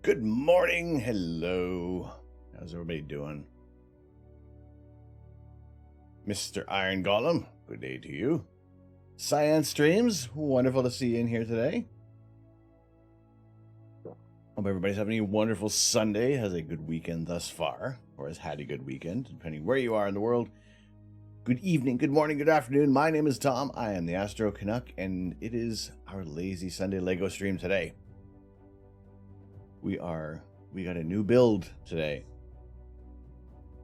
Good morning. Hello. How's everybody doing? Mr. Iron Golem, good day to you. Science Streams, wonderful to see you in here today. Hope everybody's having a wonderful Sunday, has a good weekend thus far, or has had a good weekend, depending where you are in the world. Good evening, good morning, good afternoon. My name is Tom. I am the Astro Canuck, and it is our Lazy Sunday Lego stream today. We got a new build today.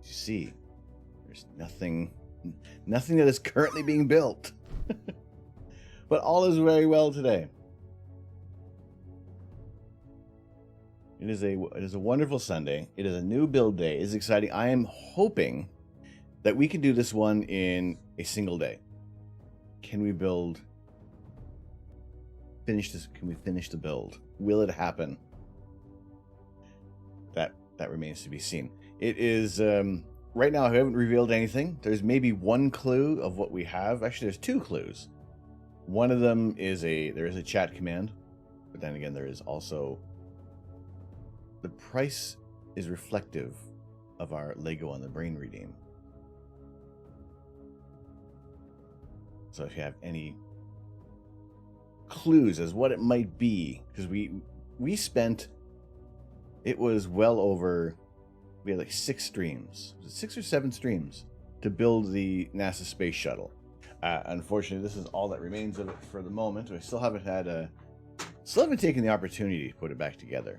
You see, there's nothing that is currently being built. But all is very well today. It is a wonderful Sunday. It is a new build day. It's exciting. I am hoping that we can do this one in a single day. Can we finish this? Can we finish the build? Will it happen? That remains to be seen. It is right now I haven't revealed anything. There's maybe one clue of what we have. Actually, there's two clues. One of them is there is a chat command, but then again there is also the price is reflective of our Lego on the Brain redeem. So if you have any clues as what it might be, because we spent, it was well over, we had like 6 streams, 6 or 7 streams to build the NASA space shuttle. Unfortunately, this is all that remains of it for the moment. I still haven't taken the opportunity to put it back together.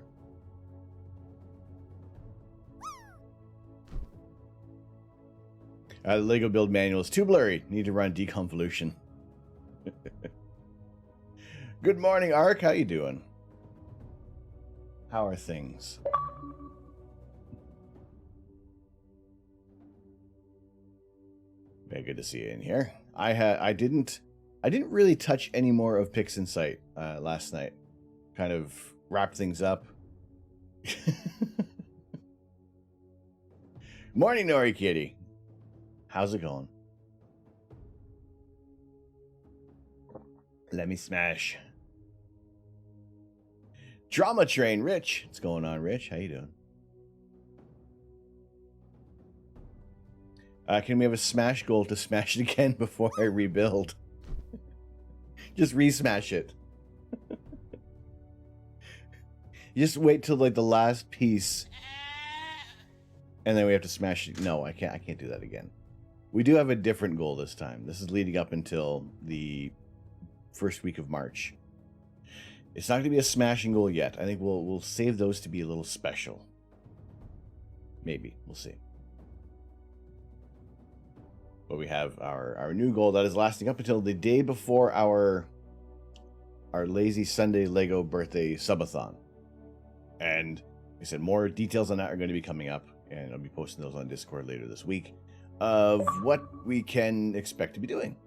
The Lego build manual is too blurry. Need to run deconvolution. Good morning, Ark. How you doing? How are things? Very good to see you in here. I didn't really touch any more of Pix Insight last night. Kind of wrapped things up. Morning, Nori Kitty. How's it going? Let me smash. Drama Train, Rich. What's going on, Rich? How you doing? Can we have a smash goal to smash it again before I rebuild? Just re-smash it. You just wait till like the last piece, and then we have to smash it. No, I can't do that again. We do have a different goal this time. This is leading up until the first week of March. It's not going to be a smashing goal yet. I think we'll save those to be a little special. Maybe. We'll see. But we have our new goal that is lasting up until the day before our Lazy Sunday Lego birthday subathon. And like I said, more details on that are going to be coming up, and I'll be posting those on Discord later this week of what we can expect to be doing.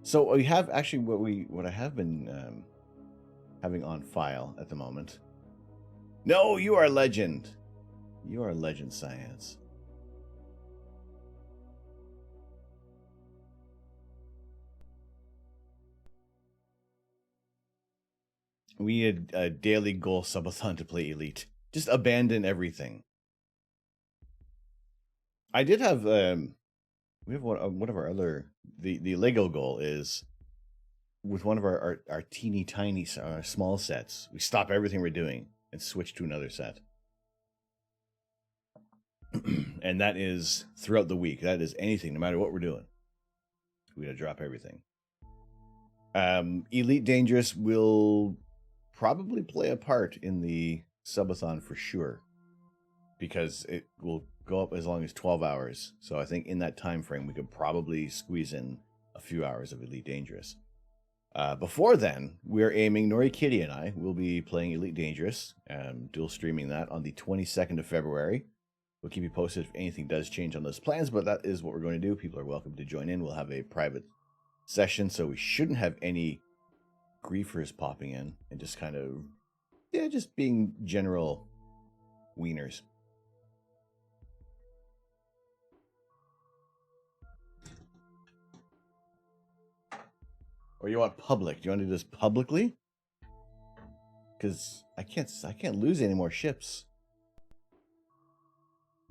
So we have actually what I have been having on file at the moment. No, you are a legend. You are a legend, Science. We had a daily goal subathon to play Elite. Just abandon everything. I did have we have one of our other the Lego goal is with one of our teeny tiny small sets. We stop everything we're doing and switch to another set. And that is throughout the week. That is anything, no matter what we're doing. We gotta drop everything. Elite Dangerous will probably play a part in the subathon for sure, because it will go up as long as 12 hours. So I think in that time frame we could probably squeeze in a few hours of Elite Dangerous. Before then, we're aiming, Nori Kitty and I will be playing Elite Dangerous, dual streaming that on the 22nd of February. We'll keep you posted if anything does change on those plans, but that is what we're going to do. People are welcome to join in. We'll have a private session, so we shouldn't have any griefers popping in and just kind of, just being general wieners. Or you want public? Do you want to do this publicly? because I can't lose any more ships.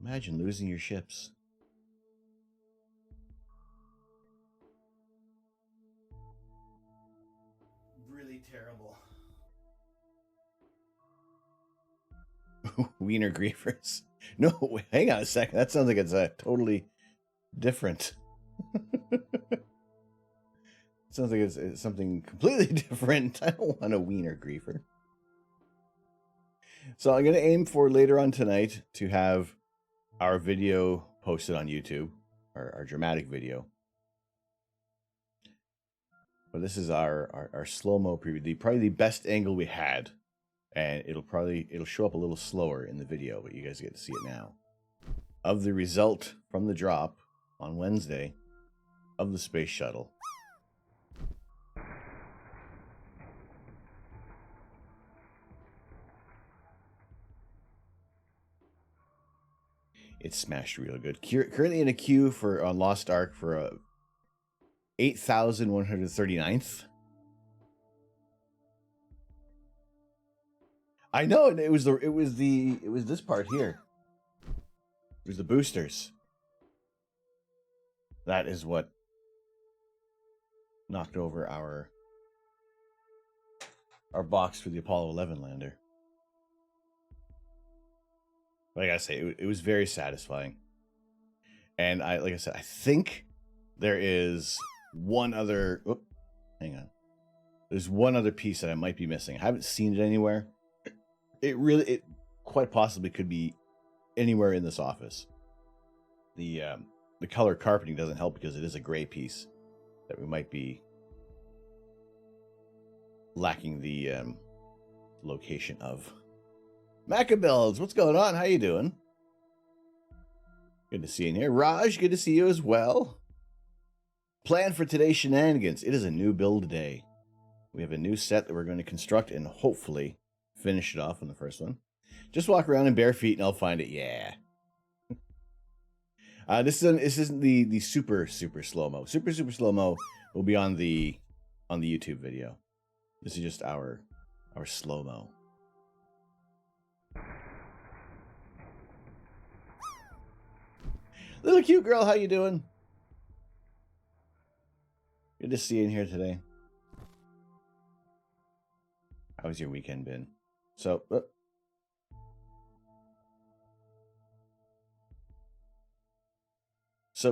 Imagine losing your ships. Really terrible. Wiener griefers. No, hang on a second. That sounds like it's totally different. Sounds like it's something completely different. I don't want a wiener griefer. So I'm going to aim for later on tonight to have our video posted on YouTube, our dramatic video. But this is our slow-mo preview, probably the best angle we had. And it'll show up a little slower in the video, but you guys get to see it now. Of the result from the drop on Wednesday of the space shuttle. It smashed real good. Currently in a queue for on Lost Ark for 8,139th. I know, and it was this part here. It was the boosters. That is what knocked over our box for the Apollo 11 lander. But I gotta say, it was very satisfying. And like I said, I think there is one other. Oh, hang on. There's one other piece that I might be missing. I haven't seen it anywhere. It quite possibly could be anywhere in this office. The color carpeting doesn't help because it is a gray piece that we might be lacking the location of. Macabuilds, what's going on? How you doing? Good to see you in here. Raj, good to see you as well. Plan for today's shenanigans. It is a new build day. We have a new set that we're going to construct and hopefully finish it off on the first one. Just walk around in bare feet and I'll find it. Yeah. This isn't the super slow-mo. Super slow-mo will be on the YouTube video. This is just our slow-mo. Little cute girl, how you doing? Good to see you in here today. How's your weekend been? So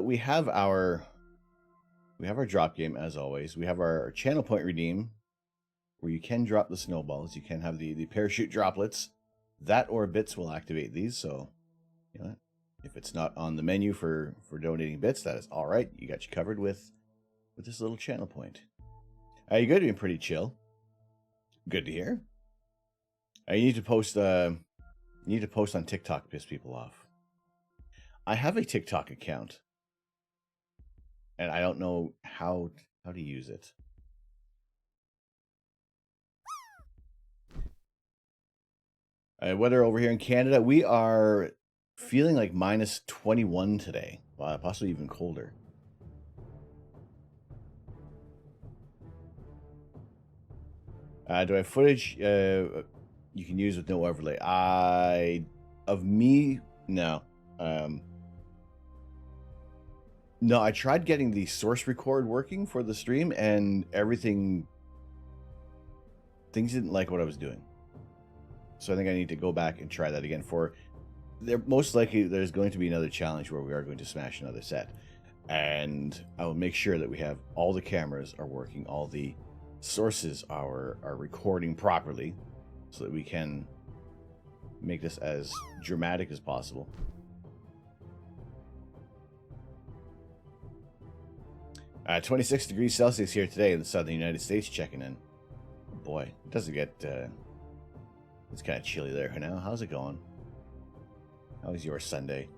we have our drop game as always. We have our channel point redeem where you can drop the snowballs. You can have the parachute droplets. That or bits will activate these. So, you know, if it's not on the menu for donating bits, that is all right. You got you covered with this little channel point. You're good. Being pretty chill. Good to hear. You need to post. You need to post on TikTok to piss people off. I have a TikTok account, and I don't know how to use it. Weather over here in Canada, we are feeling like minus 21 today, possibly even colder. Do I have footage you can use with no overlay? No. No, I tried getting the source record working for the stream, and things didn't like what I was doing. So I think I need to go back and try that again. Most likely there's going to be another challenge where we are going to smash another set, and I will make sure that we have all the cameras are working, all the sources are recording properly, so that we can make this as dramatic as possible. Uh, 26 degrees Celsius here today in the southern United States, checking in. Oh boy, it doesn't get it's kind of chilly there now. How's it going? How was your Sunday?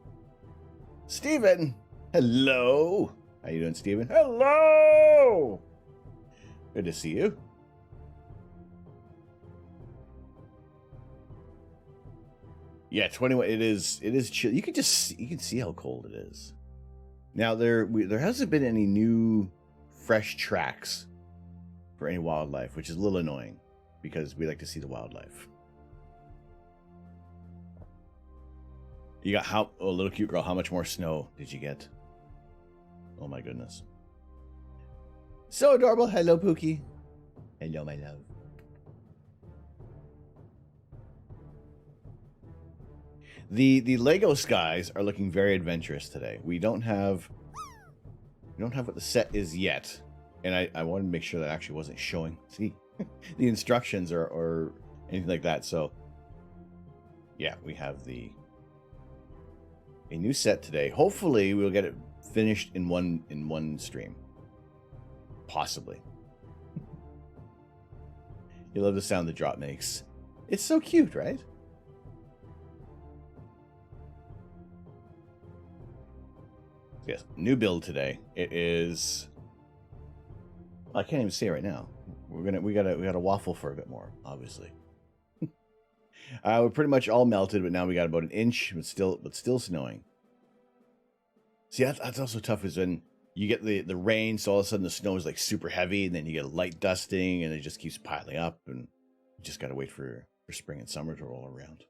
Steven! Hello! How you doing, Steven? Hello! Good to see you. Yeah, 21. It is chill. You can see how cold it is. Now there hasn't been any new fresh tracks for any wildlife, which is a little annoying. because we like to see the wildlife. You got how? Oh, little cute girl. How much more snow did you get? Oh my goodness. So adorable. Hello, Pookie. Hello, my love. The Lego skies are looking very adventurous today. We don't have what the set is yet, and I wanted to make sure that actually wasn't showing the instructions or anything like that. So yeah, we have a new set today. Hopefully we'll get it finished in one stream. Possibly. You love the sound the drop makes. It's so cute, right? Yes, new build today. It is. I can't even say it right now. We gotta waffle for a bit more, obviously. We're pretty much all melted, but now we got about an inch, but still snowing. See, that's also tough, is when you get the rain, so all of a sudden the snow is like super heavy, and then you get a light dusting, and it just keeps piling up, and you just gotta wait for spring and summer to roll around.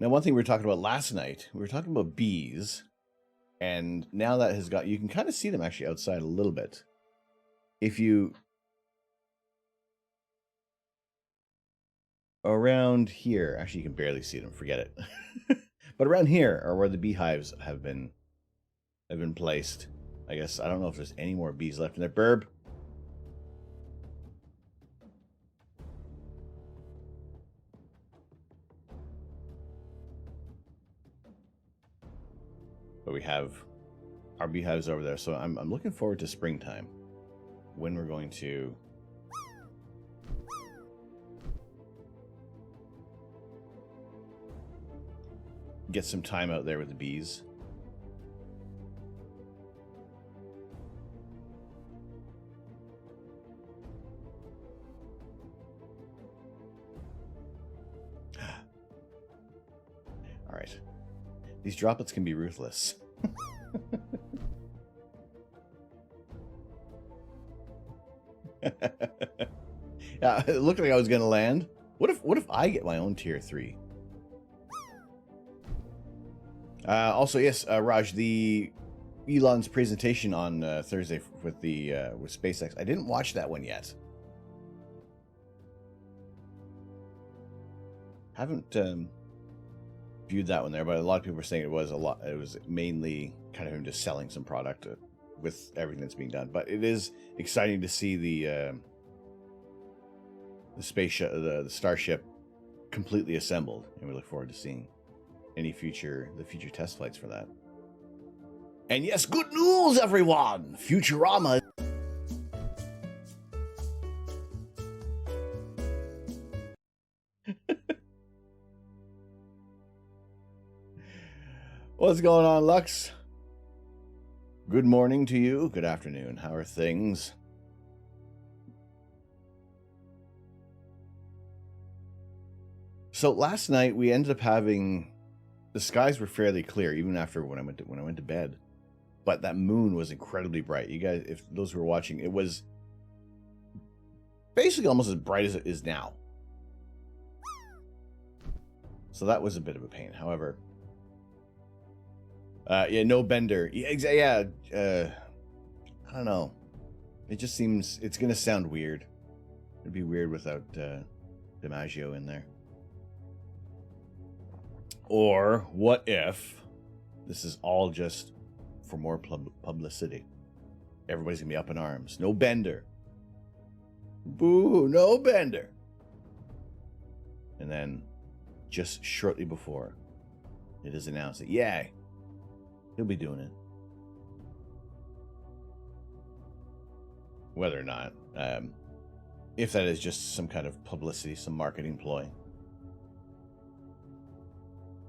Now, one thing we were talking about last night, we were talking about bees, and now that has got, you can kind of see them actually outside a little bit. If you, around here, actually you can barely see them, forget it. But around here are where the beehives have been placed. I guess, I don't know if there's any more bees left in there. Burb. But we have our beehives over there, so I'm looking forward to springtime, when we're going to get some time out there with the bees. All right. These droplets can be ruthless. Yeah, it looked like I was going to land. What if I get my own tier 3? Also, yes, Raj, the Elon's presentation on Thursday with SpaceX. I didn't watch that one yet. Haven't viewed that one there, but a lot of people were saying it was mainly kind of him just selling some product with everything that's being done. But it is exciting to see the spaceship, the starship, completely assembled, and we look forward to seeing the future test flights for that. And yes, good news, everyone! Futurama. What's going on, Lux? Good morning to you. Good afternoon. How are things? So last night we ended up having, the skies were fairly clear even after when I went to bed, but that moon was incredibly bright. You guys, if those who were watching, it was basically almost as bright as it is now. So that was a bit of a pain. However, yeah, no bender. Yeah, I don't know. It just seems it's gonna sound weird. It'd be weird without DiMaggio in there. Or what if this is all just for more publicity? Everybody's gonna be up in arms. No bender. Boo, no bender. And then just shortly before, it is announced that, yeah, he'll be doing it. Whether or not, if that is just some kind of publicity, some marketing ploy,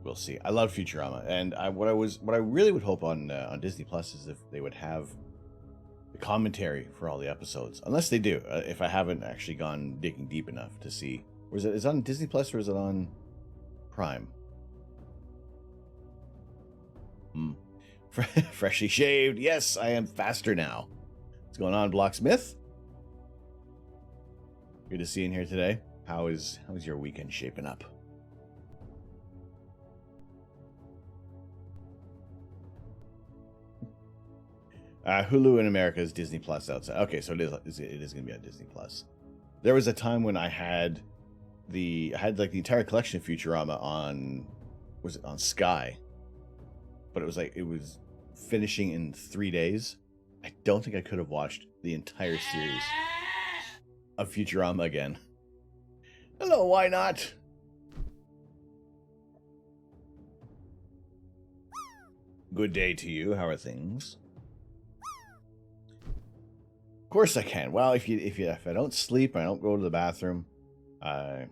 we'll see. I love Futurama, and what I really would hope on Disney Plus is if they would have the commentary for all the episodes. Unless they do, if I haven't actually gone digging deep enough to see. Or is it on Disney Plus or is it on Prime? Freshly shaved. Yes, I am faster now. What's going on, Blocksmith? Good to see you in here today. How is your weekend shaping up? Hulu in America is Disney Plus outside. Okay, so it is going to be on Disney Plus. There was a time when I had like the entire collection of Futurama on, was it on Sky? But it was finishing in 3 days. I don't think I could have watched the entire series of Futurama again. Hello, why not? Good day to you. How are things? Of course I can. Well, if I don't sleep, I don't go to the bathroom. Well,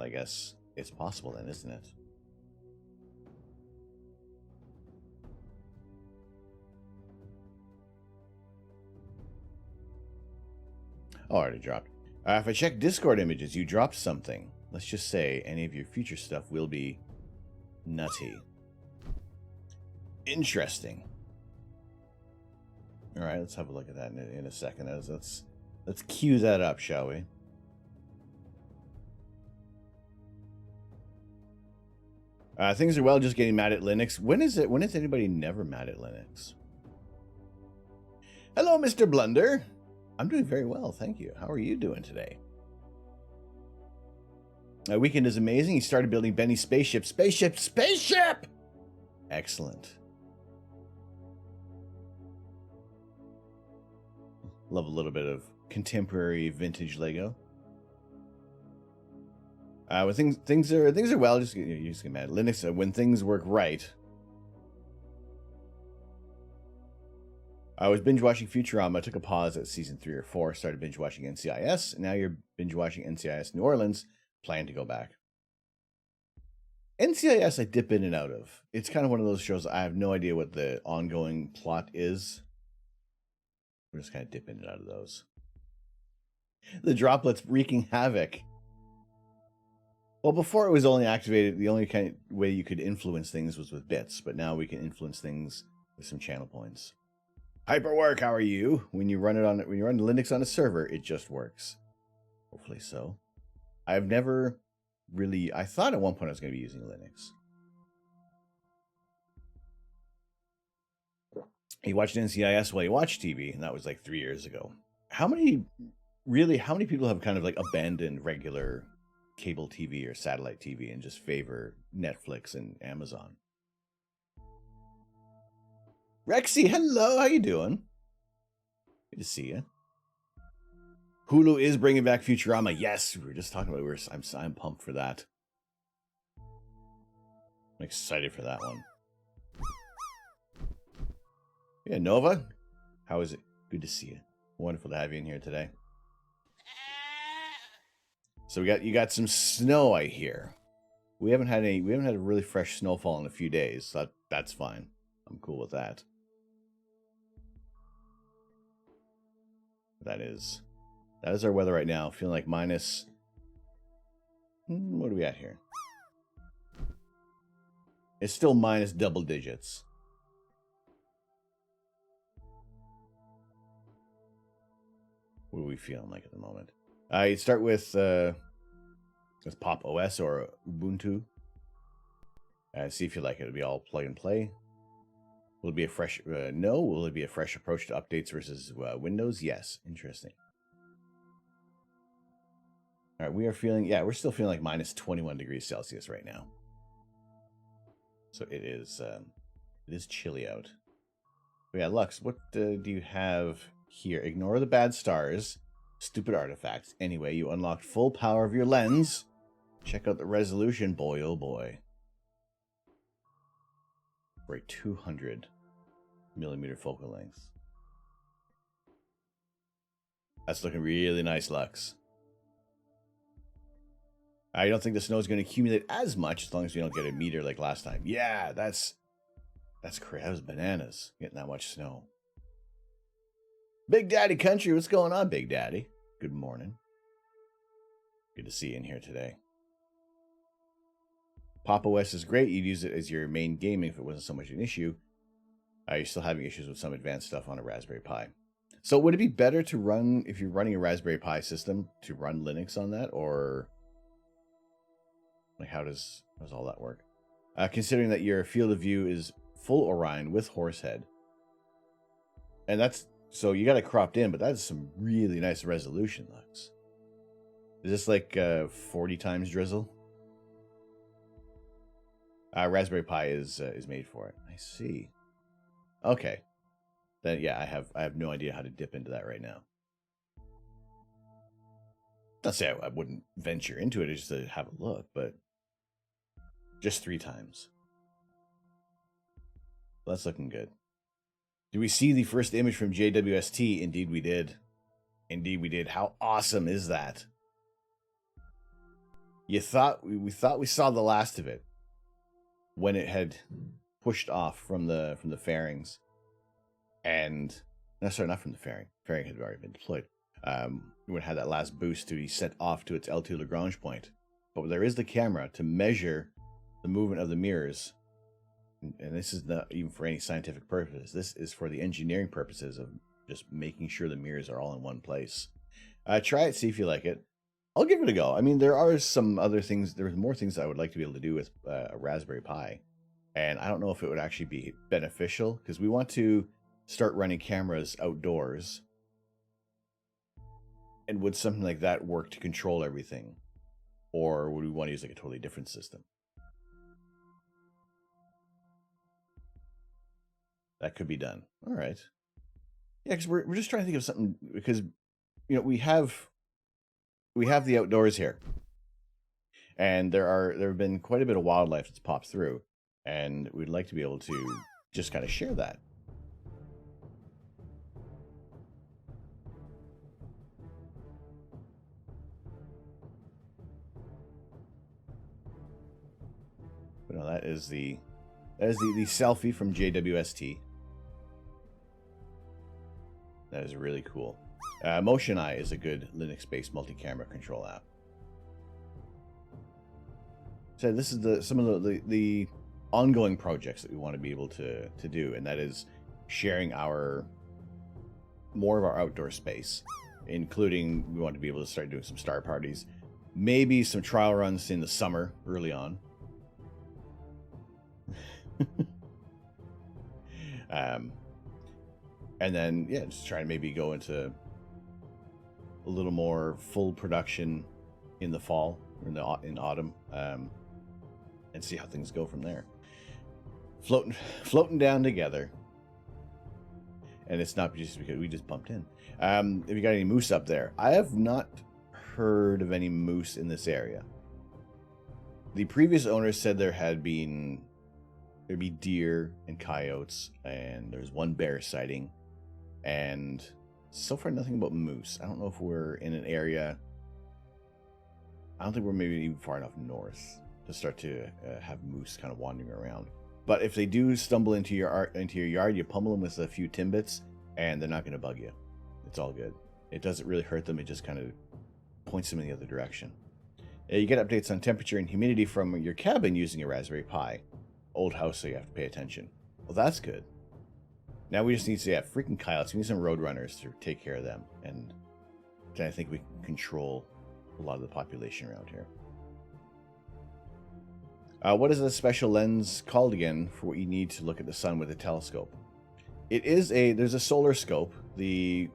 I guess it's possible then, isn't it? Oh, I already dropped. If I check Discord images, you dropped something. Let's just say any of your future stuff will be nutty. Interesting. All right, let's have a look at that in a second. Let's cue that up, shall we? Things are well. Just getting mad at Linux. When is anybody never mad at Linux? Hello, Mr. Blunder. I'm doing very well, thank you. How are you doing today? My weekend is amazing. He started building Benny's spaceship. Spaceship! Excellent. Love a little bit of contemporary vintage Lego. When things are well, you just get mad. Linux, when things work right. I was binge watching Futurama, took a pause at season 3 or 4, started binge watching NCIS, and now you're binge watching NCIS New Orleans, plan to go back. NCIS I dip in and out of. It's kind of one of those shows I have no idea what the ongoing plot is. We're just kind of dip in and out of those. The droplets wreaking havoc. Well, before it was only activated, the only kind of way you could influence things was with bits, but now we can influence things with some channel points. Hyperwork, how are you? When you run Linux on a server, it just works. Hopefully so. I've never really... I thought at one point I was going to be using Linux. You watched NCIS while you watched TV, and that was like 3 years ago. How many people have kind of like abandoned regular cable TV or satellite TV and just favor Netflix and Amazon? Rexy, hello, how you doing? Good to see you. Hulu is bringing back Futurama. Yes, we were just talking about it. I'm pumped for that. I'm excited for that one. Yeah, Nova, how is it? Good to see you. Wonderful to have you in here today. So you got some snow, I hear. We haven't had a really fresh snowfall in a few days. So that's fine. I'm cool with that. That is our weather right now. Feeling like minus... What are we at here? It's still minus double digits. What are we feeling like at the moment? You start with Pop OS or Ubuntu. See if you like it. It'll be all plug and play. Will it be a fresh... no. Will it be a fresh approach to updates versus Windows? Yes. Interesting. All right, we are feeling... Yeah, we're still feeling like minus 21 degrees Celsius right now. So it is chilly out. But yeah, Lux, what do you have here? Ignore the bad stars. Stupid artifacts. Anyway, you unlocked full power of your lens. Check out the resolution, boy, oh boy. For a 200mm focal length. That's looking really nice, Lux. I don't think the snow is going to accumulate as much as long as we don't get a meter like last time. Yeah, that's crazy. That was bananas, getting that much snow. Big Daddy Country, what's going on, Big Daddy? Good morning. Good to see you in here today. Pop OS is great. You'd use it as your main gaming if it wasn't so much an issue. You're still having issues with some advanced stuff on a Raspberry Pi. So would it be better to run, if you're running a Raspberry Pi system, to run Linux on that, or like how does all that work? Considering that your field of view is full Orion with Horsehead, and that's so you got it cropped in, but that's some really nice resolution, Lux. Is this like 40 times drizzle? Raspberry Pi is made for it. I see. Okay. Then yeah, I have no idea how to dip into that right now. Not say I wouldn't venture into it just to have a look, but just 3 times. Well, that's looking good. Do we see the first image from JWST? Indeed we did. Indeed we did. How awesome is that? We thought we saw the last of it when it had pushed off from the fairings. And no, sorry, not from the fairing. Fairing had already been deployed. When it had that last boost to be sent off to its L2 Lagrange point. But there is the camera to measure the movement of the mirrors. And this is not even for any scientific purpose. This is for the engineering purposes of just making sure the mirrors are all in one place. Try it, see if you like it. I'll give it a go. I mean, there are some other things. There's more things that I would like to be able to do with a Raspberry Pi. And I don't know if it would actually be beneficial, because we want to start running cameras outdoors. And would something like that work to control everything? Or would we want to use like a totally different system? That could be done. All right. Yeah, because we're just trying to think of something, because we have the outdoors here, and there have been quite a bit of wildlife that's popped through, and we'd like to be able to just kind of share that. But no, that is the selfie from JWST. That is really cool. Motion Eye is a good Linux-based multi-camera control app. So this is some of the ongoing projects that we want to be able to do, and that is sharing more of our outdoor space, including we want to be able to start doing some star parties, maybe some trial runs in the summer early on. And then yeah, just try to maybe go into a little more full production in the fall or in autumn, and see how things go from there. Floating down together, and it's not just because we just bumped in. Have you got any moose up there? I have not heard of any moose in this area. The previous owners said there'd be deer and coyotes, and there's one bear sighting, and so far nothing about moose. I don't know if we're in an area. I don't think we're maybe even far enough north to start to have moose kind of wandering around. But if they do stumble into your yard, you pummel them with a few timbits, and they're not going to bug you. It's all good. It doesn't really hurt them. It just kind of points them in the other direction. You get updates on temperature and humidity from your cabin using a Raspberry Pi. Old house, so you have to pay attention. Well, that's good. Now we just need to freaking coyotes. We need some roadrunners to take care of them, and then I think we can control a lot of the population around here. What is the special lens called again for what you need to look at the sun with a telescope? There's a solar scope. There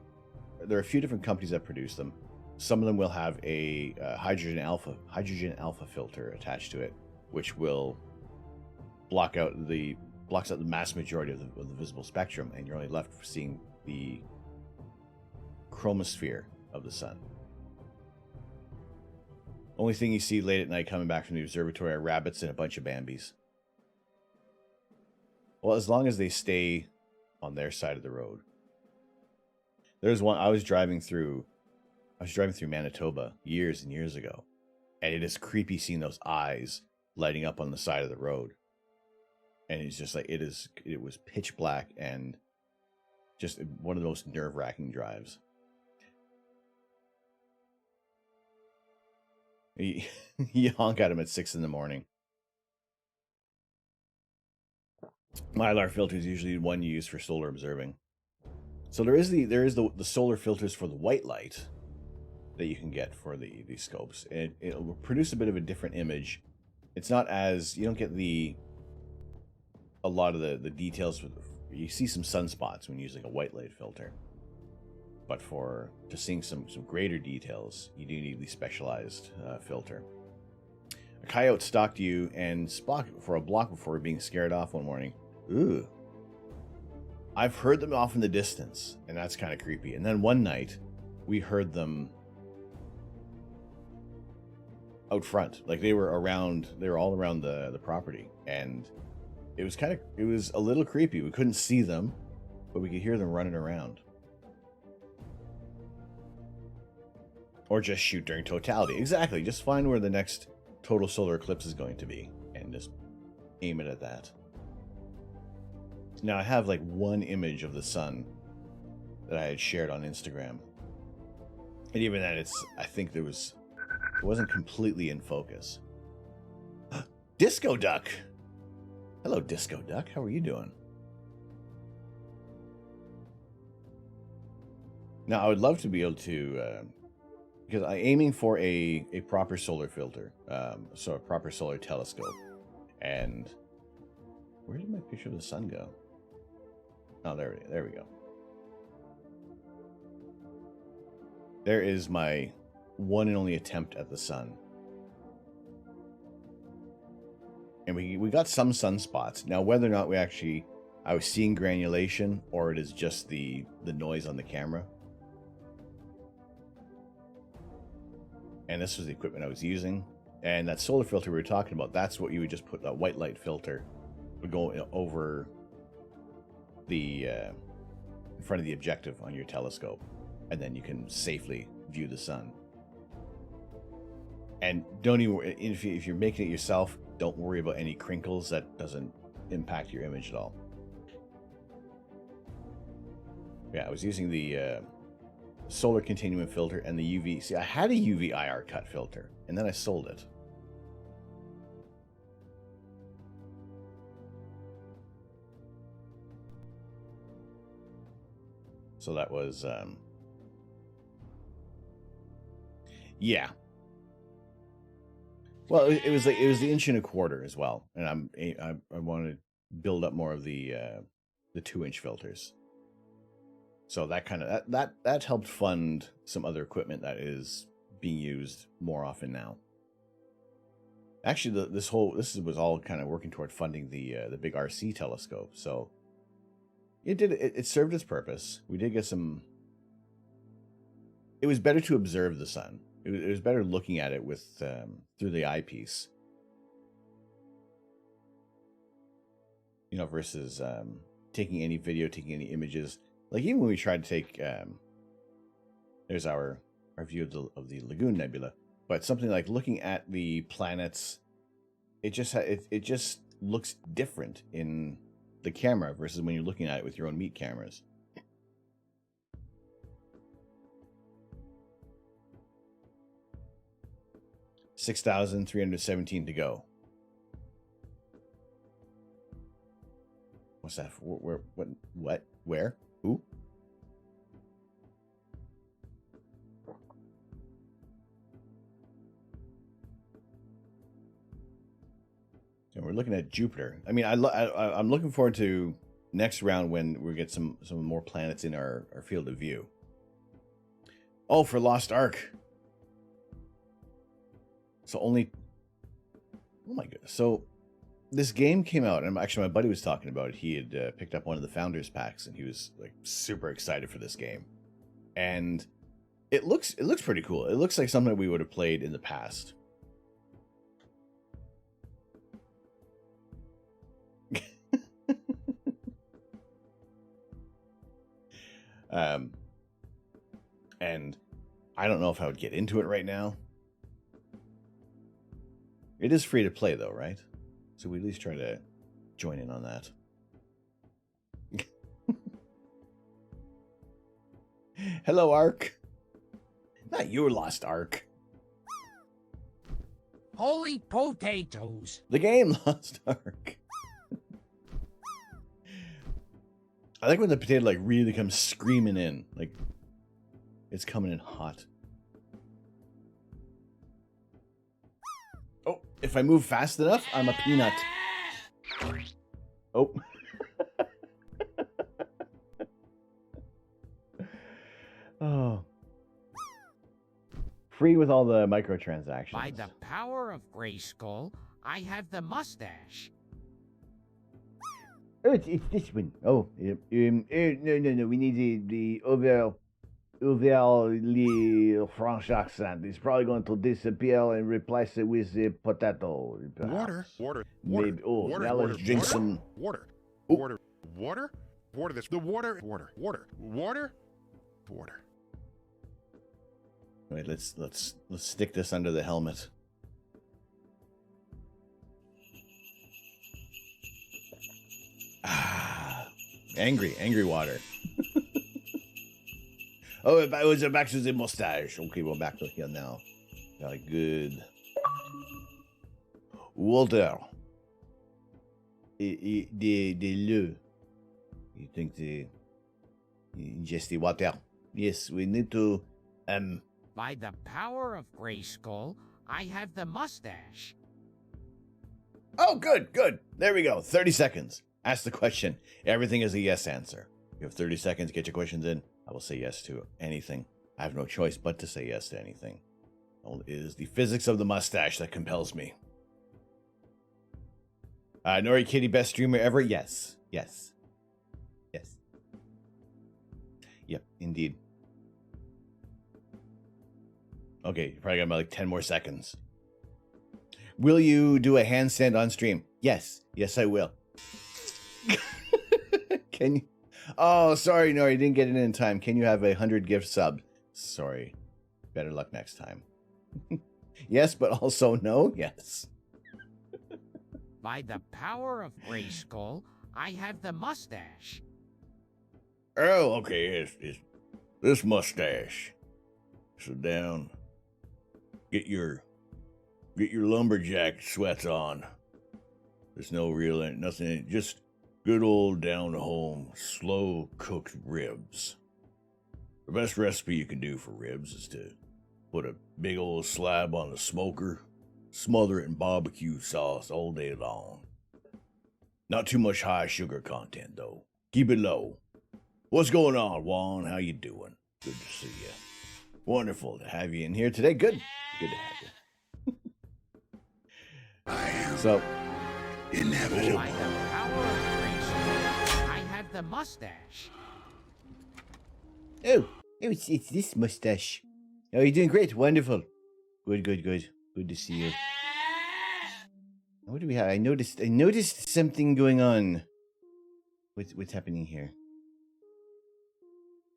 are a few different companies that produce them. Some of them will have a hydrogen alpha filter attached to it, which will blocks out the mass majority of the visible spectrum, and you're only left seeing the chromosphere of the sun. Only thing you see late at night coming back from the observatory are rabbits and a bunch of Bambis. Well, as long as they stay on their side of the road. There's one I was driving through Manitoba years and years ago, and it is creepy seeing those eyes lighting up on the side of the road. And it's just like it was pitch black and just one of the most nerve-wracking drives. You honk at him at 6 in the morning. Mylar filter is usually one used for solar observing. So there is the solar filters for the white light that you can get for the scopes. It will produce a bit of a different image. It's not as, you don't get a lot of the details. You see some sunspots when using a white light filter. But to seeing some greater details, you do need the specialized filter. A coyote stalked you and Spock for a block before being scared off one morning. Ooh. I've heard them off in the distance, and that's kind of creepy. And then one night, we heard them out front. Like they were all around the property. And it was a little creepy. We couldn't see them, but we could hear them running around. Or just shoot during totality. Exactly. Just find where the next total solar eclipse is going to be and just aim it at that. Now I have like one image of the sun that I had shared on Instagram. And even that I think it wasn't completely in focus. Disco Duck. Hello, Disco Duck. How are you doing? Now I would love to be able to because I'm aiming for a proper solar filter, so a proper solar telescope. And where did my picture of the sun go? Oh, there we go. There is my one and only attempt at the sun. And we got some sunspots. Now, whether or not I was seeing granulation or it is just the noise on the camera. And this was the equipment I was using. And that solar filter we were talking about, that's what you would just put, that white light filter would go over in front of the objective on your telescope. And then you can safely view the sun. And don't even, if you're making it yourself, don't worry about any crinkles. That doesn't impact your image at all. Yeah, I was using the solar continuum filter and the UV. See, I had a UV IR cut filter, and then I sold it. So that was, yeah. Well, it was the 1.25" as well, and I want to build up more of the 2-inch filters. So that kind of that helped fund some other equipment that is being used more often now. Actually, this was all kind of working toward funding the big RC telescope. So it served its purpose. We did get some. It was better to observe the sun. It was better looking at it with through the eyepiece, versus taking any video, taking any images. Like even when we tried to take, there's our view of the Lagoon Nebula, but something like looking at the planets, it just looks different in the camera versus when you're looking at it with your own meat cameras. $6,317 to go. What's that? Where? What? Where? Who? And we're looking at Jupiter. I mean, I'm looking forward to next round when we get some more planets in our field of view. Oh, for Lost Ark. So only. Oh my goodness. So this game came out, and actually my buddy was talking about it. He had picked up one of the Founders Packs, and he was like super excited for this game. And it looks pretty cool. It looks like something we would have played in the past. And I don't know if I would get into it right now. It is free to play though, right? So we at least try to join in on that. Hello, Ark. Not your Lost Ark. Holy potatoes. The game Lost Ark. I like when the potato like really comes screaming in. Like it's coming in hot. Oh, if I move fast enough, I'm a peanut. Oh. Oh. Free with all the microtransactions. By the power of Grayskull, I have the mustache. Oh, it's this one. Oh, no. We need the overly French accent. It's probably going to disappear and replace it with the potato. Water. Maybe. Oh, water, now let's drink some. Water. Ooh. Water. This. The water. Wait, let's stick this under the helmet. Ah, angry water. Oh, it was back to the mustache. Okay, we're back to here now. Very good. Water. The le. You think the ingest the water? Yes, we need to By the power of Grayskull, I have the mustache. Oh, good. There we go. 30 seconds. Ask the question. Everything is a yes answer. You have 30 seconds. Get your questions in. I will say yes to anything. I have no choice but to say yes to anything. It is the physics of the mustache that compels me. Nori Kitty, best streamer ever? Yes. Yep, indeed. Okay, you probably got about like 10 more seconds. Will you do a handstand on stream? Yes, I will. Can you? Oh, sorry, no, you didn't get it in time. Can you have 100 gift sub? Sorry. Better luck next time. Yes, but also no? Yes. By the power of Grayskull, I have the mustache. Oh, okay, yes. This mustache. Sit down. Get your lumberjack sweats on. There's no real nothing, just good old down home, slow cooked ribs. The best recipe you can do for ribs is to put a big old slab on the smoker, smother it in barbecue sauce all day long. Not too much high sugar content though. Keep it low. What's going on, Juan? How you doing? Good to see you. Wonderful to have you in here today. Good to have you. So, Inevitable. By the power of Grayskull, I have the mustache. Oh, it's this mustache. Oh, you're doing great. Wonderful. Good. Good to see you. What do we have? I noticed something going on. What's happening here?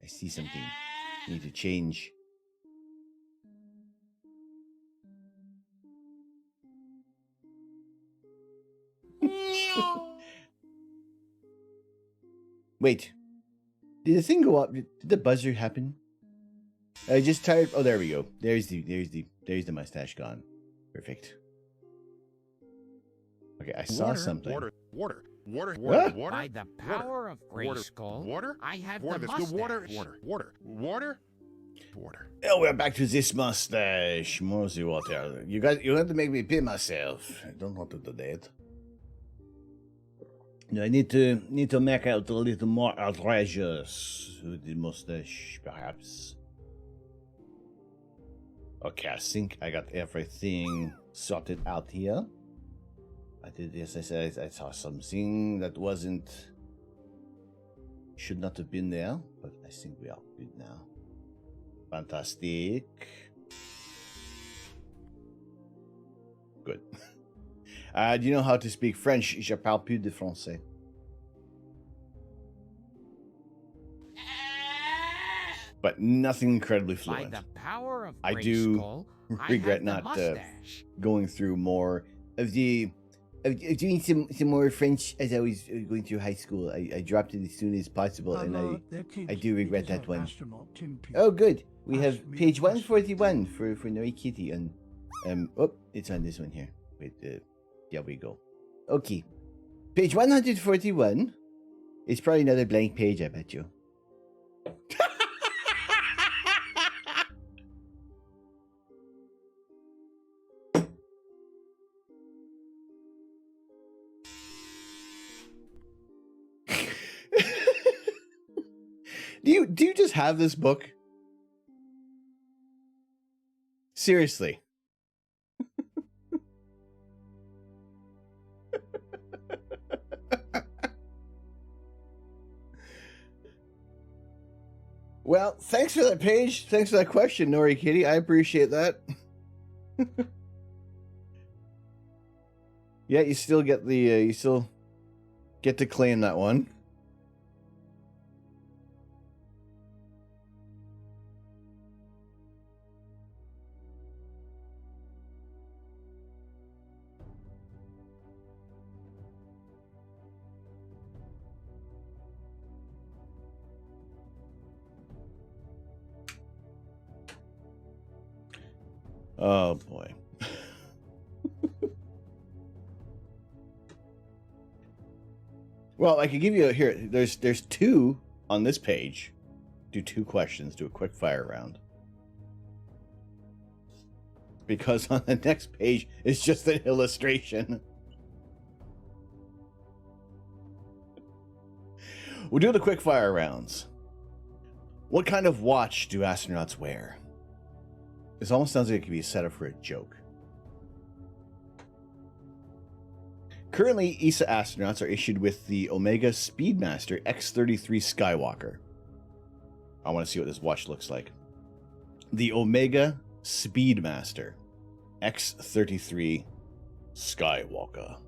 I see something. Need to change. Wait. Did the thing go up? Did the buzzer happen? I just tired. Oh, there we go. There's the mustache gone. Perfect. Okay, I saw something. Water. By the power of Grayskull, I have the mustache. Water. Oh, we're back to this mustache. More the water. You have to make me pee myself. I don't want to do that. No, I need to make out a little more outrageous with the mustache, perhaps. Okay, I think I got everything sorted out here. I did this. I said I saw something that should not have been there, but I think we are good now. Fantastic. Good. Do you know how to speak French? Je parle plus de français. But nothing incredibly fluent. By the power of I do Grayskull, regret I have not the mustache. going through more of Doing some more French as I was going through high school. I dropped it as soon as possible, and I do regret that one. Oh, good. We have page 141 for Nori Kitty, and oh, it's on this one here. Wait, there we go. Okay, page 141. It's probably another blank page, I bet you. Do you just have this book? Seriously. Well, thanks for that page. Thanks for that question, Nori Kitty. I appreciate that. Yeah, you still get the you still get to claim that one. Oh boy. Well, I could give you here. There's two on this page. Do two questions. Do a quick fire round. Because on the next page it's just an illustration. We'll do the quick fire rounds. What kind of watch do astronauts wear? This almost sounds like it could be a setup for a joke. Currently, ESA astronauts are issued with the Omega Speedmaster X-33 Skywalker. I want to see what this watch looks like. The Omega Speedmaster X-33 Skywalker,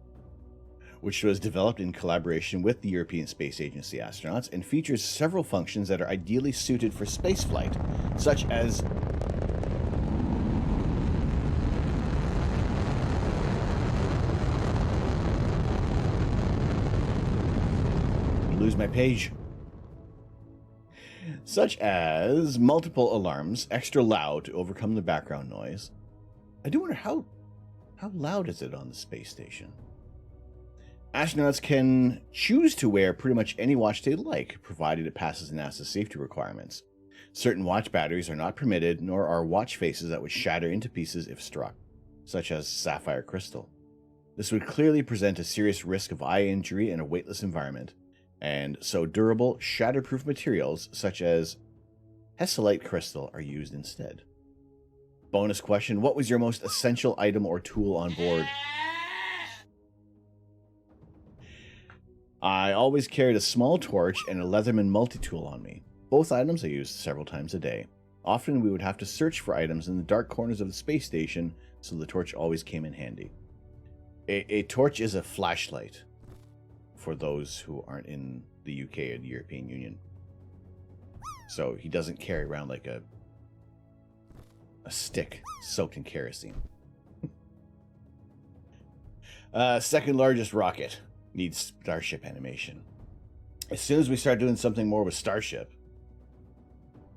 which was developed in collaboration with the European Space Agency astronauts and features several functions that are ideally suited for spaceflight, such as lose my page. Such as multiple alarms, extra loud to overcome the background noise. I do wonder how loud is it on the space station? Astronauts can choose to wear pretty much any watch they like, provided it passes NASA's safety requirements. Certain watch batteries are not permitted, nor are watch faces that would shatter into pieces if struck, such as sapphire crystal. This would clearly present a serious risk of eye injury in a weightless environment, and so durable, shatterproof materials such as Hesselite crystal are used instead. Bonus question, what was your most essential item or tool on board? I always carried a small torch and a Leatherman multi-tool on me. Both items I used several times a day. Often we would have to search for items in the dark corners of the space station, so the torch always came in handy. A torch is a flashlight, for those who aren't in the UK or the European Union. So he doesn't carry around like a stick soaked in kerosene. Second largest rocket. Needs Starship animation. As soon as we start doing something more with Starship,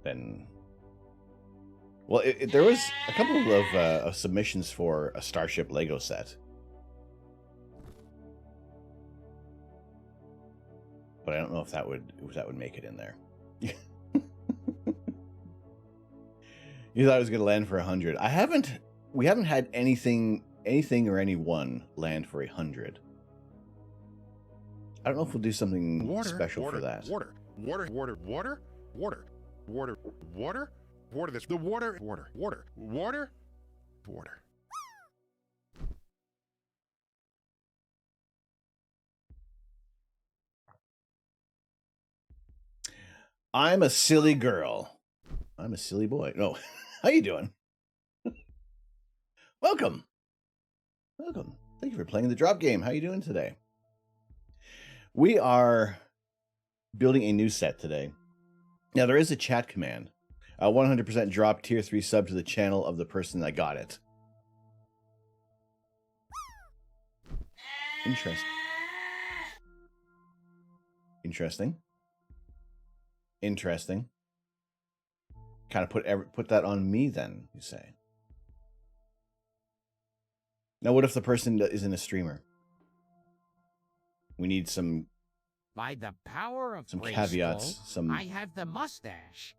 then... Well, there was a couple of submissions for a Starship Lego set. But I don't know if that would make it in there. You thought I was going to land for 100. We haven't had anything or anyone land for 100. I don't know if we'll do something special for that. Water. That's the water. I'm a silly girl. I'm a silly boy. No, how you doing? Welcome. Thank you for playing the drop game. How you doing today? We are building a new set today. Now, there is a chat command. 100% drop tier 3 sub to the channel of the person that got it. Interesting. Kind of put that on me then, you say. Now, what if the person isn't a streamer? We need some By the power of some Grayskull, caveats, some... I have the mustache.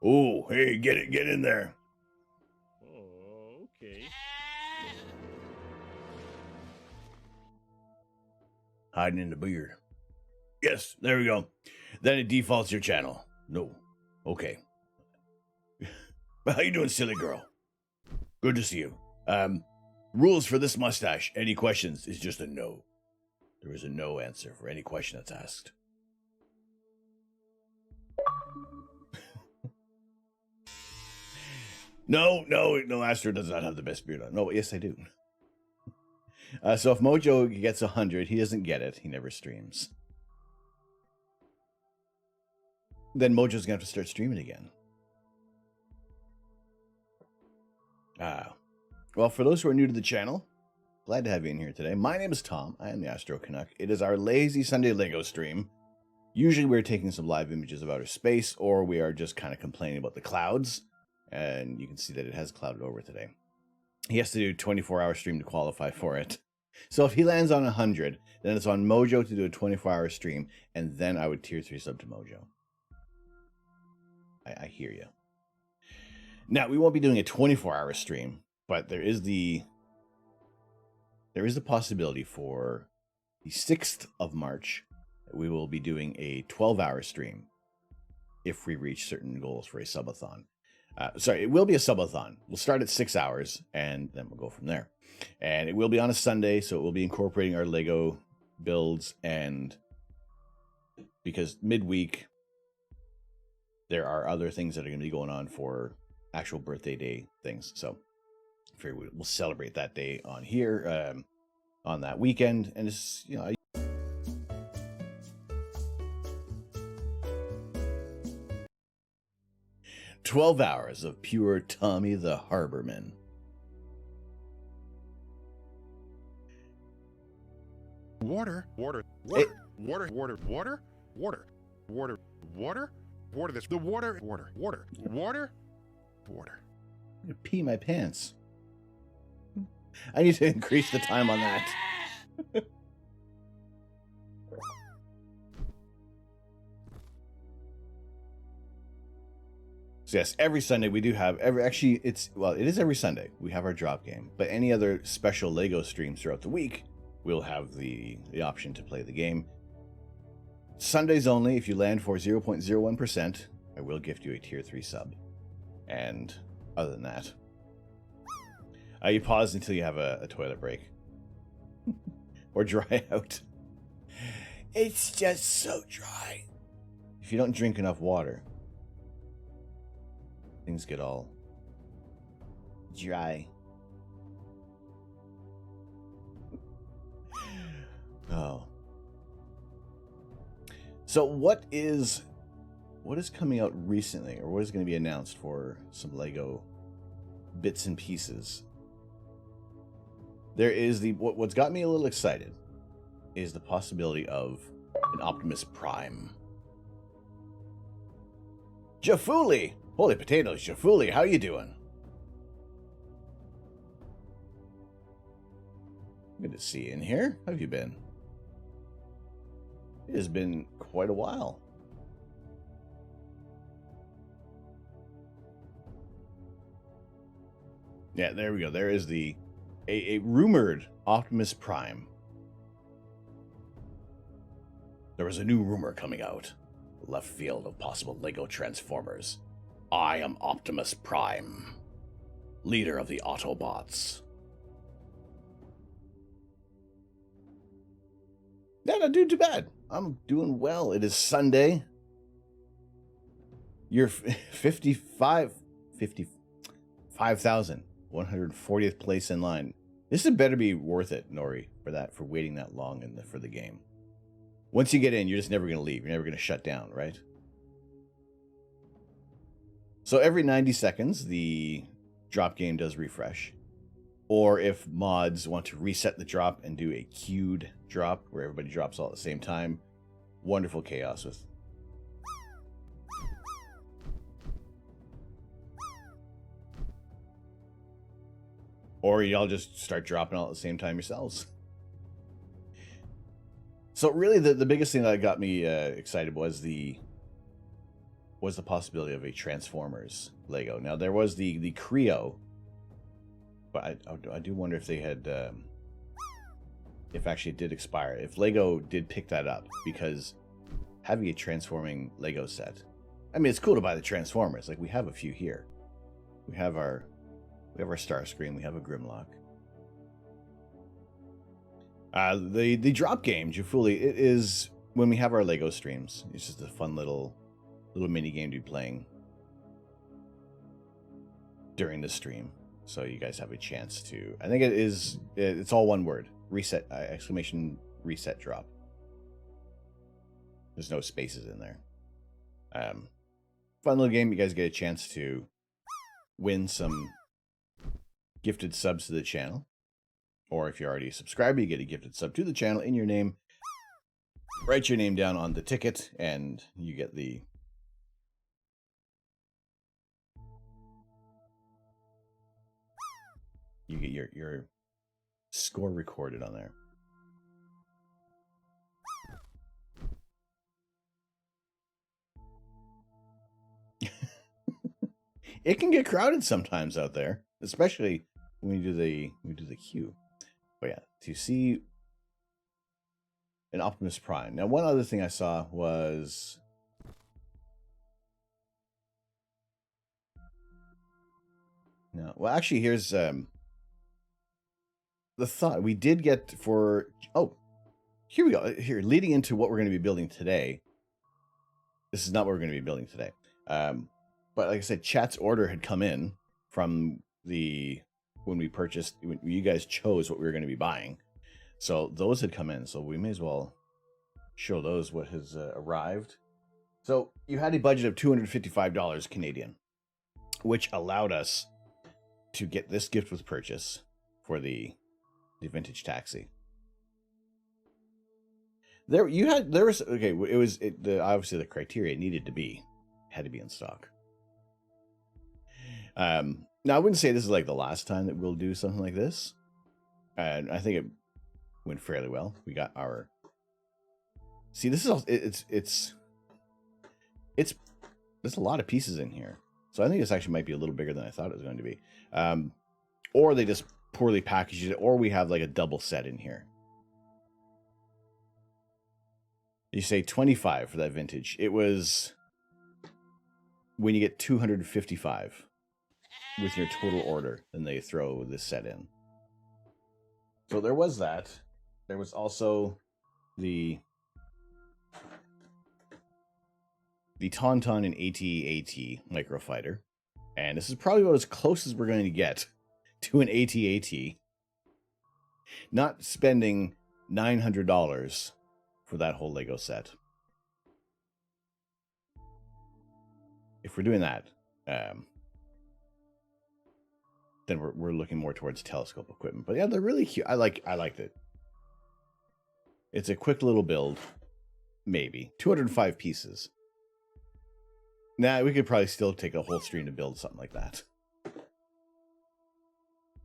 Oh, hey, get in there. Oh, okay. Hiding in the beard. Yes, there we go. Then it defaults your channel. No. Okay. How you doing, silly girl? Good to see you. Rules for this mustache. Any questions is just a no. There is a no answer for any question that's asked. No, Astro does not have the best beard on. No, yes, I do. So if Mojo gets 100, he doesn't get it. He never streams. Then Mojo's going to have to start streaming again. Well, for those who are new to the channel, glad to have you in here today. My name is Tom. I am the Astro Canuck. It is our Lazy Sunday Lego stream. Usually we're taking some live images of outer space, or we are just kind of complaining about the clouds. And you can see that it has clouded over today. He has to do a 24-hour stream to qualify for it. So if he lands on 100, then it's on Mojo to do a 24-hour stream, and then I would tier 3 sub to Mojo. I hear you. Now, we won't be doing a 24-hour stream, but there is the possibility for the 6th of March that we will be doing a 12-hour stream if we reach certain goals for a subathon. Sorry, it will be a subathon. We'll start at 6 hours, and then we'll go from there. And it will be on a Sunday, so it will be incorporating our Lego builds, and because midweek, there are other things that are going to be going on for actual birthday day things. So we'll celebrate that day on here, on that weekend, and it's, you know, 12 hours of pure Tommy the Harborman. Water. This the water. I'm gonna pee my pants. I need to increase the time on that. So yes, every Sunday we do have it is every Sunday we have our drop game. But any other special Lego streams throughout the week, we'll have the option to play the game. Sundays only. If you land for 0.01%, I will gift you a tier 3 sub. And other than that, you pause until you have a toilet break or dry out. It's just so dry. If you don't drink enough water, things get all dry. Oh. So what is coming out recently, or what is going to be announced for some Lego bits and pieces? There is what's got me a little excited is the possibility of an Optimus Prime. Jafuli! Holy potatoes, Jafuli, how you doing? Good to see you in here. How have you been? It has been quite a while. Yeah, there we go. There is a rumored Optimus Prime. There was a new rumor coming out. Left field of possible Lego Transformers. I am Optimus Prime, leader of the Autobots. Yeah, not doing too bad. I'm doing well. It is Sunday. You're 55,140th place in line. This had better be worth it, Nori, for waiting that long for the game. Once you get in, you're just never going to leave. You're never going to shut down, right? So every 90 seconds, the drop game does refresh. Or if mods want to reset the drop and do a queued drop where everybody drops all at the same time, wonderful chaos with. Or y'all just start dropping all at the same time yourselves. So really, the biggest thing that got me excited was the possibility of a Transformers Lego. Now there was the Creo, but I do wonder if they had if actually it did expire. If Lego did pick that up, because having a transforming Lego set, I mean, it's cool to buy the Transformers. Like we have a few here. We have our Starscream. We have a Grimlock. The drop game, Jafuli, it is when we have our Lego streams. It's just a fun little mini game to be playing during the stream, so you guys have a chance to. I think it's all one word: reset! Exclamation reset drop. There's no spaces in there. Fun little game. You guys get a chance to win some gifted subs to the channel. Or if you're already a subscriber, you get a gifted sub to the channel in your name. Write your name down on the ticket, and you get your score recorded on there. It can get crowded sometimes out there, especially when we do the queue. But yeah, to see an Optimus Prime. Now, one other thing I saw was no. Well, actually, here's the thought we did get for. Oh, here we go. Here, leading into what we're going to be building today. This is not what we're going to be building today. But like I said, chat's order had come in from when we purchased, when you guys chose what we were going to be buying. So those had come in. So we may as well show those what has arrived. So you had a budget of $255 Canadian, which allowed us to get this gift with purchase for the vintage taxi. Obviously the criteria had to be in stock. Now, I wouldn't say this is like the last time that we'll do something like this. And I think it went fairly well. We got our... See, this is all... It's there's a lot of pieces in here. So I think this actually might be a little bigger than I thought it was going to be. Or they just poorly packaged it, or we have like a double set in here. You say 25 for that vintage. It was when you get 255 with your total order, then they throw this set in. So there was that. There was also the Tauntaun and AT-AT microfighter. And this is probably about as close as we're going to get to an AT-AT. Not spending $900 for that whole Lego set. If we're doing that, then we're looking more towards telescope equipment. But yeah, they're really cute. I liked it. It's a quick little build, maybe 205 pieces. Nah, we could probably still take a whole stream to build something like that.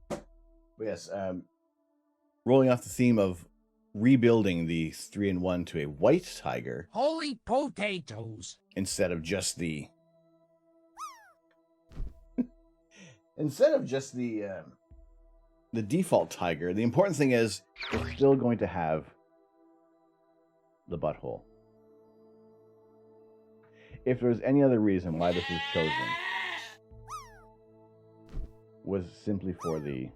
But yes, rolling off the theme of rebuilding the 3-in-1 to a white tiger. Holy potatoes! Instead of just the default tiger. The important thing is it's still going to have the butthole. If there's any other reason why this was chosen, was simply for the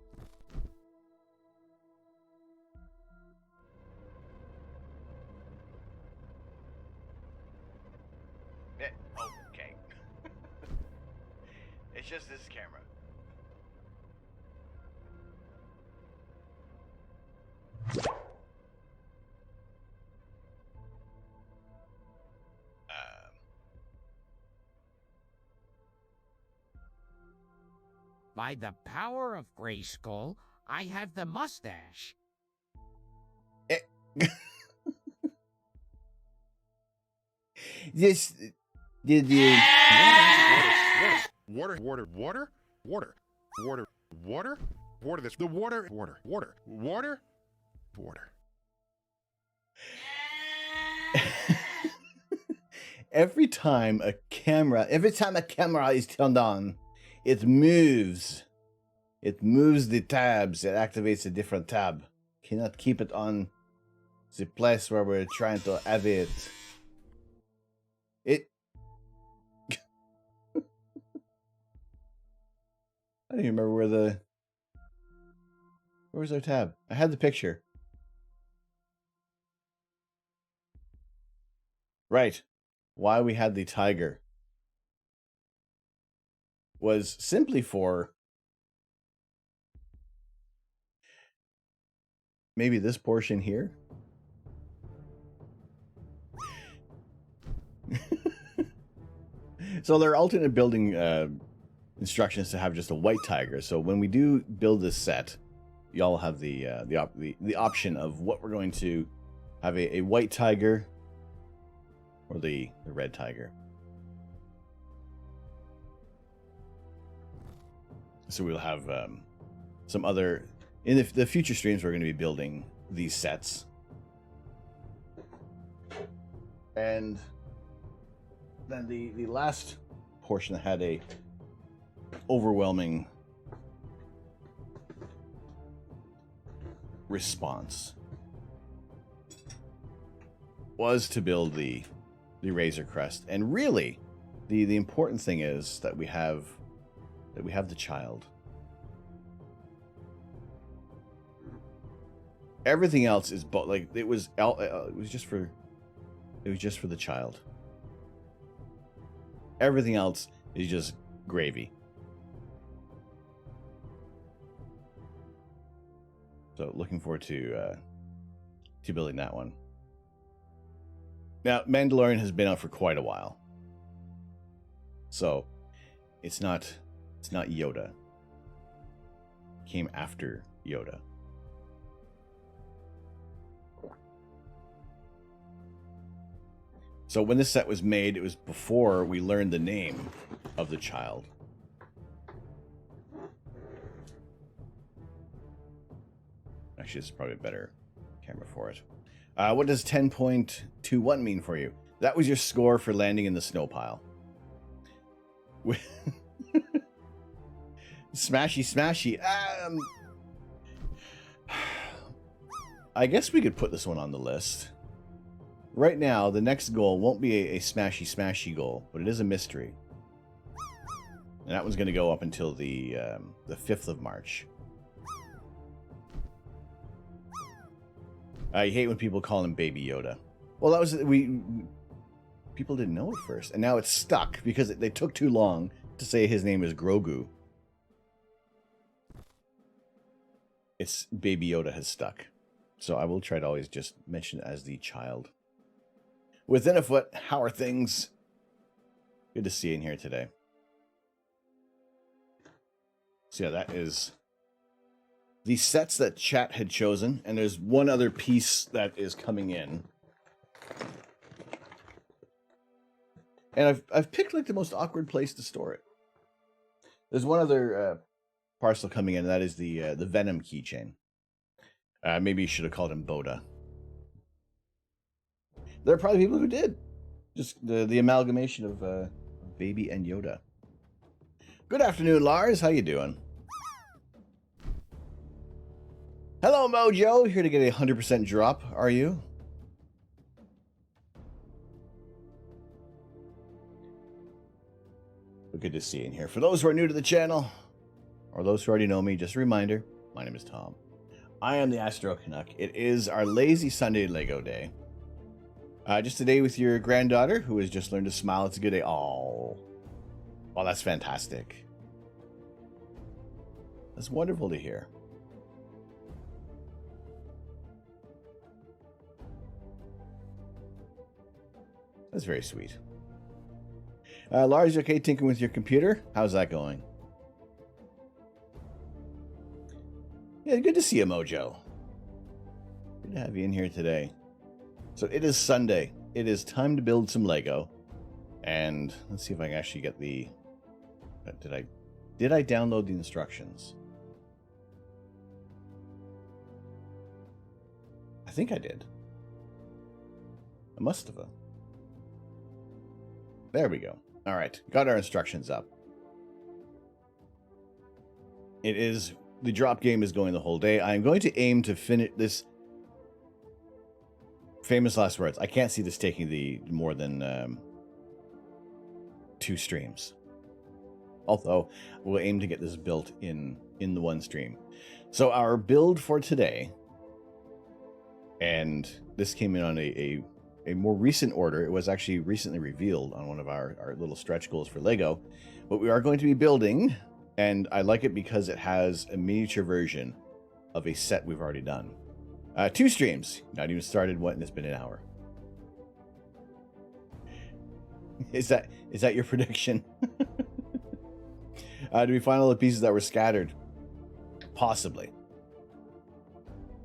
okay. It's just this camera. By the power of Grayskull, I have the mustache. This did Water. Every time a camera is turned on, it moves. It moves the tabs. It activates a different tab. Cannot keep it on the place where we're trying to have it. I don't even remember where was our tab? I had the picture. Right. Why we had the tiger was simply for maybe this portion here. So there are alternate building instructions to have just a white tiger. So when we do build this set, y'all have the option of what we're going to have, a white tiger or the red tiger. So we'll have some other... In the future streams, we're going to be building these sets. And then the last portion had a overwhelming response was to build the Razor Crest. And really, the important thing is that we have the child. Everything else is like it was just for the child. Everything else is just gravy. So looking forward to building that one. Now, Mandalorian has been out for quite a while, so it's not Yoda. It came after Yoda. So when this set was made, it was before we learned the name of the child. Actually, this is probably a better camera for it. What does 10.21 mean for you? That was your score for landing in the snow pile. Smashy, smashy. I guess we could put this one on the list. Right now, the next goal won't be a smashy, smashy goal, but it is a mystery. And that one's going to go up until the 5th of March. I hate when people call him Baby Yoda. Well, that was people didn't know at first, and now it's stuck because they took too long to say his name is Grogu. It's Baby Yoda has stuck, so I will try to always just mention it as the child. Within a foot, how are things? Good to see you in here today. So yeah, that is the sets that chat had chosen, and there's one other piece that is coming in. And I've picked like the most awkward place to store it. There's one other parcel coming in, and that is the Venom keychain. Maybe you should have called him Boda. There are probably people who did. Just the amalgamation of Baby and Yoda. Good afternoon, Lars. How you doing? Hello, Mojo. Here to get a 100% drop, are you? Good to see you in here. For those who are new to the channel, or those who already know me, just a reminder, my name is Tom. I am the Astro Canuck. It is our Lazy Sunday Lego Day. Just a day with your granddaughter, who has just learned to smile. It's a good day. Oh, well, that's fantastic. That's wonderful to hear. That's very sweet. Lars, you okay tinkering with your computer? How's that going? Yeah, good to see you, Mojo. Good to have you in here today. So it is Sunday. It is time to build some Lego. And let's see if I can actually get the... Did I download the instructions? I think I did. I must have. There we go. All right. Got our instructions up. It is... The drop game is going the whole day. I'm going to aim to finish this... Famous last words. I can't see this taking the more than 2 streams. Although, we'll aim to get this built in the one stream. So our build for today... And this came in on a more recent order. It was actually recently revealed on one of our little stretch goals for Lego. But we are going to be building, and I like it because it has a miniature version of a set we've already done. 2 streams. Not even started what, and it's been an hour. Is that your prediction? Do we find all the pieces that were scattered? Possibly.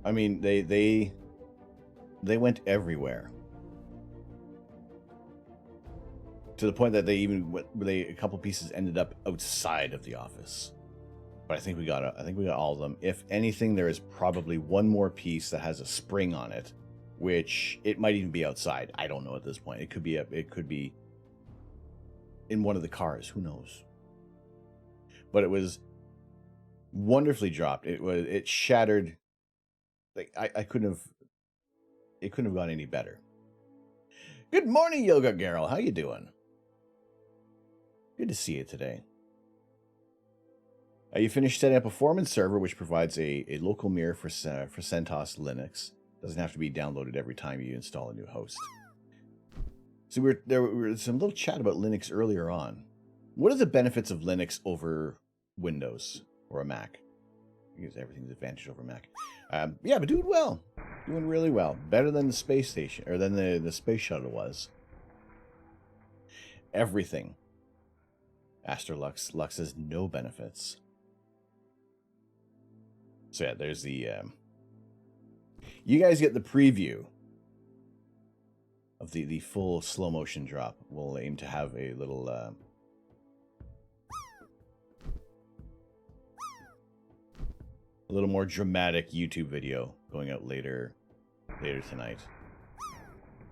I mean, they went everywhere. To the point that a couple pieces ended up outside of the office. But I think we got all of them. If anything, there is probably one more piece that has a spring on it, which it might even be outside. I don't know at this point. It could be in one of the cars. Who knows? But it was wonderfully dropped. It shattered. Like it couldn't have gone any better. Good morning, Yoga Garrel. How you doing? Good to see you today. You finished setting up a Foreman server, which provides a local mirror for CentOS Linux. Doesn't have to be downloaded every time you install a new host. So there was some little chat about Linux earlier on. What are the benefits of Linux over Windows or a Mac? Because everything's advantage over Mac. Yeah, but doing well. Doing really well. Better than the space station, or than the space shuttle was. Everything. Astrolux. Lux has no benefits. So yeah, there's the... you guys get the preview of the full slow motion drop. We'll aim to have a little... a little more dramatic YouTube video going out later tonight.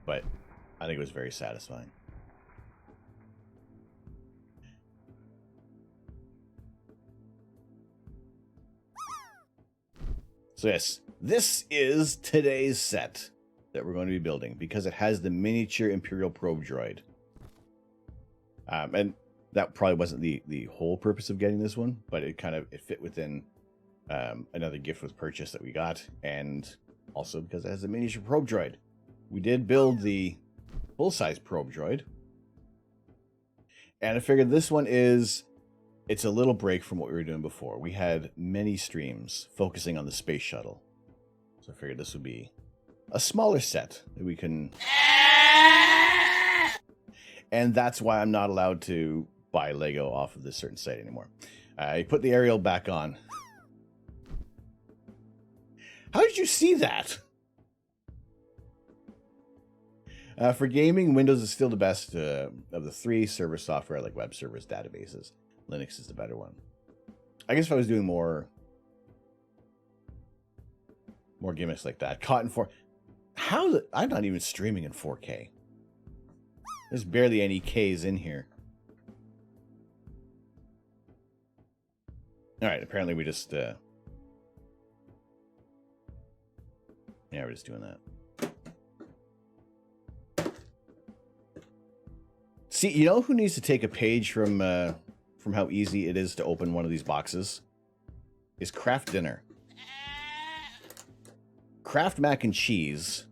But I think it was very satisfying. So yes, this is today's set that we're going to be building because it has the miniature Imperial probe droid. And that probably wasn't the whole purpose of getting this one, but it fit within another gift with purchase that we got, and also because it has a miniature probe droid. We did build the full-size probe droid, and I figured this one it's a little break from what we were doing before. We had many streams focusing on the space shuttle, so I figured this would be a smaller set that we can... And that's why I'm not allowed to buy Lego off of this certain site anymore. I put the aerial back on. How did you see that? For gaming, Windows is still the best of the 3 server software, like web servers, databases. Linux is the better one. I guess if I was doing more gimmicks like that. I'm not even streaming in 4K. There's barely any Ks in here. All right, apparently we just... yeah, we're just doing that. See, you know who needs to take a page from how easy it is to open one of these boxes? Is Kraft Dinner. Kraft Mac and Cheese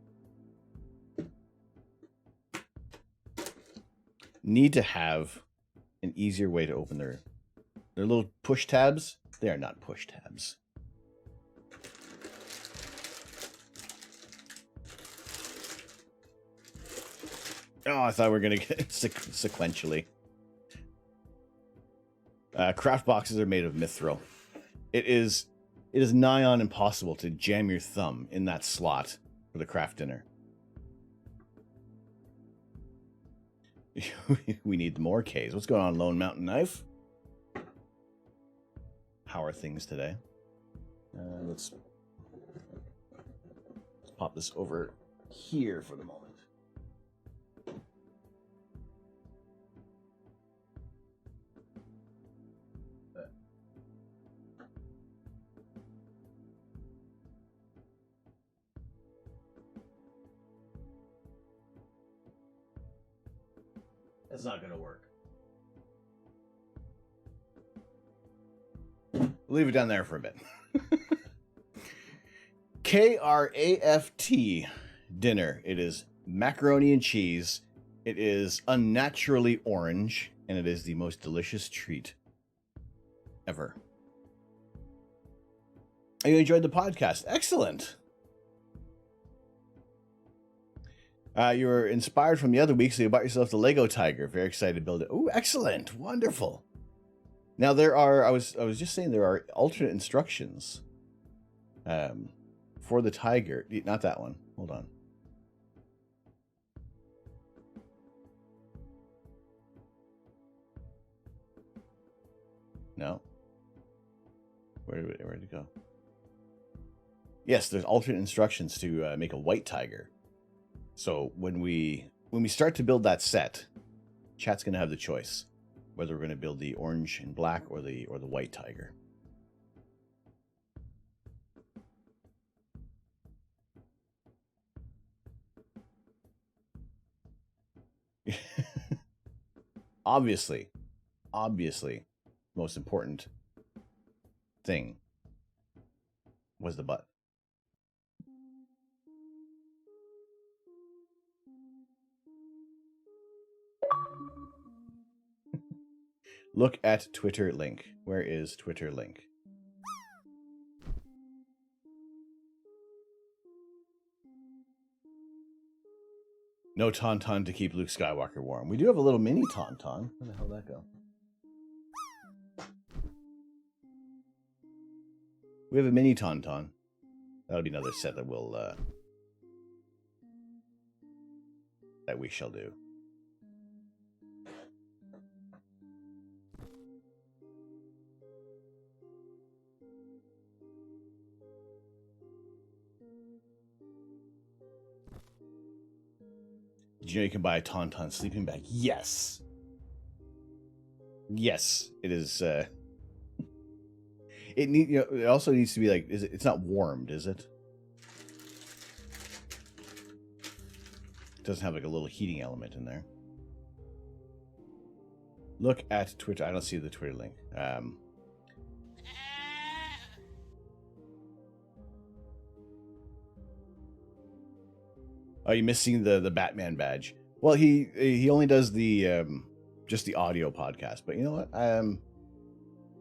need to have an easier way to open their little push tabs. They are not push tabs. Oh, I thought we were going to get sequentially. Craft boxes are made of mithril. It is nigh on impossible to jam your thumb in that slot for the Kraft Dinner. We need more Ks. What's going on, Lone Mountain Knife? How are things today? Let's pop this over here for the moment. That's not going to work. Leave it down there for a bit. KRAFT dinner. It is macaroni and cheese. It is unnaturally orange, and it is the most delicious treat ever. You enjoyed the podcast. Excellent. You were inspired from the other week, so you bought yourself the Lego Tiger. Very excited to build it. Oh, excellent. Wonderful. Now there are, I was just saying there are alternate instructions for the Tiger. Not that one. Hold on. No. Where did it go? Yes, there's alternate instructions to make a white tiger. So when we start to build that set, chat's going to have the choice whether we're going to build the orange and black or the white tiger. Obviously, most important thing was the butt. Look at Twitter link. Where is Twitter link? No Tauntaun to keep Luke Skywalker warm. We do have a little mini Tauntaun. Where the hell did that go? We have a mini Tauntaun. That'll be another set that we'll that we shall do. Did you know you can buy a Tauntaun Sleeping Bag? Yes. Yes, it is. It also needs to be like. It's not warmed, is it? It doesn't have like a little heating element in there. Look at Twitter. I don't see the Twitter link. Oh, you missing the Batman badge? Well, he only does the just the audio podcast. But you know what?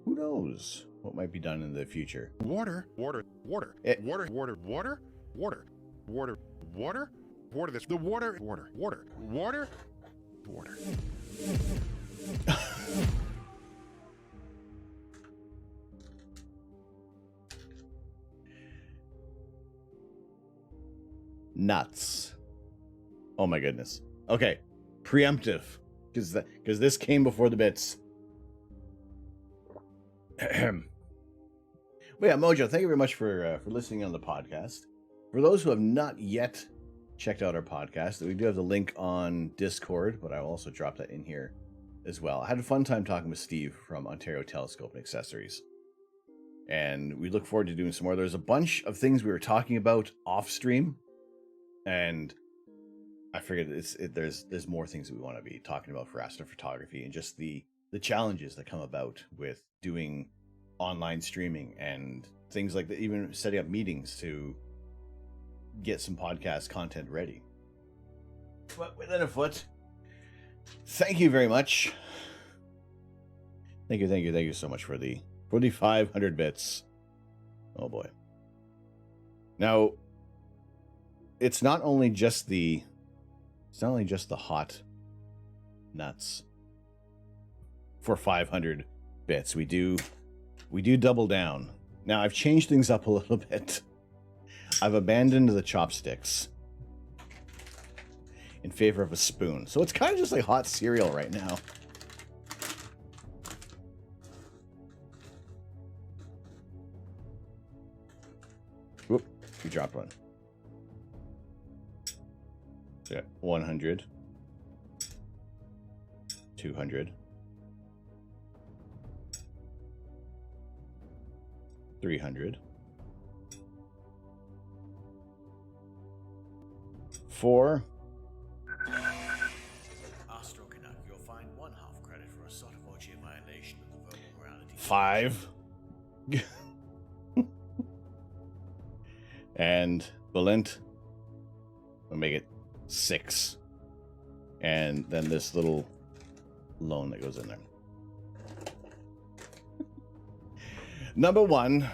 Who knows what might be done in the future? Water. Water. Water. Water. Water. Water. Water. Water. Water. Water. This. The water. Water. Water. Water. Water. Nuts. Oh my goodness. Okay. Preemptive. Because this came before the bits. Well, yeah, Mojo, thank you very much for listening on the podcast. For those who have not yet checked out our podcast, we do have the link on Discord, but I will also drop that in here as well. I had a fun time talking with Steve from Ontario Telescope and Accessories. And we look forward to doing some more. There's a bunch of things we were talking about off stream. And I figured there's more things that we want to be talking about for astrophotography and just the challenges that come about with doing online streaming and things like that, even setting up meetings to get some podcast content ready. But within a foot. Thank you very much. Thank you so much for the 500 bits. Oh boy. Now, it's not only just the hot nuts for 500 bits. We do double down. Now, I've changed things up a little bit. I've abandoned the chopsticks in favor of a spoon. So it's kind of just like hot cereal right now. Whoop, you dropped one. Yeah, 100. 200. 300. 4. 5. And Valent, we'll make it 6. And then this little loan that goes in there. Number 1.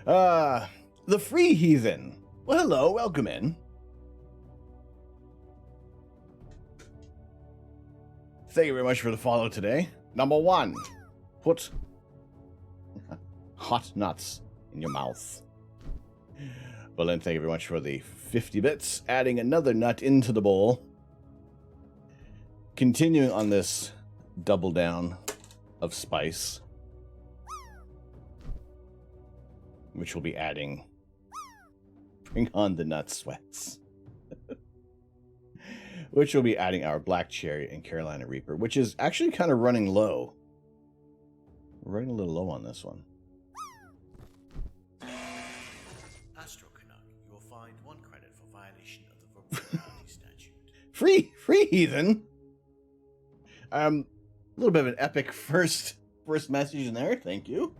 The Free Heathen. Well, hello, welcome in. Thank you very much for the follow today. Number 1, put hot nuts in your mouth. Well, then, thank you very much for the 50 bits. Adding another nut into the bowl. Continuing on this double down of spice, which will be adding. Bring on the nut sweats. Which will be adding our Black Cherry and Carolina Reaper, which is actually kind of running low. We're running a little low on this one. Astro Canuck, you will find 1 credit for violation of the verbal statute. Free Heathen. A little bit of an epic first message in there. Thank you.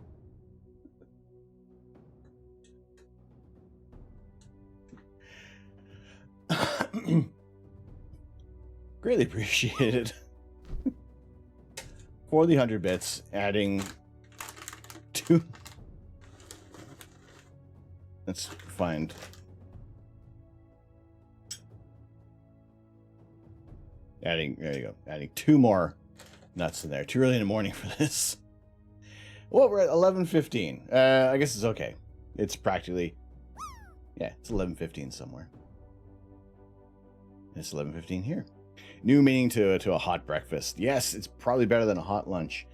Greatly appreciated. For the 100 bits, adding 2. Let's find. There you go. Adding 2 more nuts in there. Too early in the morning for this. Well, we're at 11:15. I guess it's okay. It's practically, yeah, it's 11:15 somewhere. It's 11:15 here. New meaning to a hot breakfast. Yes, it's probably better than a hot lunch.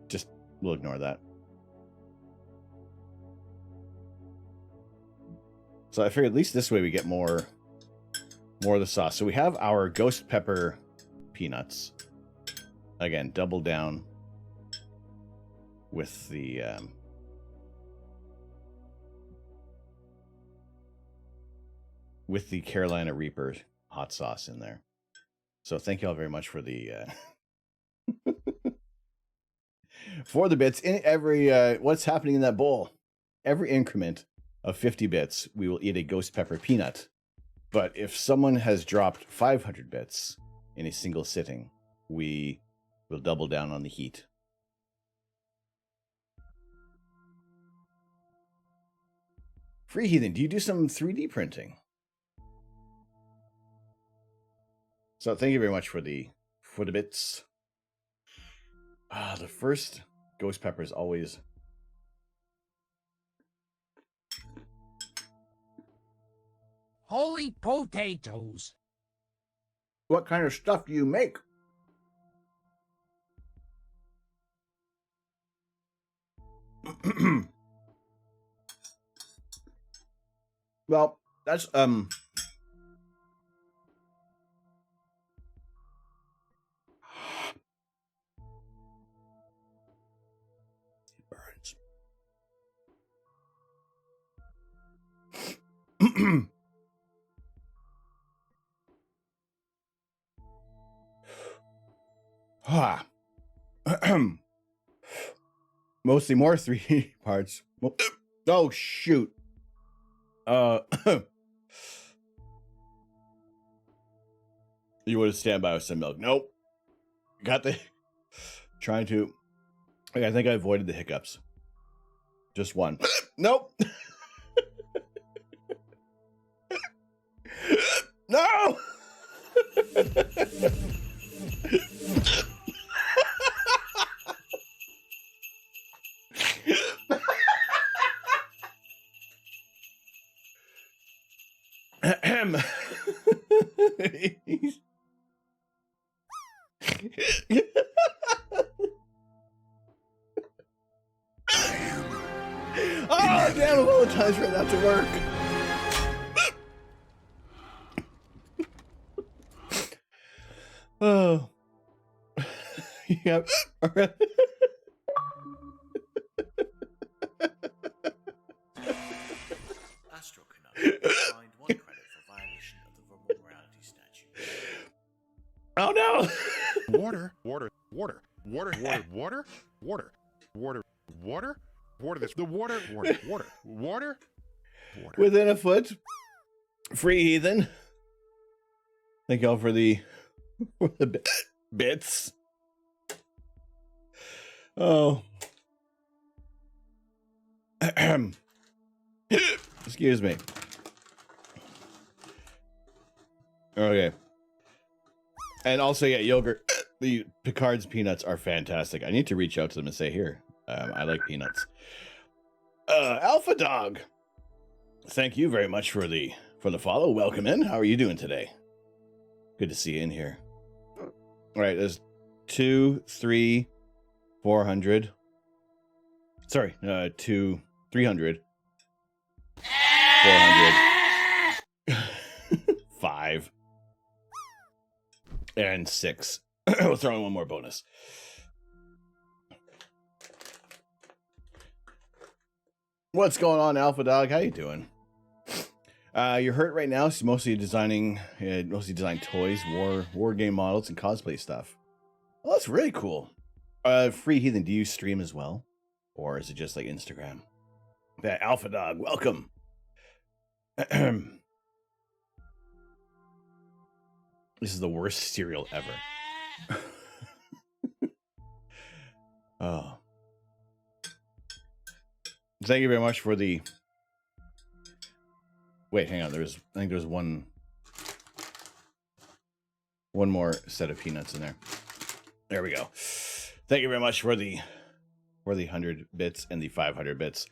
Just, we'll ignore that. So I figured at least this way we get more of the sauce. So we have our ghost pepper peanuts. Again, double down with the Carolina Reaper hot sauce in there. So thank you all very much for the for the bits. In every what's happening in that bowl? Every increment of 50 bits, we will eat a ghost pepper peanut. But if someone has dropped 500 bits in a single sitting, we will double down on the heat. Free Heathen, do you do some 3D printing? So thank you very much for the bits. The first ghost pepper is always Holy potatoes. what kind of stuff do you make? Well, that's burns. Mostly more 3 parts. Oh shoot. You would have stand by with some milk. Nope. Got the trying to. I think I avoided the hiccups. Just one. Nope. No. Oh, damn, of all the times for that to work. Oh. Yep. Astro Canuck, you will find 1 credit for violation of the verbal morality statute. Oh no! Water, water, water, water, water, water, water, water, water, water. This the water, water, water, water, water. Within a foot. Free heathen. Thank y'all for the bits. Oh. Excuse me. Okay. And also, yeah, yogurt. The Picard's peanuts are fantastic. I need to reach out to them and say, here, I like peanuts. Alpha Dog. Thank you very much for the follow. Welcome in. How are you doing today? Good to see you in here. All right, there's 2, 3, 400. Sorry, 2, 300. 400. 5. And 6. We'll throw in one more bonus. What's going on, Alpha Dog? How you doing? You're hurt right now, so mostly designing toys, war game models, and cosplay stuff. Well, that's really cool. Free Heathen, do you stream as well? Or is it just like Instagram? Yeah, Alpha Dog, welcome. This is the worst cereal ever. Oh. Thank you very much for the... Wait, hang on. I think there's one more set of peanuts in there. There we go. Thank you very much for the 100 bits and the 500 bits.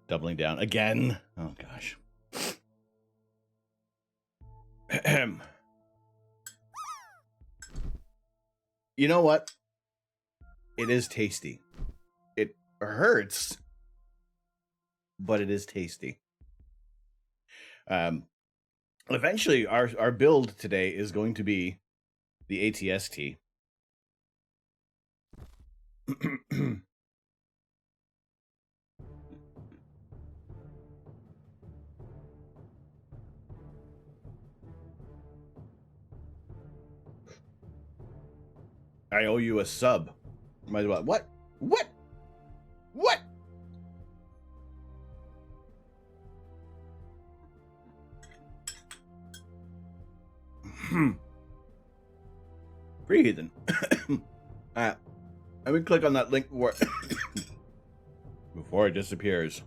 Doubling down again. Oh gosh. You know what? It is tasty. It hurts, but it is tasty. Eventually, our build today is going to be the ATST. I owe you a sub. Might as well. What? What? What? Free Heathen. Let me click on that link before it disappears.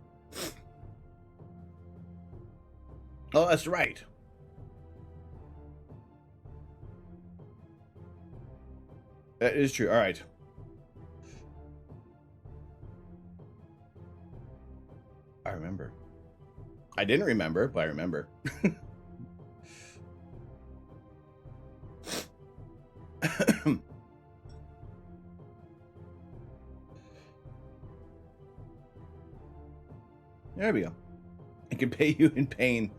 Oh, that's right. That is true. All right. I remember. I didn't remember, but I remember. There we go. I can pay you in pain.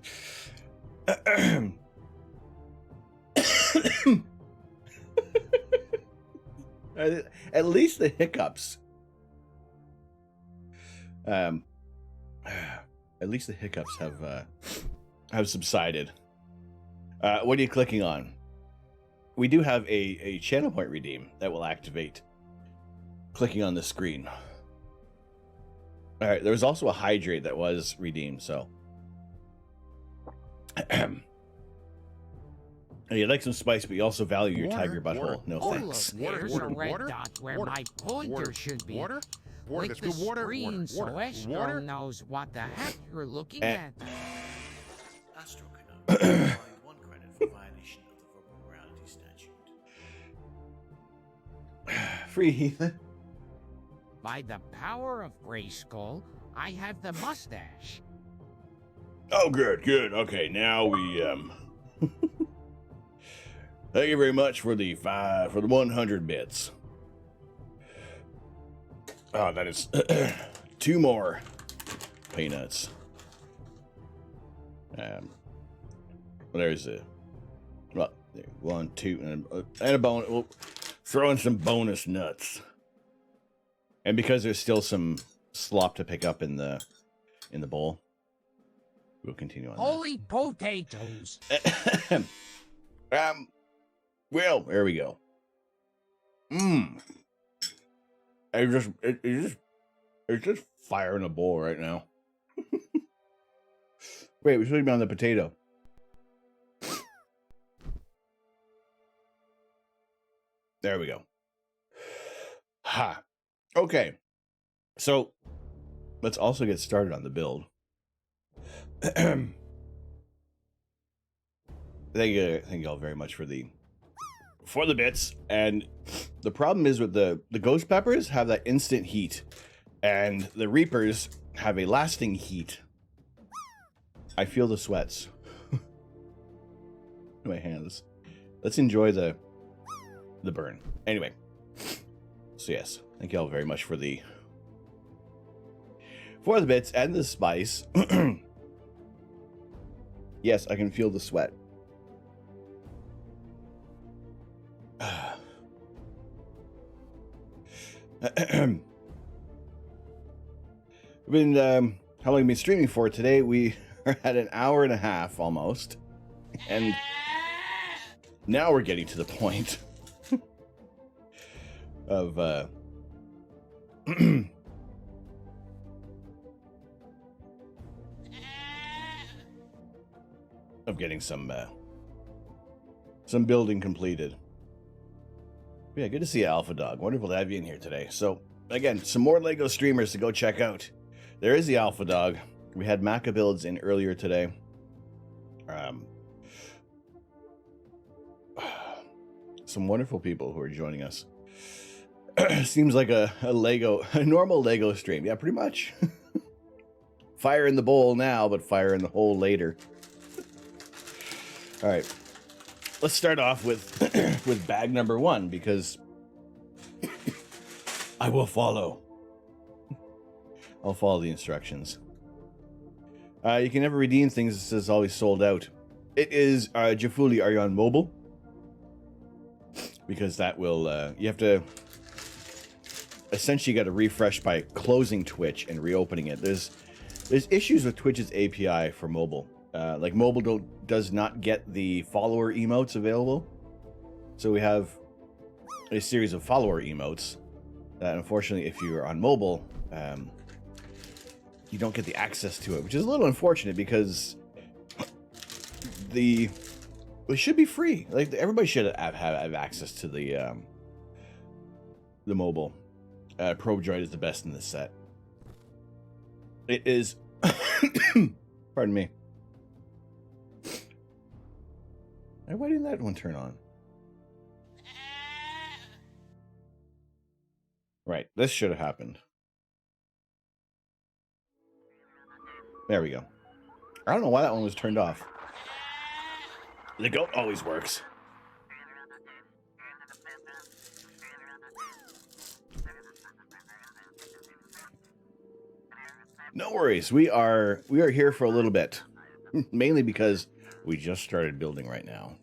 At least the hiccups. At least the hiccups have subsided. What are you clicking on? We do have a channel point redeem that will activate clicking on the screen. All right, there was also a hydrate that was redeemed, so. You like some spice, but you also value your tiger butthole. No thanks. There's a red dot where my pointer should be. Click the screen so Estro knows what the heck you're looking at. Astro Canuck, you find 1 credit for violation of the verbal morality statute. Free Heathen. By the power of Grayskull, I have the mustache. Oh, good. Okay, now we thank you very much for the 100 bits. Oh, that is 2 more peanuts. There's a 1, 2, and a bonus. We'll throw in some bonus nuts. And because there's still some slop to pick up in the bowl, we'll continue on. Holy potatoes! Well, there we go. It's just fire in a bowl right now. Wait, we should be on the potato. There we go. Ha. Okay. So let's also get started on the build. Thank you all very much for the bits. And the problem is with the ghost peppers have that instant heat, and the reapers have a lasting heat. I feel the sweats. My hands. Let's enjoy the burn. Anyway, so yes, thank you all very much for the bits and the spice. Yes, I can feel the sweat. We've been how long have we been streaming for today? We are at an hour and a half almost, and now we're getting to the point of of getting some building completed. Yeah, good to see you, Alpha Dog. Wonderful to have you in here today. So again, some more Lego streamers to go check out. There is the Alpha Dog. We had Maca builds in earlier today. Some wonderful people who are joining us. Seems like a normal Lego stream. Yeah, pretty much. Fire in the bowl now, but fire in the hole later. All right, let's start off with with bag number 1, because I will follow. I'll follow the instructions. You can never redeem things. It says always sold out. It is Jafuli. Are you on mobile? Because that will you have to essentially got to refresh by closing Twitch and reopening it. There's issues with Twitch's API for mobile. Like mobile does not get the follower emotes available. So we have a series of follower emotes that unfortunately, if you're on mobile, you don't get the access to it, which is a little unfortunate because it should be free. Like everybody should have access to the mobile. Probe Droid is the best in this set. It is. Pardon me. Why didn't that one turn on? Right, this should have happened. There we go. I don't know why that one was turned off. The goat always works. No worries. We are here for a little bit. Mainly because we just started building right now.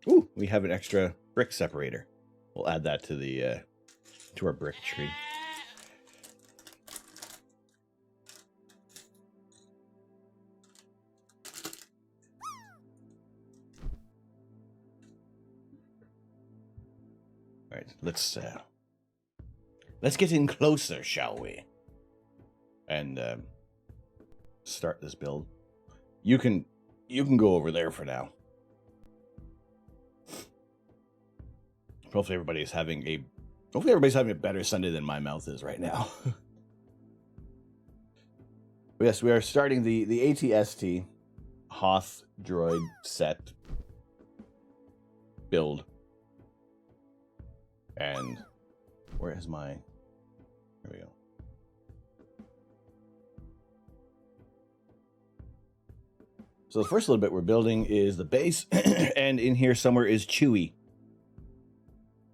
Ooh, we have an extra brick separator. We'll add that to the to our brick tree. All right, let's get in closer, shall we? And start this build. You can go over there for now. Hopefully everybody's having a better Sunday than my mouth is right now. Yes, we are starting the ATST Hoth Droid set build. And where is my... There we go. So the first little bit we're building is the base, and in here somewhere is Chewie.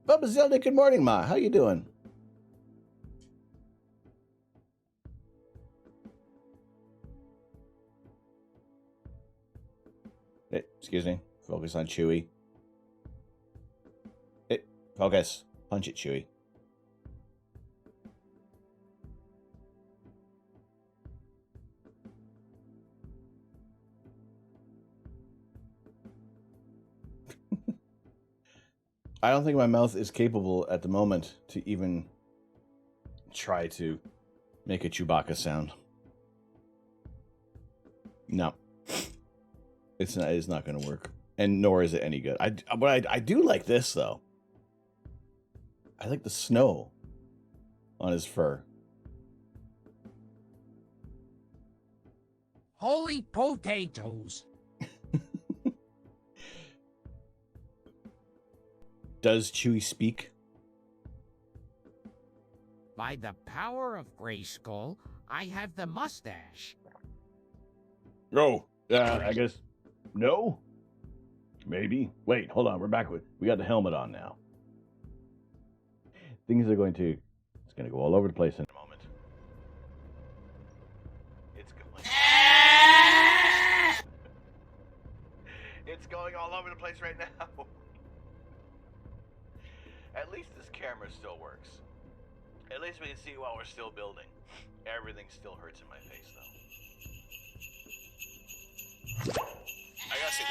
Bubba Zelda, good morning, Ma. How you doing? Hey, excuse me. Focus on Chewie. Hey, focus. Punch it, Chewie. I don't think my mouth is capable at the moment to even try to make a Chewbacca sound. No. It's not going to work. And nor is it any good. But I do like this, though. I like the snow on his fur. Holy potatoes! Does Chewie speak? By the power of Grayskull, I have the mustache. Oh, I guess no. Maybe. Wait, hold on. We're back with. We got the helmet on now. Things are going to. It's going to go all over the place in a moment. It's going. It's going all over the place right now. At least this camera still works. At least we can see while we're still building. Everything still hurts in my face, though. I gotta say,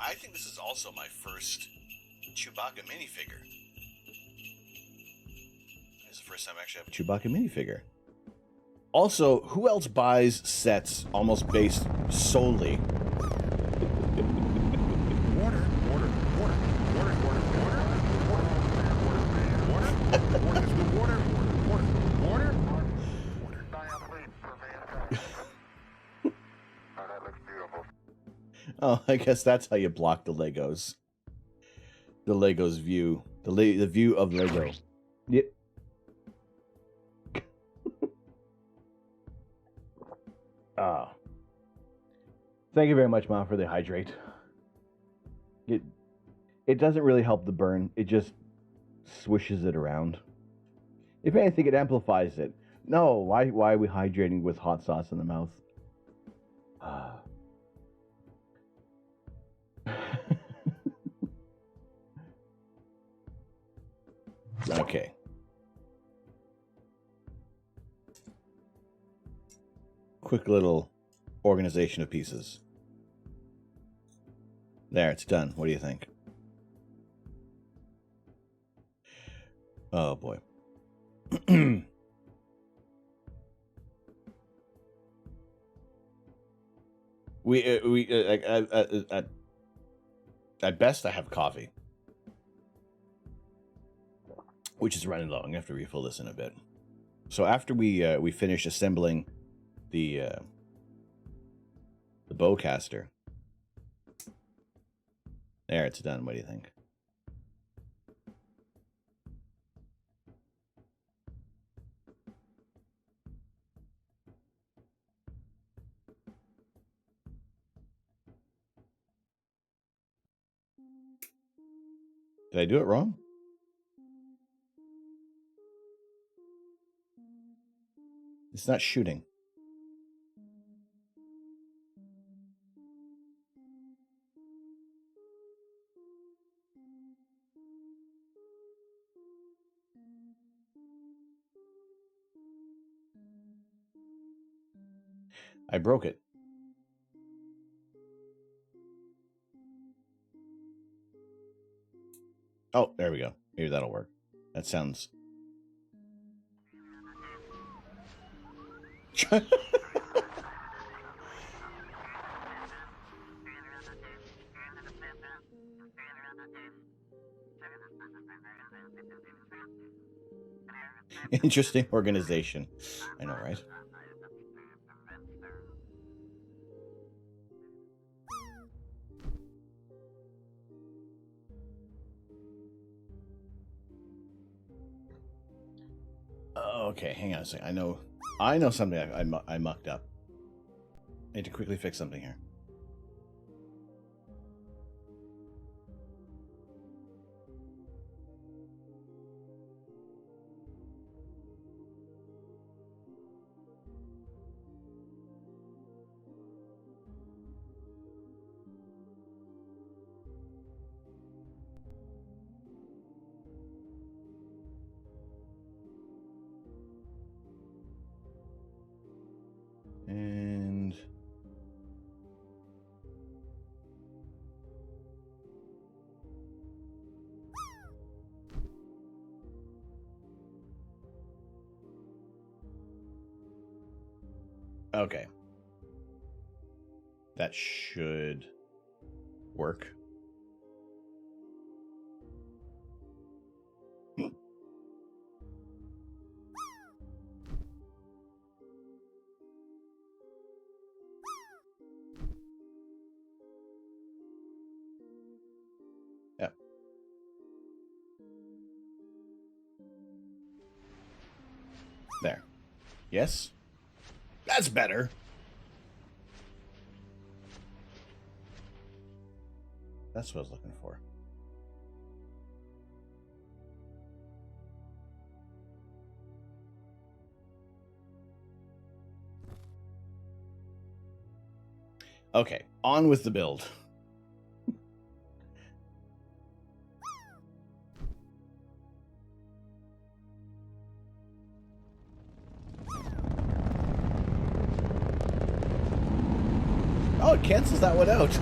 I think this is also my first Chewbacca minifigure. It's the first time I actually have a Chewbacca minifigure. Also, who else buys sets almost based solely? Oh, I guess that's how you block the Legos. The Legos view. The view of Lego. Yep. Thank you very much, Mom, for the hydrate. It doesn't really help the burn. It just swishes it around. If anything, it amplifies it. No, why are we hydrating with hot sauce in the mouth? Okay. Quick little organization of pieces. There, it's done. What do you think? Oh boy. At best I have coffee, which is running low. I'm gonna have to refill this in a bit. So after we finish assembling the bowcaster, there, it's done. What do you think? Did I do it wrong? It's not shooting. I broke it. Oh, there we go. Maybe that'll work. That sounds... Interesting organization. I know, right? Okay, hang on a second. I know something I mucked up. I need to quickly fix something here. And Okay. That should work. Yeah. There. Yes? That's better. That's what I was looking for. Okay, on with the build. Oh, it cancels that one out.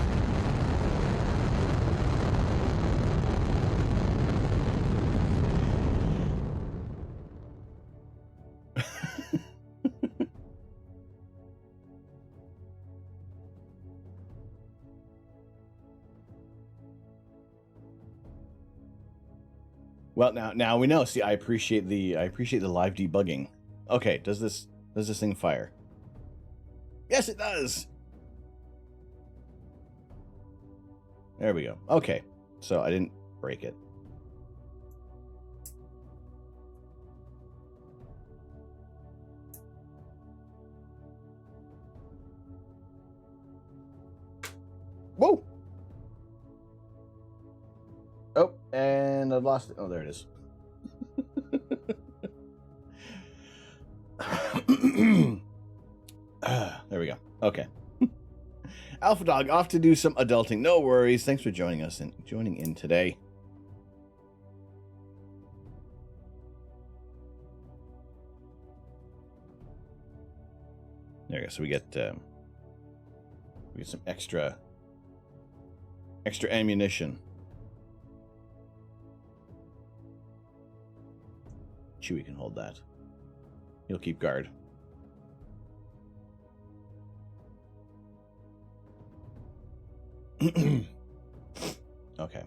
Well, now we know. See, I appreciate the live debugging. Okay, does this thing fire? Yes, it does. There we go. Okay, so I didn't break it. Whoa! Oh, and I've lost it. Oh, there it is. There we go. Okay. Alpha Dog off to do some adulting. No worries. Thanks for joining us and joining in today. There we go. So we get some extra ammunition. Chewie can hold that. He'll keep guard. Okay.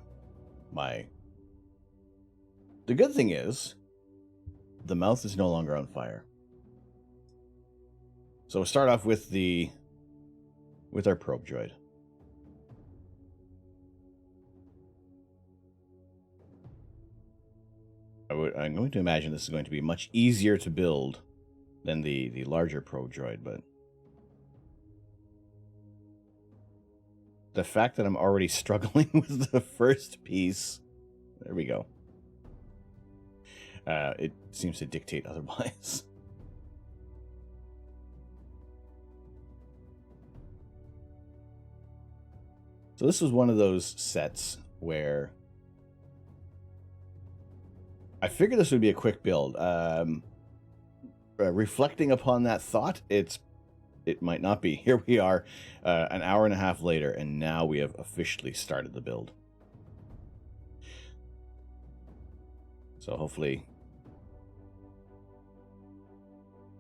The good thing is, the mouth is no longer on fire. So we'll start off with our probe droid. I'm going to imagine this is going to be much easier to build than the larger probe droid, but the fact that I'm already struggling with the first piece, there we go. It seems to dictate otherwise. So this was one of those sets where I figured this would be a quick build. Reflecting upon that thought, it might not be. Here we are, an hour and a half later, and now we have officially started the build. So hopefully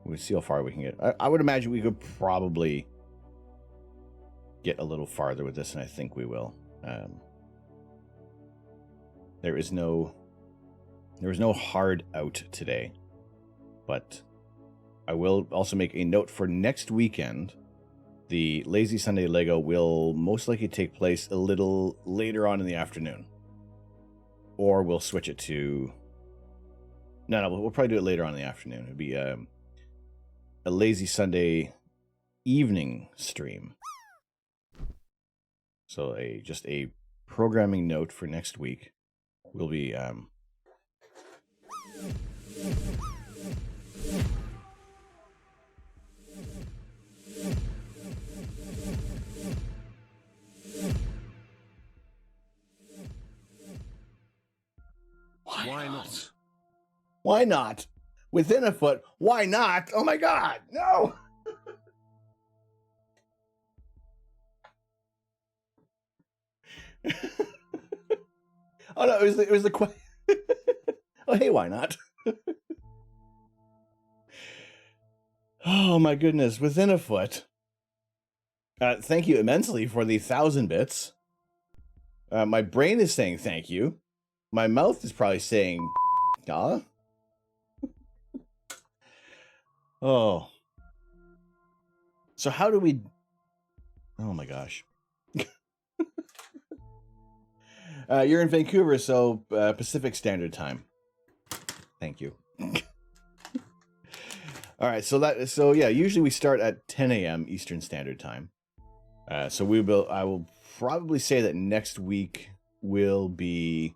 we'll see how far we can get. I would imagine we could probably get a little farther with this, and I think we will. There was no hard out today, but I will also make a note for next weekend. The Lazy Sunday Lego will most likely take place a little later on in the afternoon, or we'll switch it to. No, we'll probably do it later on in the afternoon. It'd be a Lazy Sunday evening stream. So just a programming note for next week. We'll be Why not? Why not? Within a foot. Why not? Oh my God! No. Oh no! It was the question. Oh hey, why not? Oh my goodness, within a foot. Thank you immensely for the 1,000 bits. My brain is saying thank you. My mouth is probably saying, "Duh." Oh. So how do we... Oh my gosh. You're in Vancouver, so Pacific Standard Time. Thank you. All right, so yeah, usually we start at 10 a.m. Eastern Standard Time. I will probably say that next week will be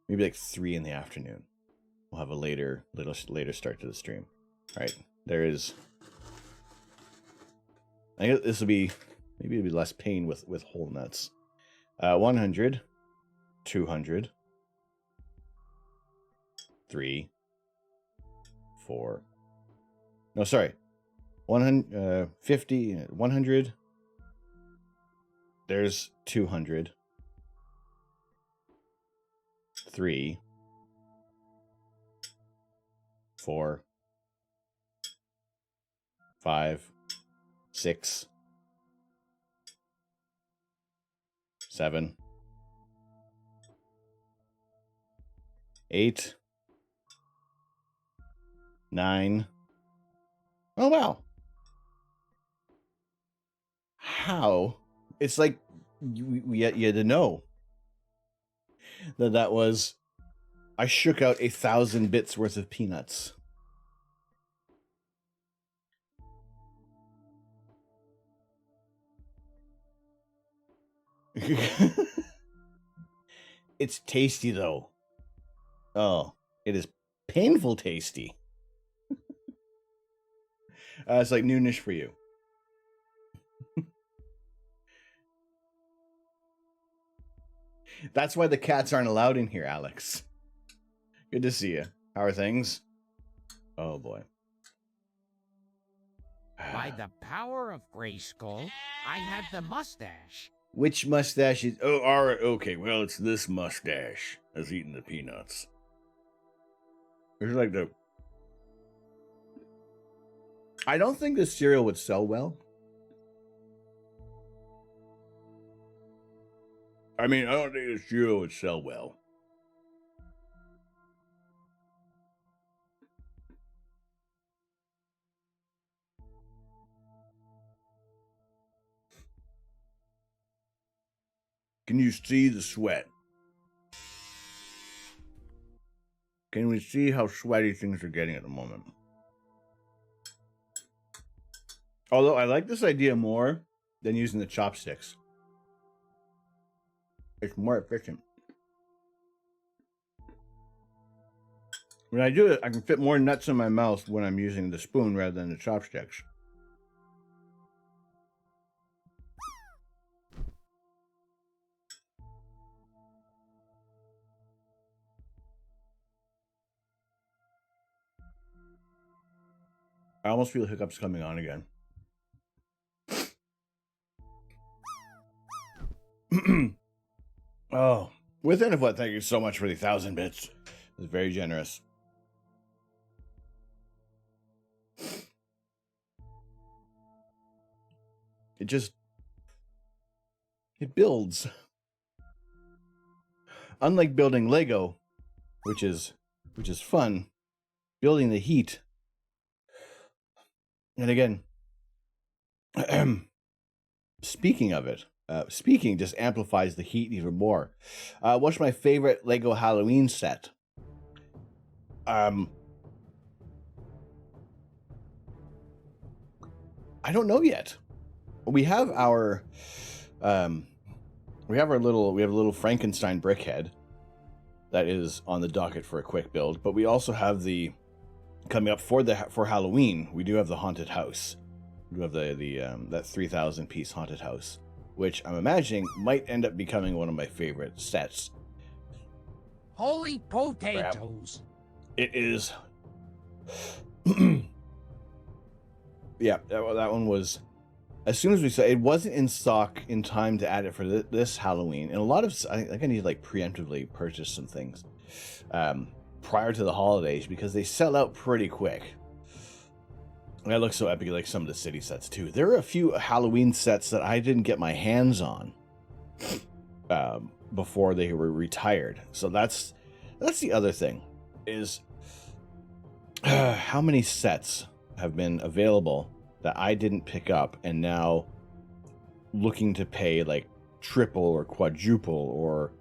maybe like 3 in the afternoon. We'll have a later start to the stream. All right, there is. I think this will be, maybe it'll be less pain with whole nuts. 100, 200, 3, 4. No, sorry. 100, 50, 100. There's 200. 3, 4, 5, 6, 7, 8, 9. Oh, wow. How? It's like you had to know that was... I shook out 1,000 bits worth of peanuts. It's tasty, though. Oh, it is painful tasty. It's like noonish for you. That's why the cats aren't allowed in here, Alex. Good to see you. How are things? Oh, boy. By the power of Grayskull, I have the mustache. Which mustache is... Oh, all right, okay. Well, it's this mustache that's eating the peanuts. It's like the... I don't think this cereal would sell well. I mean, I don't think this cereal would sell well. Can you see the sweat? Can we see how sweaty things are getting at the moment? Although I like this idea more than using the chopsticks. It's more efficient. When I do it, I can fit more nuts in my mouth when I'm using the spoon rather than the chopsticks. I almost feel hiccups coming on again. Oh, within a foot, thank you so much for the 1,000 bits. It's very generous. It builds. Unlike building Lego, which is fun, building the heat. And again, speaking of it, speaking just amplifies the heat even more. What's my favorite Lego Halloween set? I don't know yet. We have our little Frankenstein brickhead that is on the docket for a quick build, but we also have the coming up for Halloween. We do have the haunted house. We do have that 3,000 piece haunted house, which I'm imagining might end up becoming one of my favorite sets. Holy potatoes! It is. Yeah, that one was. As soon as we saw it, wasn't in stock in time to add it for this Halloween, and a lot of I think I need to like preemptively purchase some things prior to the holidays because they sell out pretty quick. That looks so epic, like some of the city sets too. There are a few Halloween sets that I didn't get my hands on before they were retired. So that's the other thing, is how many sets have been available that I didn't pick up, and now looking to pay like triple or quadruple or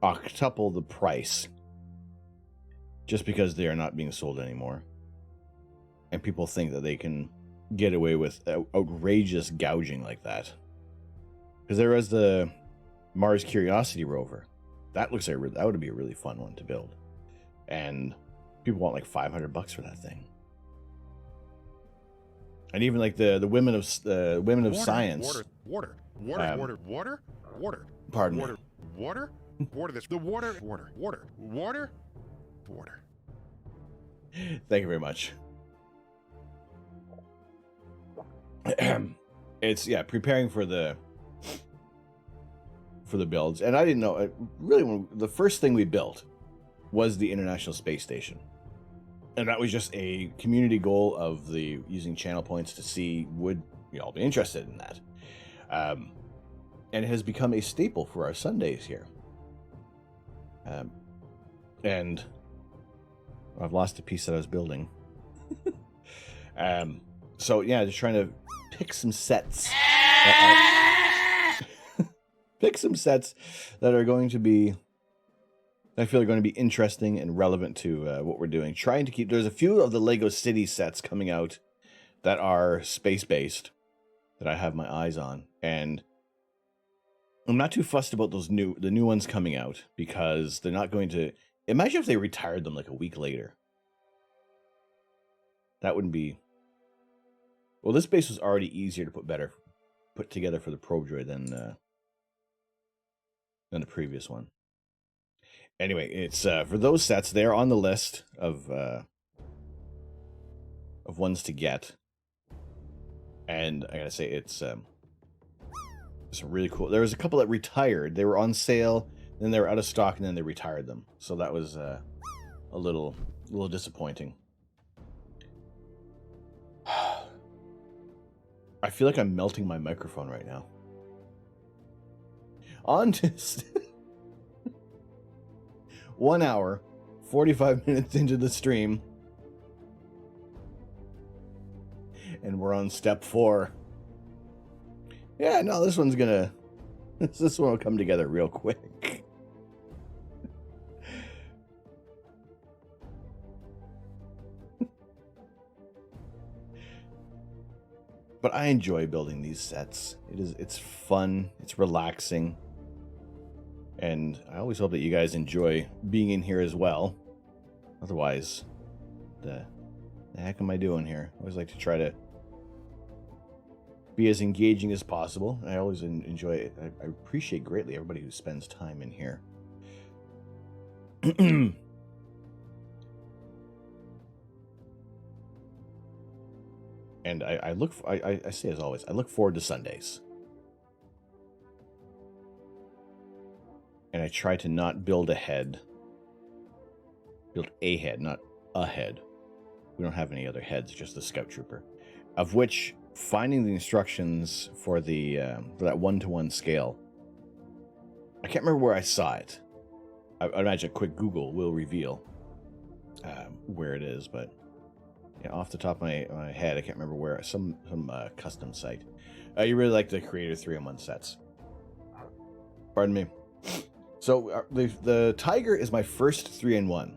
octuple the price just because they are not being sold anymore. And people think that they can get away with outrageous gouging like that. Because there is the Mars Curiosity rover. That looks like that would be a really fun one to build. And people want like $500 for that thing. And even like the women of science. Water. Pardon me. Water. The water. Thank you very much. It's preparing for the builds, and I didn't know really the first thing we built was the International Space Station, and that was just a community goal of the using channel points to see would you all be interested in that, and it has become a staple for our Sundays here. And I've lost a piece that I was building. So yeah, just trying to pick some sets. Pick some sets that are going to be, I feel are going to be interesting and relevant to what we're doing. Trying to keep, there's a few of the Lego City sets coming out that are space-based that I have my eyes on. And I'm not too fussed about the new ones coming out, because they're not going to, imagine if they retired them like a week later. That wouldn't be, well, this base was already easier to put together for the probe droid than the previous one. Anyway, it's for those sets, they're on the list of ones to get, and I gotta say it's really cool. There was a couple that retired. They were on sale, then they were out of stock, and then they retired them. So that was a little disappointing. I feel like I'm melting my microphone right now. On to 1 hour, 45 minutes into the stream. And we're on step 4. Yeah, no, this one will come together real quick. But I enjoy building these sets. It's fun, it's relaxing. And I always hope that you guys enjoy being in here as well. Otherwise, the heck am I doing here? I always like to try to be as engaging as possible. I always enjoy it. I appreciate greatly everybody who spends time in here. And I say as always, I look forward to Sundays. And I try to not build a head. Build a head, not a head. We don't have any other heads, just the Scout Trooper. Of which, finding the instructions for the for that 1-to-1 scale, I can't remember where I saw it. I imagine a quick Google will reveal where it is, but yeah, off the top of my head, I can't remember where. Some custom site. You really like the Creator 3-in-1 sets. Pardon me. So the Tiger is my first 3-in-1,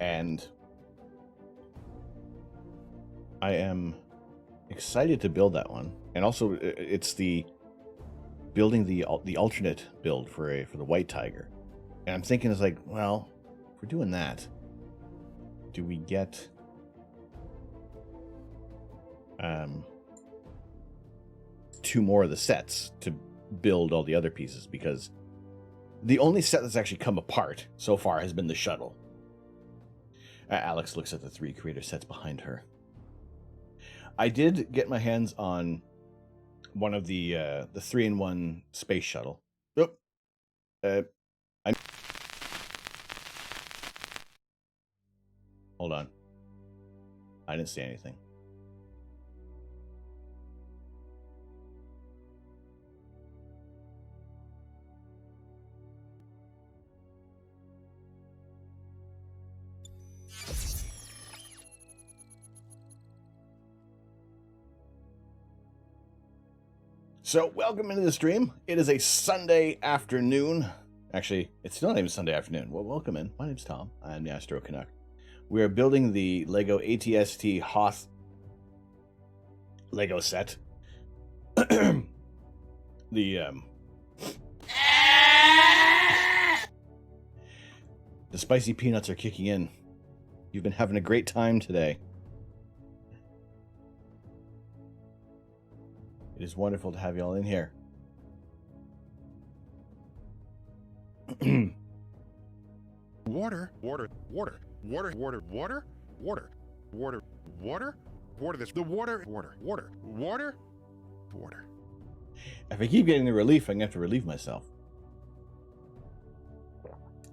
and I am excited to build that one. And also, it's building the alternate build for the White Tiger. And I'm thinking, it's like, well, if we're doing that, do we get two more of the sets to build all the other pieces? Because the only set that's actually come apart so far has been the shuttle. Alex looks at the 3 creator sets behind her. I did get my hands on one of the 3-in-1 space shuttle. Oh, hold on. I didn't say anything. So, welcome into the stream. It is a Sunday afternoon. Actually, it's still not even Sunday afternoon. Well, welcome in. My name's Tom. I'm the Astro Canuck. We are building the Lego ATST Hoth Lego set. The spicy peanuts are kicking in. You've been having a great time today. It is wonderful to have you all in here. Water, water, water, water, water, water, water, water, water, water, this, the water, water, water, water, water. If I keep getting the relief, I'm going to have to relieve myself.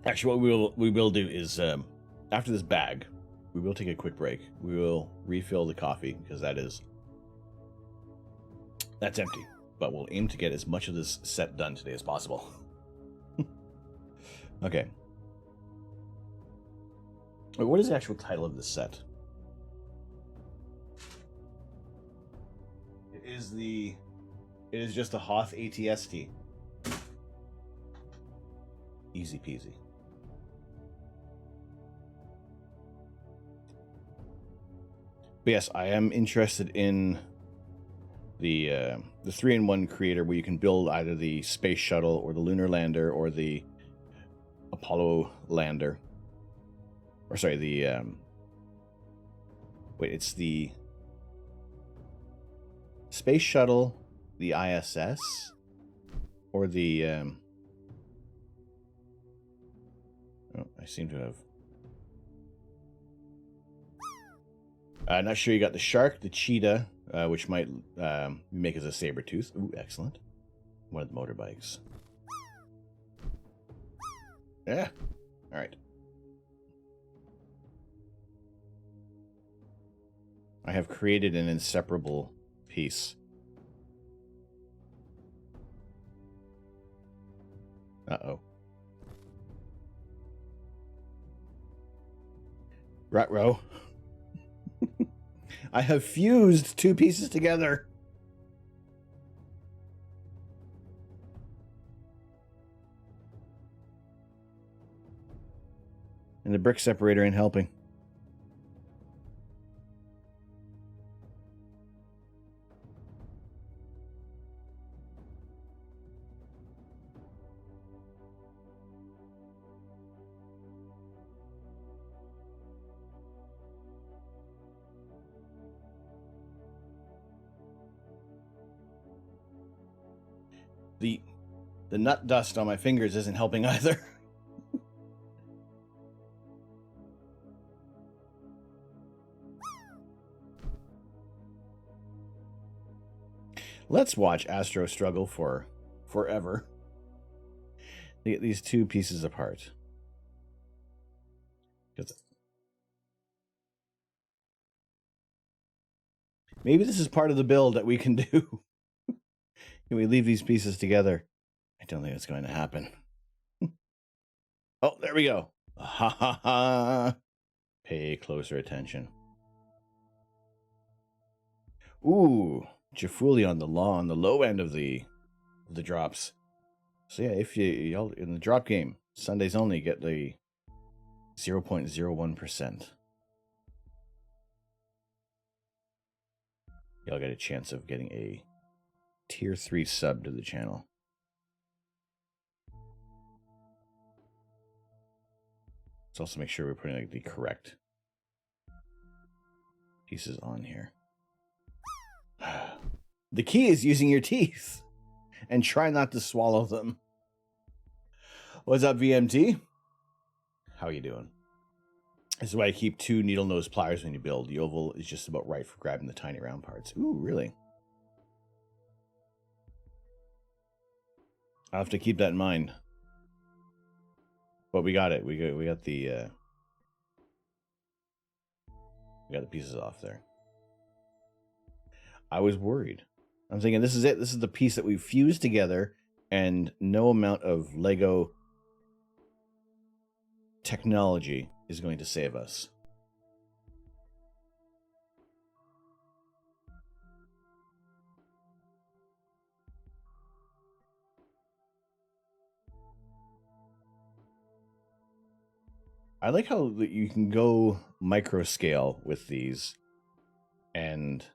Actually, what we will do is, after this bag, we will take a quick break. We will refill the coffee, because that's empty. But we'll aim to get as much of this set done today as possible. Okay. Wait, what is the actual title of this set? It is just the Hoth ATST. Easy peasy. But yes, I am interested in the 3-in-1 creator, where you can build either the space shuttle or the lunar lander or the Apollo lander. Or sorry, it's the space shuttle, the ISS, or the oh, I seem to have. Not sure you got the shark, the cheetah, which might make us a saber tooth. Ooh, excellent. One of the motorbikes. Yeah. All right. I have created an inseparable piece. Uh-oh. Ruh-roh. I have fused two pieces together. And the brick separator ain't helping. The nut dust on my fingers isn't helping either. Let's watch Astro struggle for forever to get these two pieces apart. Maybe this is part of the build that we can do. Can we leave these pieces together? I don't think it's going to happen. Oh, there we go. Ha ha ha. Pay closer attention. Ooh, Jafuli on the low end of the drops. So yeah, if y'all in the drop game, Sundays only, get the 0.01%. Y'all get a chance of getting a tier 3 sub to the channel. Let's also make sure we're putting like the correct pieces on here. The key is using your teeth and try not to swallow them. What's up, VMT? How are you doing? This is why I keep 2 needle nose pliers when you build. The oval is just about right for grabbing the tiny round parts. Ooh, really? I'll have to keep that in mind. But we got it. We got the We got the pieces off there. I was worried. I'm thinking this is it. This is the piece that we fused together, and no amount of Lego technology is going to save us. I like how you can go micro scale with these, and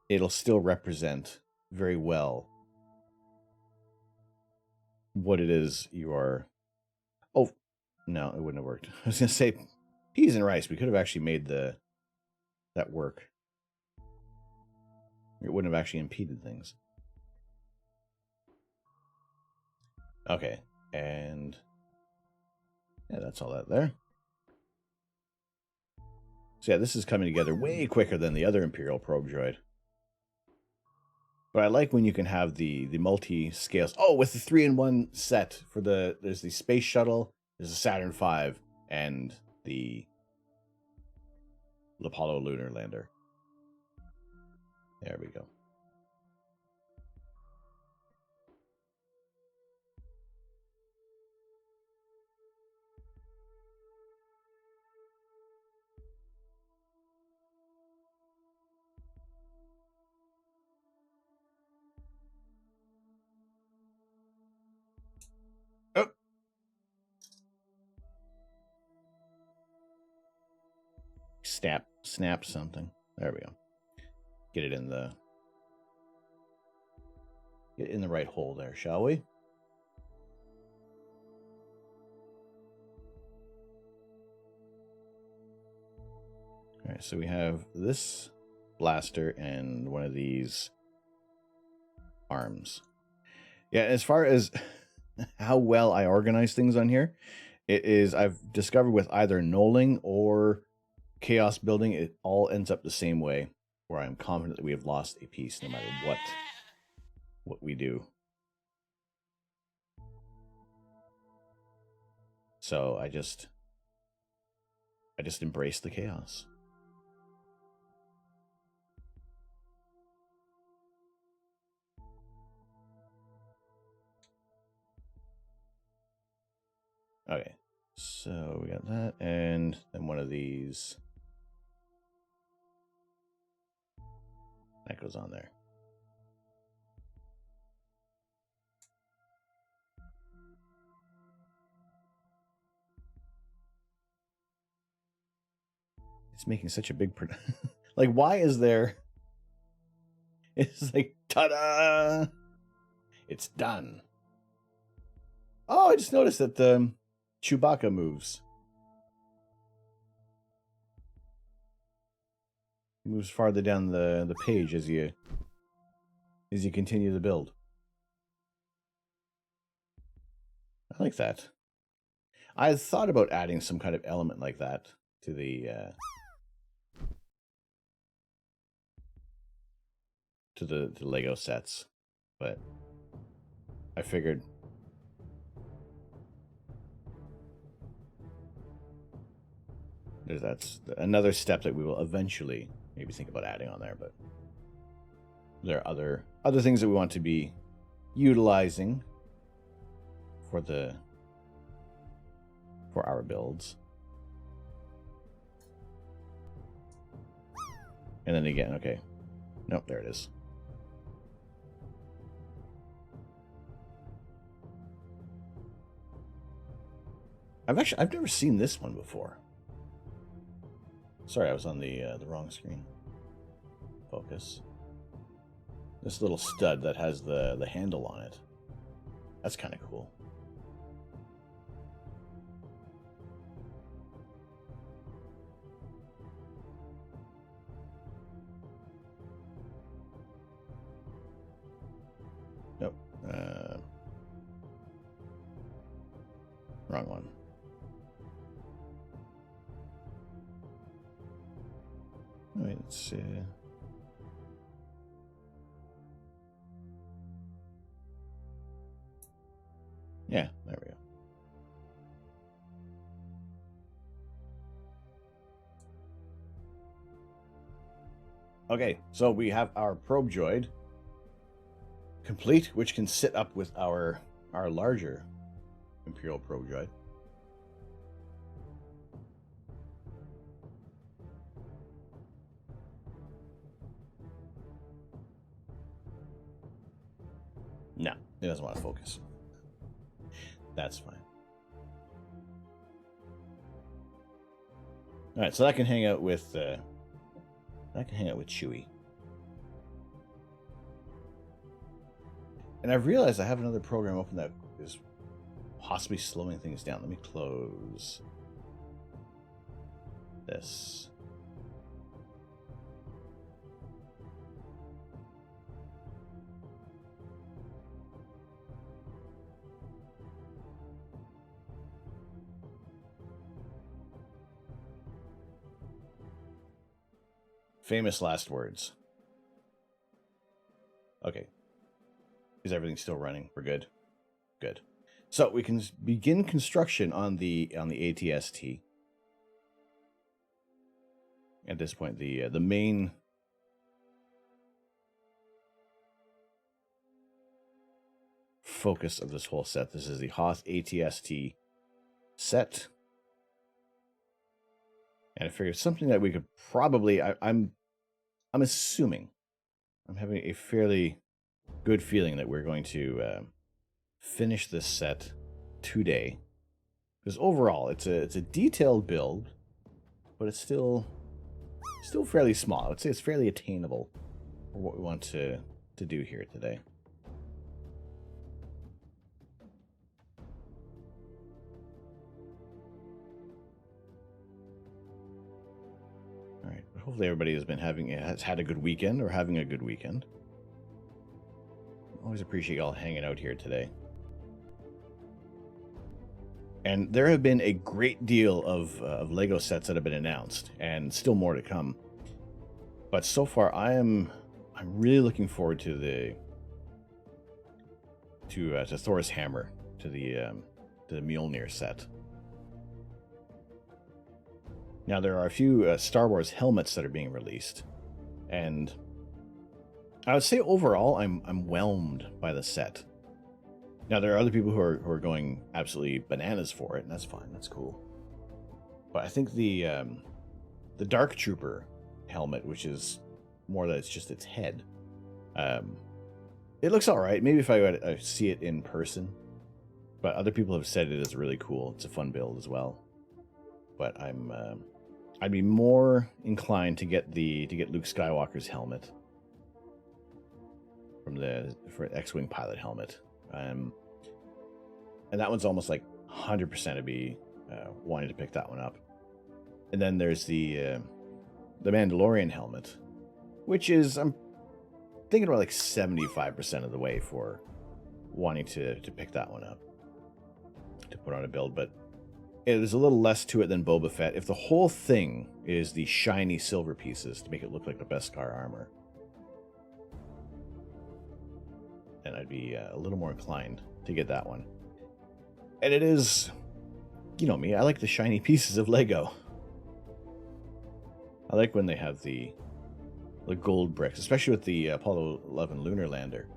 it'll still represent very well what it is you are. Oh, no, it wouldn't have worked. I was going to say peas and rice. We could have actually made that work. It wouldn't have actually impeded things. Okay, and yeah, that's all that there. So yeah, this is coming together way quicker than the other Imperial probe droid. But I like when you can have the multi-scales. Oh, with the 3-in-1 set for there's the space shuttle, there's the Saturn V, and the Apollo lunar lander. There we go. Oh. Snap something. There we go. Get it in the right hole there, shall we? All right, so we have this blaster and one of these arms. Yeah, as far as how well I organize things on here, I've discovered with either knolling or chaos building, it all ends up the same way, where I'm confident that we have lost a piece no matter what we do. So I just embrace the chaos. Okay, so we got that, and then one of these that goes on there. It's making such a big like, why is there? It's like, ta-da! It's done. Oh, I just noticed that Chewbacca moves. He moves farther down the page as you continue the build. I like that. I thought about adding some kind of element like that to the Lego sets, but I figured that's another step that we will eventually maybe think about adding on there, but there are other things that we want to be utilizing for our builds. And then again, okay. Nope, there it is. I've never seen this one before. Sorry, I was on the wrong screen. Focus. This little stud that has the handle on it. That's kind of cool. Nope. Wrong one. Wait, let's see. Yeah, there we go. Okay, so we have our probe droid complete, which can sit up with our larger Imperial probe droid. No, it doesn't want to focus. That's fine. All right, so that can hang out with Chewie. And I've realized I have another program open that is possibly slowing things down. Let me close this. Famous last words. Okay. Is everything still running? We're good. Good. So we can begin construction on the ATST. At this point, the main focus of this whole set. This is the Hoth ATST set. And I figured something that we could probably, I'm assuming, I'm having a fairly good feeling that we're going to finish this set today. Because overall, it's a detailed build, but it's still fairly small. I would say it's fairly attainable for what we want to do here today. All right, but hopefully everybody has had a good weekend or having a good weekend. Always appreciate y'all hanging out here today. And there have been a great deal of Lego sets that have been announced, and still more to come. But so far, I'm really looking forward to Thor's hammer, to the Mjolnir set. Now there are a few Star Wars helmets that are being released, and I would say overall I'm whelmed by the set. Now there are other people who are going absolutely bananas for it, and that's fine, that's cool. But I think the Dark Trooper helmet, which is more that it's just its head, it looks all right. Maybe if I see it in person, but other people have said it is really cool. It's a fun build as well. But I'd be more inclined to get Luke Skywalker's helmet for X-Wing pilot helmet. And that one's almost like 100% to be wanting to pick that one up. And then there's the Mandalorian helmet, which is, I'm thinking about like 75% of the way for wanting to pick that one up to put on a build. But there's a little less to it than Boba Fett. If the whole thing is the shiny silver pieces to make it look like the Beskar armor, then I'd be a little more inclined to get that one. And it is, you know me, I like the shiny pieces of Lego. I like when they have the gold bricks, especially with the Apollo 11 lunar lander.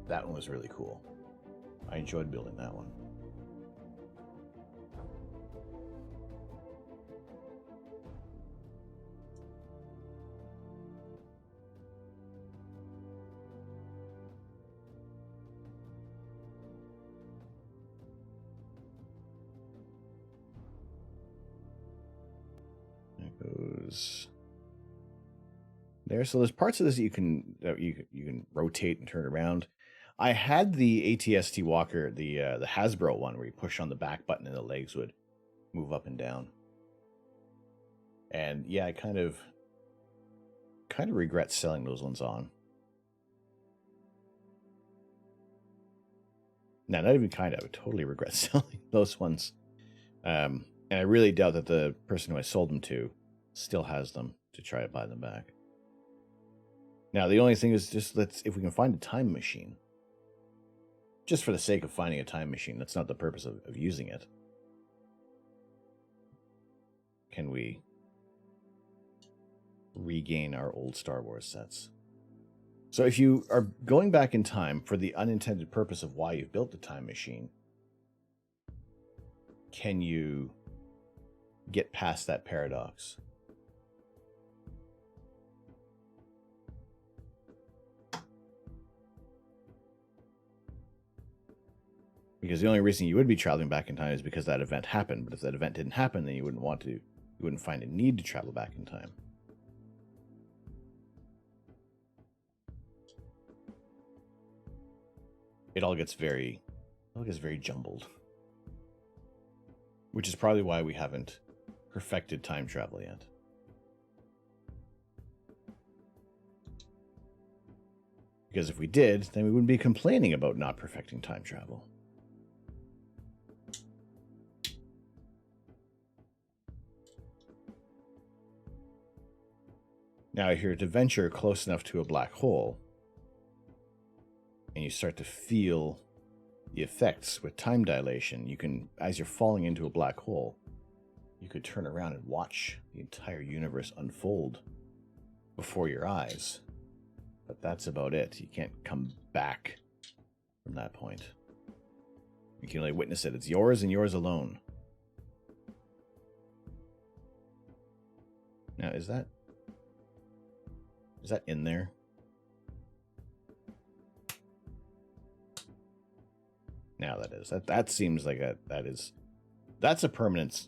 That one was really cool. I enjoyed building that one. Goes there. So there's parts of this that you can rotate and turn around. I had the ATST walker, the Hasbro one, where you push on the back button and the legs would move up and down. And yeah, I kind of regret selling those ones on. No, not even kind of. I would totally regret selling those ones. And I really doubt that the person who I sold them to still has them to try to buy them back. Now, the only thing is just if we can find a time machine, just for the sake of finding a time machine, that's not the purpose of using it. Can we regain our old Star Wars sets. So if you are going back in time for the unintended purpose of why you've built the time machine, can you get past that paradox? Because the only reason you would be traveling back in time is because that event happened. But if that event didn't happen, then you wouldn't want to. You wouldn't find a need to travel back in time. It all gets very jumbled. Which is probably why we haven't perfected time travel yet. Because if we did, then we wouldn't be complaining about not perfecting time travel. Now, if you're to venture close enough to a black hole, and you start to feel the effects with time dilation, you can, as you're falling into a black hole, you could turn around and watch the entire universe unfold before your eyes. But that's about it. You can't come back from that point. You can only witness it. It's yours and yours alone. Now, is that in there? Now that is. That seems like that's a permanent.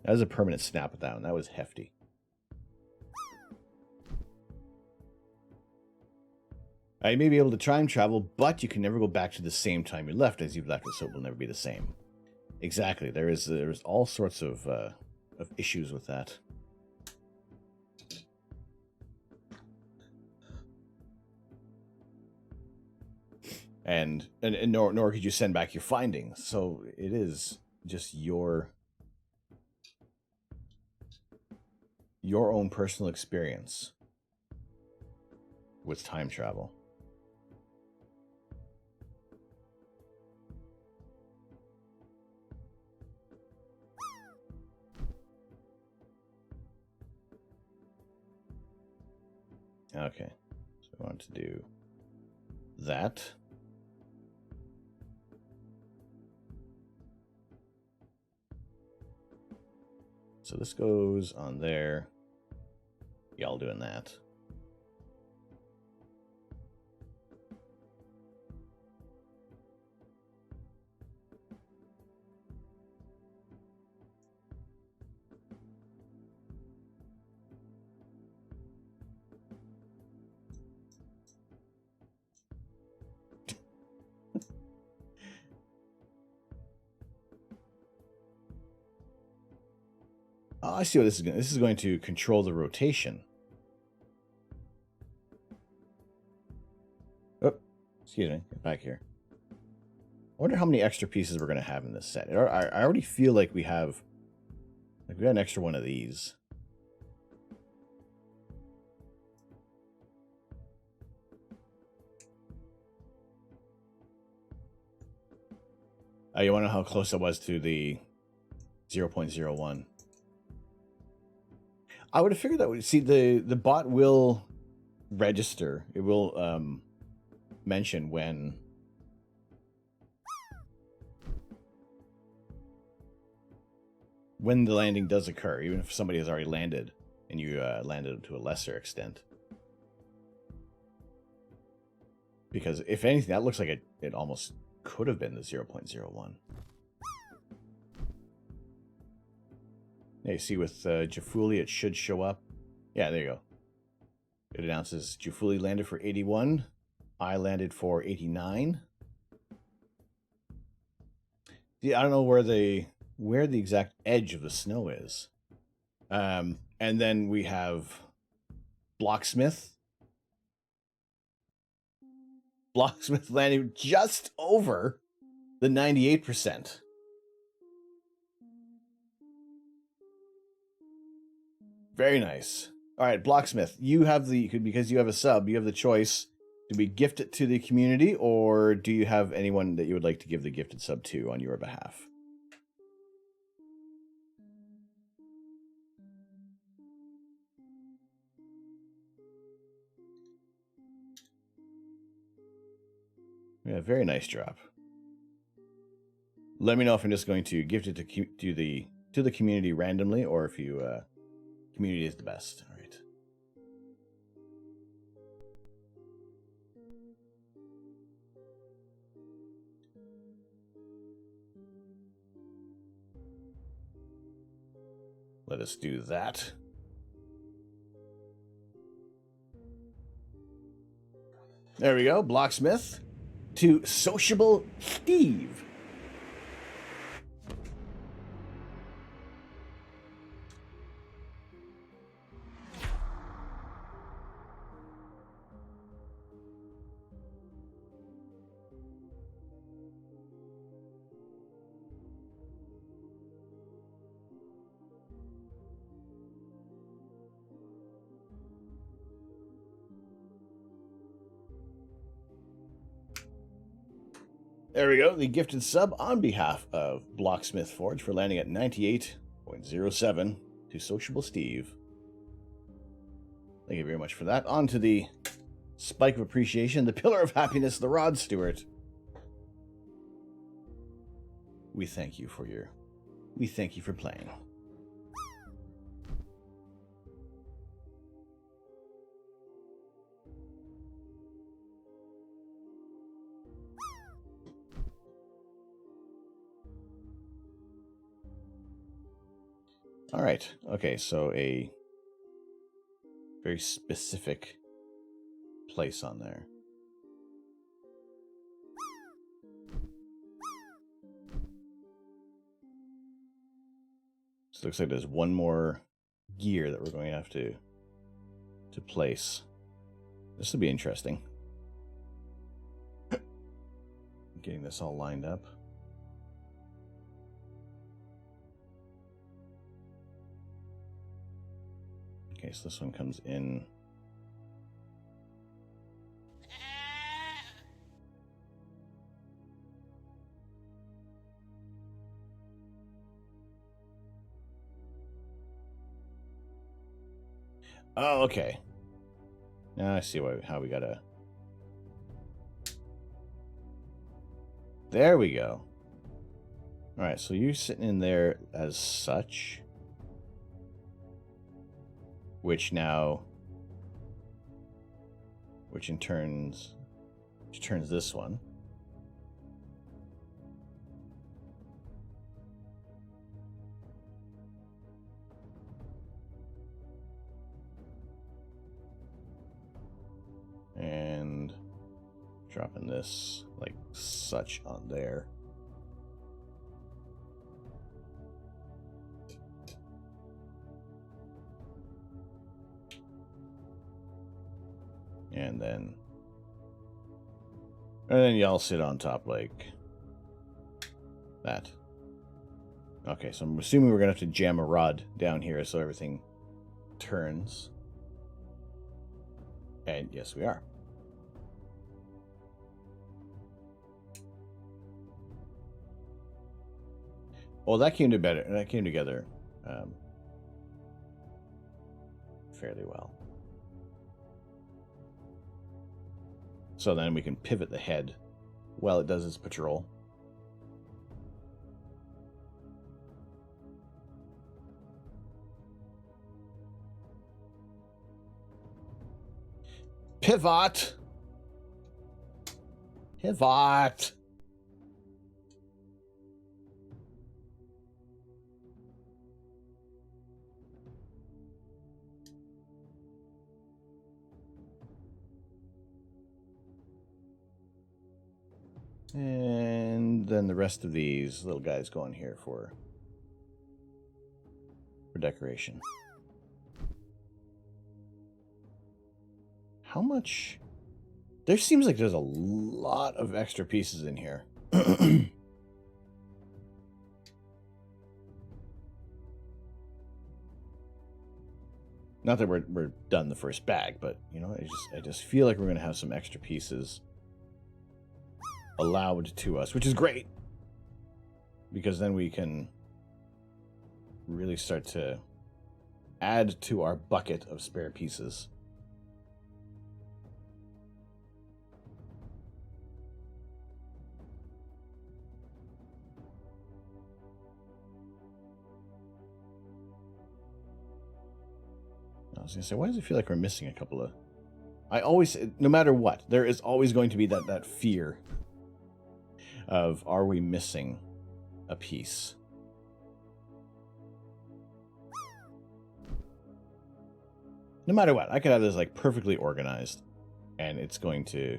That was a permanent snap with that one. That was hefty. You may be able to time travel, but you can never go back to the same time you left as you left it, so it will never be the same. Exactly. There's all sorts of issues with that. And nor could you send back your findings. So it is just your own personal experience with time travel. Okay, so we want to do that. So this goes on there. Y'all doing that. Oh, I see what this is going. This is going to control the rotation. Oh, excuse me. Get back here. I wonder how many extra pieces we're going to have in this set. I already feel like we have, we got an extra one of these. You want to know how close I was to the 0.01? I would have figured that. See, the bot will register. It will mention when the landing does occur, even if somebody has already landed and you landed to a lesser extent. Because if anything, that looks like it almost could have been the 0.01. Yeah, you see with Jafuli, it should show up. Yeah, there you go. It announces Jafuli landed for 81. I landed for 89. Yeah, I don't know where the exact edge of the snow is. And then we have Blocksmith. Blocksmith landed just over the 98%. Very nice. All right, Blocksmith, you have because you have a sub, you have the choice. Do we gift it to the community, or do you have anyone that you would like to give the gifted sub to on your behalf? Yeah, very nice drop. Let me know if I'm just going to gift it to the community randomly, or if you community is the best. All right. Let us do that. There we go. Blocksmith to Sociable Steve. There we go. The gifted sub on behalf of Blocksmith Forge for landing at 98.07 to Sociable Steve. Thank you very much for that. On to the Spike of Appreciation, the Pillar of Happiness, the Rod Stewart. We thank you for playing. All right. Okay, so a very specific place on there. So it looks like there's one more gear that we're going to have to place. This will be interesting. Getting this all lined up. Okay, so this one comes in. Oh, okay. Now I see how we gotta... There we go. Alright, so you're sitting in there as such. Which turns this one. And dropping this like such on there. And then y'all sit on top like that. Okay, so I'm assuming we're gonna have to jam a rod down here so everything turns. And yes, we are. Well, that came together fairly well. So then we can pivot the head while it does its patrol. Pivot! Pivot! And then the rest of these little guys go in here for decoration. How much? There seems like there's a lot of extra pieces in here. Not that we're done the first bag, but you know, I just feel like we're gonna have some extra pieces allowed to us, which is great, because then we can really start to add to our bucket of spare pieces. was gonna say, why does it feel like we're missing a couple of... I always, no matter what, there is always going to be that fear of, are we missing a piece? No matter what, I could have this like perfectly organized, and it's going to...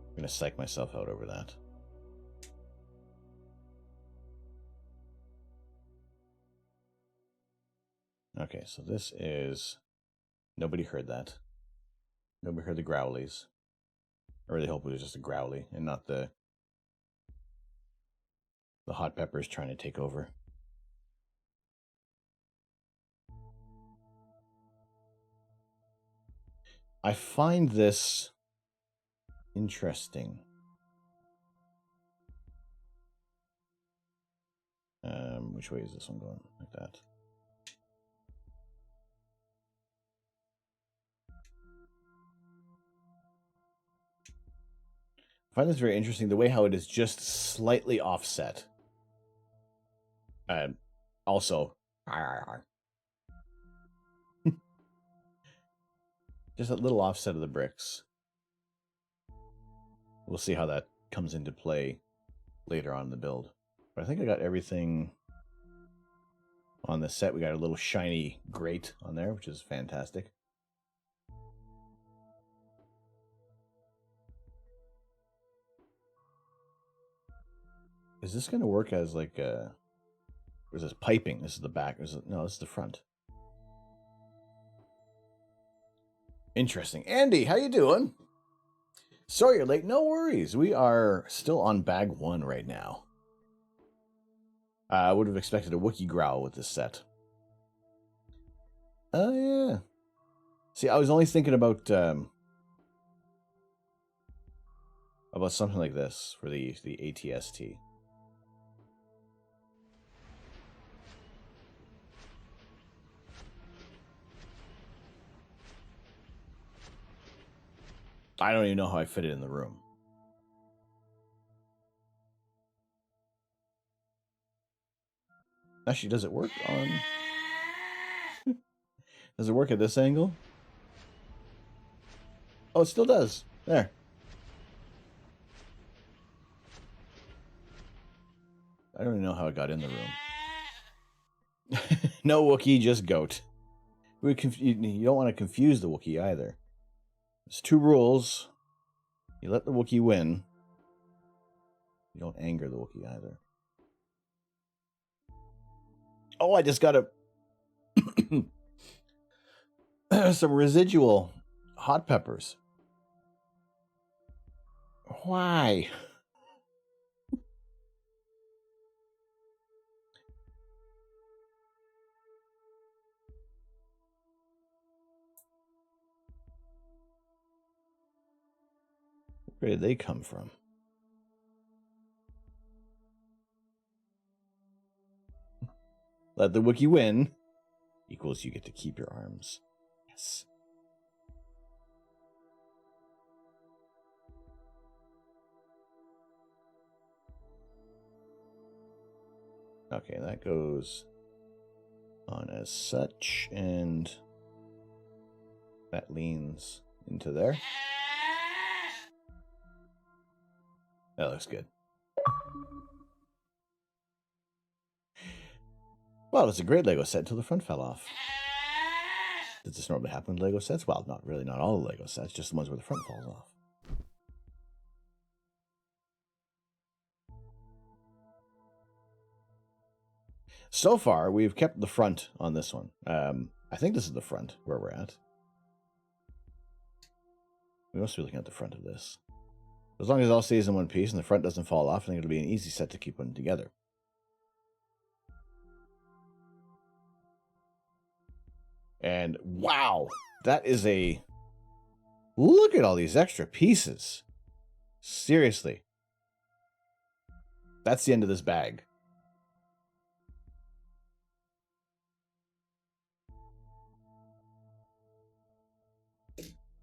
I'm going to psych myself out over that. Okay, so this is... Nobody heard that. Nobody heard the growlies. I really hope it was just a growly and not the hot peppers trying to take over. I find this interesting. Which way is this one going? Like that. I find this very interesting, the way how it is just slightly offset. Also, just a little offset of the bricks. We'll see how that comes into play later on in the build. But I think I got everything on the set. We got a little shiny grate on there, which is fantastic. Is this going to work as like a... Or is this piping? This is the back. No, this is the front. Interesting. Andy, how you doing? Sorry you're late. No worries. We are still on bag 1 right now. I would have expected a Wookiee growl with this set. Oh, yeah. See, I was only thinking about something like this for the ATST. I don't even know how I fit it in the room. Actually, does it work on... Does it work at this angle? Oh, it still does. There. I don't even know how it got in the room. No Wookiee, just goat. You don't want to confuse the Wookiee either. There's 2 rules. You let the Wookiee win. You don't anger the Wookiee either. Oh, I just got some residual hot peppers. Why? Where did they come from? Let the Wookiee win equals you get to keep your arms. Yes. Okay, that goes on as such, and that leans into there. That looks good. Well, it's a great Lego set until the front fell off. Does this normally happen with Lego sets? Well, not really, not all the Lego sets, just the ones where the front falls off. So far, we've kept the front on this one. I think this is the front where we're at. We must be looking at the front of this. As long as it all stays in one piece and the front doesn't fall off, I think it'll be an easy set to keep one together. And wow, that is a... Look at all these extra pieces. Seriously. That's the end of this bag.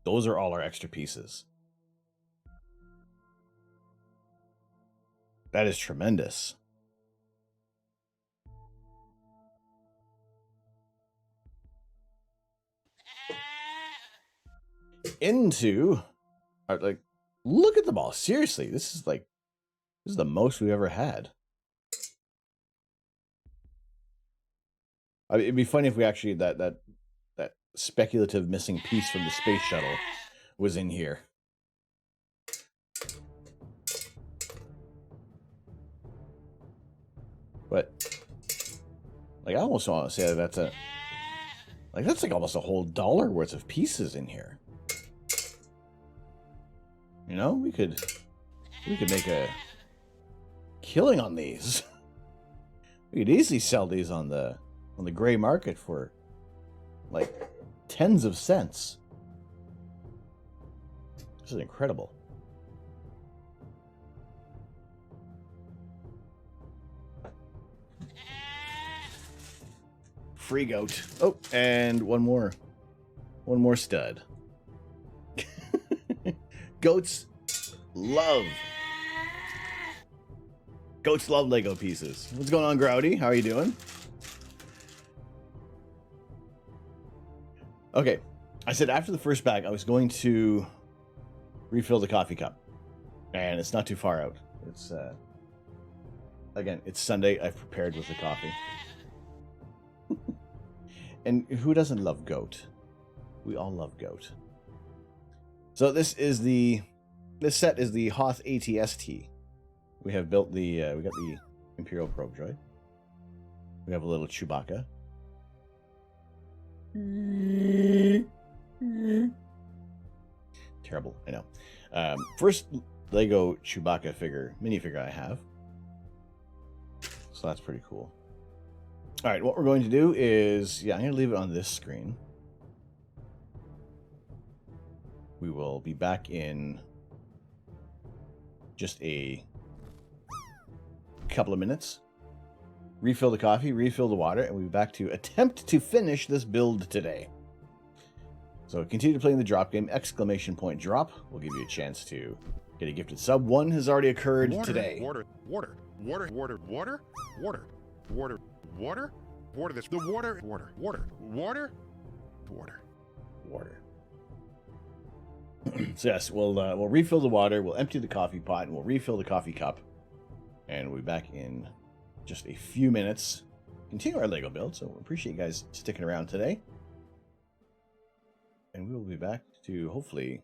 Those are all our extra pieces. That is tremendous. into like, look at them all. Seriously, this is the most we've ever had. I mean, it'd be funny if we actually that speculative missing piece from the space shuttle was in here. But like, I almost want to say that's like almost a whole $1 worth of pieces in here. You know, we could make a killing on these. We could easily sell these on the gray market for like tens of cents. This is incredible. Free goat. Oh, and one more stud. Goats love Lego pieces. What's going on, Grouty? How are you doing? Okay, I said after the first bag, I was going to refill the coffee cup, and it's not too far out. It's again, it's Sunday. I've prepared with the coffee. And who doesn't love goat? We all love goat. So this set is the Hoth ATST. We have built we got the Imperial probe droid. We have a little Chewbacca. Terrible, I know. First Lego Chewbacca minifigure I have. So that's pretty cool. All right, what we're going to do is, I'm going to leave it on this screen. We will be back in just a couple of minutes. Refill the coffee, refill the water, and we'll be back to attempt to finish this build today. So continue playing the drop game, ! Drop. We'll give you a chance to get a gifted sub. One has already occurred today. Water. This the water. So yes, we'll refill the water, we'll empty the coffee pot, and we'll refill the coffee cup, and we'll be back in just a few minutes. Continue our Lego build. So appreciate you guys sticking around today, and we will be back to hopefully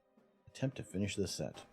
attempt to finish this set.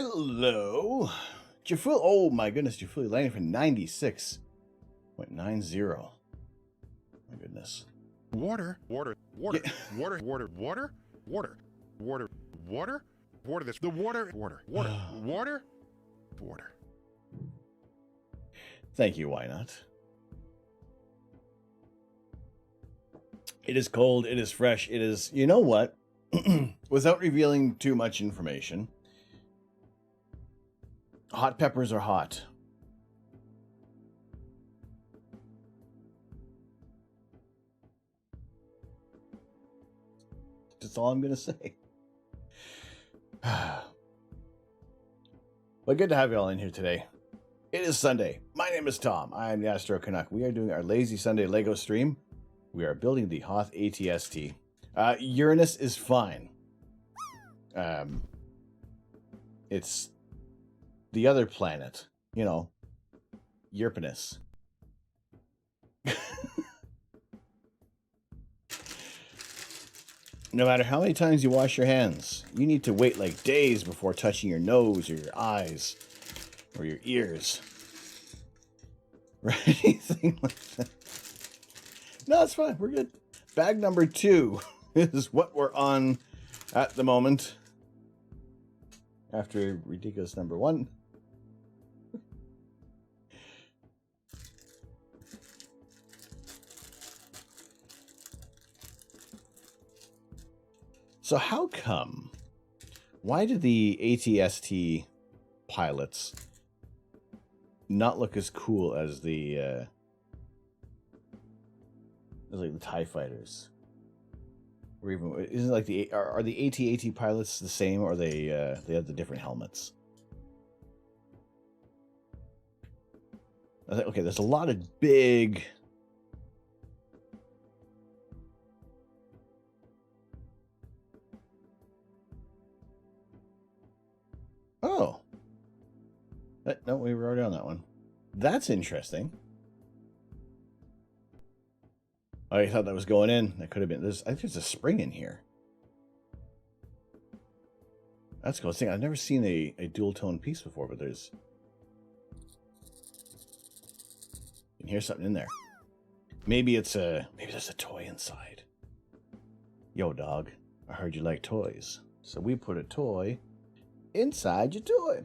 Hello. Jaful. Oh my goodness, Jafuli landing for 96.90. My goodness. Water, water, water, Yeah. water, water, water, water, water, water, water. This the water, water, water, water, water. Thank you, why not? It is cold, it is fresh, it is... You know what? Without revealing too much information, hot peppers are hot. That's all I'm going to say. But good to have you all in here today. It is Sunday. My name is Tom. I am the Astro Canuck. We are doing our Lazy Sunday Lego stream. We are building the Hoth ATST. Uranus is fine. It's the other planet. You know, Uranus. No matter how many times you wash your hands, you need to wait like days before touching your nose or your eyes or your ears. Or anything like that. No, it's fine. We're good. Bag number 2 is what we're on at the moment. After ridiculous number 1. So how come? Why did the ATST pilots not look as cool as the TIE fighters? Or even isn't it like the are the AT-AT pilots the same, or they have the different helmets? Okay, there's a lot of big. Oh. No, we were already on that one. That's interesting. I thought that was going in. That could have been. I think there's a spring in here. That's cool. I've never seen a dual tone piece before, but there's. You can hear something in there. Maybe there's a toy inside. Yo, dog. I heard you like toys, so we put a toy inside your toy.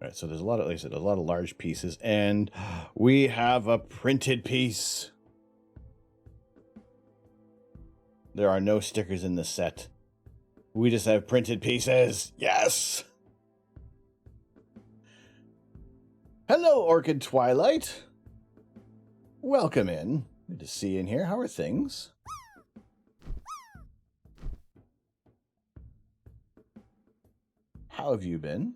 All right, so there's a lot of, like I said, a lot of large pieces, and we have a printed piece. There are no stickers in this set. We just have printed pieces. Yes! Hello, Orchid Twilight. Welcome in. Good to see you in here. How are things? How have you been?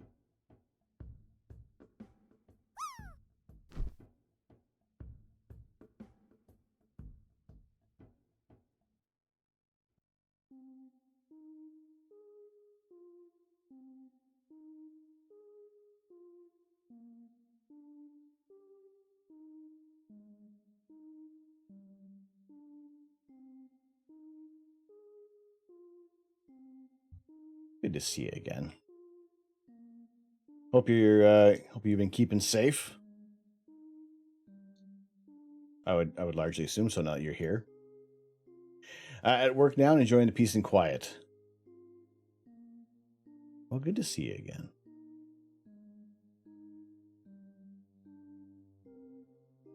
Good to see you again. Hope you've been keeping safe. I would largely assume so now that you're here. At work now and enjoying the peace and quiet. Well, good to see you again.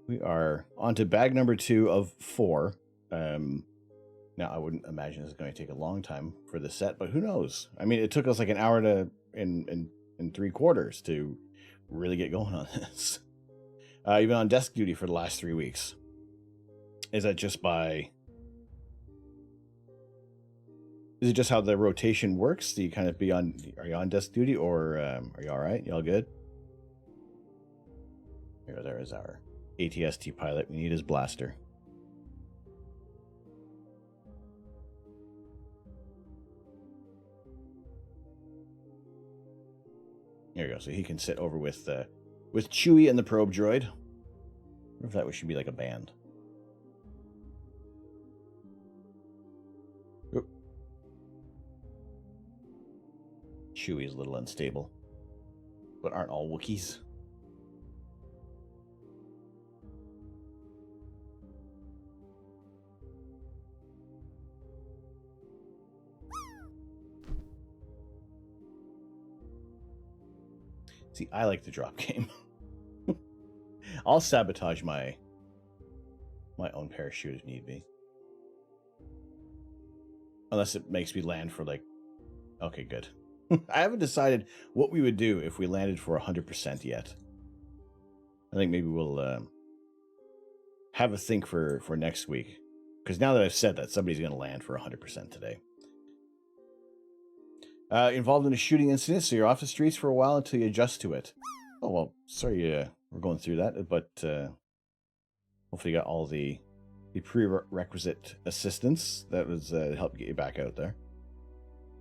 We are on to bag number 2 of 4. Now, I wouldn't imagine it's going to take a long time for the set, but who knows? I mean, it took us like an hour and 3/4 to really get going on this. You've been on desk duty for the last 3 weeks. Is that just by... Is it just how the rotation works? Do you kind of be on... Are you on desk duty, or are you all right? You all good? There is our ATST pilot. We need his blaster. There you go. So he can sit over with Chewie and the probe droid. I wonder if that should be like a band. Oop. Chewie's a little unstable. But aren't all Wookiees? See, I like the drop game. I'll sabotage my own parachute if need be. Unless it makes me land for like... Okay, good. I haven't decided what we would do if we landed for 100% yet. I think maybe we'll have a think for next week. Because now that I've said that, somebody's going to land for 100% today. Involved in a shooting incident, so you're off the streets for a while until you adjust to it. Oh, well, sorry we're going through that, but hopefully you got all the prerequisite assistance that was to help get you back out there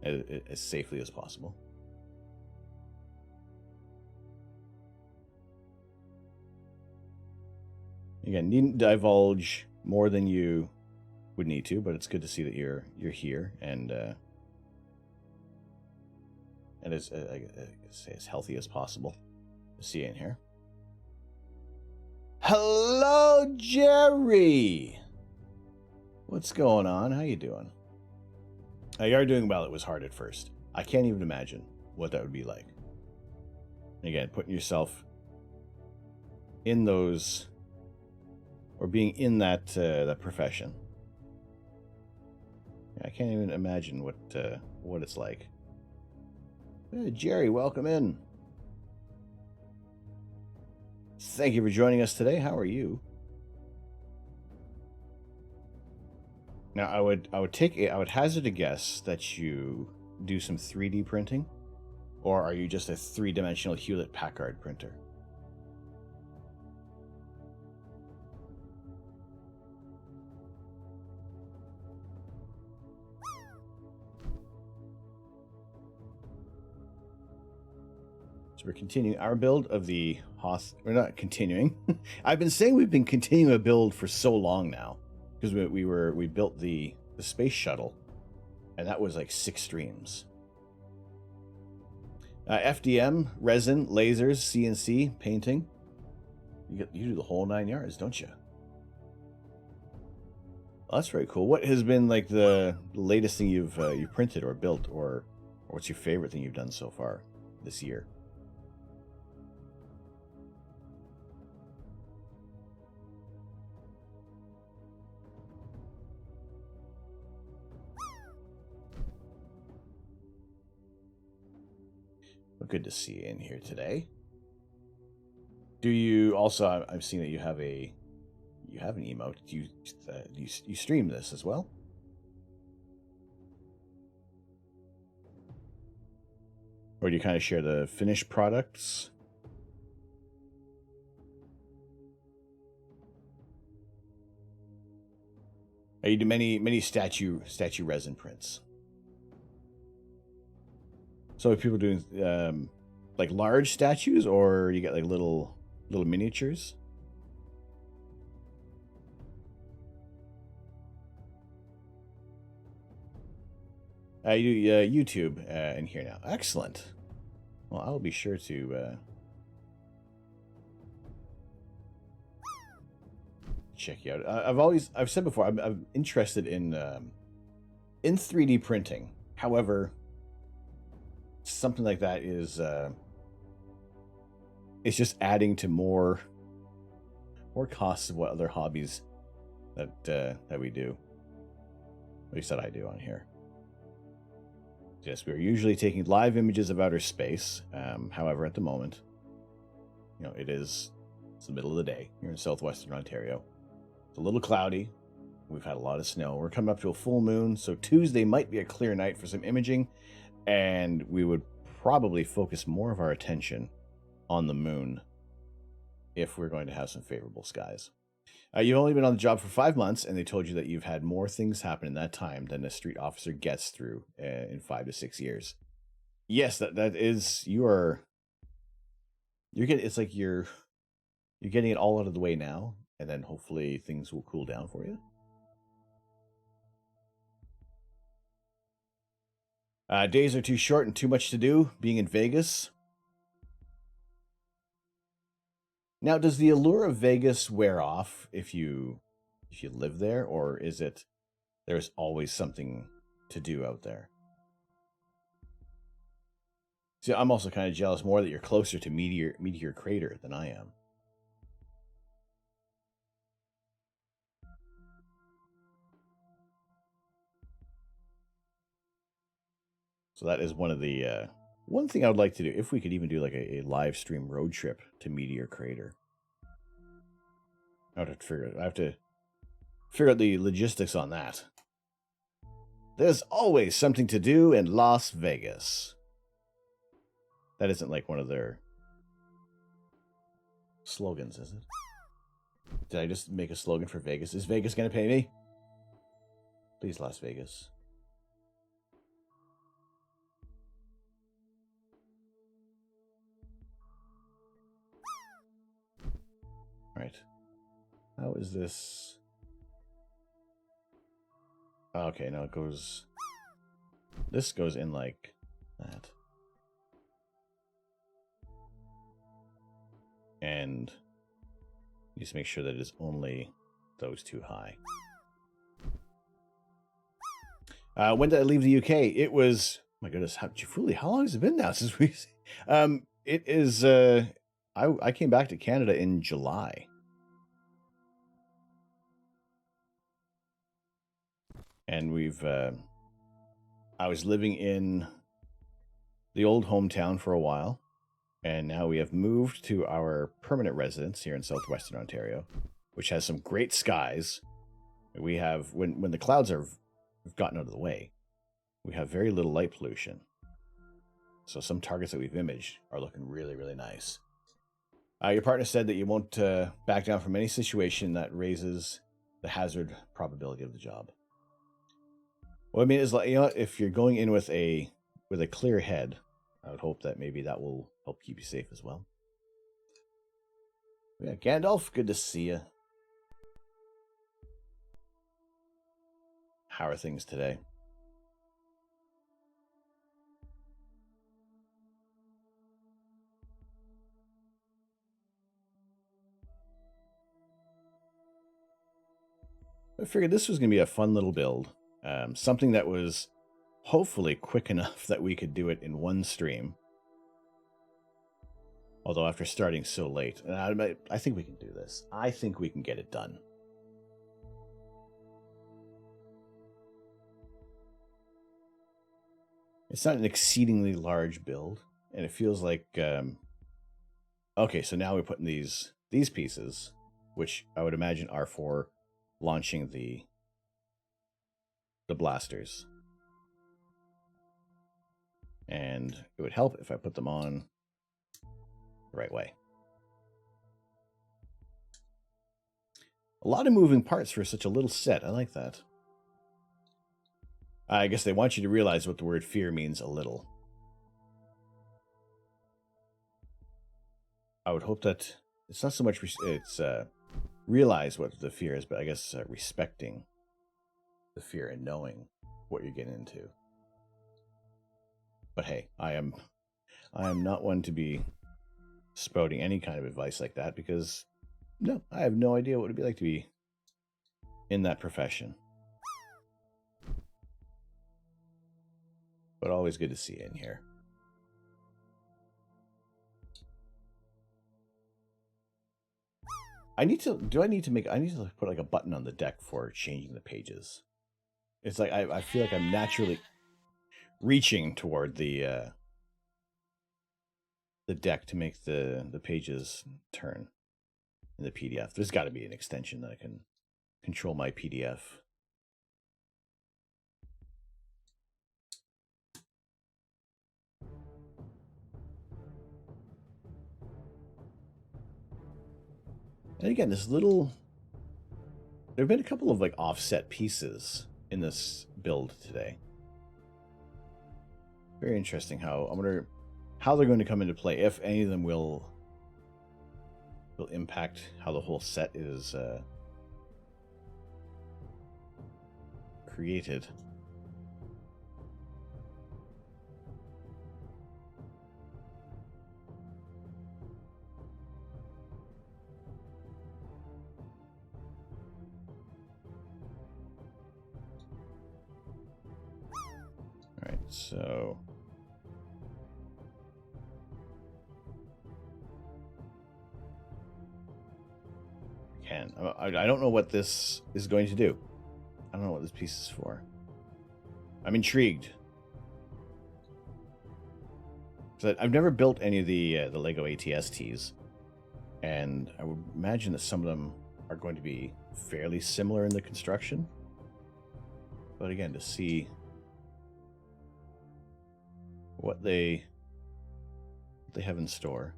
as safely as possible. Again, needn't divulge more than you would need to, but it's good to see that you're here and as I say as healthy as possible to see you in here. Hello, Jerry. What's going on? How you doing? You are doing well. It was hard at first. I can't even imagine what that would be like. Again, putting yourself in those, or being in that profession. I can't even imagine what it's like. Hey, Jerry, welcome in. Thank you for joining us today. How are you? Now, I would hazard a guess that you do some 3D printing, or are you just a 3-dimensional Hewlett-Packard printer? So we're continuing our build of the Hoth. We're not continuing. I've been saying we've been continuing a build for so long now. Because we built the space shuttle, and that was like 6 streams. FDM, resin, lasers, CNC, painting. You do the whole 9 yards, don't you? Well, that's very cool. What has been like the latest thing you've printed or built, or what's your favorite thing you've done so far this year? Good to see you in here today. Do you also? I've seen that you have an emote. Do you stream this as well? Or do you kind of share the finished products? You do many statue resin prints. So are people doing like large statues, or you get like little miniatures? You do YouTube in here now. Excellent. Well, I'll be sure to check you out. I've said before, I'm interested in 3D printing. However, something like that is it's just adding to more costs of what other hobbies that we do. At least that I do on here. Yes, we're usually taking live images of outer space. However, at the moment, it's the middle of the day here in southwestern Ontario. It's a little cloudy. We've had a lot of snow. We're coming up to a full moon, so Tuesday might be a clear night for some imaging, and we would probably focus more of our attention on the moon if we're going to have some favorable skies. You've only been on the job for 5 months, and they told you that you've had more things happen in that time than a street officer gets through in 5 to 6 years. Yes, that is you're getting. It's like you're getting it all out of the way now, and then hopefully things will cool down for you. Days are too short and too much to do being in Vegas. Now, does the allure of Vegas wear off if you live there, or is it there's always something to do out there? See, I'm also kind of jealous more that you're closer to Meteor Crater than I am. So that is one of the one thing I would like to do, if we could even do like a live stream road trip to Meteor Crater. I have to figure out the logistics on that. There's always something to do in Las Vegas. That isn't like one of their slogans, is it? Did I just make a slogan for Vegas? Is Vegas going to pay me? Please, Las Vegas. Right. How is this? Okay, now it goes... This goes in like that. And you just make sure that it is only those two high. When did I leave the UK? It was... my goodness, how long has it been now since we... it is... I came back to Canada in July. And we've... I was living in the old hometown for a while. And now we have moved to our permanent residence here in southwestern Ontario, which has some great skies. We have, when the clouds have gotten out of the way, we have very little light pollution. So some targets that we've imaged are looking really, really nice. Your partner said that you won't back down from any situation that raises the hazard probability of the job. Well, I mean, it's like, you know, if you're going in with a clear head, I would hope that maybe that will help keep you safe as well. Yeah, Gandalf, good to see you. How are things today? I figured this was going to be a fun little build. Something that was hopefully quick enough that we could do it in one stream. Although after starting so late, I think we can do this. I think we can get it done. It's not an exceedingly large build, and it feels like... okay, so now we're putting these pieces, which I would imagine are for launching the blasters. And it would help if I put them on the right way. A lot of moving parts for such a little set. I like that. I guess they want you to realize what the word fear means a little. I would hope that it's not so much it's realize what the fear is, but I guess respecting the fear and knowing what you're getting into. But hey, I am not one to be spouting any kind of advice like that, because no, I have no idea what it'd be like to be in that profession. But always good to see you in here. I need to put like a button on the deck for changing the pages. It's like I feel like I'm naturally reaching toward the deck to make the pages turn in the PDF. There's got to be an extension that I can control my PDF. And again, there have been a couple of like offset pieces in this build today. Very interesting how, I wonder how they're going to come into play, if any of them will impact how the whole set is created. So I don't know what this is going to do. I don't know what this piece is for. I'm intrigued. So I've never built any of the Lego ATSTs, and I would imagine that some of them are going to be fairly similar in the construction. But again, to see what they have in store.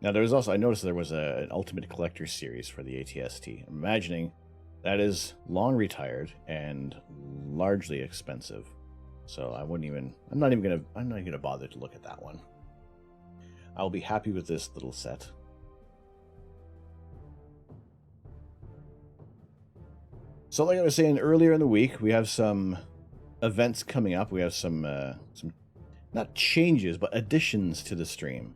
Now, there was also, I noticed there was an Ultimate Collector series for the ATST. I'm imagining that is long retired and largely expensive. So I wouldn't even, I'm not even gonna bother to look at that one. I'll be happy with this little set. So like I was saying earlier in the week, we have some events coming up. We have some not changes, but additions to the stream.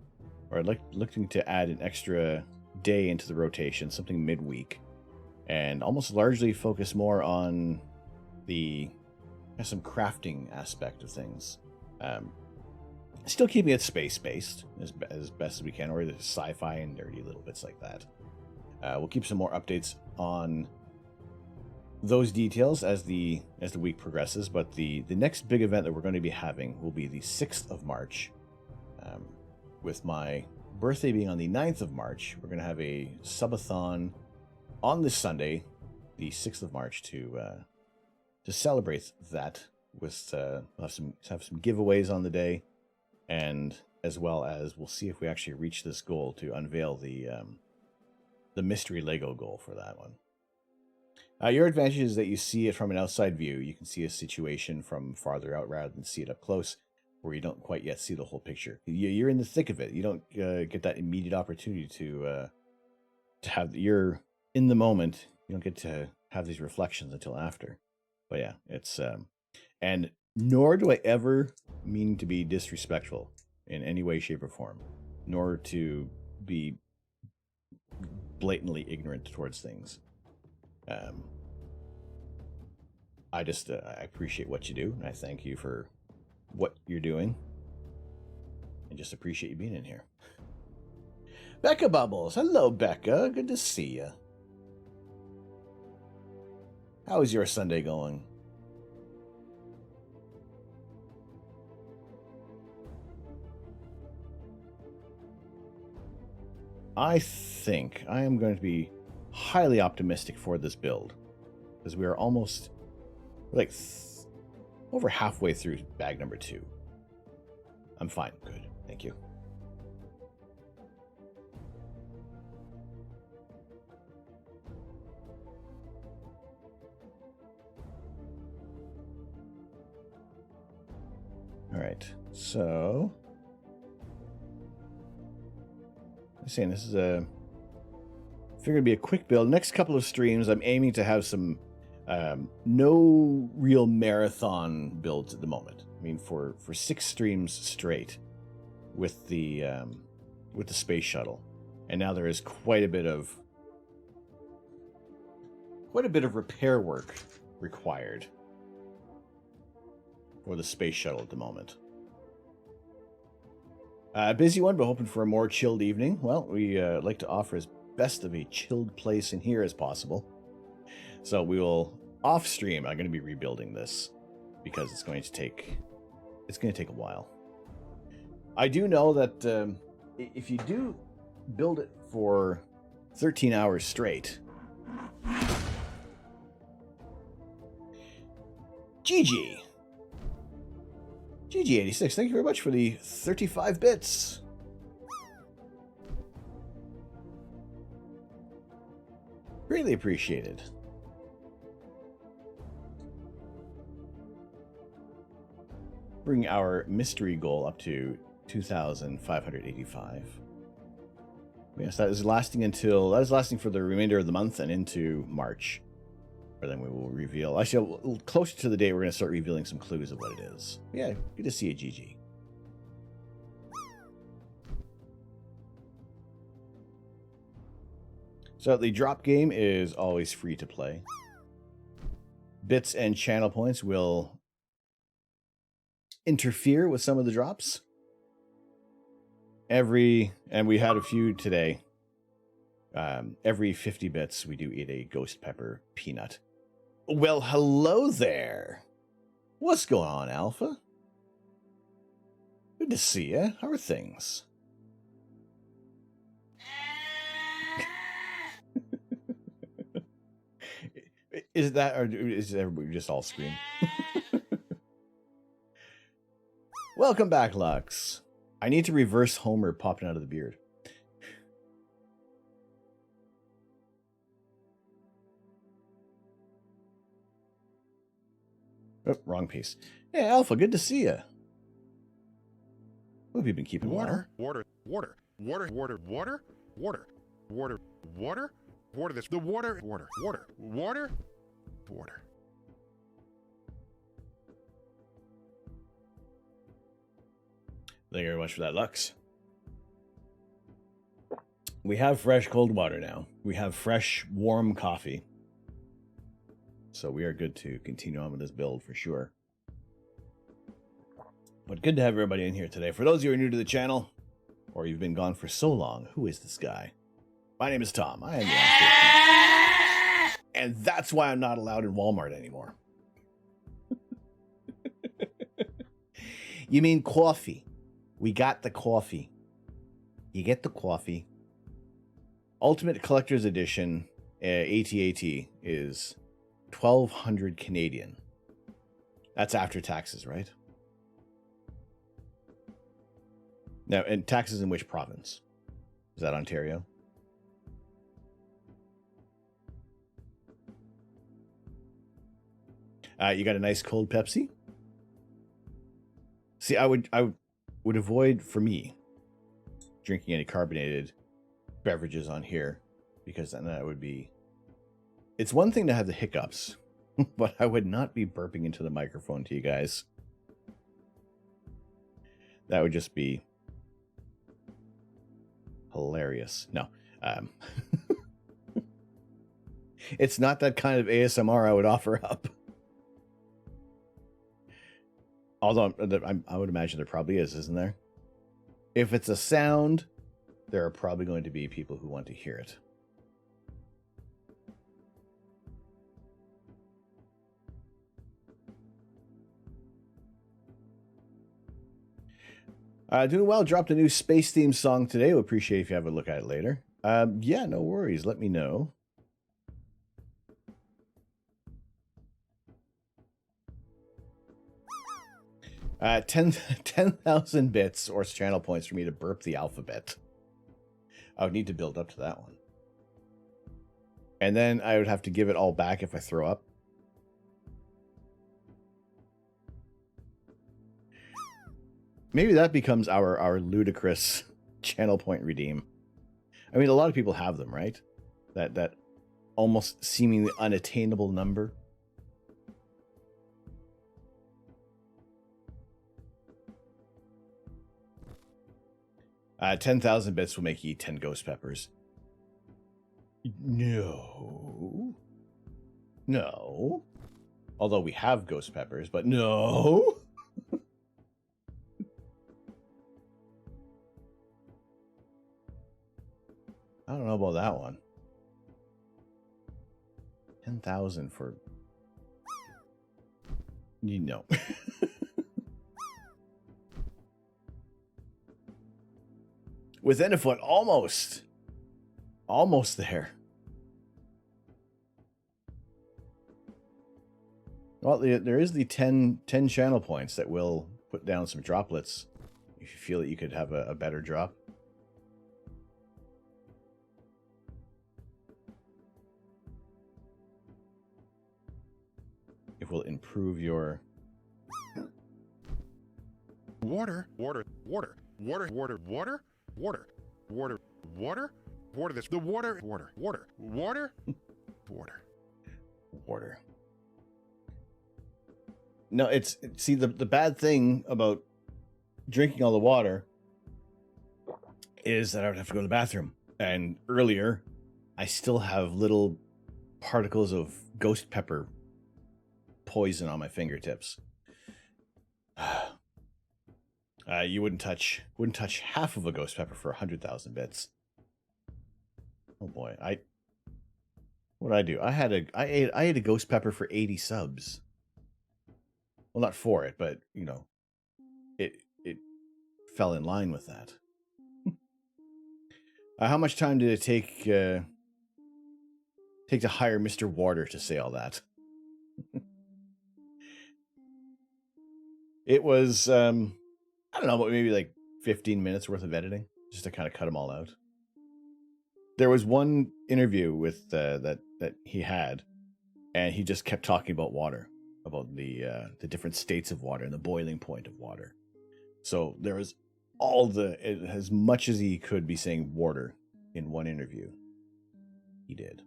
Or looking to add an extra day into the rotation, something midweek, and almost largely focus more on the some crafting aspect of things. Still keeping it space-based as best as we can, or the sci-fi and nerdy little bits like that. We'll keep some more updates on those details as the week progresses, but the next big event that we're going to be having will be the 6th of March. With my birthday being on the 9th of March, we're going to have a subathon on this Sunday, the 6th of March, to celebrate that. With we'll have some giveaways on the day, and as well as we'll see if we actually reach this goal to unveil the mystery Lego goal for that one. Your advantage is that you see it from an outside view. You can see a situation from farther out rather than see it up close, where you don't quite yet see the whole picture. You're in the thick of it. You don't get that immediate opportunity to have, you're in the moment. You don't get to have these reflections until after. But yeah, it's and nor do I ever mean to be disrespectful in any way, shape, or form, nor to be blatantly ignorant towards things. I just I appreciate what you do, and I thank you for what you're doing, and just appreciate you being in here. Becca Bubbles, hello Becca, good to see you. How is your Sunday going? I think I am going to be highly optimistic for this build, because we are almost like over halfway through bag number 2. I'm fine. Good. Thank you. All right. So I'm saying this is figured to be a quick build. Next couple of streams, I'm aiming to have some no real marathon builds at the moment. I mean, for 6 streams straight with the space shuttle, and now there is quite a bit of repair work required for the space shuttle at the moment. Busy one, but hoping for a more chilled evening. Well, we like to offer as best of a chilled place in here as possible. So we will off stream. I'm going to be rebuilding this because it's going to take a while. I do know that if you do build it for 13 hours straight, GG86, thank you very much for the 35 bits. Greatly appreciated. Bring our mystery goal up to 2,585. Yes, that is lasting for the remainder of the month and into March. Or then we will reveal. Actually, closer to the date, we're going to start revealing some clues of what it is. Yeah, good to see you, GG. So the drop game is always free to play. Bits and channel points will interfere with some of the drops. And we had a few today. Every 50 bits, we do eat a ghost pepper peanut. Well, hello there. What's going on, Alpha? Good to see you. How are things? Is that, or is everybody just all scream? Welcome back, Lux. I need to reverse Homer popping out of the beard. Oh, wrong piece. Hey, Alpha, good to see you. What have you been keeping? Water, water, water, water, water, water, water, water, water, water. This the water, water, water, water, water. Thank you very much for that, Lux. We have fresh cold water now. We have fresh warm coffee. So we are good to continue on with this build for sure. But good to have everybody in here today. For those of you who are new to the channel, or you've been gone for so long, who is this guy? My name is Tom. I am the Astro. And that's why I'm not allowed in Walmart anymore. You mean coffee? We got the coffee. You get the coffee. Ultimate Collector's Edition AT-AT is 1,200 Canadian. That's after taxes, right? Now, and taxes in which province? Is that Ontario? You got a nice cold Pepsi? See, I would avoid, for me, drinking any carbonated beverages on here, because then that would be... It's one thing to have the hiccups, but I would not be burping into the microphone to you guys. That would just be hilarious. No. It's not that kind of ASMR I would offer up. Although I would imagine there probably is, isn't there? If it's a sound, there are probably going to be people who want to hear it. Doing well. Dropped a new space theme song today. We'll appreciate if you have a look at it later. Yeah, no worries. Let me know. Uh, 10,000 bits or channel points for me to burp the alphabet. I would need to build up to that one. And then I would have to give it all back if I throw up. Maybe that becomes our ludicrous channel point redeem. I mean, a lot of people have them, right? That almost seemingly unattainable number. Uh, 10,000 bits will make you eat 10 ghost peppers. No. No. Although we have ghost peppers, but no. I don't know about that one. 10,000 for... You know. Within a foot, almost. Almost there. Well, there is the 10 channel points that will put down some droplets if you feel that you could have a better drop. It will improve your... Water, water, water, water, water, water, water, water, water, water. This the water, water, water, water, water, water. No, see the bad thing about drinking all the water is that I would have to go to the bathroom. And earlier, I still have little particles of ghost pepper poison on my fingertips. You wouldn't touch half of a ghost pepper for 100,000 bits. Oh boy, what did I do? I ate a ghost pepper for 80 subs. Well, not for it, but you know, it fell in line with that. How much time did it take to hire Mr. Warder to say all that? It was I don't know, but maybe like 15 minutes worth of editing just to kind of cut them all out. There was one interview with that he had, and he just kept talking about water, about the different states of water and the boiling point of water. So there was as much as he could be saying water in one interview. He did.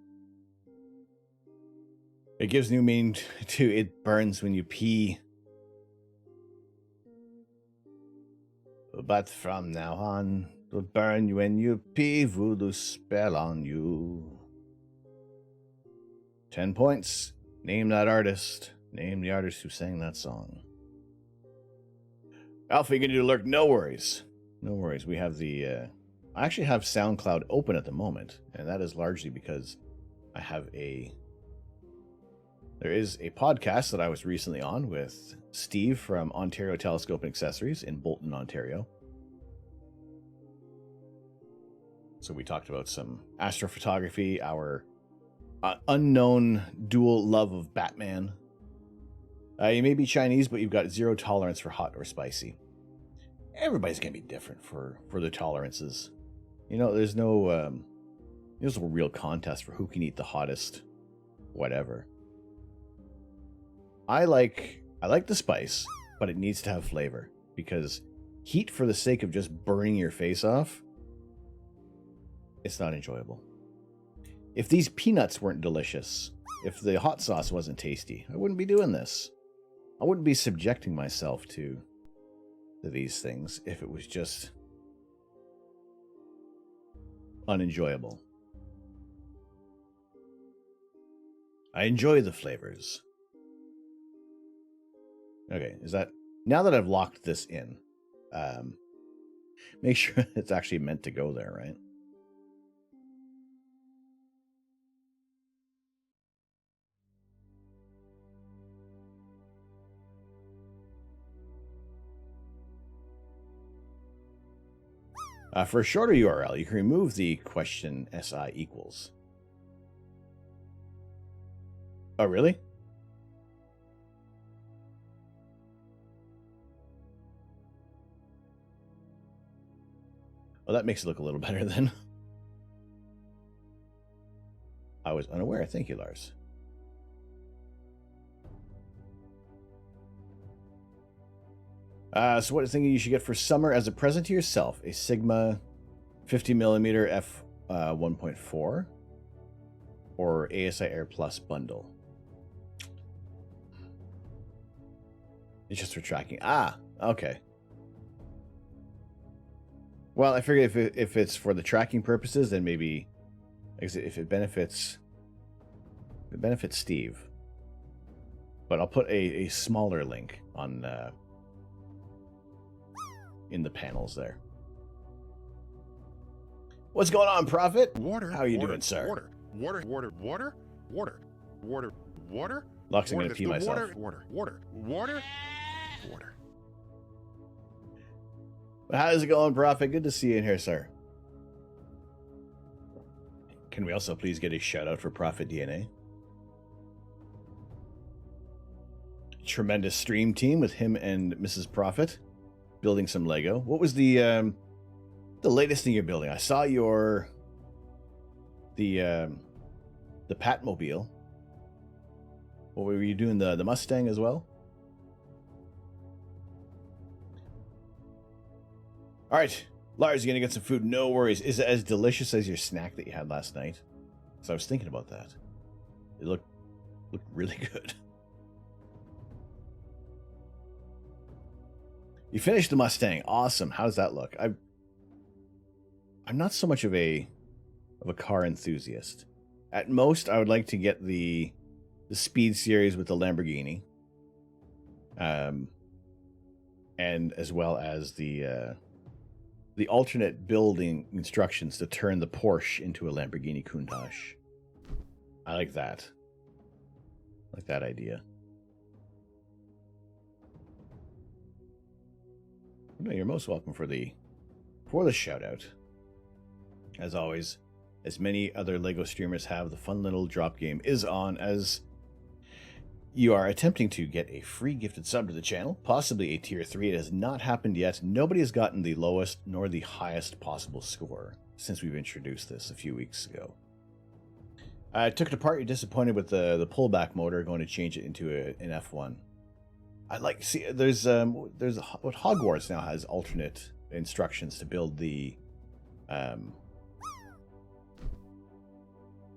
It gives new meaning to it burns when you pee. But from now on, it'll burn you when you pee, voodoo spell on you. 10 points. Name that artist. Name the artist who sang that song. Alpha, you can do lurk. No worries. No worries. We have I actually have SoundCloud open at the moment, and that is largely because I have there is a podcast that I was recently on with Steve from Ontario Telescope and Accessories in Bolton, Ontario. So we talked about some astrophotography, our unknown dual love of Batman. You may be Chinese, but you've got zero tolerance for hot or spicy. Everybody's going to be different for their tolerances. You know, there's no real contest for who can eat the hottest whatever. I like the spice, but it needs to have flavor, because heat for the sake of just burning your face off, it's not enjoyable. If these peanuts weren't delicious, if the hot sauce wasn't tasty, I wouldn't be doing this. I wouldn't be subjecting myself to these things if it was just unenjoyable. I enjoy the flavors. Okay, now that I've locked this in, make sure it's actually meant to go there, right? For a shorter URL, you can remove the question SI equals. Oh, really? Well, that makes it look a little better then. I was unaware. Thank you, Lars. So what do you think you should get for summer as a present to yourself? A Sigma 50mm f 1.4 or ASI Air Plus bundle? It's just for tracking. Ah, okay. Well, I figure if it's for the tracking purposes, then maybe if it benefits Steve. But I'll put a smaller link on in the panels there. What's going on, Prophet? Water. How are you doing, sir? Water. Lux, I'm gonna pee myself. Water. How's it going, Prophet? Good to see you in here, sir. Can we also please get a shout out for Prophet DNA? Tremendous stream team with him and Mrs. Prophet building some Lego. What was the latest thing you're building? I saw the Patmobile. What were you doing? The Mustang as well? All right, Lars, you gonna get some food? No worries. Is it as delicious as your snack that you had last night? So I was thinking about that. It looked really good. You finished the Mustang. Awesome. How does that look? I'm not so much of a car enthusiast. At most, I would like to get the Speed series with the Lamborghini. and as well as the alternate building instructions to turn the Porsche into a Lamborghini Countach. I like that. I like that idea. No, you're most welcome for the shout out. As always, as many other LEGO streamers have, the fun little drop game is on as you are attempting to get a free gifted sub to the channel, possibly a tier 3. It has not happened yet. Nobody has gotten the lowest nor the highest possible score since we've introduced this a few weeks ago. I took it apart. You're disappointed with the pullback motor, going to change it into an F1. I like, see, there's what Hogwarts now has alternate instructions to build the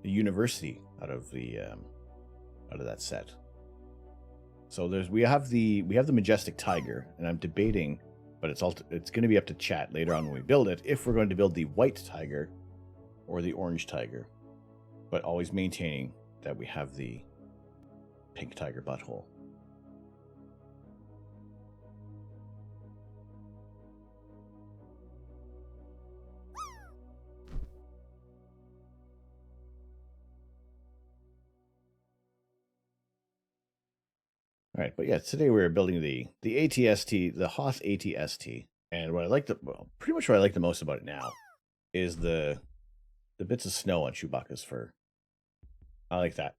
university out of that set. So we have the Majestic Tiger, and I'm debating, but it's going to be up to chat later on when we build it, if we're going to build the White Tiger or the Orange Tiger, but always maintaining that we have the Pink Tiger butthole. All right, but yeah, today we're building the ATST, the Hoth ATST, and pretty much what I like the most about it now is the bits of snow on Chewbacca's fur. I like that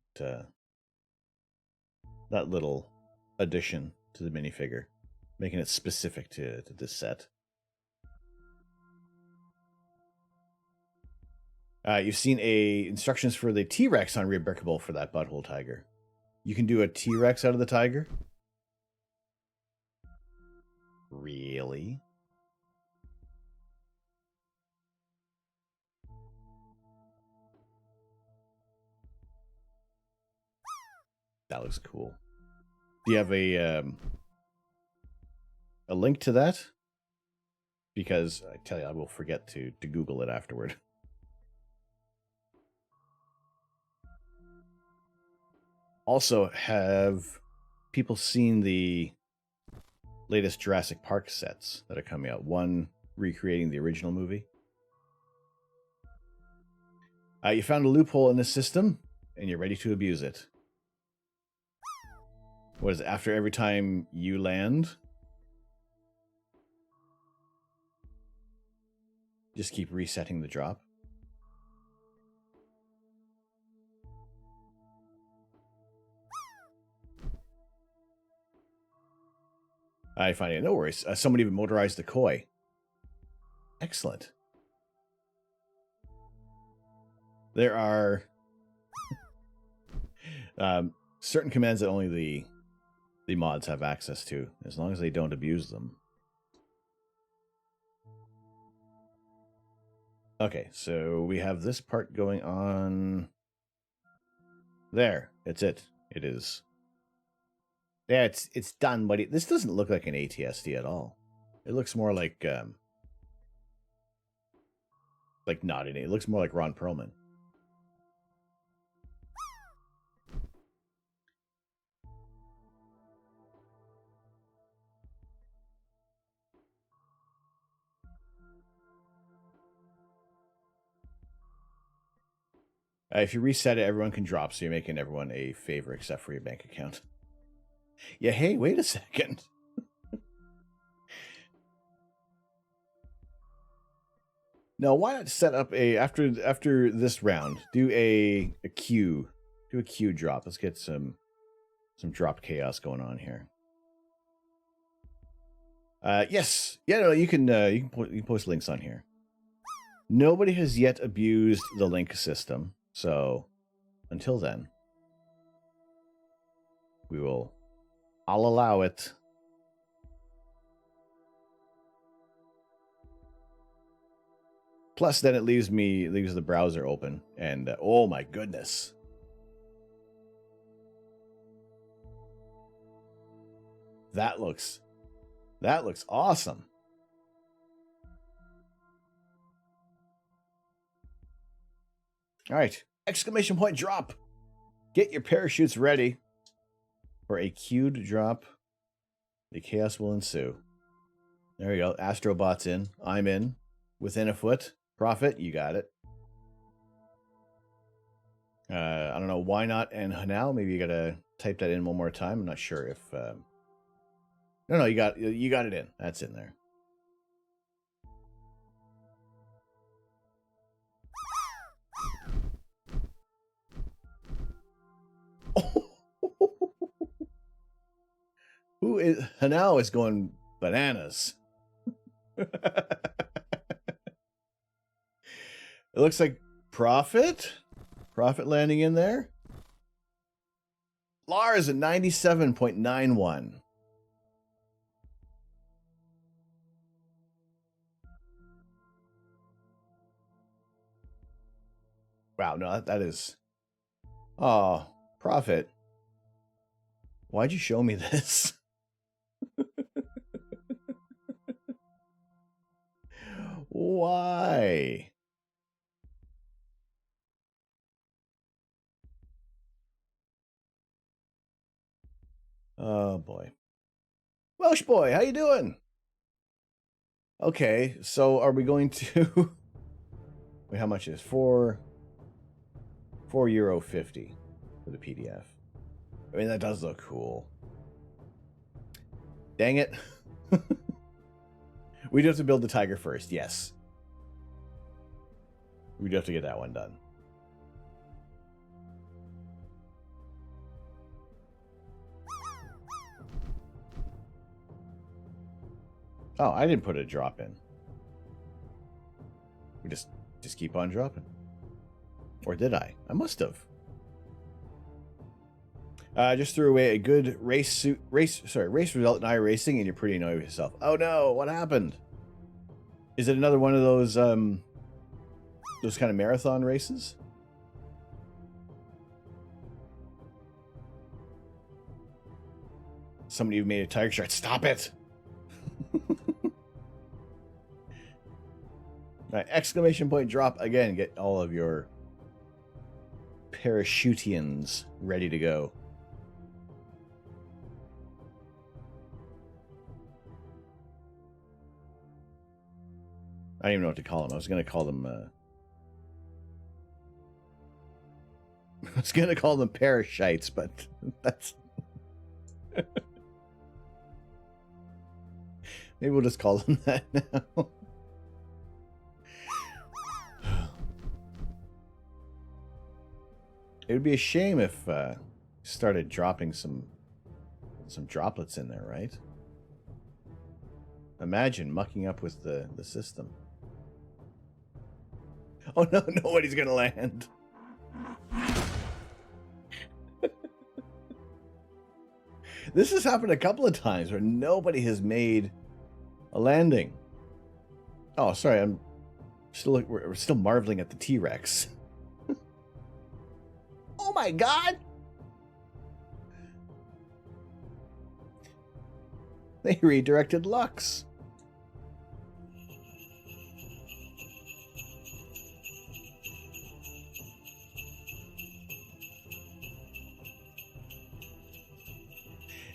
that little addition to the minifigure, making it specific to this set. You've seen instructions for the T-Rex on Rebrickable for that butthole tiger. You can do a T-Rex out of the tiger? Really? That looks cool. Do you have a link to that? Because I tell you, I will forget to Google it afterward. Also, have people seen the latest Jurassic Park sets that are coming out? One recreating the original movie. You found a loophole in the system, and you're ready to abuse it. What is it? After every time you land, just keep resetting the drop. I find it. No worries. Someone even motorized the koi. Excellent. There are certain commands that only the mods have access to, as long as they don't abuse them. Okay, so we have this part going on. There, it's it. It is. Yeah, it's done, but this doesn't look like an ATSD at all. It looks more like not an. It looks more like Ron Perlman. If you reset it, everyone can drop, so you're making everyone a favor except for your bank account. Yeah, hey, wait a second. No, why not set up after this round, do a queue. Do a queue drop. Let's get some drop chaos going on here. Yes. Yeah, no, you can post links on here. Nobody has yet abused the link system. So, until then, I'll allow it. Plus, then it leaves the browser open, and oh my goodness. That looks awesome. All right, exclamation point drop. Get your parachutes ready for a queued drop. The chaos will ensue. There you go. Astrobot's in. I'm in. Within a foot. Profit, you got it. I don't know. Why not? And now maybe you gotta type that in one more time. I'm not sure if. No, you got it in. That's in there. Who is Hanao is going bananas. It looks like Profit landing in there. Lars at 97.91. Wow, no, that is. Oh, Profit. Why'd you show me this? Why? Oh boy. Welsh boy, how you doing? Okay, so are we going to wait, how much is €4.50 for the PDF? I mean, that does look cool. Dang it. We do have to build the tiger first, yes. We do have to get that one done. Oh, I didn't put a drop in. We just keep on dropping. Or did I? I must have. I just threw away a good race result in iRacing, and you're pretty annoyed with yourself. Oh no, what happened? Is it another one of those kind of marathon races? Somebody made a tiger shirt. Stop it! Right, exclamation point drop again. Get all of your parachutians ready to go. I don't even know what to call them. I was going to call them. I was going to call them parashites, but that's. Maybe we'll just call them that now. It would be a shame if started dropping some droplets in there, right? Imagine mucking up with the system. Oh no, nobody's gonna land. This has happened a couple of times where nobody has made a landing. Oh, sorry, we're still marveling at the T-Rex. Oh my god! They redirected Lux.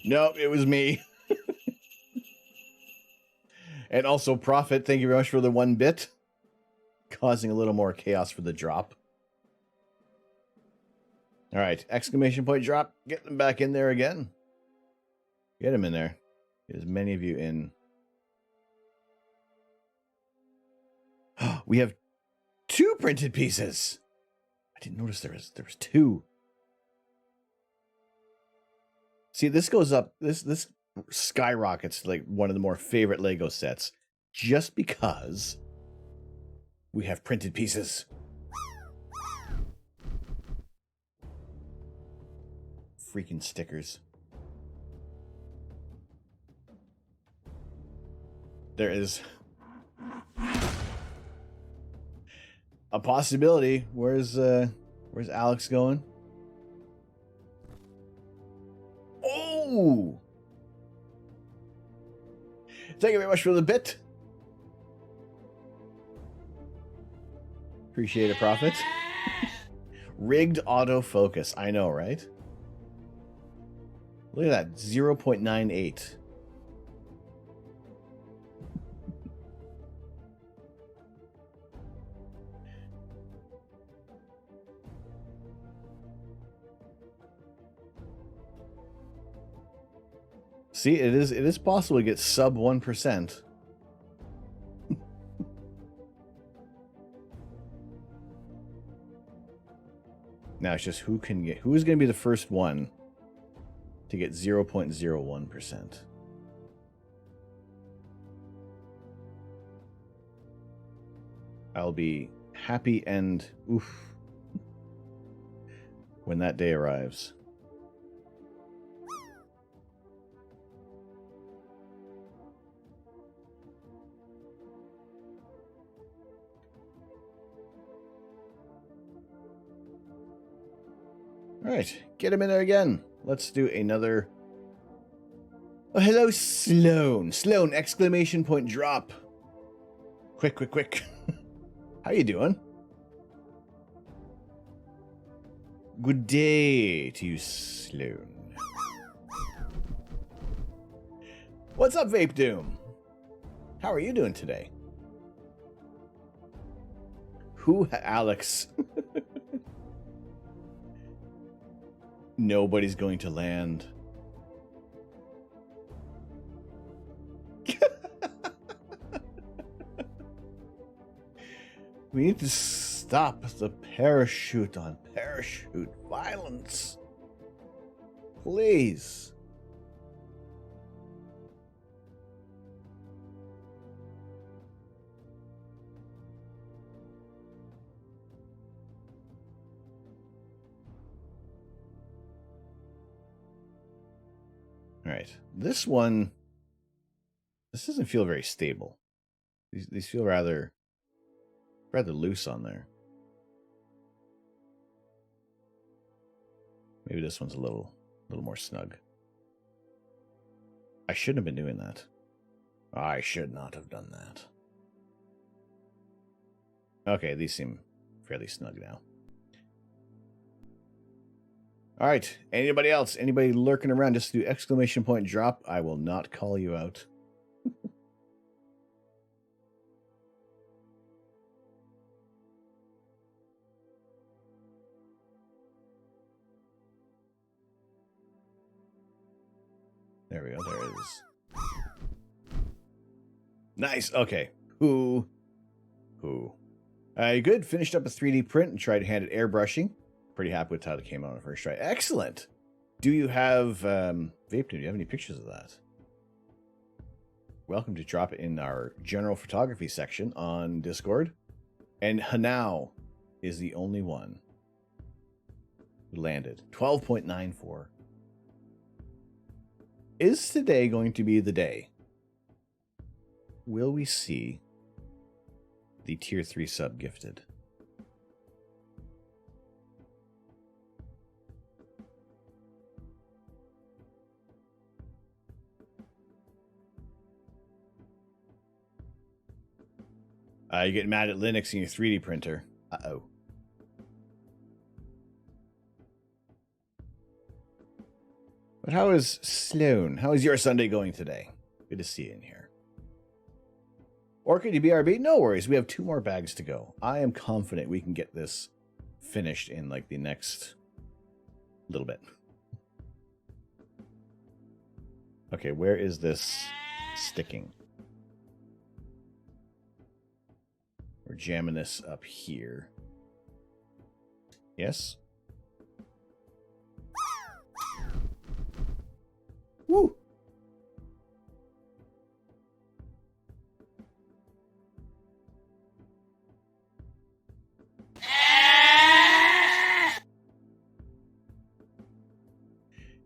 Nope, it was me. And also Profit, thank you very much for the 1 bit. Causing a little more chaos for the drop. Alright, exclamation point drop. Get them back in there again. Get them in there. Get as many of you in. We have 2 printed pieces. I didn't notice there was 2. See, this goes up. This skyrockets to like one of the more favorite Lego sets, just because we have printed pieces. Freaking stickers. There is a possibility. Where's Alex going? Oh! Thank you very much for the bit. Appreciate it, Profit. Rigged autofocus. I know, right? Look at that. 0.98. See, it is possible to get sub 1%. Now it's just who's going to be the first one to get 0.01%. I'll be happy and oof when that day arrives. All right, get him in there again. Let's do another. Oh, hello, Sloan. Sloan, exclamation point drop. Quick, quick, quick. How you doing? Good day to you, Sloan. What's up, Vape Doom? How are you doing today? Who, Alex? Nobody's going to land. We need to stop the parachute on parachute violence. Please. All right. This one, this doesn't feel very stable. These feel rather loose on there. Maybe this one's a little more snug. I shouldn't have been doing that. I should not have done that. Okay, these seem fairly snug now. All right, anybody else? Anybody lurking around? Just do exclamation point drop. I will not call you out. There we go. There it is. Nice. Okay. Who? You good? Finished up a 3D print and tried hand-it airbrushing. Pretty happy with how it came out on the first try. Excellent. Do you have Vape? Do you have any pictures of that? Welcome to drop it in our general photography section on Discord. And Hanau is the only one who landed. 12.94. Is today going to be the day? Will we see the tier 3 sub gifted? You get mad at Linux and your 3D printer. Uh-oh. But how is Sloan? How is your Sunday going today? Good to see you in here. Orchid, BRB? No worries. We have 2 more bags to go. I am confident we can get this finished in like the next little bit. Okay, where is this sticking? We're jamming this up here. Yes? Woo!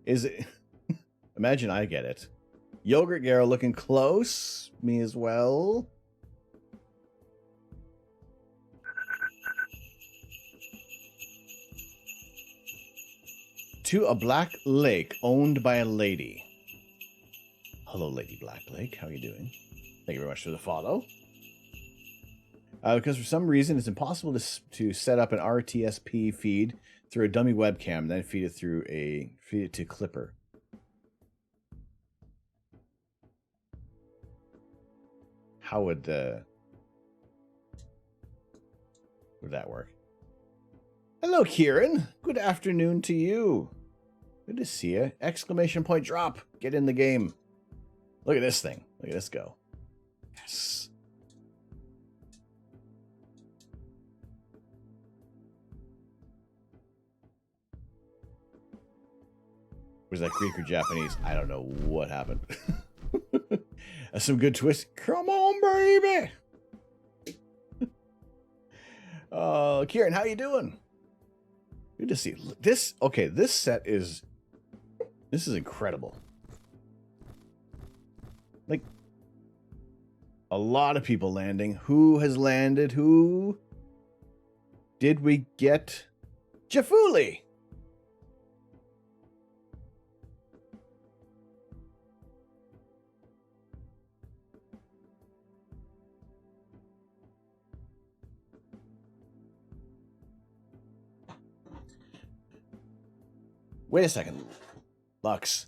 Is it? Imagine I get it. Yogurt Garrow looking close. Me as well. To a Black Lake owned by a lady. Hello, Lady Black Lake. How are you doing? Thank you very much for the follow. Because for some reason it's impossible to set up an RTSP feed through a dummy webcam, then feed it to Clipper. How would that work? Hello, Kieran. Good afternoon to you. Good to see you. Exclamation point drop. Get in the game. Look at this thing. Look at this go. Yes. Was that Greek or Japanese? I don't know what happened. That's some good twist. Come on, baby. Kieran, how you doing? Good to see you. This. Okay, this set is. This is incredible. Like, a lot of people landing. Who has landed? Who did we get? Jafuli. Wait a second. Lux.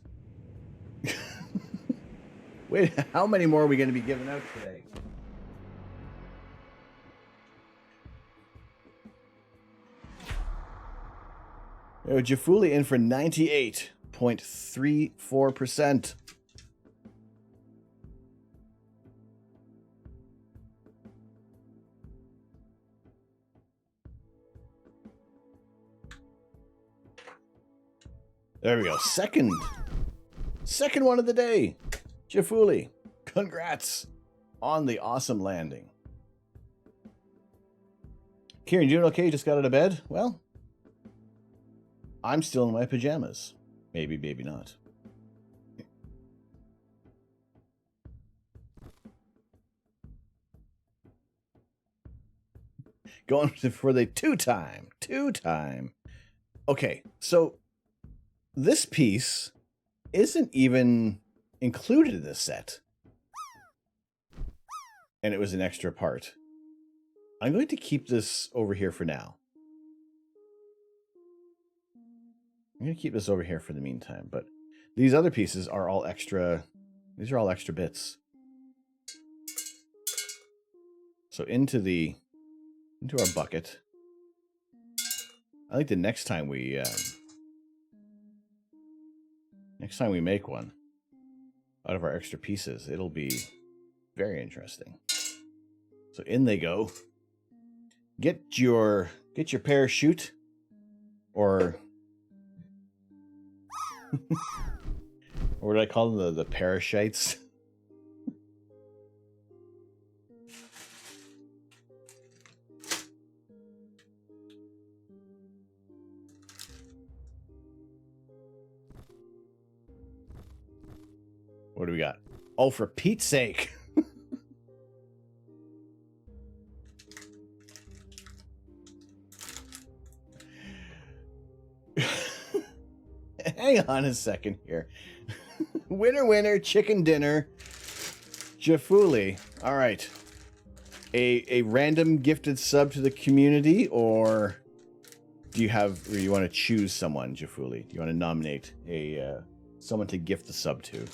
Wait, how many more are we going to be giving out today? Jafuli in for 98.34%. There we go. Second one of the day. Jafuli, congrats on the awesome landing. Kieran, you doing okay? Just got out of bed? Well, I'm still in my pajamas. Maybe, maybe not. Going for the two-time. Okay, so this piece isn't even included in this set. And it was an extra part. I'm going to keep this over here for now. I'm going to keep this over here for the meantime, but these other pieces are all extra. These are all extra bits. So into our bucket. I think the next time we make one out of our extra pieces, it'll be very interesting. So in they go. Get your parachute, or what did I call them? The parashites. What do we got? Oh, for Pete's sake. Hang on a second here. Winner, chicken dinner. Jafuli. All right. A random gifted sub to the community, or do you want to choose someone, Jafuli? Do you want to nominate someone to gift the sub to?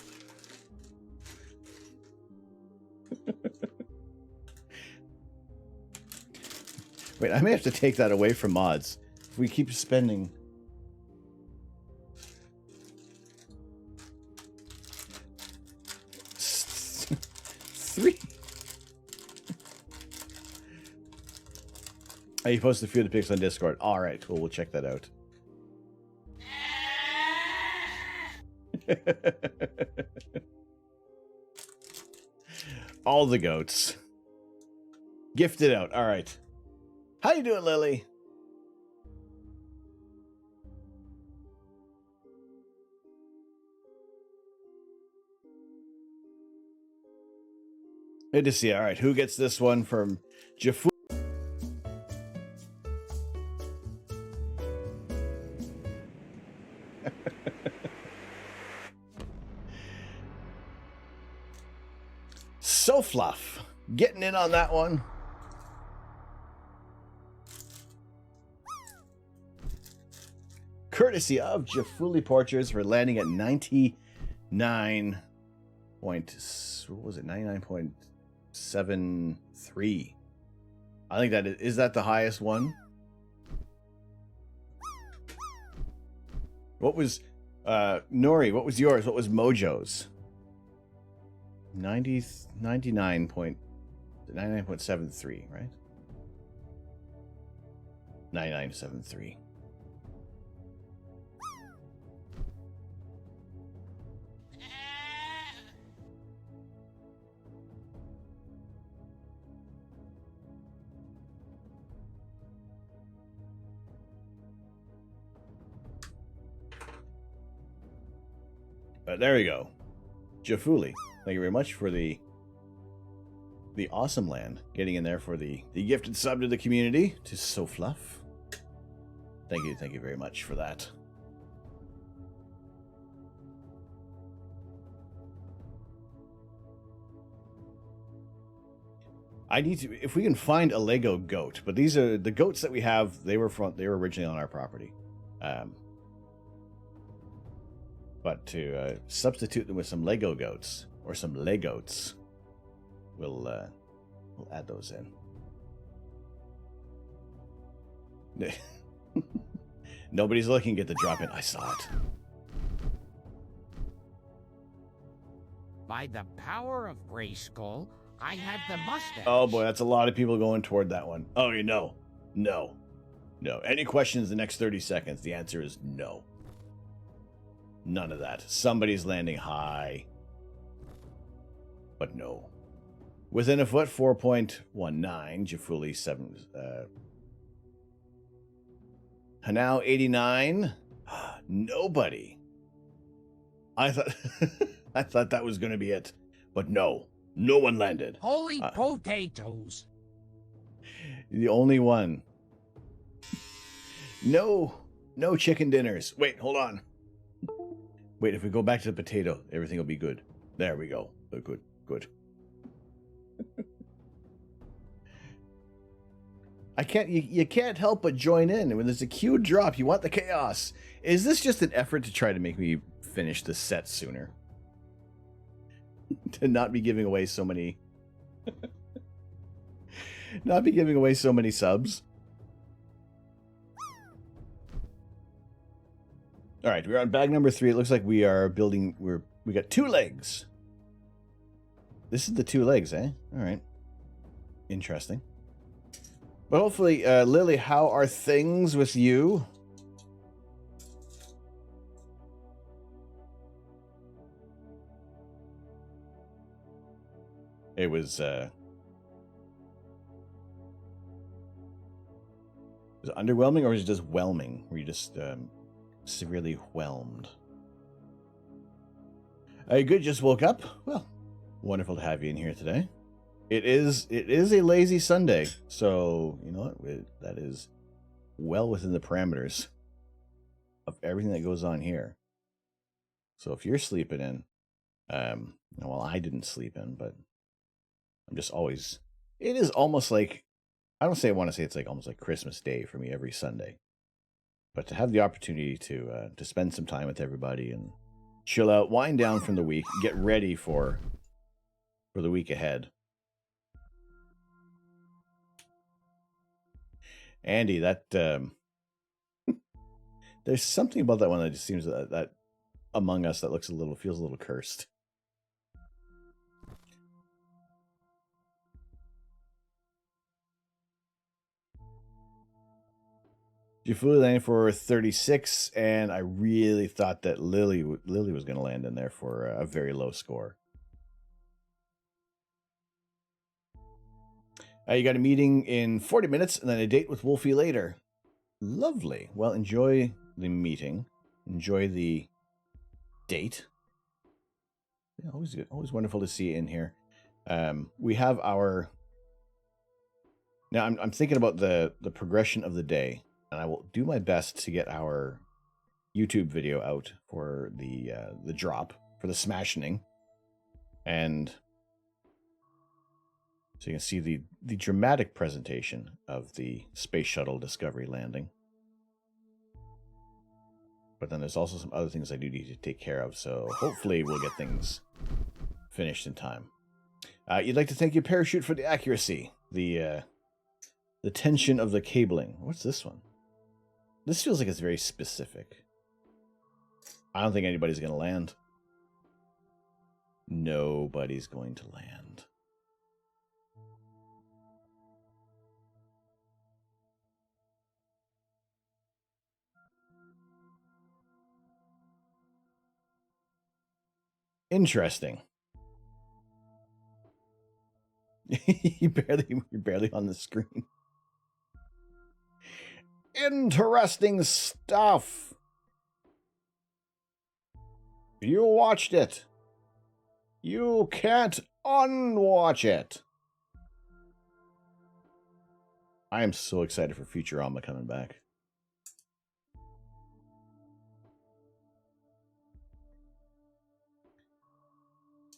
Wait, I may have to take that away from mods. If we keep spending... Three. Oh, you posted a few of the pics on Discord. All right, cool. We'll check that out. All the goats. Gifted out. All right. How you doing, Lily? Good to see you. All right, who gets this one from Jafu? So fluff. Getting in on that one. Courtesy of Jafuli Portraits for landing at 99 point, what was it? 99.73. I think that is that the highest one? What was Nori, what was yours? What was Mojo's? 99.73, right? 99.73. But there we go. Jafuli, thank you very much for the awesome land. Getting in there for the gifted sub to the community, to So Fluff. Thank you very much for that. I need to, if we can find a Lego goat, but these are the goats that we have. They were originally on our property, but to substitute them with some Lego goats or some Legoats, we'll add those in. Nobody's looking. Get the drop in. I saw it. By the power of Grayskull, I have the mustache. Oh boy, that's a lot of people going toward that one. Oh, you know. No. Any questions the next 30 seconds? The answer is no. None of that. Somebody's landing high. But no. Within a foot, 4.19. Jafuli, 7. Hanau, 89. Nobody. I thought that was going to be it. But no. No one landed. Holy potatoes. The only one. No chicken dinners. Wait, hold on. Wait, if we go back to the potato, everything will be good. There we go. Good. You can't help but join in. When there's a queued drop, you want the chaos. Is this just an effort to try to make me finish the set sooner? To not be giving away so many subs. All right, we're on bag number 3. It looks like we are building. We got 2 legs. This is the 2 legs, eh? All right, interesting. But hopefully, Lily, how are things with you? It was it underwhelming, or was it just whelming? Were you just severely whelmed? Are you good? Just woke up? Well, wonderful to have you in here today. It is a lazy Sunday, so you know what? That is well within the parameters of everything that goes on here. So if you're sleeping in, well, I didn't sleep in, but I'm just always. It is almost like, I want to say it's like almost like Christmas Day for me every Sunday. But to have the opportunity to spend some time with everybody and chill out, wind down from the week, get ready for the week ahead. Andy, that there's something about that one that just seems that Among Us that feels a little cursed. Jafuli landing for 36, and I really thought that Lily was going to land in there for a very low score. You got a meeting in 40 minutes, and then a date with Wolfie later. Lovely. Well, enjoy the meeting. Enjoy the date. Yeah, always wonderful to see you in here. We have our. Now I'm thinking about the progression of the day, and I will do my best to get our YouTube video out for the drop for the smashing, and so you can see the dramatic presentation of the Space Shuttle Discovery landing. But then there's also some other things I do need to take care of, so hopefully we'll get things finished in time. You'd like to thank your parachute for the accuracy, the tension of the cabling. What's this one? This feels like it's very specific. I don't think anybody's going to land. Nobody's going to land. Interesting. You're barely on the screen. Interesting stuff. You watched it. You can't unwatch it. I am so excited for Futurama coming back.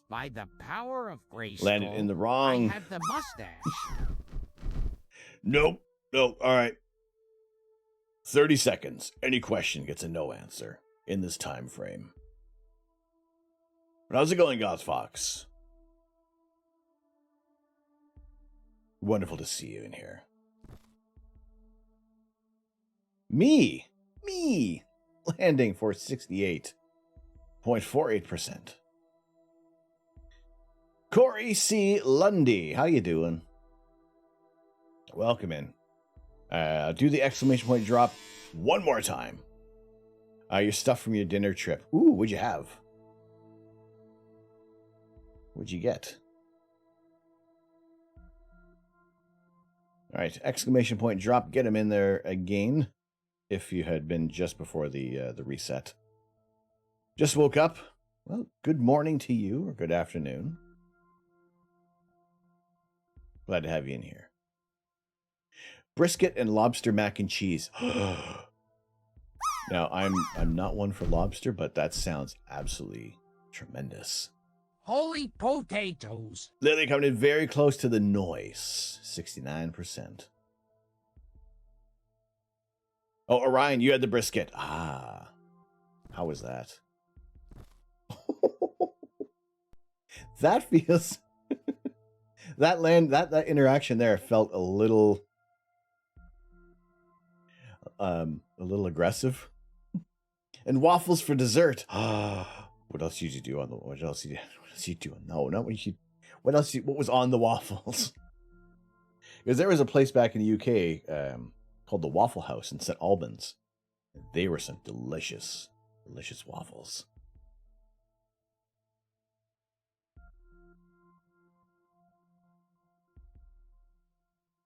By the power of Grayskull, Landed in the wrong. I have the mustache. Nope. All right. 30 seconds. Any question gets a no answer in this time frame. How's it going, Gothfox? Wonderful to see you in here. Me. Landing for 68.48%. Corey C. Lundy, how you doing? Welcome in. Do the exclamation point drop one more time. Your stuff from your dinner trip. Ooh, what'd you have? What'd you get? All right, exclamation point drop. Get him in there again. If you had been just before the reset. Just woke up. Well, good morning to you, or good afternoon. Glad to have you in here. Brisket and lobster mac and cheese. Now, I'm not one for lobster, but that sounds absolutely tremendous. Holy potatoes. Lily coming in very close to the noise. 69%. Oh, Orion, you had the brisket. Ah. How was that? That feels... that interaction there felt a little aggressive. And waffles for dessert. What else did you do on the? What else did you do? No, not what you. What else? What was on the waffles? Because there was a place back in the UK called the Waffle House in St Albans. They were some delicious waffles.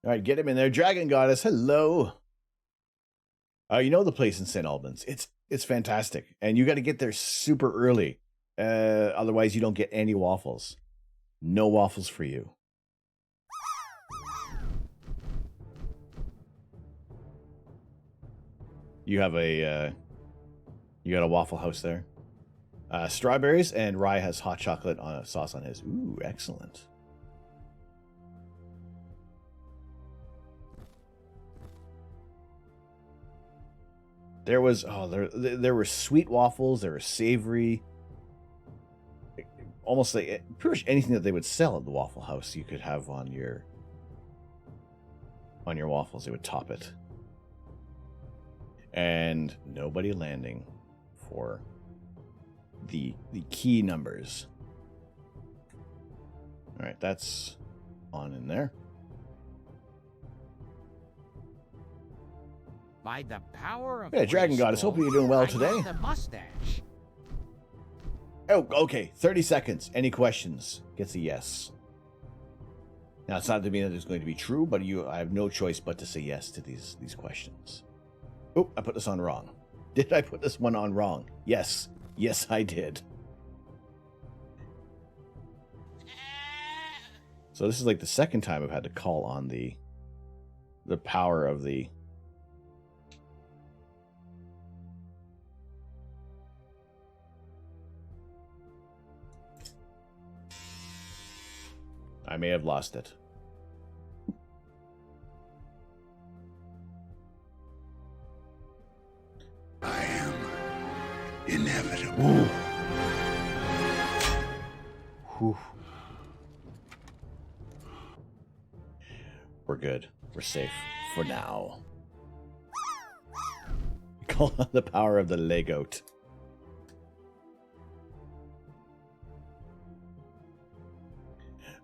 All right, get him in there. Dragon Goddess, hello. You know the place in St. Albans. It's fantastic. And you got to get there super early. Otherwise, you don't get any waffles. No waffles for you. You have you got a Waffle House there. Strawberries, and Rye has hot chocolate on a sauce on his. Ooh, excellent. There was there were sweet waffles, there were savory, almost like pretty much anything that they would sell at the Waffle House you could have on your waffles. They would top it. And nobody landing for the key numbers. All right, that's on in there. By the power of Dragon Goddess, hoping you're doing well today. The mustache. Oh, okay. 30 seconds. Any questions? Gets a yes. Now, it's not to mean that it's going to be true, but I have no choice but to say yes to these questions. Oh, I put this on wrong. Did I put this one on wrong? Yes. Yes, I did. So this is like the second time I've had to call on the power of the... I may have lost it. I am inevitable. Ooh. Whew. We're good. We're safe for now. Call on the power of the Legoat.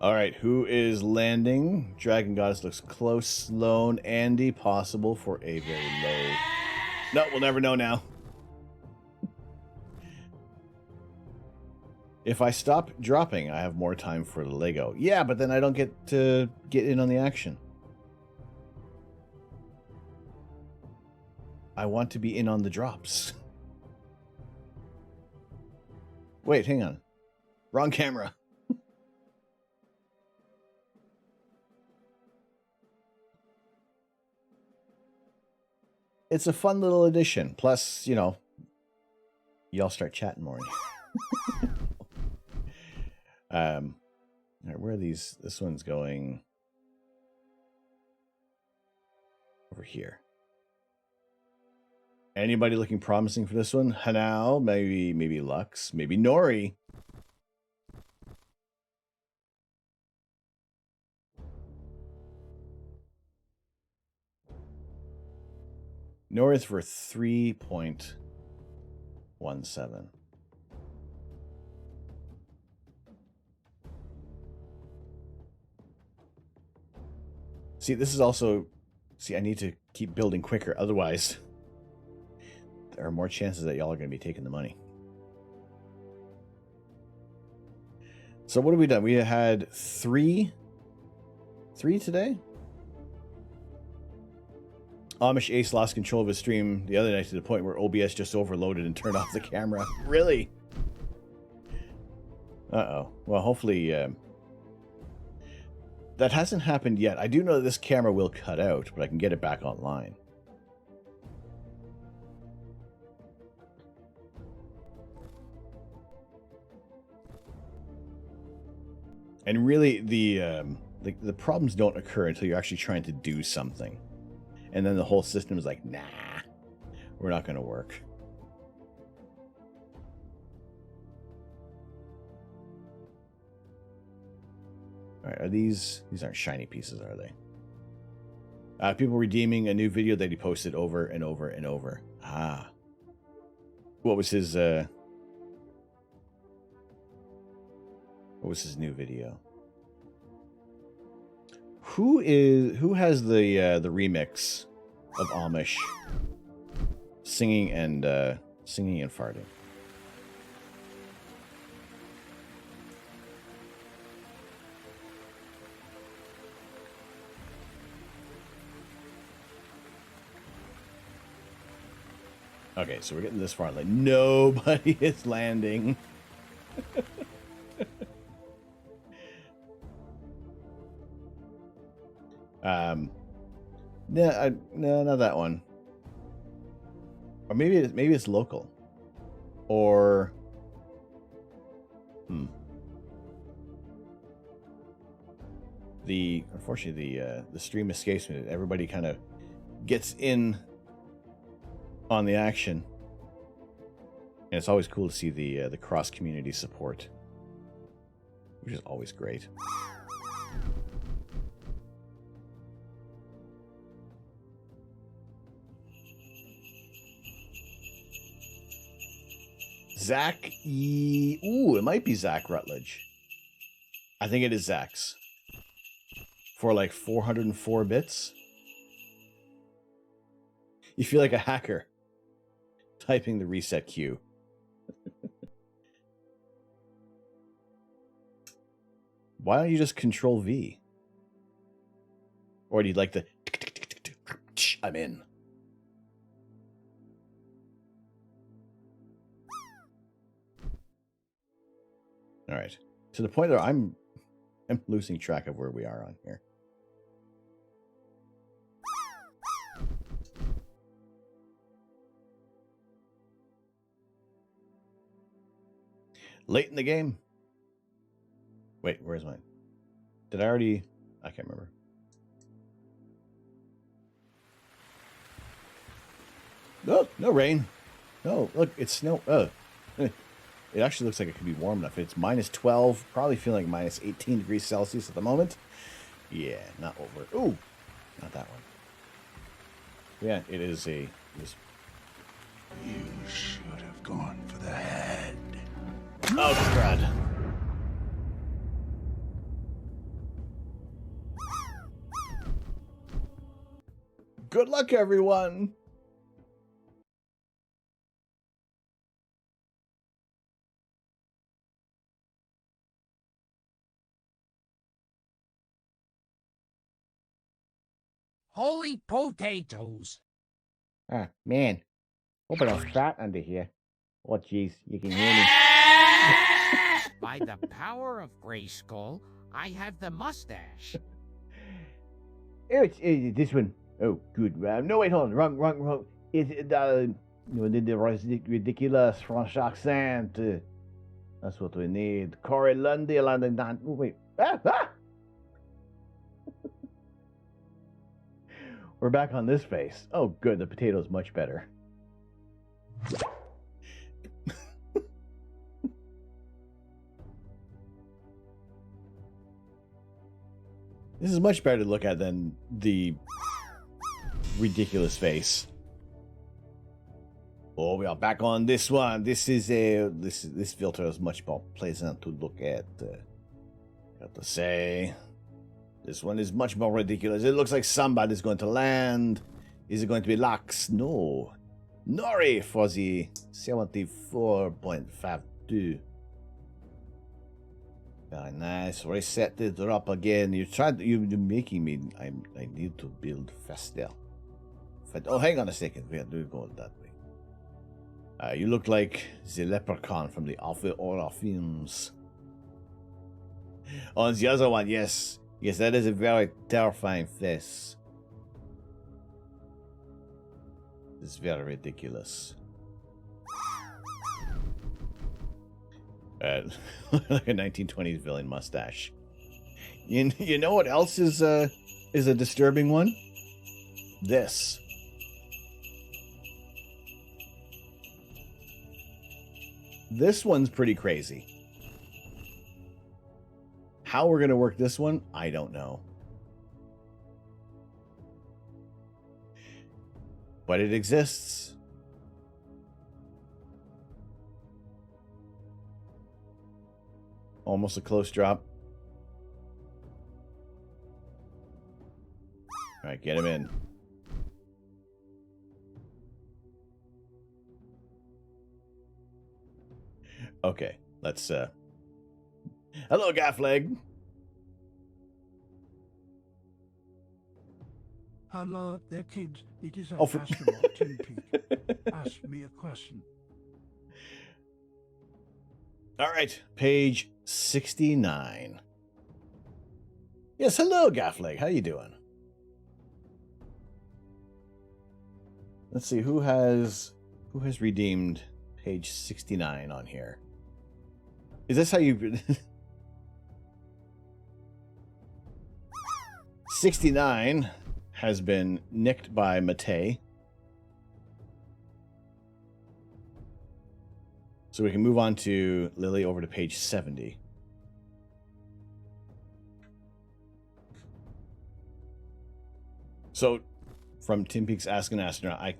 All right, who is landing? Dragon Goddess looks close. Sloan, Andy, possible for a very low. No, we'll never know now. If I stop dropping, I have more time for the Lego. Yeah, but then I don't get to get in on the action. I want to be in on the drops. Wait, hang on. Wrong camera. It's a fun little addition. Plus, you know, y'all start chatting more. All right, where are these? This one's going over here. Anybody looking promising for this one? Hanao, maybe Lux, maybe Nori. Nori's for 3.17. See, this is also... See, I need to keep building quicker. Otherwise, there are more chances that y'all are going to be taking the money. So what have we done? We had three today? Amish Ace lost control of his stream the other night to the point where OBS just overloaded and turned off the camera. Really? Uh-oh. Well, hopefully... that hasn't happened yet. I do know that this camera will cut out, but I can get it back online. And really, the problems don't occur until you're actually trying to do something. And then the whole system is like, nah, we're not going to work. All right, are these aren't shiny pieces, are they? People redeeming a new video that he posted over and over and over. Ah. What was his new video? Who has the remix of Amish singing and farting? Okay, so we're getting this far. Like, nobody is landing. No, not that one. Or maybe it's local. Or unfortunately the stream escapes me. Everybody kind of gets in on the action, and it's always cool to see the cross community support, which is always great. Zach, ooh, it might be Zach Rutledge. I think it is Zach's for like 404 bits. You feel like a hacker typing the reset queue. Why don't you just Control V? Or do you like the I'm in? All right. To the point that I'm losing track of where we are on here. Late in the game. Wait, where's mine? Did I already... I can't remember. No, no rain. No, look, it's snow. It actually looks like it could be warm enough. It's minus 12, probably feeling like minus 18 degrees Celsius at the moment. Yeah, not what we're... Ooh, not that one. Yeah, it is a... You should have gone for the head. Oh, God. luck, everyone! Holy potatoes! Ah, man. Hope I don't fart under here. Oh, jeez, you can hear me. By the power of Grayskull, I have the mustache. Oh, it's this one. Oh, good. No, wait, hold on. Wrong. It's the ridiculous French accent. That's what we need. Corey Lundy, London. Oh, wait. Ah! We're back on this face. Oh, good. The potato's much better. This is much better to look at than the ridiculous face. Oh, we are back on this one. This filter is much more pleasant to look at. Got to say, this one is much more ridiculous. It looks like somebody's going to land. Is it going to be Lux? No. Nori for the 74.52. Very nice. Reset it up again. You're making me. I need to build faster. Oh, hang on a second. We are doing going that way. You look like the leprechaun from the Alpha Aura films. On the other one, yes. Yes, that is a very terrifying face. It's very ridiculous. Like a 1920s villain mustache. You know what else is a disturbing one? This. This one's pretty crazy. How we're gonna work this one, I don't know. But it exists. Almost a close drop. All right, get him in. Okay, let's hello, Gaffleg. Hello there, kids. It is an Oh, for- astronaut, Tin Peak. Ask me a question. All right, page 69. Yes, hello, Gaffleg. How you doing? Let's see who has redeemed page 69 on here. Is this how you 69 has been nicked by Matei. So we can move on to Lily over to page 70. So, from Tim Peaks Ask an Astronaut, I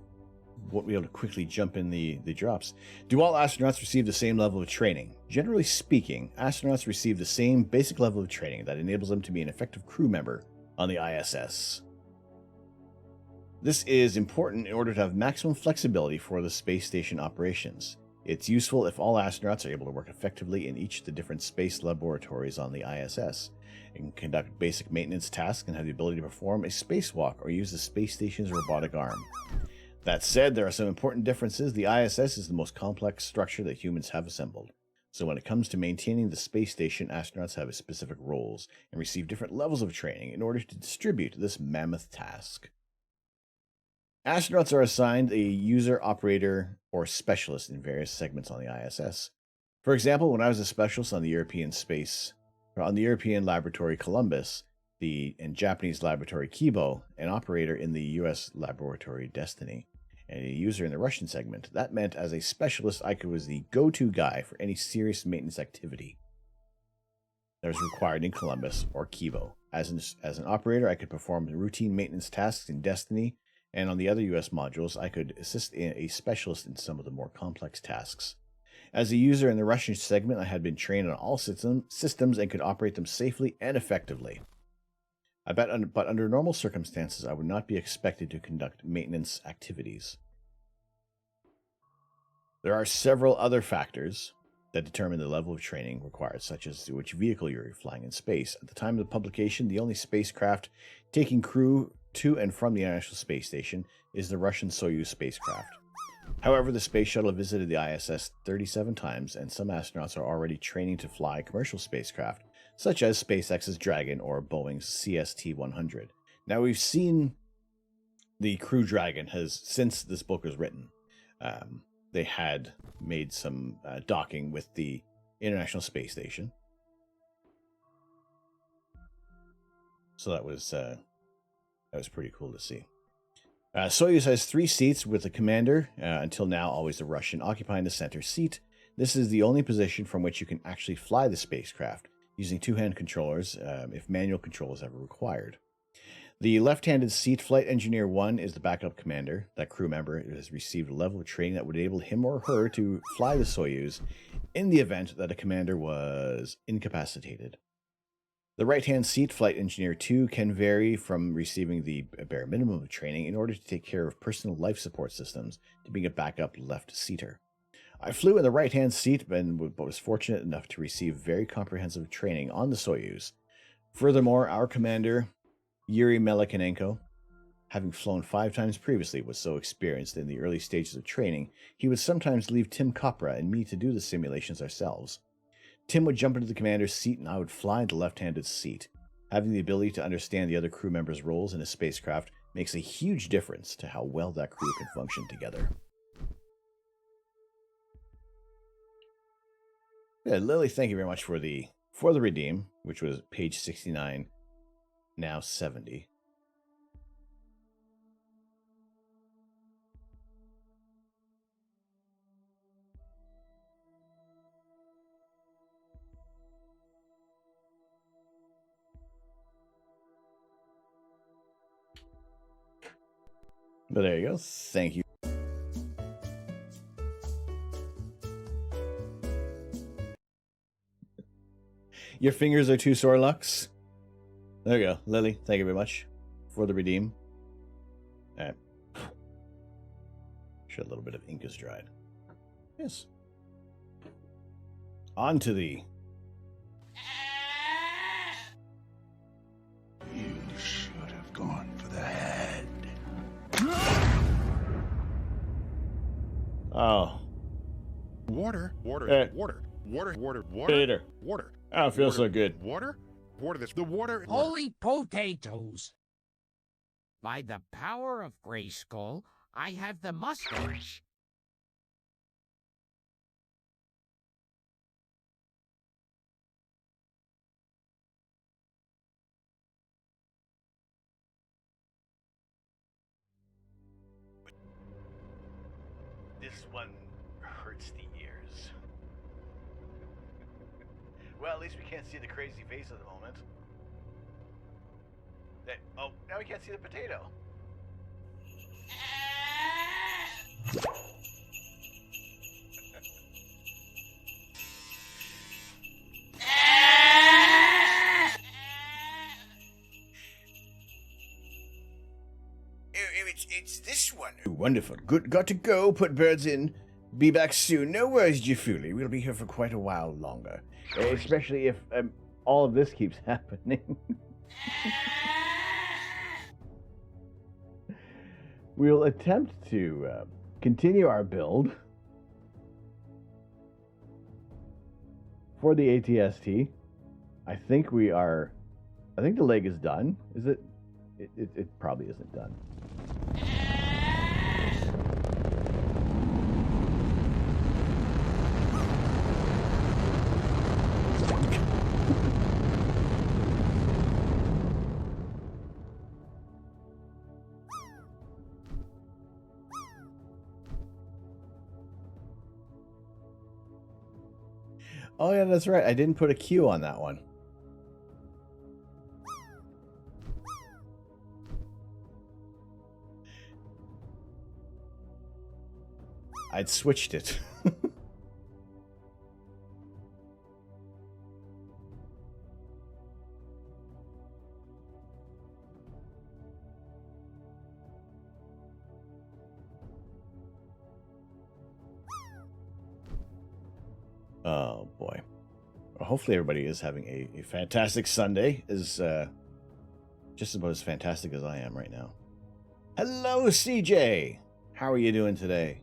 won't be able to quickly jump in the drops. Do all astronauts receive the same level of training? Generally speaking, astronauts receive the same basic level of training that enables them to be an effective crew member on the ISS. This is important in order to have maximum flexibility for the space station operations. It's useful if all astronauts are able to work effectively in each of the different space laboratories on the ISS, and can conduct basic maintenance tasks and have the ability to perform a spacewalk or use the space station's robotic arm. That said, there are some important differences. The ISS is the most complex structure that humans have assembled. So when it comes to maintaining the space station, astronauts have specific roles and receive different levels of training in order to distribute this mammoth task. Astronauts are assigned a user, operator, or specialist in various segments on the ISS. For example, when I was a specialist on the European laboratory Columbus, and Japanese laboratory Kibo, an operator in the US laboratory Destiny, and a user in the Russian segment, that meant as a specialist I was the go-to guy for any serious maintenance activity that was required in Columbus or Kibo. As an operator, I could perform routine maintenance tasks in Destiny, and on the other US modules, I could assist a specialist in some of the more complex tasks. As a user in the Russian segment, I had been trained on all systems and could operate them safely and effectively. But under normal circumstances, I would not be expected to conduct maintenance activities. There are several other factors that determine the level of training required, such as which vehicle you're flying in space. At the time of the publication, the only spacecraft taking crew to and from the International Space Station is the Russian Soyuz spacecraft. However, the space shuttle visited the ISS 37 times, and some astronauts are already training to fly commercial spacecraft, such as SpaceX's Dragon or Boeing's CST-100. Now, we've seen the Crew Dragon has, since this book was written, they had made some docking with the International Space Station. So that was pretty cool to see. Soyuz has 3 seats with the commander, until now always the Russian, occupying the center seat. This is the only position from which you can actually fly the spacecraft, using 2-hand controllers if manual control is ever required. The left-handed seat, Flight Engineer 1, is the backup commander. That crew member has received a level of training that would enable him or her to fly the Soyuz in the event that a commander was incapacitated. The right-hand seat, Flight Engineer 2, can vary from receiving the bare minimum of training in order to take care of personal life support systems to being a backup left-seater. I flew in the right-hand seat and was fortunate enough to receive very comprehensive training on the Soyuz. Furthermore, our commander, Yuri Melikanenko, having flown 5 times previously, was so experienced in the early stages of training, he would sometimes leave Tim Kopra and me to do the simulations ourselves. Tim would jump into the commander's seat and I would fly the left-handed seat. Having the ability to understand the other crew members' roles in a spacecraft makes a huge difference to how well that crew can function together. Yeah, Lily, thank you very much for the redeem, which was page 69, now 70. But there you go. Thank you. Your fingers are too sore, Lux. There you go. Lily, thank you very much for the redeem. Alright. Sure, a little bit of ink is dried. Yes. On to the... You should have gone for the head. Oh. Water, water, Eh. water, water, water, Peter. water. I don't feel so good. Water, water. This the water. Holy potatoes! By the power of Grayskull, I have the mustache. This one hurts the ears. Well, at least we can't see the crazy face at the moment. Oh, now we can't see the potato. It's this one. Wonderful. Good. Got to go. Put birds in. Be back soon. No worries, Jafuli. We'll be here for quite a while longer. Especially if all of this keeps happening. We'll attempt to continue our build for the ATST. I think the leg is done. Is it? It probably isn't done. Oh yeah, that's right. I didn't put a Q on that one. I'd switched it. Oh boy. Well, hopefully everybody is having a fantastic Sunday. Is just about as fantastic as I am right now. Hello, CJ. How are you doing today?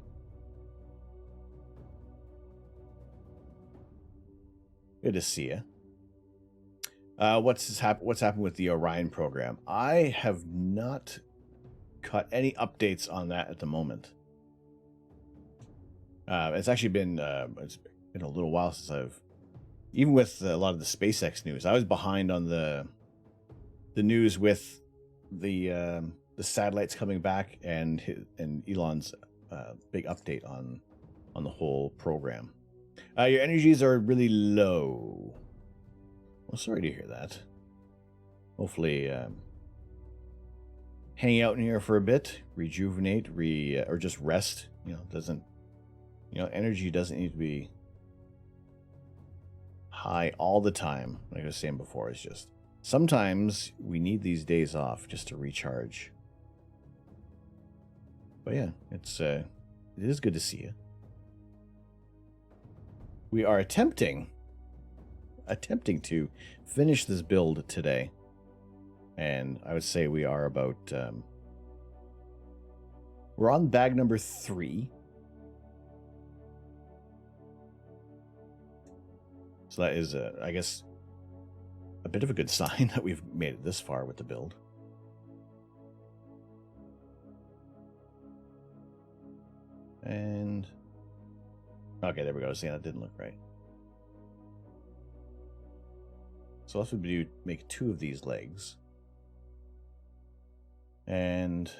Good to see you. What's happened with the Orion program? I have not caught any updates on that at the moment. It's actually been it's been a little while since I've, even with a lot of the SpaceX news, I was behind on the news with the satellites coming back and Elon's big update on the whole program. Your energies are really low. Well, sorry to hear that. Hopefully, hang out in here for a bit, rejuvenate, or just rest. Energy doesn't need to be high all the time. Like I was saying before, it's just sometimes we need these days off just to recharge. But yeah, it is good to see you. We are attempting to finish this build today, and I would say we are about we're on bag number 3. So that is, I guess, a bit of a good sign that we've made it this far with the build. And okay, there we go. I was saying that didn't look right. So let's do make 2 of these legs. And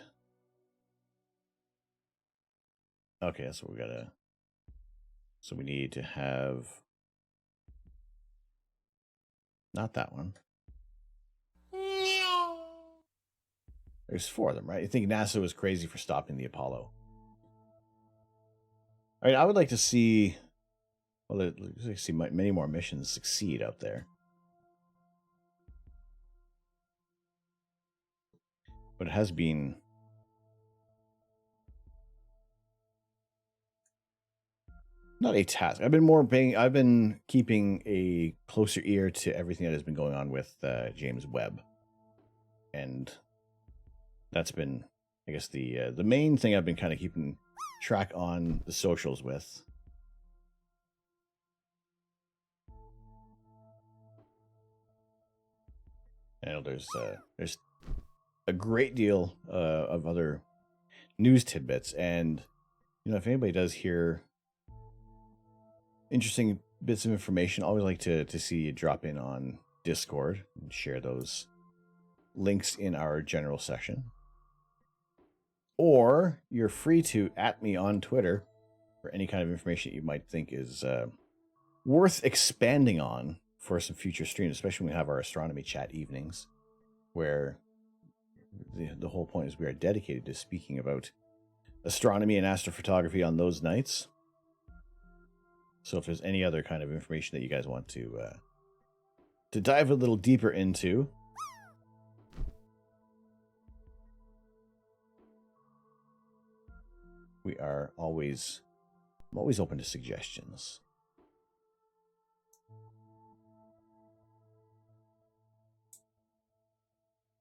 okay, that's what we gotta. So we need to have not that one. There's 4 of them, right? You think NASA was crazy for stopping the Apollo? I mean, I would like to see, many more missions succeed out there. But it has been not a task. I've been keeping a closer ear to everything that has been going on with James Webb, and that's been, I guess, the main thing I've been kind of keeping track on the socials with. I know there's a great deal of other news tidbits, and if anybody does hear interesting bits of information, I always like to see you drop in on Discord and share those links in our general section. Or you're free to @ me on Twitter for any kind of information that you might think is worth expanding on for some future streams, especially when we have our astronomy chat evenings, where the whole point is we are dedicated to speaking about astronomy and astrophotography on those nights. So if there's any other kind of information that you guys want to dive a little deeper into, I'm always open to suggestions.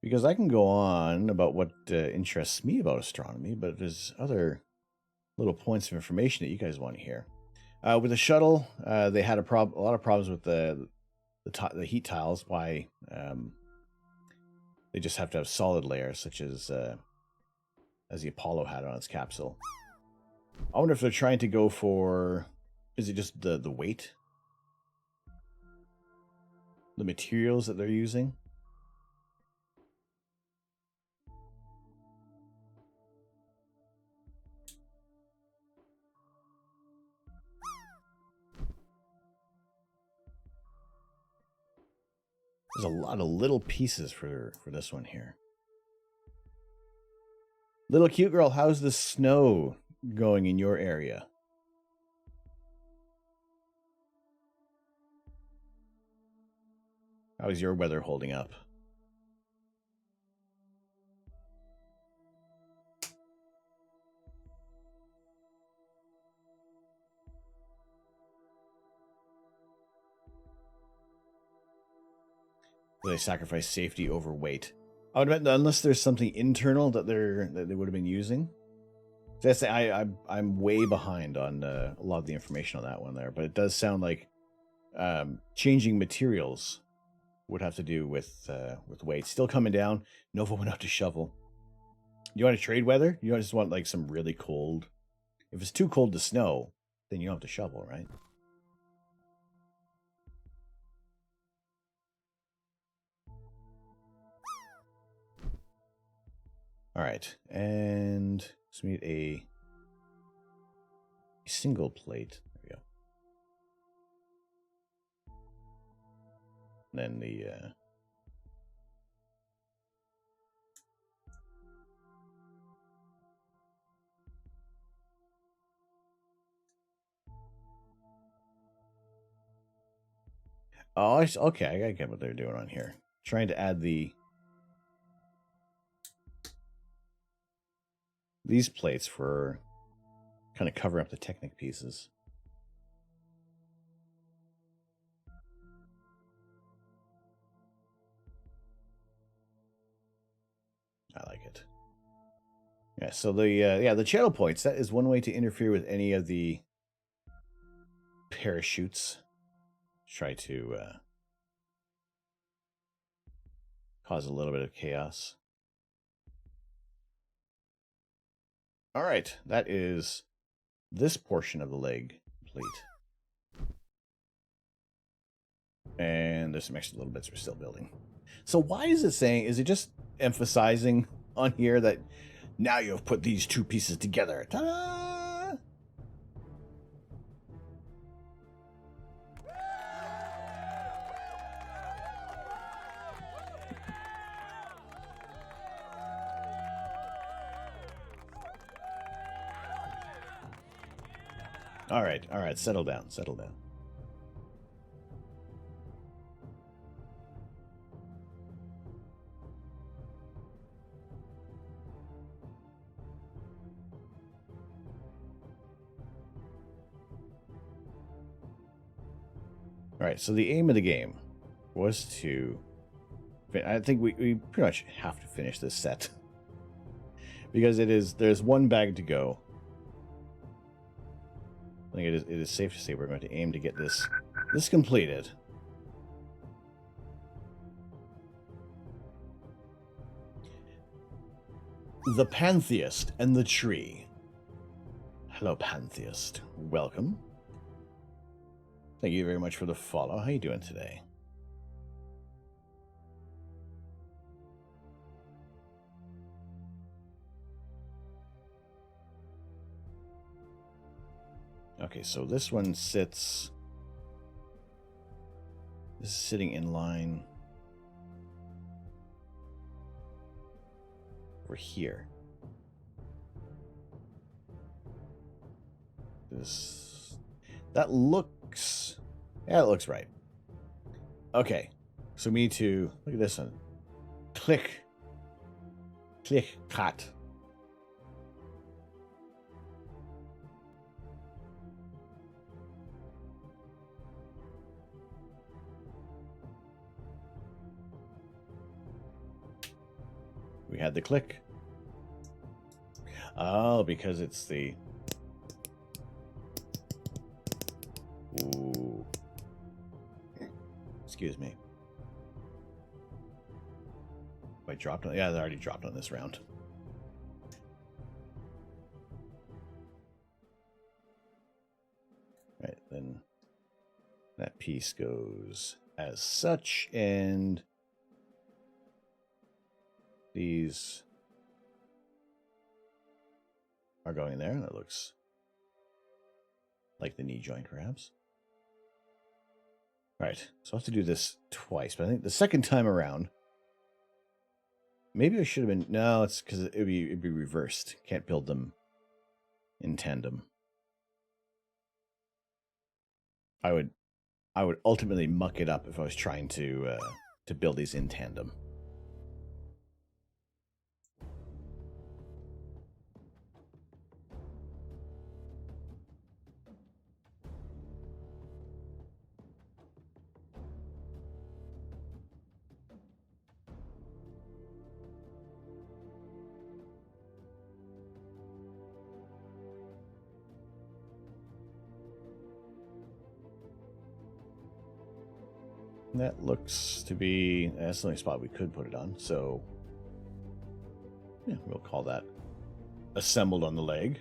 Because I can go on about what interests me about astronomy, but there's other little points of information that you guys want to hear. With the shuttle, they had a lot of problems with the heat tiles. Why they just have to have solid layers, such as the Apollo had on its capsule. I wonder if they're trying to go for, is it just the weight, the materials that they're using? There's a lot of little pieces for this one here. Little cute girl, how's the snow going in your area? How is your weather holding up? They sacrifice safety over weight. I would bet unless there's something internal that they would have been using. So I'm way behind on a lot of the information on that one there, but it does sound like changing materials would have to do with weight. Still coming down. Nova went out to shovel. You want to trade weather? You just want like some really cold. If it's too cold to snow, then you don't have to shovel, right? All right, and let's meet a single plate. There we go. And then the oh, okay, I get what they're doing on here. Trying to add these plates for kind of covering up the Technic pieces. I like it. Yeah, so the channel points, that is one way to interfere with any of the parachutes. Try to cause a little bit of chaos. All right, that is this portion of the leg complete. And there's some extra little bits we're still building. So why is it saying, is it just emphasizing on here that now you have put these two pieces together? Ta-da! All right, settle down, settle down. All right, so the aim of the game was to... I think we pretty much have to finish this set. Because there's one bag to go. I think it is safe to say we're going to aim to get this completed. The Pantheist and the Tree. Hello, Pantheist. Welcome. Thank you very much for the follow. How you doing today? Okay, so this one sits... This is sitting in line over here. That looks... Yeah, it looks right. Okay, so we need to... Look at this one. Click. Click, cut. We had the click. Oh, because it's the... Ooh. Excuse me. I dropped on... Yeah, they already dropped on this round. Right, then that piece goes as such, and these are going there. That looks like the knee joint, perhaps. All right, so I'll have to do this twice, but I think the second time around, maybe I should have been... No, it's because it'd be reversed. Can't build them in tandem. I would ultimately muck it up if I was trying to build these in tandem. That looks to be... That's the only spot we could put it on, so... Yeah, we'll call that assembled on the leg.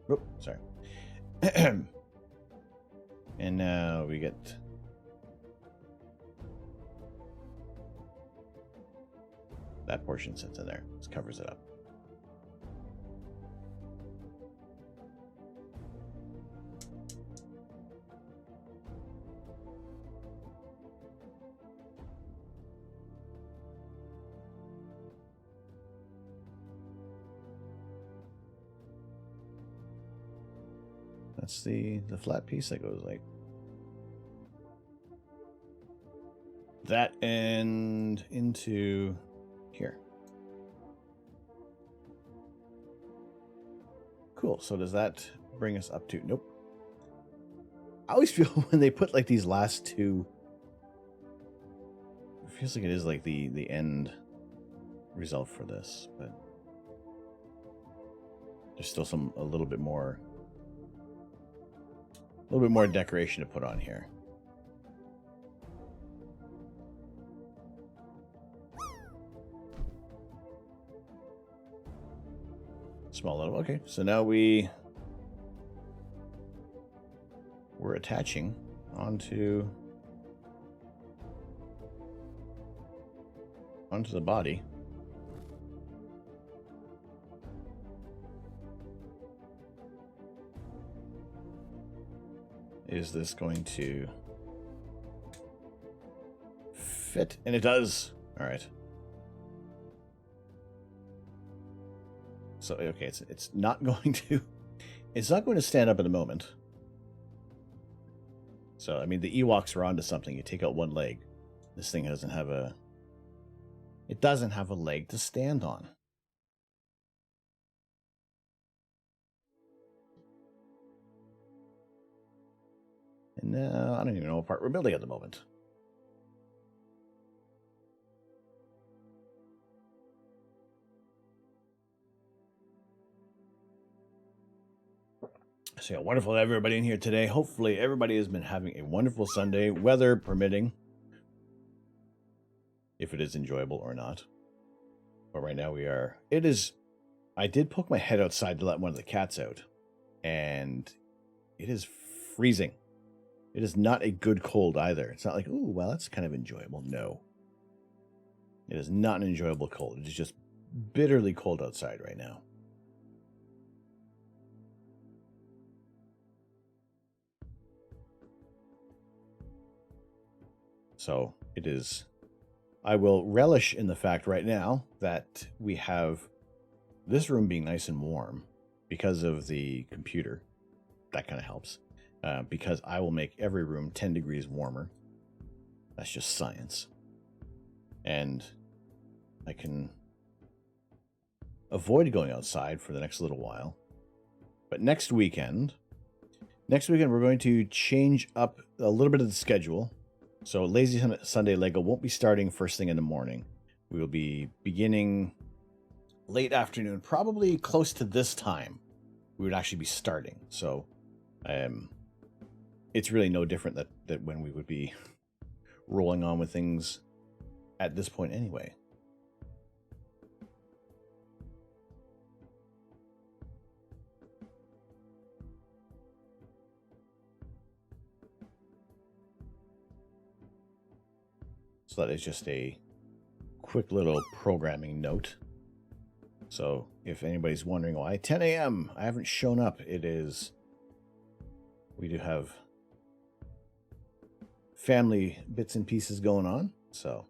Oh, sorry. And now we get... That portion sits in there. This covers it up. That's the flat piece that goes like that and into here. Cool. So does that bring us up to... Nope. I always feel when they put like these last two, it feels like it is like the end result for this, but there's still a little bit more decoration to put on here. Small little... Okay, so now we're attaching onto the body. Is this going to fit? And it does. All right. So okay, it's not going to stand up at the moment. So I mean, the Ewoks are onto something. You take out one leg, this thing doesn't have a leg to stand on. And now I don't even know what part we're building at the moment. So yeah, wonderful to have everybody in here today. Hopefully everybody has been having a wonderful Sunday, weather permitting. If it is enjoyable or not. But right now I did poke my head outside to let one of the cats out. And it is freezing. It is not a good cold either. It's not like, ooh, well, that's kind of enjoyable. No. It is not an enjoyable cold. It is just bitterly cold outside right now. So it is... I will relish in the fact right now that we have this room being nice and warm because of the computer. That kind of helps. Because I will make every room 10 degrees warmer. That's just science. And I can avoid going outside for the next little while. But next weekend we're going to change up a little bit of the schedule. So Lazy Sunday Lego won't be starting first thing in the morning. We will be beginning late afternoon, probably close to this time. We would actually be starting. So it's really no different that when we would be rolling on with things at this point anyway. So that is just a quick little programming note. So if anybody's wondering why 10 a.m. I haven't shown up, we do have family bits and pieces going on. So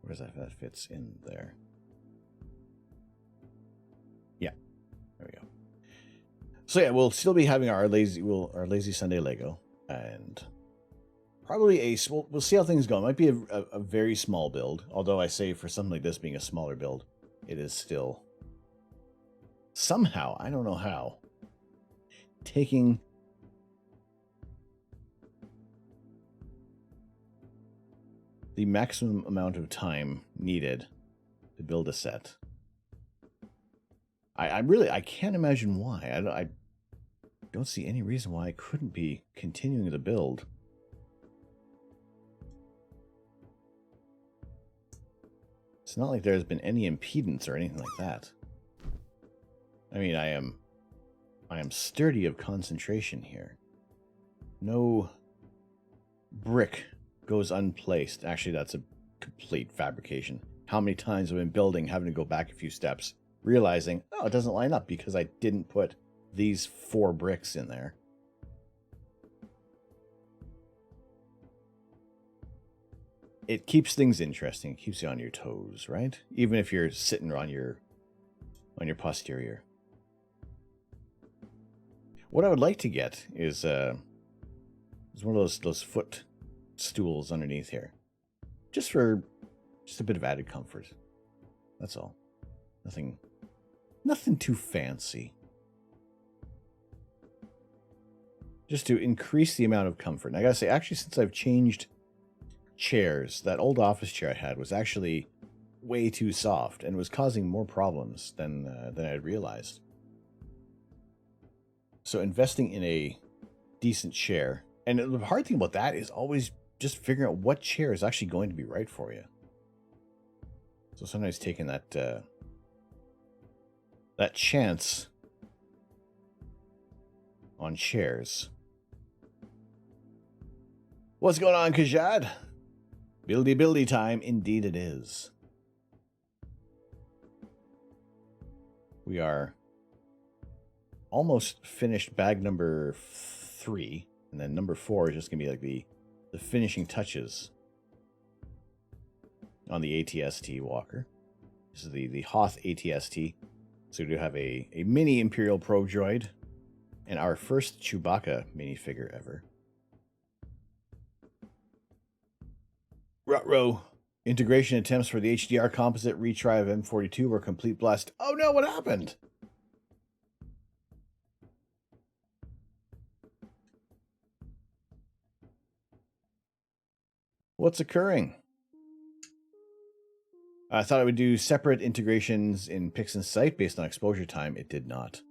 where's that fits in there? Yeah, there we go. So yeah, we'll still be having our lazy Sunday Lego, and probably we'll see how things go. It might be a very small build, although I say for something like this being a smaller build, it is still somehow, I don't know how, taking... the maximum amount of time needed to build a set. I can't imagine why. I don't see any reason why I couldn't be continuing the build. It's not like there's been any impedance or anything like that. I mean, I am sturdy of concentration here. No brick goes unplaced. Actually, that's a complete fabrication. How many times I've been building, having to go back a few steps, realizing, oh, it doesn't line up because I didn't put these 4 bricks in there. It keeps things interesting. It keeps you on your toes, right? Even if you're sitting on your posterior. What I would like to get is one of those foot stools underneath here, just a bit of added comfort. That's all. Nothing too fancy. Just to increase the amount of comfort. And I gotta say, actually, since I've changed chairs, that old office chair I had was actually way too soft and was causing more problems than I had realized. So investing in a decent chair, and the hard thing about that is always just figuring out what chair is actually going to be right for you. So sometimes taking that chance on chairs. What's going on, Kajad? Buildy time, indeed it is. We are almost finished bag number 3, and then number 4 is just gonna be like the finishing touches on the ATST walker. This is the Hoth ATST. So we do have a mini Imperial probe droid and our first Chewbacca minifigure ever. Ruh-roh. Integration attempts for the HDR composite retry of M42 were complete blast. Oh no, what happened? What's occurring? I thought it would do separate integrations in Pix and Sight based on exposure time. It did not.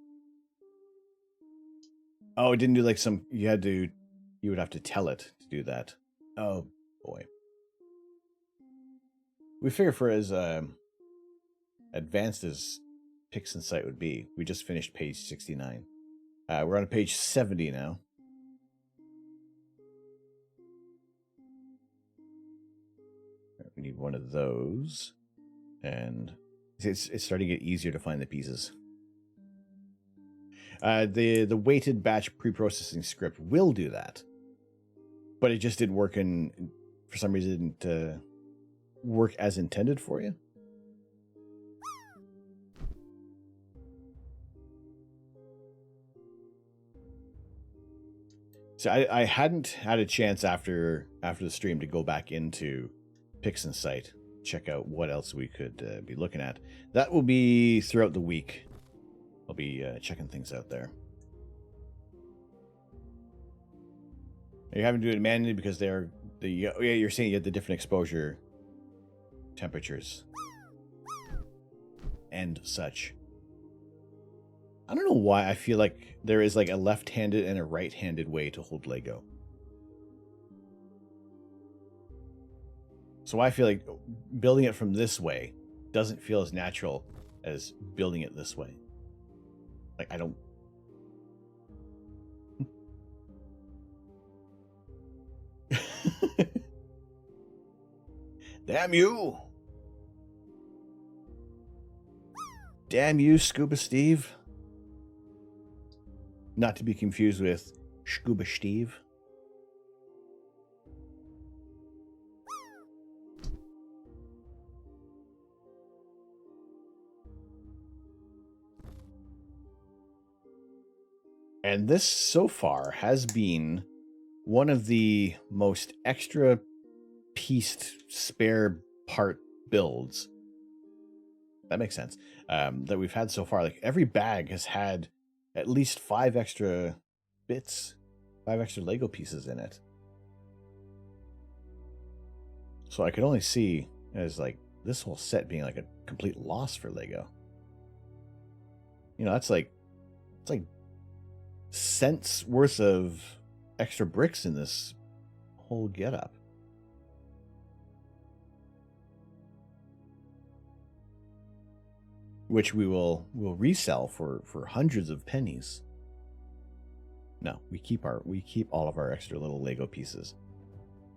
Oh, it didn't do like some... You would have to tell it to do that. Oh, boy. We figure for as advanced as Pix and Sight would be, we just finished page 69. We're on page 70 now. We need one of those. And it's starting to get easier to find the pieces. The weighted batch preprocessing script will do that. But it just didn't work for some reason, didn't work as intended for you. So I hadn't had a chance after the stream to go back into Pix and Sight, check out what else we could be looking at. That will be throughout the week. I'll be checking things out there. You're having to do it manually because you're saying you had the different exposure temperatures and such. I don't know why I feel like there is like a left-handed and a right-handed way to hold Lego. So I feel like building it from this way doesn't feel as natural as building it this way. Like, I don't... Damn you! Damn you, Scuba Steve. Not to be confused with Scuba Steve. And this, so far, has been one of the most extra pieced spare part builds. That makes sense. That we've had so far. Like, every bag has had at least 5 extra bits, 5 extra Lego pieces in it. So I could only see as like this whole set being like a complete loss for Lego. You know, it's like cents worth of extra bricks in this whole getup. Which we'll resell for hundreds of pennies. No, we keep all of our extra little Lego pieces.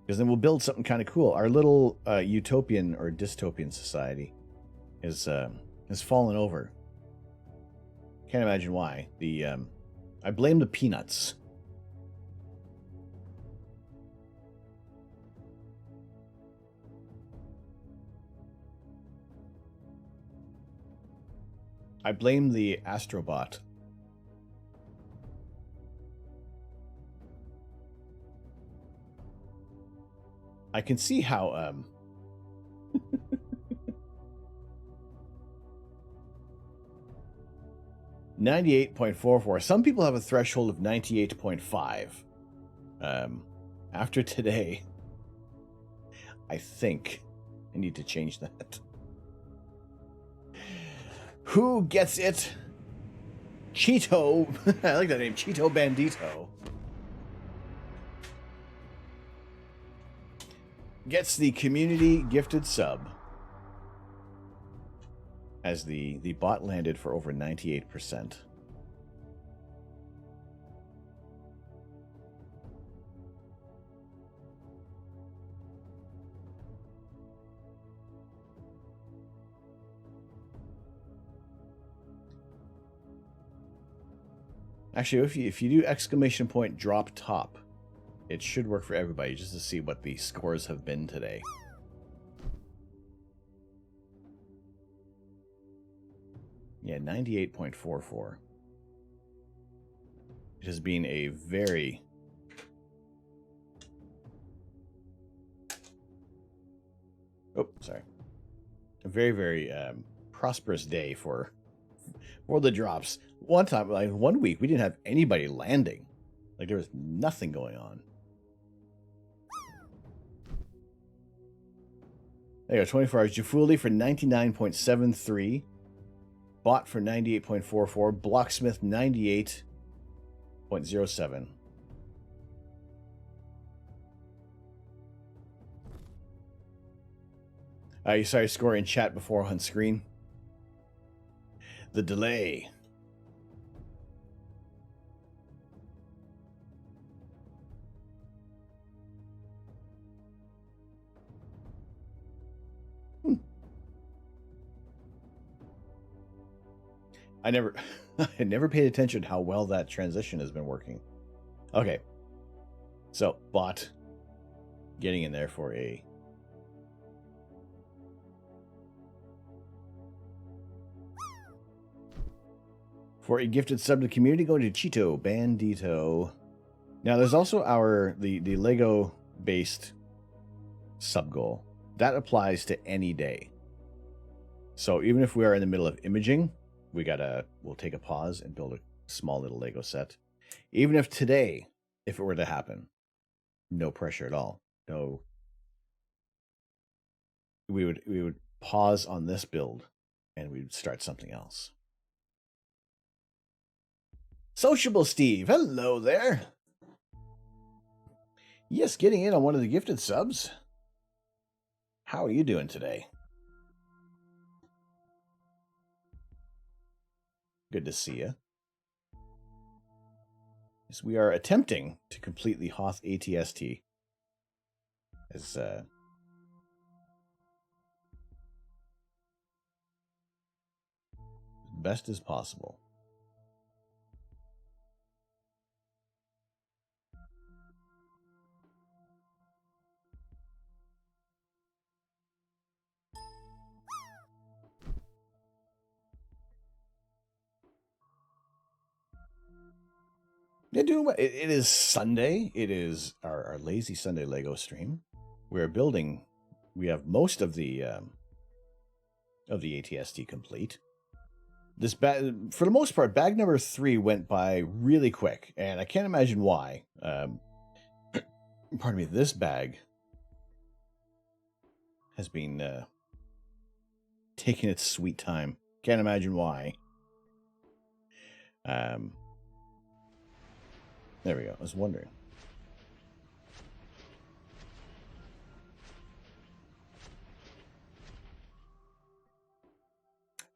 Because then we'll build something kind of cool. Our little utopian or dystopian society has fallen over. Can't imagine why. I blame the peanuts. I blame the Astrobot. I can see how 98.44. Some people have a threshold of 98.5. After today, I think I need to change that. Who gets it? Cheeto. I like that name. Cheeto Bandito. Gets the community gifted sub. As the bot landed for over 98%. Actually, if you do exclamation point drop top, it should work for everybody just to see what the scores have been today. Yeah, 98.44. It has been a very... Oh, sorry. A very, very prosperous day for the drops. One time, like 1 week, we didn't have anybody landing. Like, there was nothing going on. There you go, 24 hours. Jafuli for 99.73. Bot for 98.44. Blocksmith 98.07. You saw your score in chat before on screen. The delay. I never paid attention to how well that transition has been working. Okay. So, bot getting in there for a gifted sub to the community, going to Cheeto Bandito. Now, there's also the Lego based sub goal. That applies to any day. So even if we are in the middle of imaging, we'll take a pause and build a small little Lego set. Even if today, if it were to happen, no pressure at all. No. We would pause on this build and we'd start something else. Sociable Steve, hello there. Yes, getting in on one of the gifted subs. How are you doing today? Good to see you. Yes, we are attempting to complete the Hoth ATST as best as possible. It is Sunday. It is our lazy Sunday Lego stream. We have most of the ATST complete. This for the most part, bag number 3 went by really quick, and I can't imagine why. Pardon me. This bag has been taking its sweet time. Can't imagine why. There we go. I was wondering.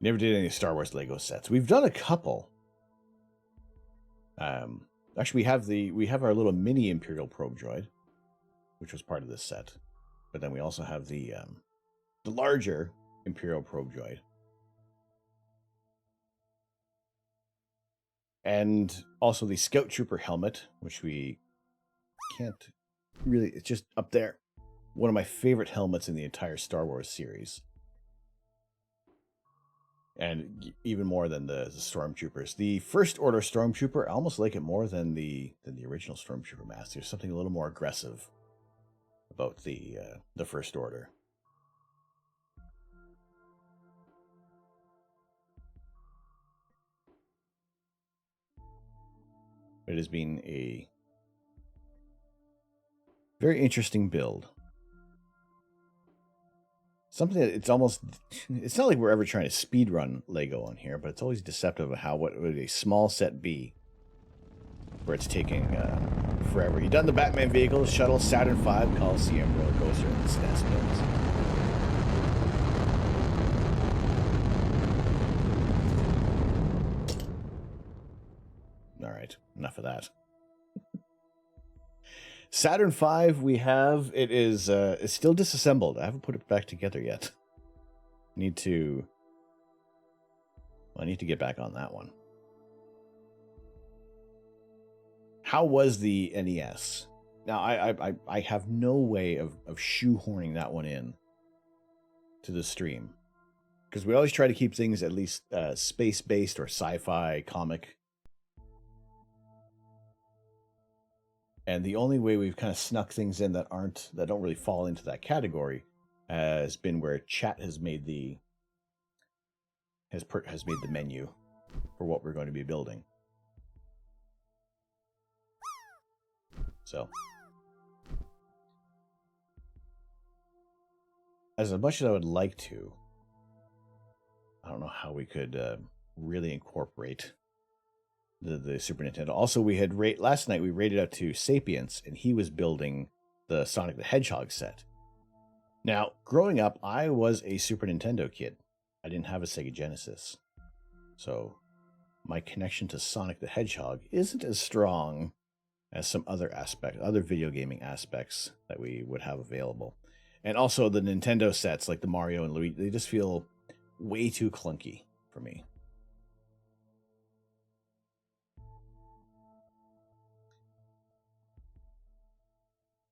Never did any Star Wars Lego sets. We've done a couple. Actually, we have our little mini Imperial probe droid, which was part of this set. But then we also have the larger Imperial probe droid. And also the Scout Trooper helmet, which we can't really... It's just up there. One of my favorite helmets in the entire Star Wars series. And even more than the Stormtroopers. The First Order Stormtrooper, I almost like it more than the original Stormtrooper mask. There's something a little more aggressive about the First Order. It has been a very interesting build. Something that it's not like we're ever trying to speed run Lego on here, but it's always deceptive of what would a small set be where it's taking forever. You done the Batman vehicles, Shuttle, Saturn V, Coliseum, roller coaster, and the SNES builds. All right, enough of that. Saturn V, we have, it's still disassembled. I haven't put it back together yet. I need to get back on that one. How was the NES? Now, I have no way of shoehorning that one in to the stream. Because we always try to keep things at least space-based or sci-fi comic. And the only way we've kind of snuck things in that don't really fall into that category has been where chat has made the menu for what we're going to be building. So, as much as I would like to, I don't know how we could really incorporate the Super Nintendo. Also, we had last night we raided out to Sapience, and he was building the Sonic the Hedgehog set. Now, growing up, I was a Super Nintendo kid. I didn't have a Sega Genesis, so my connection to Sonic the Hedgehog isn't as strong as some other video gaming aspects that we would have available. And also the Nintendo sets, like the Mario and Luigi, they just feel way too clunky for me.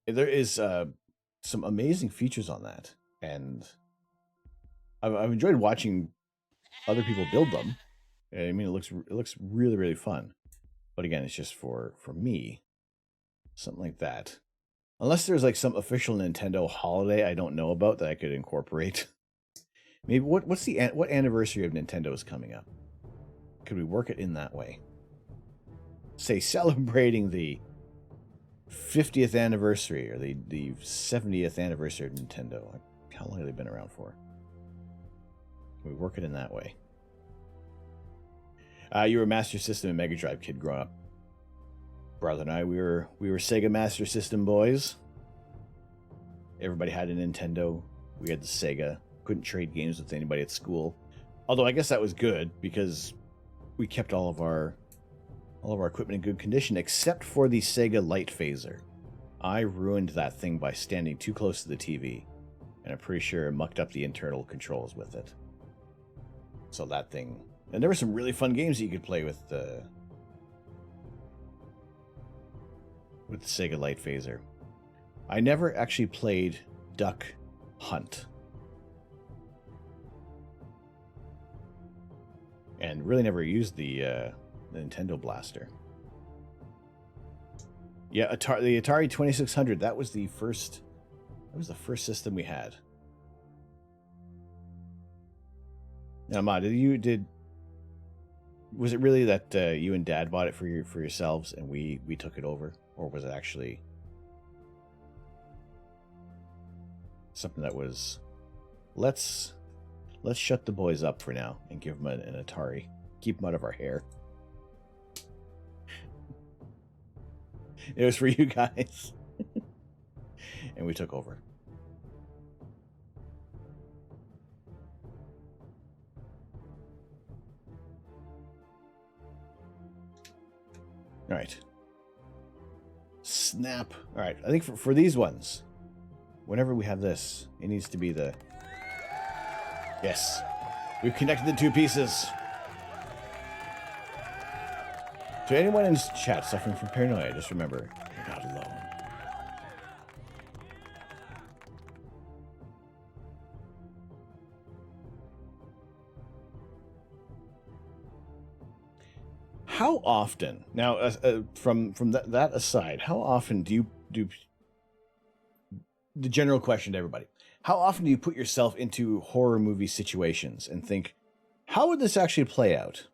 There is some amazing features on that, and I've enjoyed watching other people build them. I mean, it looks really, really fun. But again, it's just for me, something like that. Unless there's like some official Nintendo holiday I don't know about that I could incorporate. Maybe what anniversary of Nintendo is coming up? Could we work it in that way? Say celebrating the 50th anniversary or the 70th anniversary of Nintendo. How long have they been around for? Can we work it in that way? You were a Master System and Mega Drive kid growing up. Brother and I, we were Sega Master System boys. Everybody had a Nintendo. We had the Sega. Couldn't trade games with anybody at school. Although I guess that was good because we kept all of our equipment in good condition, except for the Sega Light Phaser. I ruined that thing by standing too close to the TV, and I'm pretty sure I mucked up the internal controls with it. So that thing... And there were some really fun games that you could play with the Sega Light Phaser. I never actually played Duck Hunt. And really never used the Nintendo Blaster. Yeah, the Atari 2600, that was the first system we had. Now, Ma, was it really that you and Dad bought it for yourselves and we took it over? Or was it actually something that was let's shut the boys up for now and give them an Atari. Keep them out of our hair. It was for you guys. And we took over. All right. Snap. All right. I think for these ones, whenever we have this, it needs to be the... Yes. We've connected the two pieces. To anyone in chat suffering from paranoia, just remember, you're not alone. How often, now, from that aside, how often do you do the general question to everybody? How often do you put yourself into horror movie situations and think, how would this actually play out?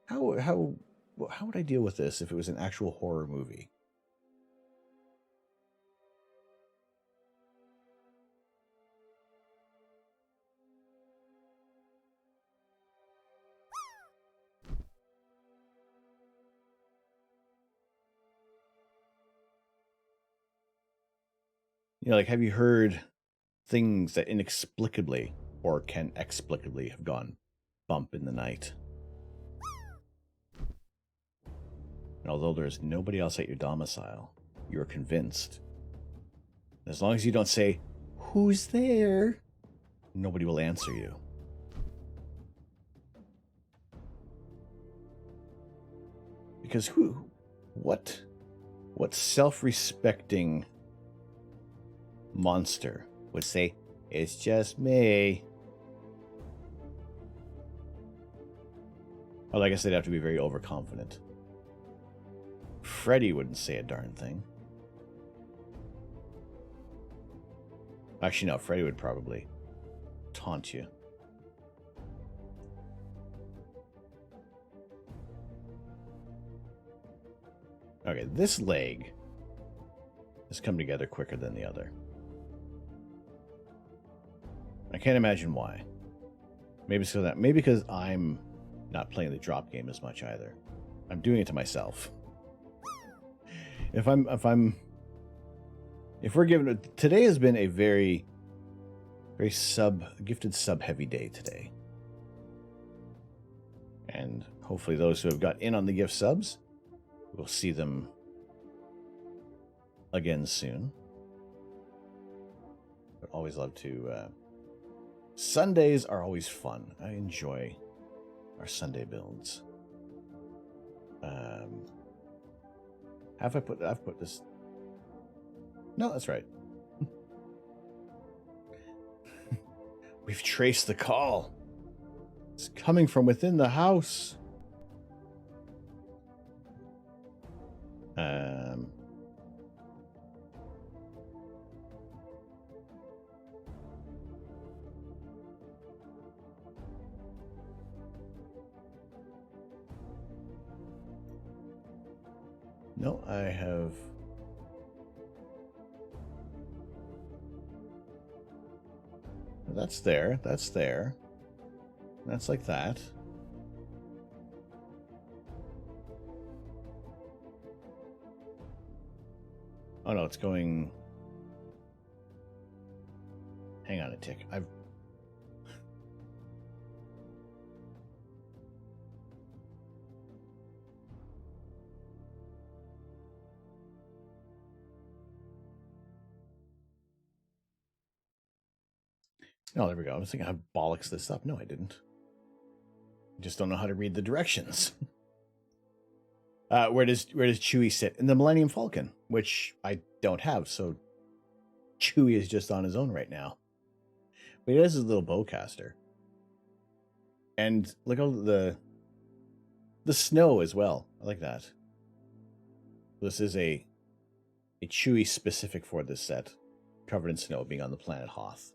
How would I deal with this if it was an actual horror movie? You know, like, have you heard things that inexplicably or can explicably have gone bump in the night? And although there's nobody else at your domicile, you're convinced. As long as you don't say, "Who's there?" nobody will answer you. Because what self-respecting monster would say, "It's just me"? Well, I guess they'd have to be very overconfident. Freddy wouldn't say a darn thing. Actually, no, Freddy would probably taunt you. Okay, this leg has come together quicker than the other. I can't imagine why. Maybe because I'm not playing the drop game as much either. I'm doing it to myself. If we're given it, today has been a very gifted sub heavy day today. And hopefully those who have got in on the gift subs, we'll see them again soon. But always love to Sundays are always fun. I enjoy our Sunday builds. I've put this. No, that's right. We've traced the call. It's coming from within the house. No, I have. That's there. That's there. That's like that. Oh no, it's going. Hang on a tick. Oh, there we go. I was thinking I bollocks this up. No, I didn't. I just don't know how to read the directions. Where does Chewie sit? In the Millennium Falcon, which I don't have, so Chewie is just on his own right now. But he has his little bowcaster. And look at the snow as well. I like that. This is a Chewie specific for this set, covered in snow, being on the planet Hoth.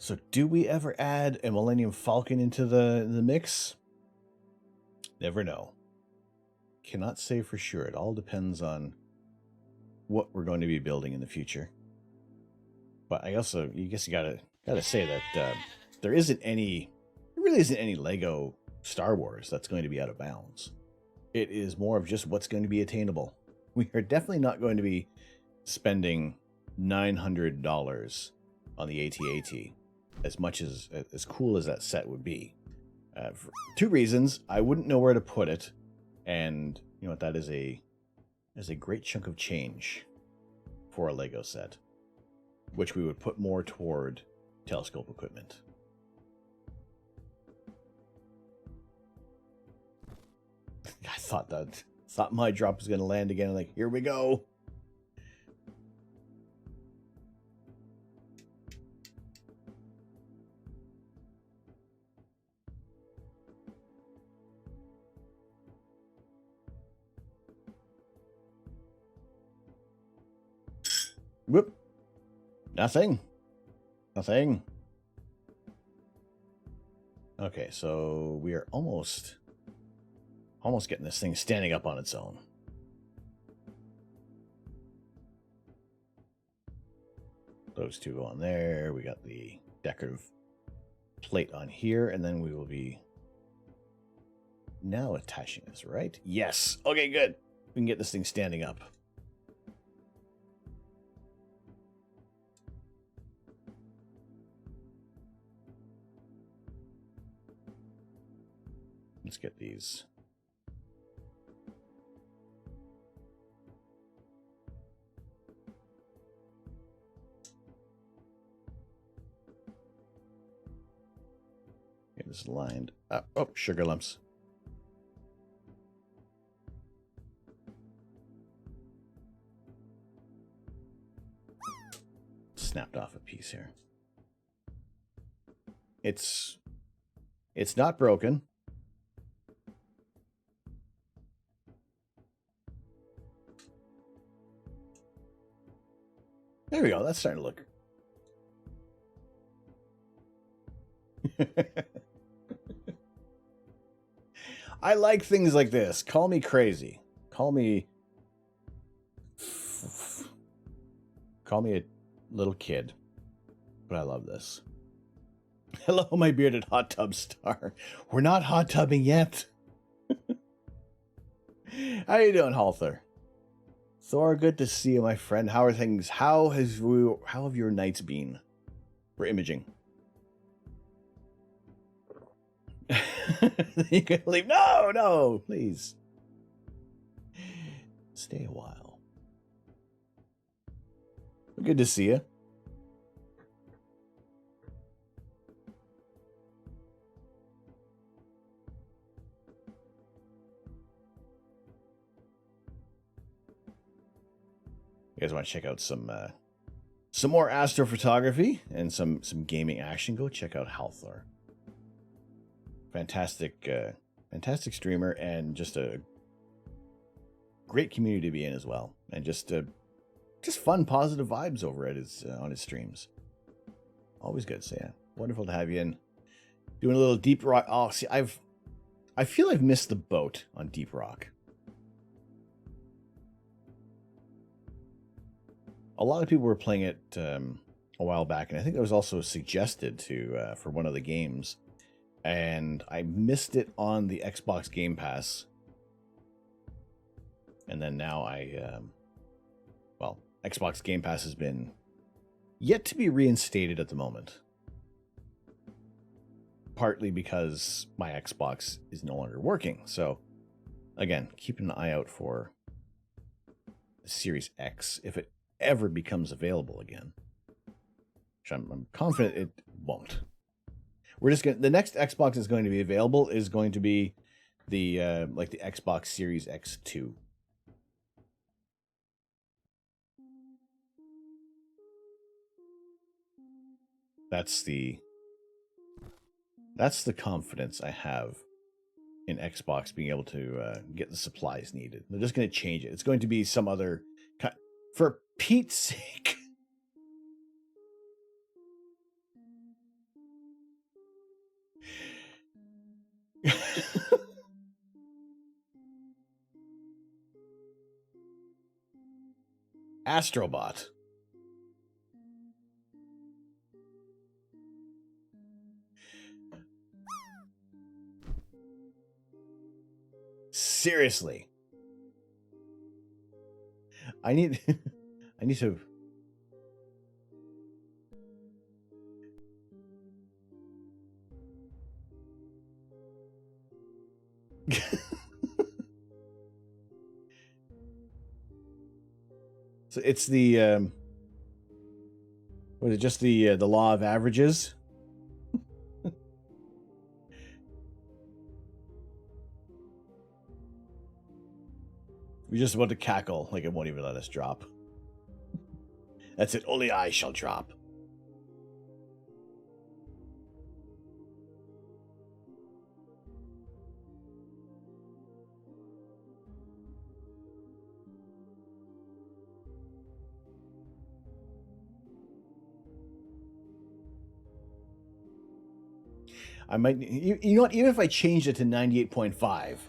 So do we ever add a Millennium Falcon into the mix? Never know. Cannot say for sure. It all depends on what we're going to be building in the future. But I also, you gotta say that there really isn't any Lego Star Wars that's going to be out of bounds. It is more of just what's going to be attainable. We are definitely not going to be spending $900 on the AT-AT, as much as cool as that set would be. For two reasons: I wouldn't know where to put it, and you know what, that is a great chunk of change for a Lego set, which we would put more toward telescope equipment. I thought my drop was going to land again. Like, here we go. Whoop. Nothing. Okay, so we are almost getting this thing standing up on its own. Those two go on there. We got the decorative plate on here, and then we will be now attaching this, right? Yes. Okay, good. We can get this thing standing up. Let's get these. Get this lined up. Oh, sugar lumps. Snapped off a piece here. It's not broken. There we go. That's starting to look. I like things like this. Call me crazy. Call me a little kid. But I love this. Hello, my bearded hot tub star. We're not hot tubbing yet. How you doing, Halther? Thor, good to see you, my friend. How are things? How have your nights been for imaging? You can leave. No, please. Stay a while. Good to see you. You guys want to check out some more astrophotography and some gaming action? Go check out Halthor. Fantastic streamer, and just a great community to be in as well, and just fun, positive vibes over at his on his streams. Always good. So yeah, wonderful to have you in. Doing a little Deep Rock. Oh, see, I feel I've missed the boat on Deep Rock. A lot of people were playing it a while back, and I think it was also suggested to for one of the games, and I missed it on the Xbox Game Pass. And then now Xbox Game Pass has been yet to be reinstated at the moment. Partly because my Xbox is no longer working. So, again, keep an eye out for the Series X if it ever becomes available again. Which I'm confident it won't. We're just the next Xbox is going to be available is going to be the the Xbox Series X2. That's the confidence I have in Xbox being able to get the supplies needed. They're just going to change it. It's going to be some other for Pete's sake. Astrobot. Seriously. I need I need to So it's the was it just the law of averages? We're just about to cackle like it won't even let us drop. That's it. Only I shall drop. I might, you know what? Even if I changed it to 98.5,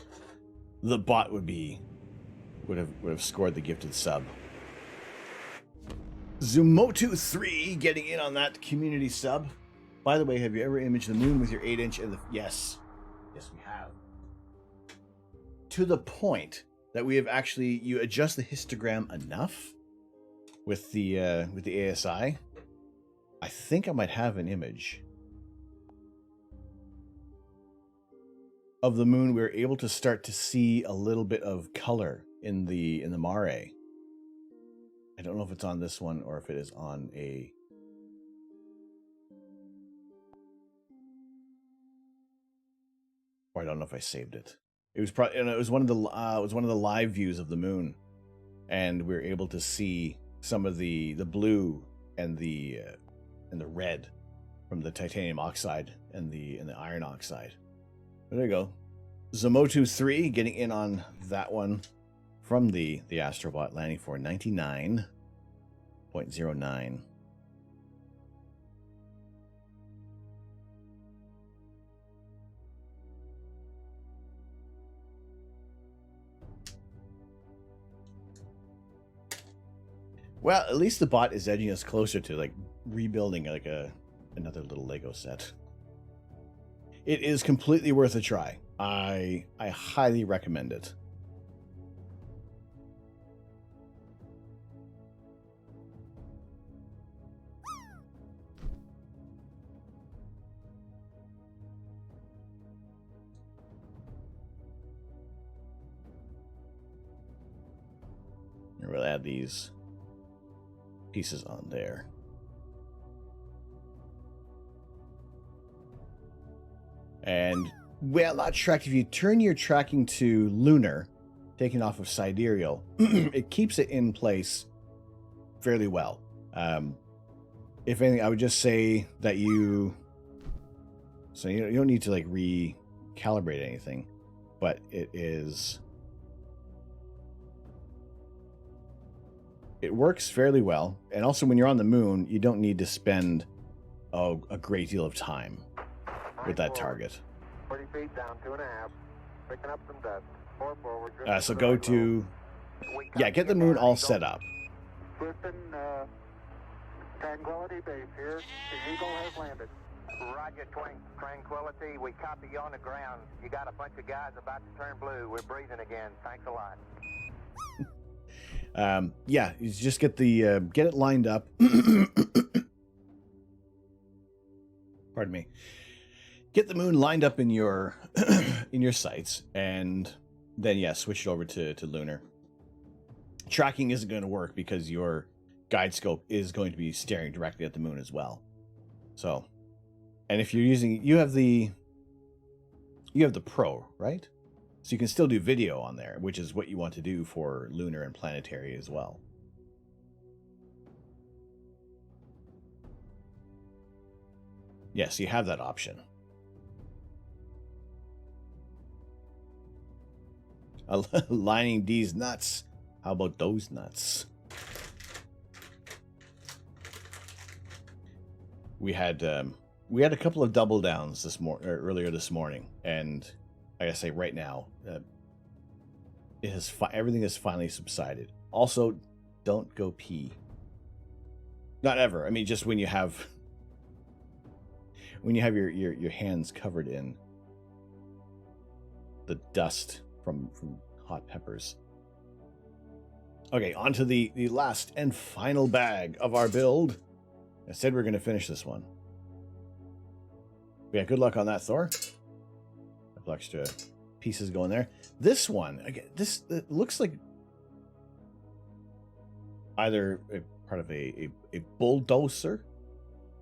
the bot would have scored the gifted sub. Zumotu3 getting in on that community sub. By the way, have you ever imaged the moon with your 8-inch and the yes, we have. To the point that we have actually you adjust the histogram enough with the ASI. I think I might have an image of the moon. We're able to start to see a little bit of color in the mare. I don't know if it's on this one or if it is on a. Or I don't know if I saved it. It was probably, it was one of the live views of the moon, and we were able to see some of the blue and the red from the titanium oxide and the iron oxide. There you go. Zamotu3 getting in on that one from the Astrobot, landing for 99.09. Well, at least the bot is edging us closer to like rebuilding like another little Lego set. It is completely worth a try. I highly recommend it. We'll add these pieces on there. And, well, not tracked. If you turn your tracking to lunar, taking off of sidereal, it keeps it in place fairly well. If anything, I would just say that you don't need to like recalibrate anything, but it works fairly well. And also when you're on the moon, you don't need to spend a great deal of time with that target. 40 feet down, 2.5. Picking up some dust. 4 forward. So go to, get the moon all set up. Houston, Tranquility Base here. The Eagle has landed. Roger, Tranquility. We copy you on the ground. You got a bunch of guys about to turn blue. We're breathing again. Thanks a lot. You just get it lined up. Pardon me. Get the moon lined up in your in your sights, and then switch it over to lunar. Tracking isn't going to work because your guide scope is going to be staring directly at the moon as well. So, and if you're using, you have the Pro, right? So you can still do video on there, which is what you want to do for lunar and planetary as well. Yes, you have that option. Lining these nuts. How about those nuts? We had a couple of double downs earlier this morning, and I gotta say right now, everything has finally subsided. Also, don't go pee. Not ever. I mean, just when you have your hands covered in the dust from hot peppers. Okay, on to the last and final bag of our build. I said we're going to finish this one. Yeah, good luck on that, Thor. A couple extra pieces going there. This one, again, it looks like either a part of a bulldozer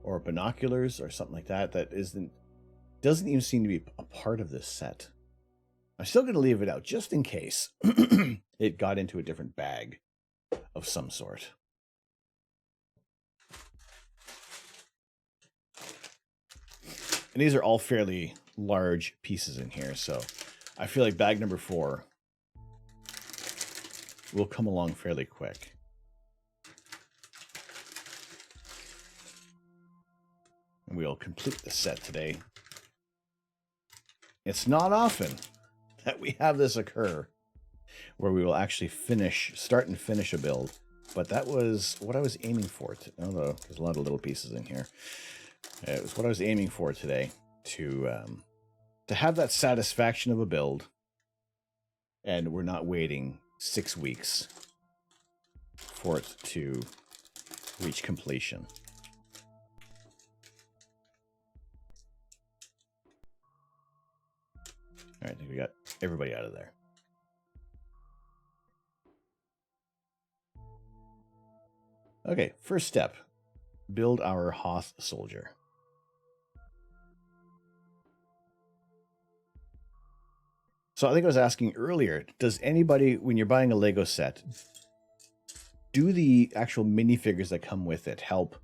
or binoculars or something like that doesn't even seem to be a part of this set. I'm still going to leave it out just in case it got into a different bag of some sort. And these are all fairly large pieces in here, so I feel like bag number 4 will come along fairly quick. And we'll complete the set today. It's not often that we have this occur, where we will actually start and finish a build. But that was what I was aiming for. Although there's a lot of little pieces in here. It was what I was aiming for today, to have that satisfaction of a build, and we're not waiting 6 weeks for it to reach completion. All right, I think we got everybody out of there. Okay, first step, build our Hoth soldier. So I think I was asking earlier, does anybody, when you're buying a Lego set, do the actual minifigures that come with it help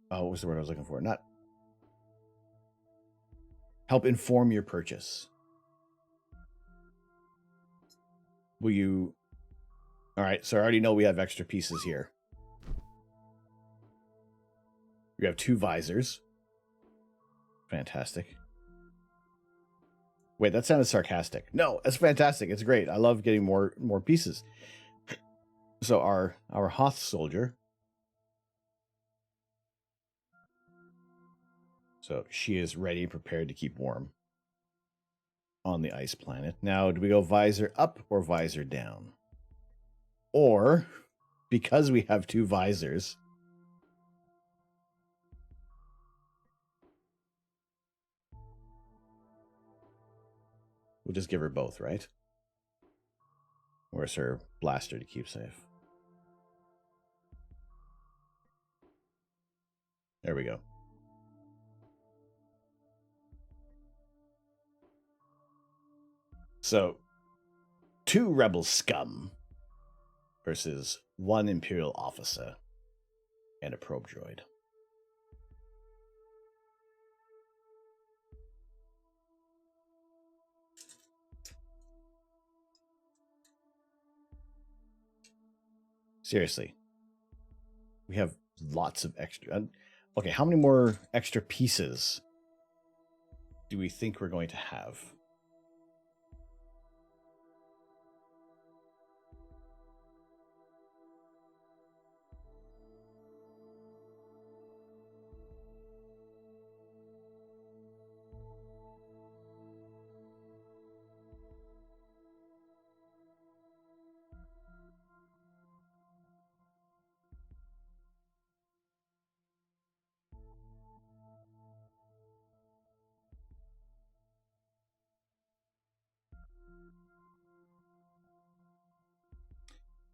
what was the word I was looking for? Not help inform your purchase. Will you... All right, so I already know we have extra pieces here. We have 2 visors. Fantastic. Wait, that sounded sarcastic. No, that's fantastic. It's great. I love getting more pieces. So our Hoth soldier. So she is ready and prepared to keep warm on the ice planet. Now, do we go visor up or visor down? Or, because we have 2 visors, we'll just give her both, right? Where's her blaster to keep safe? There we go. So, 2 rebel scum versus 1 Imperial officer and a probe droid. Seriously. We have lots of extra... Okay, how many more extra pieces do we think we're going to have?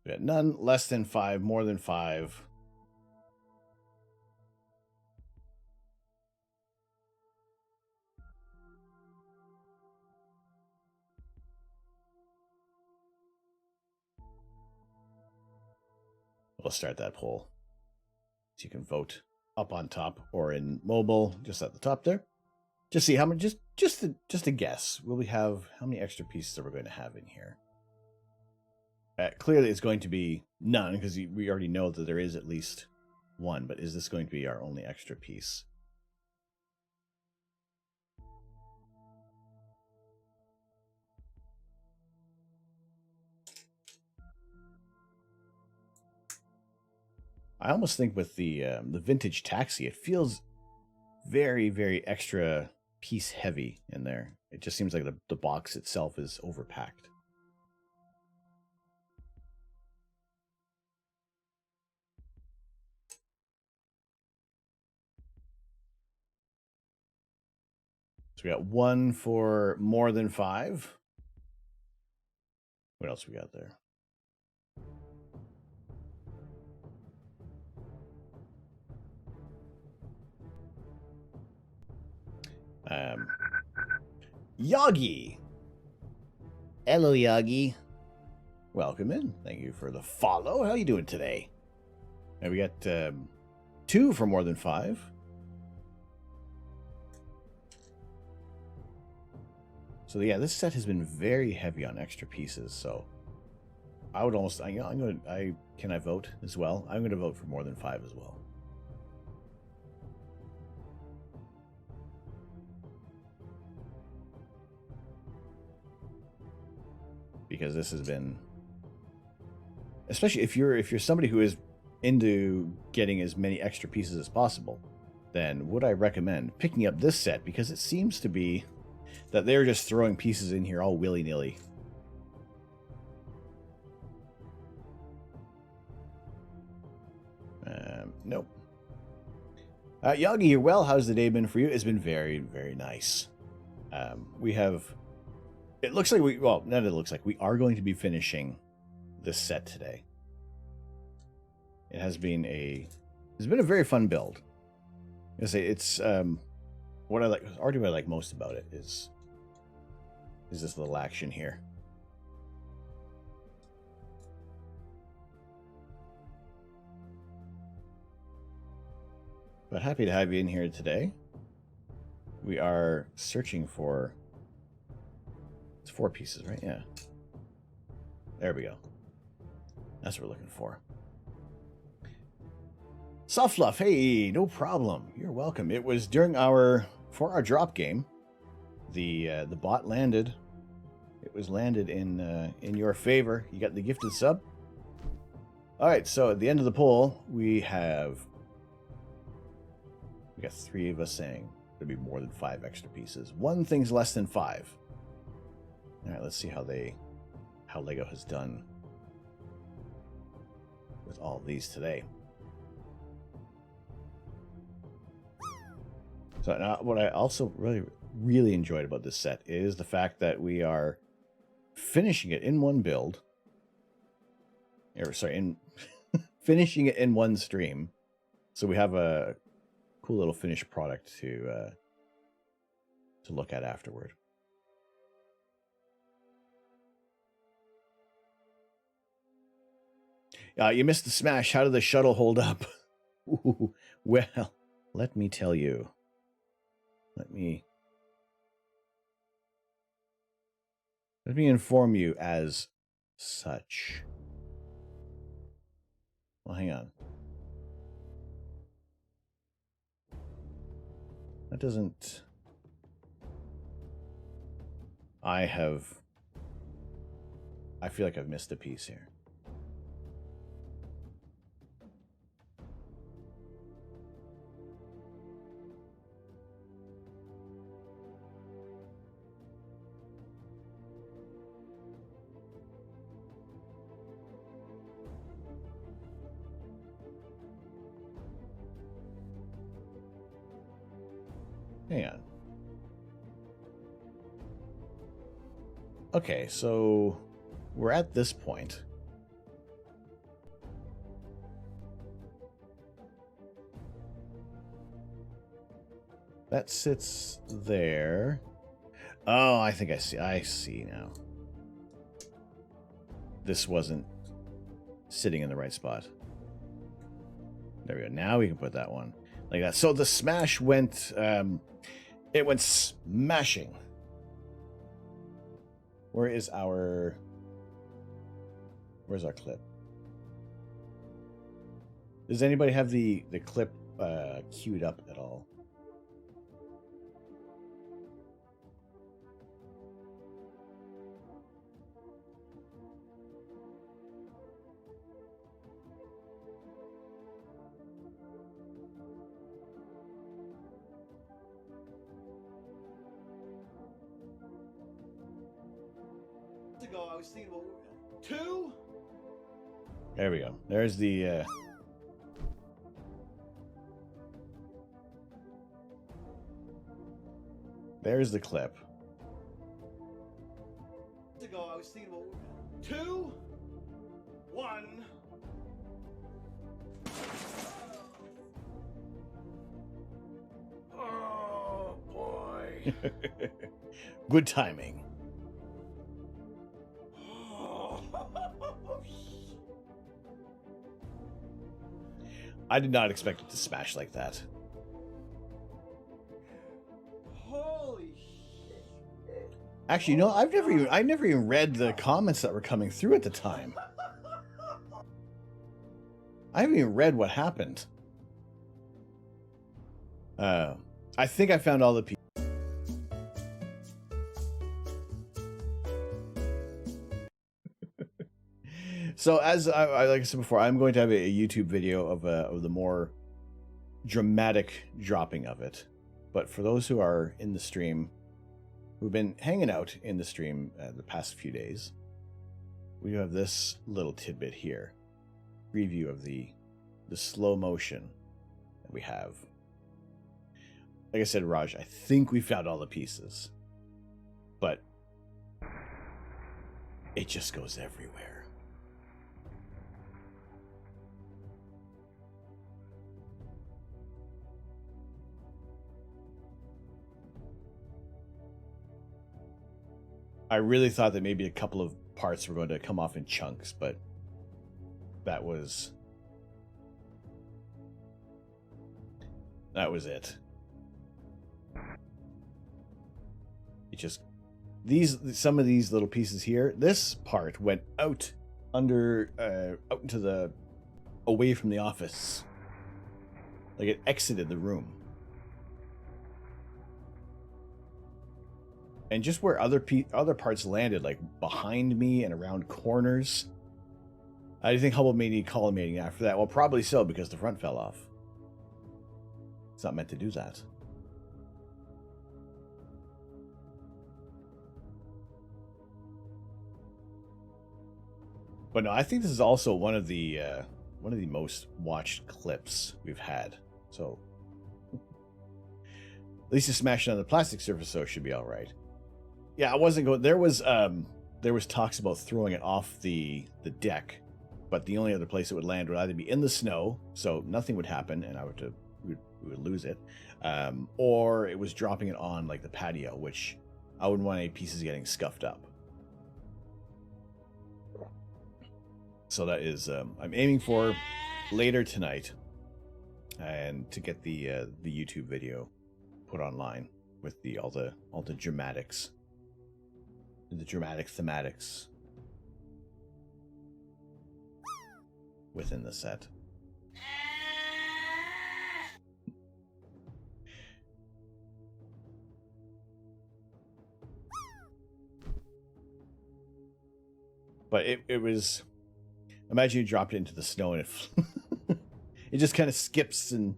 We got none, less than 5, more than 5. We'll start that poll. So you can vote up on top or in mobile, just at the top there. Just see how many, just a guess. Will we have, how many extra pieces are we going to have in here? Clearly it's going to be none, because we already know that there is at least 1, but is this going to be our only extra piece? I almost think with the vintage taxi, it feels very, very extra piece heavy in there. It just seems like the box itself is overpacked. So we got one for more than 5. What else we got there? Yagi. Hello, Yagi. Welcome in. Thank you for the follow. How you doing today? And we got 2 for more than 5. So yeah, this set has been very heavy on extra pieces. So I would almost, can I vote as well? I'm going to vote for more than 5 as well. Because this has been, especially if you're somebody who is into getting as many extra pieces as possible, then would I recommend picking up this set, because it seems to be that they're just throwing pieces in here all willy-nilly. Nope. Yagi, you're well. How's the day been for you? It's been very, very nice. We have, it looks like we are going to be finishing this set today. It has been a very fun build. I say it's what I like most about it is this little action here. But happy to have you in here today. We are searching for, it's 4 pieces, right? Yeah. There we go. That's what we're looking for. Soft Fluff, hey, no problem. You're welcome. It was during our drop game. The bot landed. It was landed in your favor. You got the gifted sub. All right, so at the end of the poll, we got 3 of us saying there'd be more than 5 extra pieces. 1 thing's less than 5. All right, let's see how Lego has done with all of these today. So now, what I also really enjoyed about this set is the fact that we are finishing it in one build. Finishing it in one stream. So we have a cool little finished product to look at afterward. You missed the smash. How did the shuttle hold up? Ooh, well, let me tell you. Let me inform you as such. Well, hang on. That doesn't... I feel like I've missed a piece here. Hang on. Okay, so we're at this point. That sits there. Oh, I think I see. I see now. This wasn't sitting in the right spot. There we go. Now we can put that one like that. So the smash went... it went smashing. Where's our clip? Does anybody have the clip queued up at all? ago, I was thinking about 2. There we go. There's the. There's the clip. Ago, I was thinking about 2, 1. Oh boy! Good timing. I did not expect it to smash like that. Holy shit. Actually, no, I never even read the comments that were coming through at the time. I haven't even read what happened. I think I found all the people. So as I like I said before, I'm going to have a YouTube video of the more dramatic dropping of it. But for those who are in the stream, who've been hanging out in the stream the past few days, we have this little tidbit here. Preview of the slow motion that we have. Like I said, Raj, I think we found all the pieces. But it just goes everywhere. I really thought that maybe a couple of parts were going to come off in chunks, but that was it. It just some of these little pieces here. This part went out out into the away from the office, like it exited the room. And just where other parts landed, like behind me and around corners. I think Hubble may need collimating after that. Well, probably so, because the front fell off. It's not meant to do that. But no, I think this is also one of the most watched clips we've had. So at least it's smashing on the plastic surface, so it should be all right. Yeah, I wasn't going. There was talks about throwing it off the deck, but the only other place it would land would either be in the snow, so nothing would happen, and we would lose it, or it was dropping it on like the patio, which I wouldn't want any pieces getting scuffed up. So that is I'm aiming for later tonight, and to get the YouTube video put online with all the dramatics. The dramatic thematics within the set. But it was, imagine you dropped it into the snow and it just kind of skips and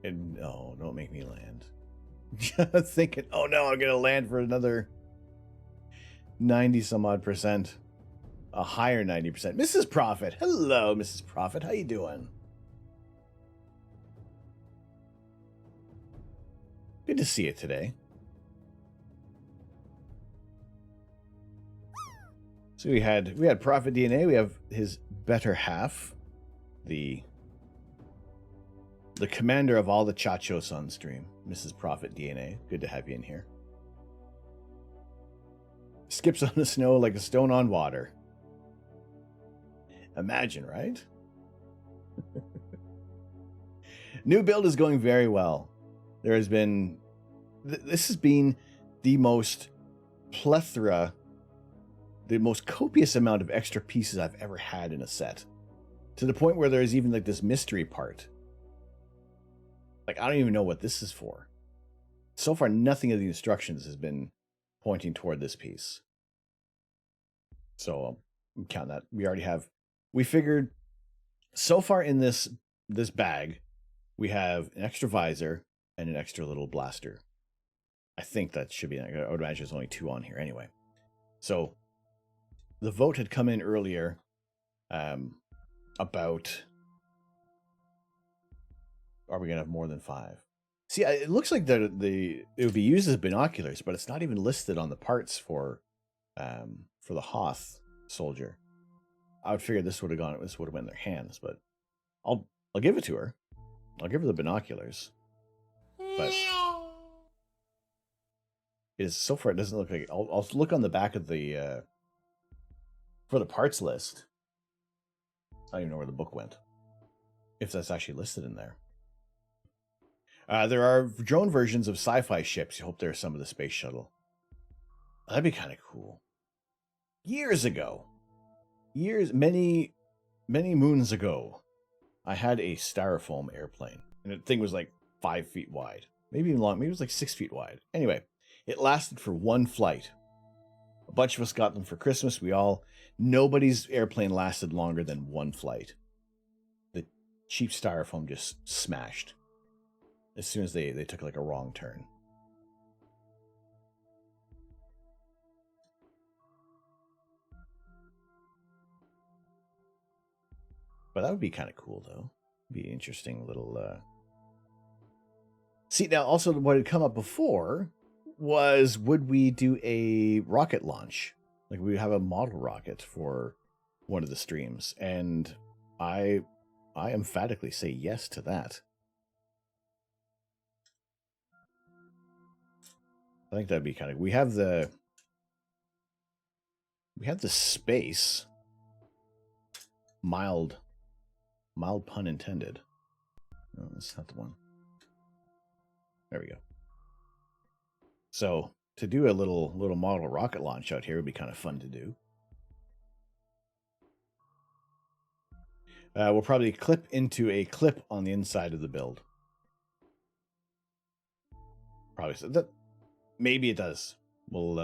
no, don't make me land. Just thinking, oh no, I'm gonna land for another 90 some odd percent, a higher 90%. Mrs. Prophet, hello, Mrs. Prophet, how you doing? Good to see you today. So we had Prophet DNA. We have his better half, the commander of all the chachos on stream, Mrs. Prophet DNA. Good to have you in here. Skips on the snow like a stone on water. Imagine, right? New build is going very well. There has been... This has been the most plethora, the most copious amount of extra pieces I've ever had in a set. To the point where there's even like this mystery part. Like, I don't even know what this is for. So far, nothing of the instructions has been pointing toward this piece. So, I'm counting that. We figured, so far in this bag, we have an extra visor and an extra little blaster I think that should be, I would imagine there's only 2 on here anyway. So the vote had come in earlier about, are we going to have more than 5? See, it looks like it would be used as binoculars, but it's not even listed on the parts for the Hoth soldier. I would figure this would have went in their hands, but I'll give it to her. I'll give her the binoculars. But it is, so far it doesn't look like. I'll look on the back of the for the parts list. I don't even know where the book went. If that's actually listed in there. There are drone versions of sci-fi ships. You hope there's some of the space shuttle. That'd be kind of cool. Years ago, many moons ago, I had a styrofoam airplane, and the thing was like 5 feet wide, maybe even long. Maybe it was like 6 feet wide. Anyway, it lasted for 1 flight. A bunch of us got them for Christmas. Nobody's airplane lasted longer than 1 flight. The cheap styrofoam just smashed as soon as they took like a wrong turn. But that would be kind of cool, though. Be an interesting little... See, now, also what had come up before was, would we do a rocket launch? Like, we have a model rocket for one of the streams. And I emphatically say yes to that. I think that'd be kind of... We have the space. Mild pun intended. No, that's not the one. There we go. So, to do a little model rocket launch out here would be kind of fun to do. We'll probably clip into a clip on the inside of the build. Probably so. Maybe it does. We'll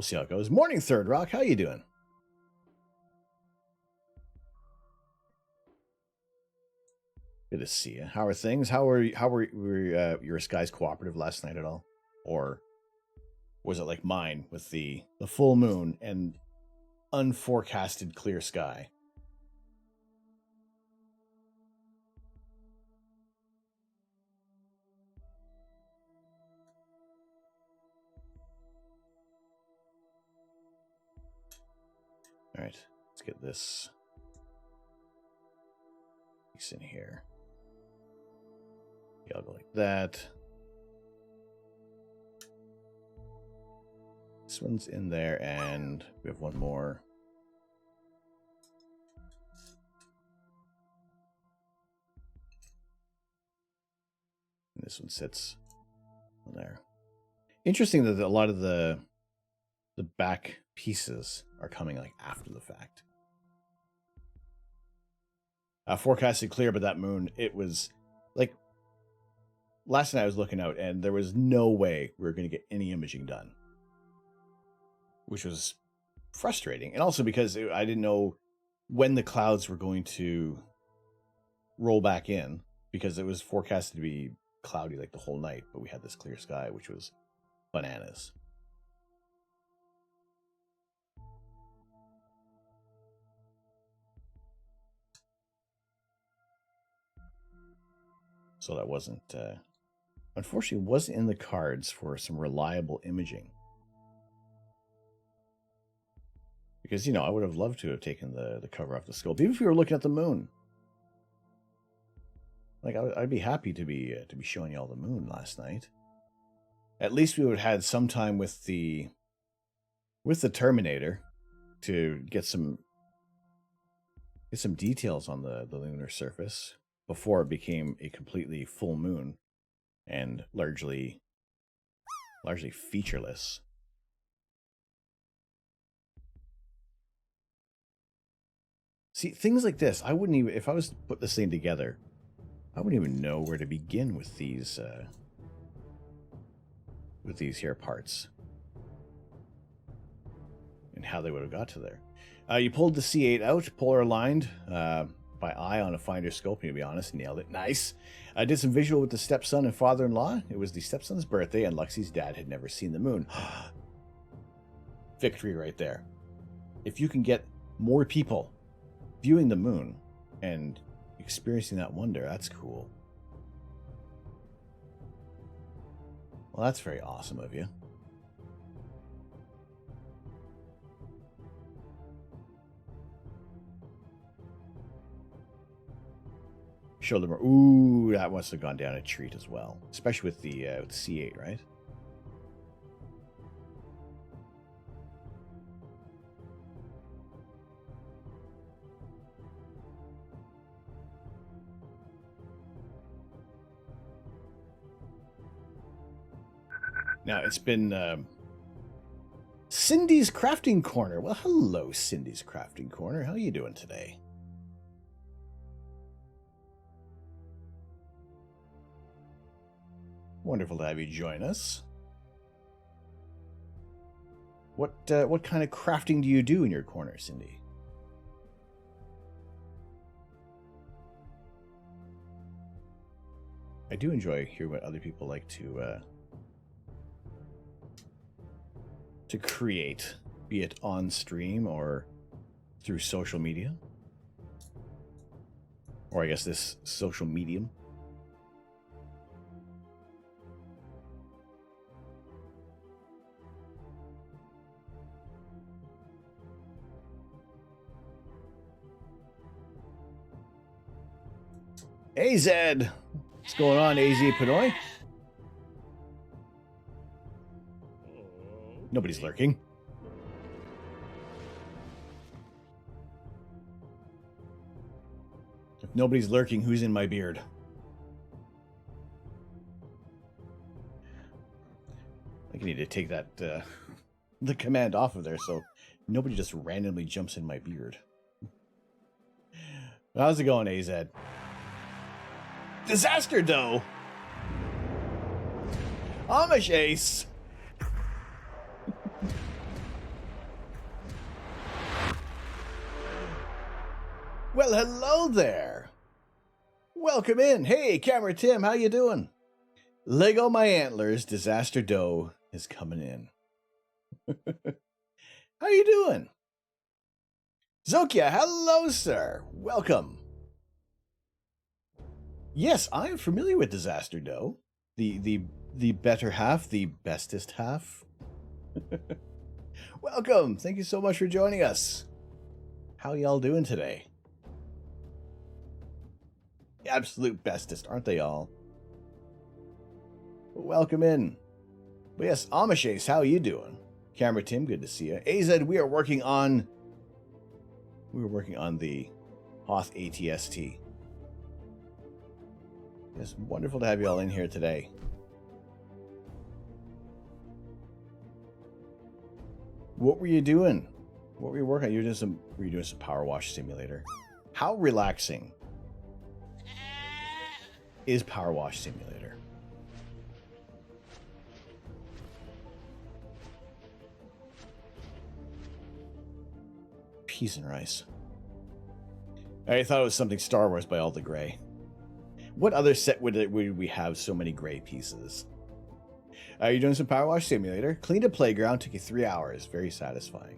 see how it goes. Morning, Third Rock. How you doing? Good to see you. How are things? How were your Skies cooperative last night at all? Or was it like mine with the full moon and unforecasted clear sky? All right, let's get this piece in here. Yeah, I'll go like that. This one's in there, and we have one more. And this one sits on there. Interesting that a lot of the back pieces are coming like after the fact. Forecasted clear, but that moon, it was like last night I was looking out and there was no way we were going to get any imaging done, which was frustrating. And also because I didn't know when the clouds were going to roll back in, because it was forecasted to be cloudy like the whole night, but we had this clear sky, which was bananas. So that wasn't, unfortunately, wasn't in the cards for some reliable imaging. Because, you know, I would have loved to have taken the cover off the scope, even if we were looking at the moon. Like, I'd be happy to be showing you all the moon last night. At least we would have had some time with the Terminator to get some details on the lunar surface before it became a completely full moon and largely featureless. See, things like this, I wouldn't even, if I was to put this thing together, I wouldn't even know where to begin with these here parts and how they would have got to there. You pulled the C8 out, polar aligned. by eye on a finder scope, to be honest. Nailed it. Nice. I did some visual with the stepson and father-in-law. It was the stepson's birthday, and Luxie's dad had never seen the moon. Victory right there. If you can get more people viewing the moon and experiencing that wonder, that's cool. Well, that's very awesome of you. Show them. Ooh, that must have gone down a treat as well, especially with the C8, right? Now it's been Cindy's Crafting Corner. Well, hello, Cindy's Crafting Corner. How are you doing today? Wonderful to have you join us. What kind of crafting do you do in your corner, Cindy? I do enjoy hearing what other people like to create, be it on stream or through social media, or I guess this social medium. AZ! What's going on, AZ Pinoy? Nobody's lurking. If nobody's lurking, who's in my beard? I think I need to take that the command off of there so nobody just randomly jumps in my beard. How's it going, AZ? Disaster Dough! Amish Ace! Well, hello there! Welcome in! Hey, Camera Tim, how you doing? Lego My Antlers, Disaster Dough is coming in. How you doing? Zokia, hello, sir! Welcome! Yes, I am familiar with Disaster Dough. The better half, the bestest half. Welcome. Thank you so much for joining us. How y'all doing today? Absolute bestest, aren't they all? Welcome in. But yes, Amish Ace, how you doing? Camera Tim, good to see you. AZ, we are working on the Hoth ATST. It's wonderful to have you all in here today. What were you doing? What were you working on? Were you doing some power wash simulator? How relaxing is power wash simulator? Peas and rice. I thought it was something Star Wars by All the Gray. What other set would we have so many gray pieces? You're doing some Power Wash Simulator. Cleaned a playground. Took you 3 hours. Very satisfying.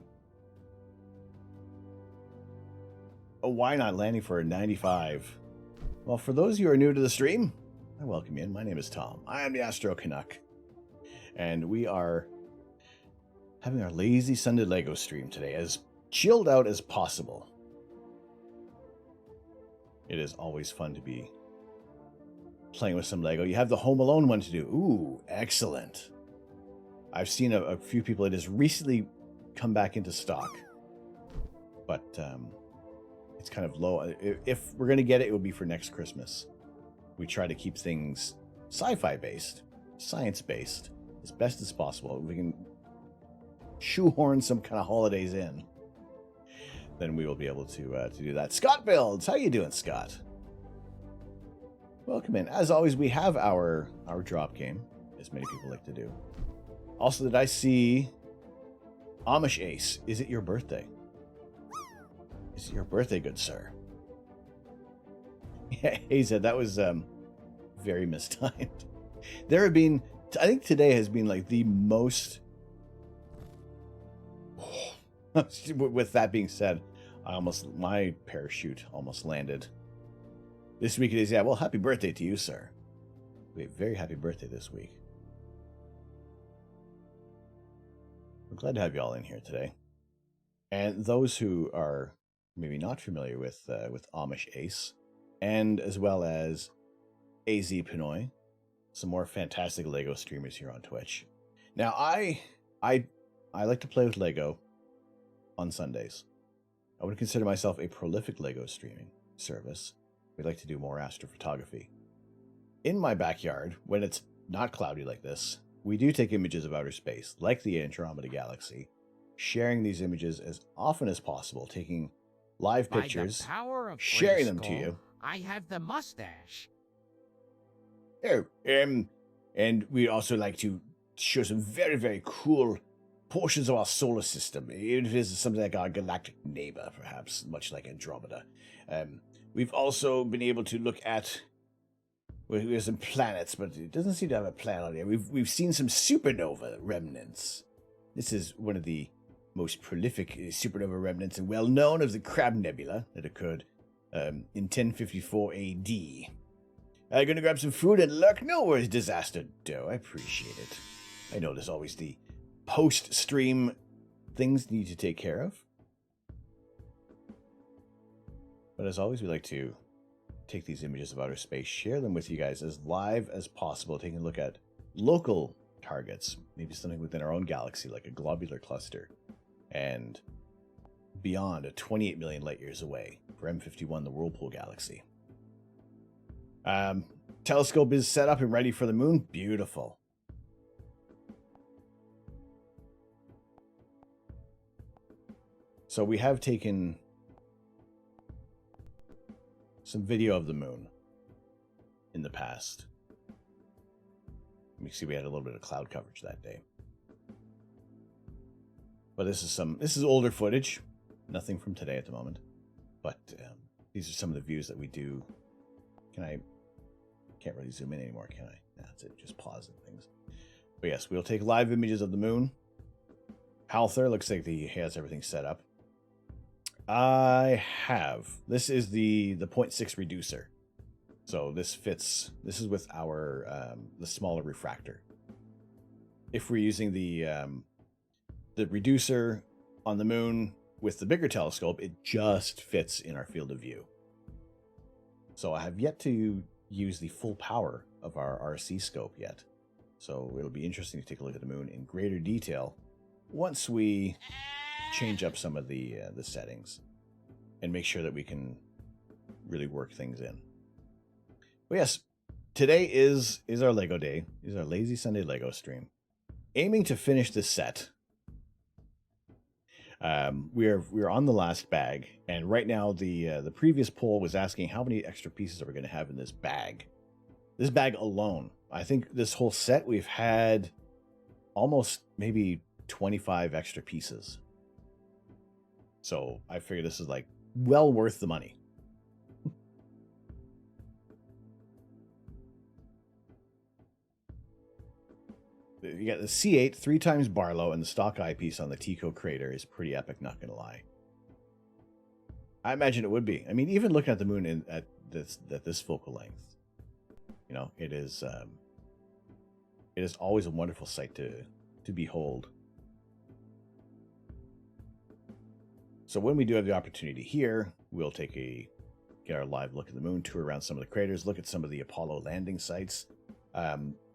Oh, why not landing for a 95? Well, for those of you who are new to the stream, I welcome you in. My name is Tom. I am the Astro Canuck. And we are having our lazy Sunday Lego stream today, as chilled out as possible. It is always fun to be playing with some Lego. You have the Home Alone one to do. Ooh, excellent. I've seen a few people. It has recently come back into stock, but it's kind of low. If we're going to get it, it will be for next Christmas. We try to keep things sci-fi based, science based, as best as possible. If we can shoehorn some kind of holidays in, then we will be able to do that. Scott Builds, how you doing, Scott? Welcome in. As always, we have our drop game, as many people like to do. Also, did I see Amish Ace? Is it your birthday? Is it your birthday, good sir? Yeah, he said that was very mistimed. There have been, I think today has been like the most. With that being said, my parachute almost landed. This week it is, yeah. Well, happy birthday to you, sir. A very happy birthday this week. I'm glad to have you all in here today. And those who are maybe not familiar with Amish Ace, and as well as AZ Pinoy, some more fantastic Lego streamers here on Twitch. Now, I like to play with Lego on Sundays. I would consider myself a prolific Lego streaming service. We'd like to do more astrophotography. In my backyard, when it's not cloudy like this, we do take images of outer space, like the Andromeda Galaxy, sharing these images as often as possible, taking live pictures, sharing them to you. I have the mustache. Oh, and we also like to show some very, very cool portions of our solar system. It is something like our galactic neighbor, perhaps, much like Andromeda. We've also been able to look at, well, there's some planets, but it doesn't seem to have a planet on here. We've seen some supernova remnants. This is one of the most prolific supernova remnants and well known of the Crab Nebula that occurred in 1054 AD. I'm going to grab some food and lurk nowhere's disaster dough. I appreciate it. I know there's always the post-stream things you need to take care of. But as always, we like to take these images of outer space, share them with you guys as live as possible, taking a look at local targets, maybe something within our own galaxy, like a globular cluster, and beyond at 28 million light years away for M51, the Whirlpool Galaxy. Telescope is set up and ready for the moon. Beautiful. So we have taken some video of the moon in the past. Let me see, we had a little bit of cloud coverage that day. But this is older footage. Nothing from today at the moment. But these are some of the views that we do. Can't really zoom in anymore, can I? That's it, just pause and things. But yes, we'll take live images of the moon. Halther looks like he has everything set up. I have. This is the 0.6 reducer. So this is with our the smaller refractor. If we're using the reducer on the moon with the bigger telescope, it just fits in our field of view. So I have yet to use the full power of our RC scope yet. So it'll be interesting to take a look at the moon in greater detail once we change up some of the settings and make sure that we can really work things in. But yes, today is our Lego day. Is our Lazy Sunday Lego stream. Aiming to finish this set. We're on the last bag, and right now the previous poll was asking how many extra pieces are we going to have in this bag. This bag alone, I think this whole set we've had almost maybe 25 extra pieces. So I figure this is like well worth the money. You got the C8, 3 times Barlow, and the stock eyepiece on the Tico Crater is pretty epic, not gonna lie. I imagine it would be. I mean, even looking at the moon at this focal length, you know, it is always a wonderful sight to behold. So when we do have the opportunity here, we'll get our live look at the moon, tour around some of the craters, look at some of the Apollo landing sites.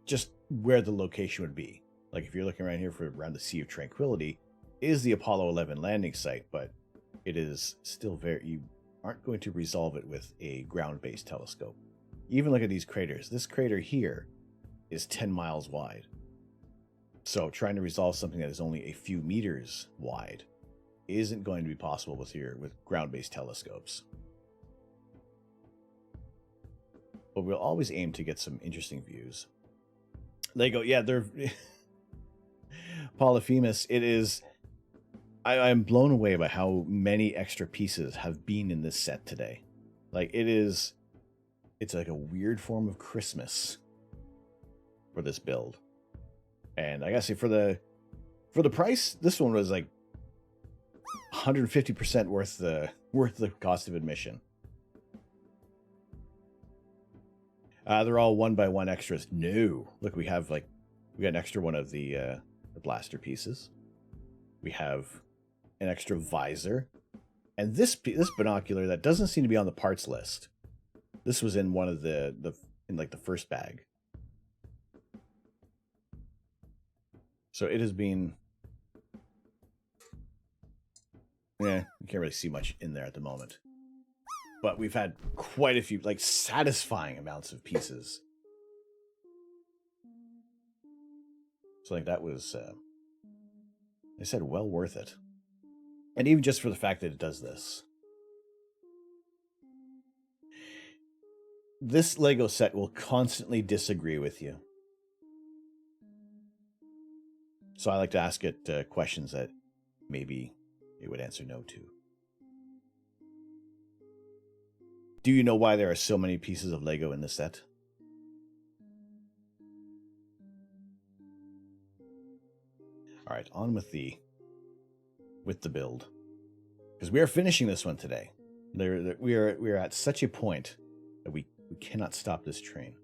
Just where the location would be. Like if you're looking around here for around the Sea of Tranquility, is the Apollo 11 landing site, but it is still you aren't going to resolve it with a ground-based telescope. Even look at these craters. This crater here is 10 miles wide. So trying to resolve something that is only a few meters wide isn't going to be possible with ground-based telescopes. But we'll always aim to get some interesting views. Lego, yeah, they're Polyphemus. It is. I'm blown away by how many extra pieces have been in this set today. Like it is it's like a weird form of Christmas for this build. And I gotta say, for the price, this one was like 150% worth the cost of admission. They're all 1x1 extras. No, look, we got an extra one of the blaster pieces. We have an extra visor, and this binocular that doesn't seem to be on the parts list. This was in one of in the first bag. So it has been. Yeah, you can't really see much in there at the moment. But we've had quite a few, like, satisfying amounts of pieces. So, like, that was, I said, well worth it. And even just for the fact that it does this. This Lego set will constantly disagree with you. So I like to ask it questions that maybe it would answer no to. Do you know why there are so many pieces of Lego in this set? All right, on with the build, because we are finishing this one today. We are at such a point that we cannot stop this train.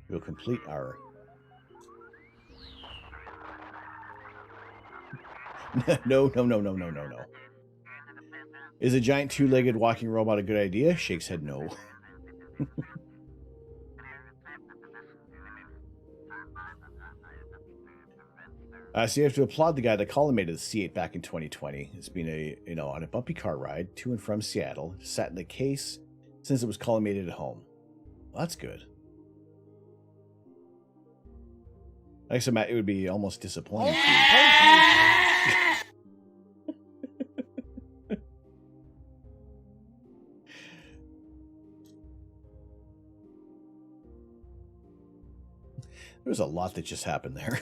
We'll complete our. No. Is a giant two-legged walking robot a good idea? Shakes head no. So you have to applaud the guy that collimated the C8 back in 2020. It's been on a bumpy car ride to and from Seattle. Sat in the case since it was collimated at home. Well, that's good. I guess it would be almost disappointing. There's a lot that just happened there.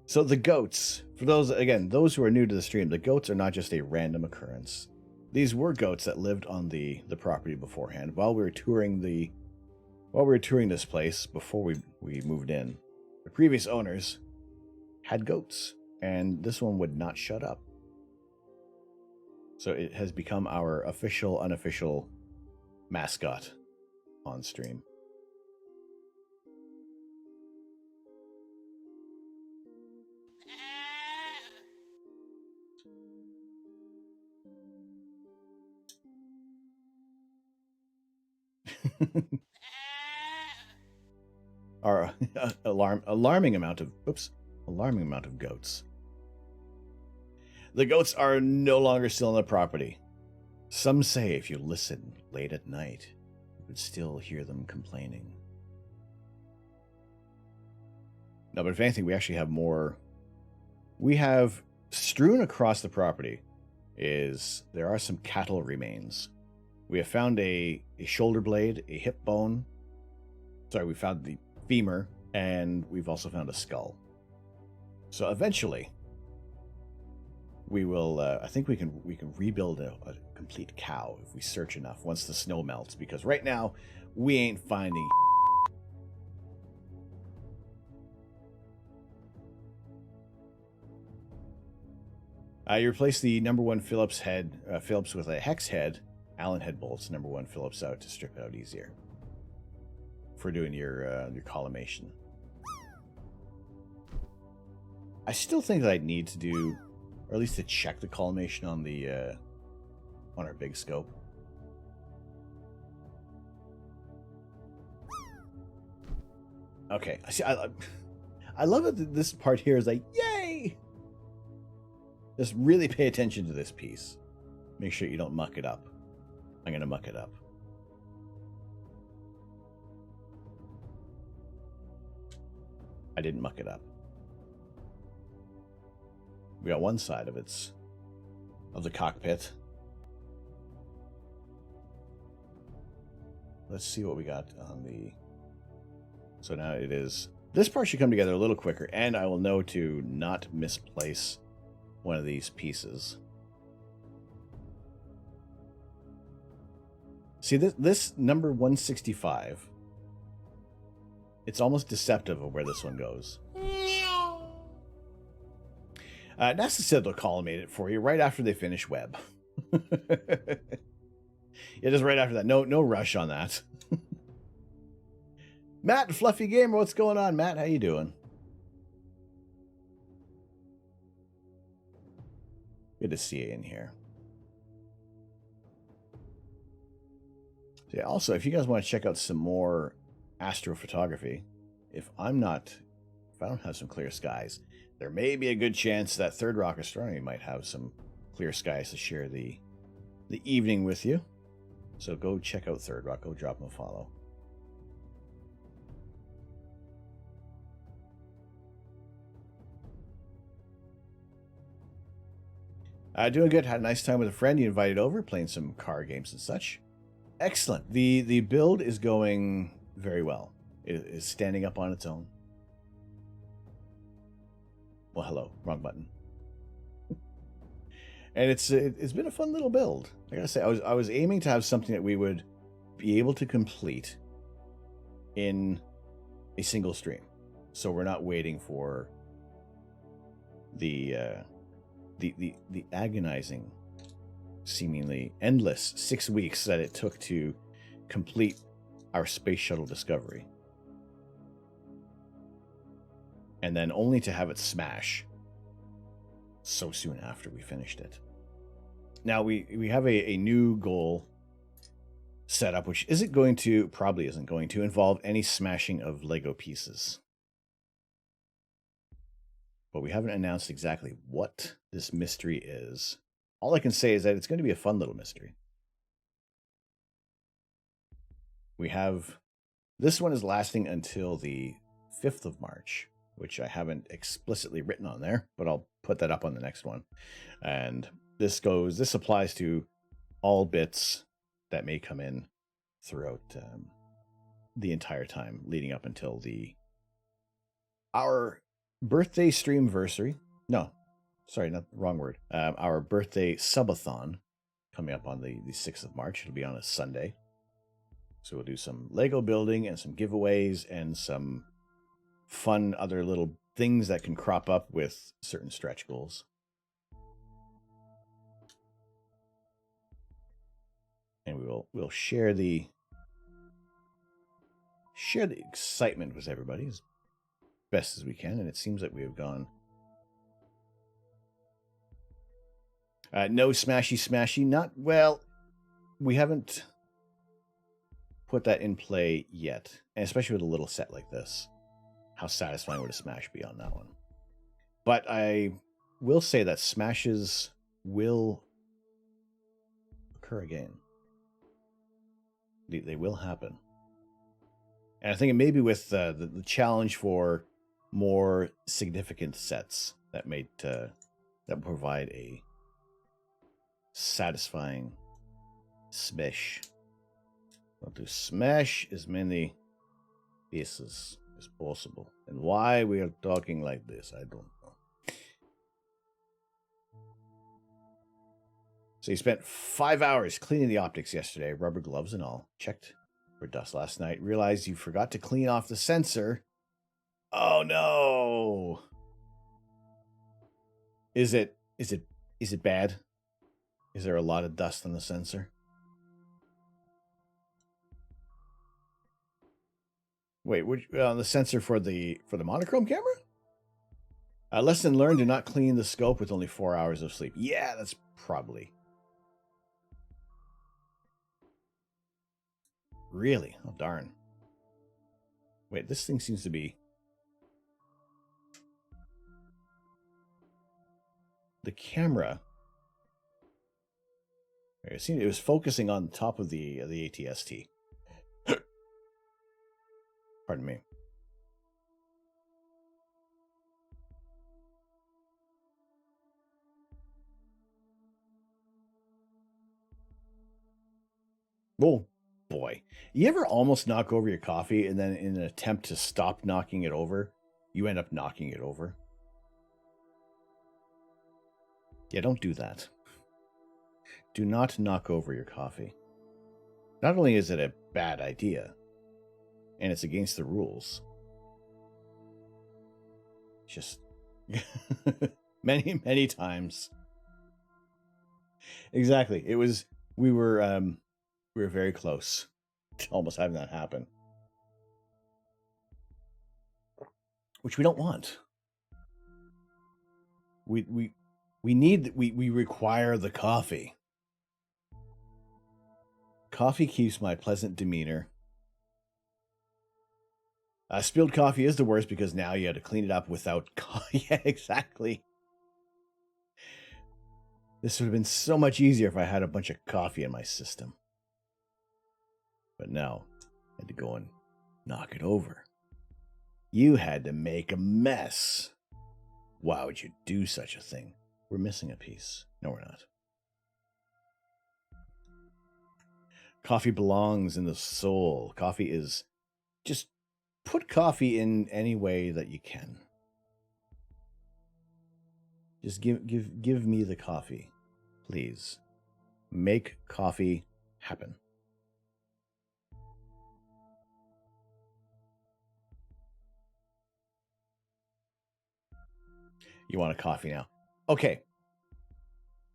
So the goats, for those who are new to the stream, the goats are not just a random occurrence. These were goats that lived on the property beforehand while we were touring this place before we moved in. The previous owners had goats, and this one would not shut up. So it has become our official, unofficial mascot on stream. Our alarming amount of goats. The goats are no longer still on the property. Some say if you listen late at night, you would still hear them complaining. No, but if anything, we actually have more. We have strewn across the property there are some cattle remains. We have found a shoulder blade, a hip bone. Sorry, we found the femur, and we've also found a skull. So eventually, we will. I think we can rebuild a complete cow if we search enough once the snow melts. Because right now, we ain't finding. You replace the #1 Phillips head, Phillips with a hex head. Allen head bolts #1 Phillips out to strip out easier for doing your collimation. I still think that I need to do, or at least to check the collimation on the on our big scope. Okay, see, I love it. This part here is like, yay! Just really pay attention to this piece. Make sure you don't muck it up. I'm going to muck it up. I didn't muck it up. We got one side of the cockpit. Let's see what we got on the. So now it is. This part should come together a little quicker, and I will know to not misplace one of these pieces. See, this number 165, it's almost deceptive of where this one goes. NASA said they'll collimate it for you right after they finish Web. Yeah, just right after that. No rush on that. Matt, Fluffy Gamer, what's going on? Matt, how you doing? Good to see you in here. Yeah, also, if you guys want to check out some more astrophotography, if I don't have some clear skies, there may be a good chance that Third Rock Astronomy might have some clear skies to share the evening with you. So go check out Third Rock. Go drop them a follow. Doing good. Had a nice time with a friend you invited over, playing some car games and such. Excellent. The build is going very well. It is standing up on its own. Well, hello. Wrong button. And it's been a fun little build. I gotta say, I was aiming to have something that we would be able to complete in a single stream, so we're not waiting for the agonizing, seemingly endless 6 weeks that it took to complete our space shuttle Discovery, and then only to have it smash so soon after we finished it. Now we have a new goal set up, which probably isn't going to involve any smashing of Lego pieces. But we haven't announced exactly what this mystery is. All I can say is that it's going to be a fun little mystery. This one is lasting until the 5th of March, which I haven't explicitly written on there, but I'll put that up on the next one. And this applies to all bits that may come in throughout the entire time leading up until our birthday streamversary. No, sorry, not the wrong word. Our birthday subathon coming up on the 6th of March. It'll be on a Sunday. So we'll do some Lego building and some giveaways and some fun other little things that can crop up with certain stretch goals. And we'll share the excitement with everybody as best as we can, and it seems like we have gone. No smashy, not well. We haven't put that in play yet, and especially with a little set like this. How satisfying would a smash be on that one? But I will say that smashes will occur again. They will happen. And I think it may be with the challenge for more significant sets that provide a satisfying smash. We'll do smash as many pieces as possible. And why we are talking like this, I don't know. So you spent 5 hours cleaning the optics yesterday, rubber gloves and all. Checked for dust last night. Realized you forgot to clean off the sensor. Oh no! Is it bad? Is there a lot of dust on the sensor? Wait, on the sensor for the monochrome camera? Lesson learned: do not clean the scope with only 4 hours of sleep. Yeah, that's probably. Really? Oh, darn. Wait, this thing seems to be... The camera... It seemed it was focusing on top of the ATST. Pardon me. Oh, boy. You ever almost knock over your coffee and then in an attempt to stop knocking it over, you end up knocking it over? Yeah, don't do that. Do not knock over your coffee. Not only is it a bad idea, and it's against the rules, just many, many times. Exactly. We were very close to almost having that happen. Which we don't want. We require the coffee. Coffee keeps my pleasant demeanor. Spilled coffee is the worst because now you had to clean it up without coffee. Yeah, exactly. This would have been so much easier if I had a bunch of coffee in my system. But no, I had to go and knock it over. You had to make a mess. Why would you do such a thing? We're missing a piece. No, we're not. Coffee belongs in the soul. Coffee is... Just put coffee in any way that you can. Just give me the coffee. Please. Make coffee happen. You want a coffee now? Okay.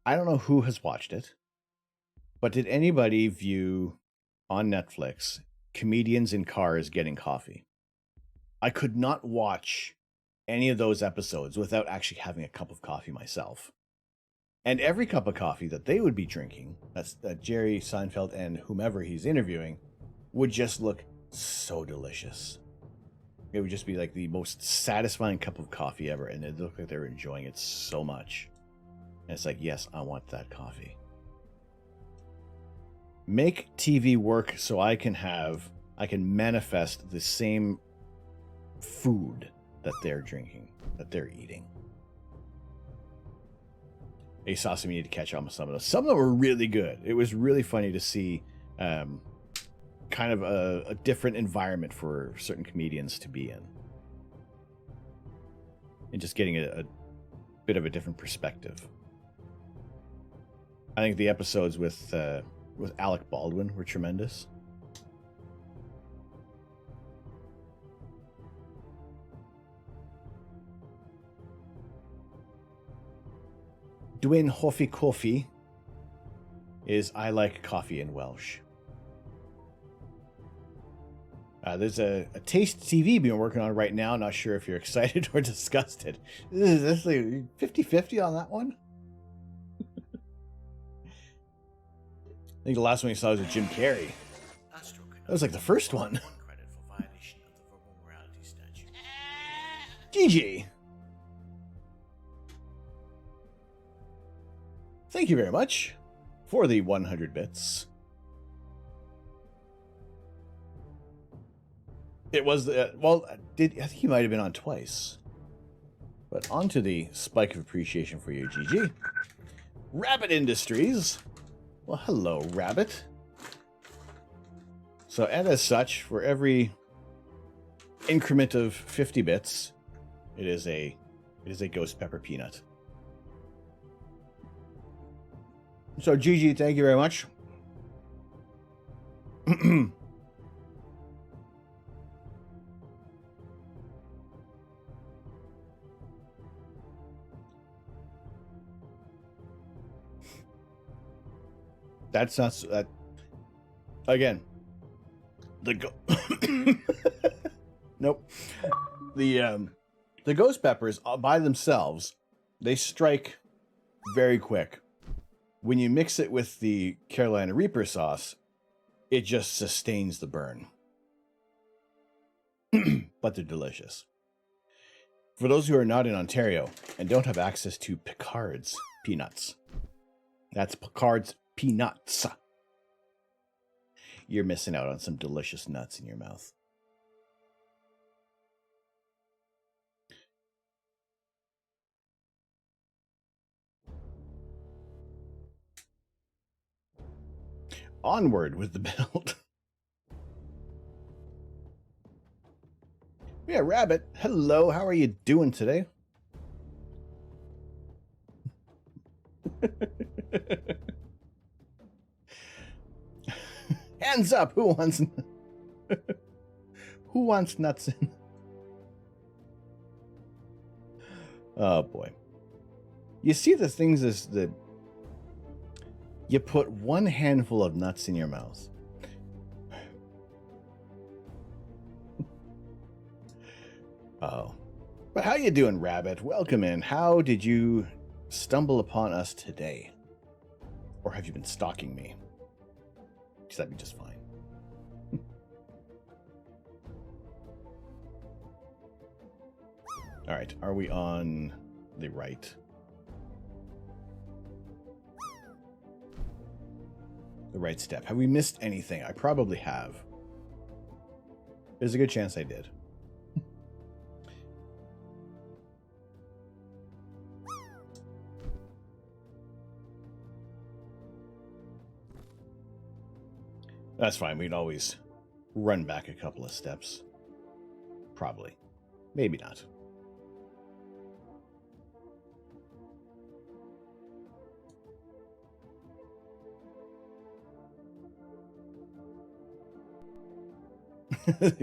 I don't know who has watched it, but did anybody view on Netflix comedians in cars getting coffee? I could not watch any of those episodes without actually having a cup of coffee myself. And every cup of coffee that they would be drinking, that's Jerry Seinfeld and whomever he's interviewing, would just look so delicious. It would just be like the most satisfying cup of coffee ever, and it looked like they were enjoying it so much. And it's like, yes, I want that coffee. Make TV work so I can manifest the same food that they're drinking, that they're eating. I saw some, you need to catch on with some of those. Some of them were really good. It was really funny to see kind of a different environment for certain comedians to be in. And just getting a bit of a different perspective. I think the episodes with Alec Baldwin were tremendous. Dwayne Hoffy Coffee is I like coffee in Welsh. There's a Taste TV being working on right now. Not sure if you're excited or disgusted. Is this like 50-50 on that one? I think the last one you saw was with Jim Carrey. That was like the first one. GG. Thank you very much for the 100 bits. It was, I think he might have been on twice. But on to the spike of appreciation for you, GG. Rabbit Industries. Well, hello, Rabbit. So, and as such, for every increment of 50 bits, it is a ghost pepper peanut. So, GG, thank you very much. That's not that. Again, nope. The ghost peppers by themselves, they strike very quick. When you mix it with the Carolina Reaper sauce, it just sustains the burn. But they're delicious. For those who are not in Ontario and don't have access to Picard's peanuts, that's Picard's peanuts. You're missing out on some delicious nuts in your mouth. Onward with the build. Yeah, Rabbit. Hello, how are you doing today? Hands up! Who wants who wants nuts in? Oh boy. You see the things is that you put one handful of nuts in your mouth. Oh. But how you doing, Rabbit? Welcome in. How did you stumble upon us today? Or have you been stalking me? Because that'd be just fine. All right, are we on the right? The right step. Have we missed anything? I probably have. There's a good chance I did. That's fine. We'd always run back a couple of steps. Probably. Maybe not.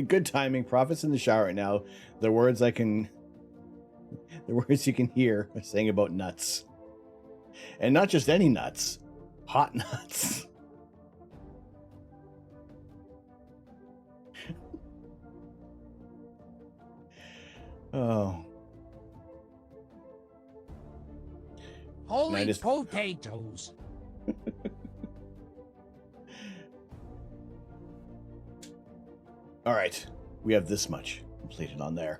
Good timing. Prophet's in the shower right now. The words you can hear are saying about nuts. And not just any nuts. Hot nuts. Oh. Holy potatoes. All right. We have this much completed on there.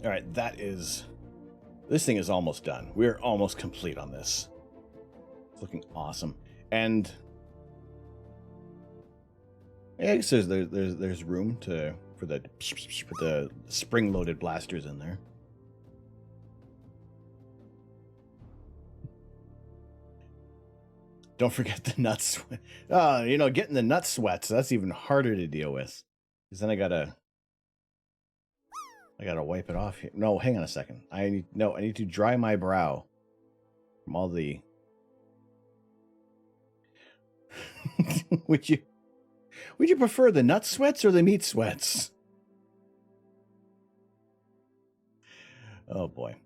All right, this thing is almost done. We're almost complete on this. It's looking awesome. And I guess there's room for the spring-loaded blasters in there. Don't forget the nut sweat. Getting the nut sweats, that's even harder to deal with. Because then I gotta wipe it off here. No, hang on a second. I need to dry my brow from all the Would you prefer the nut sweats or the meat sweats? Oh boy.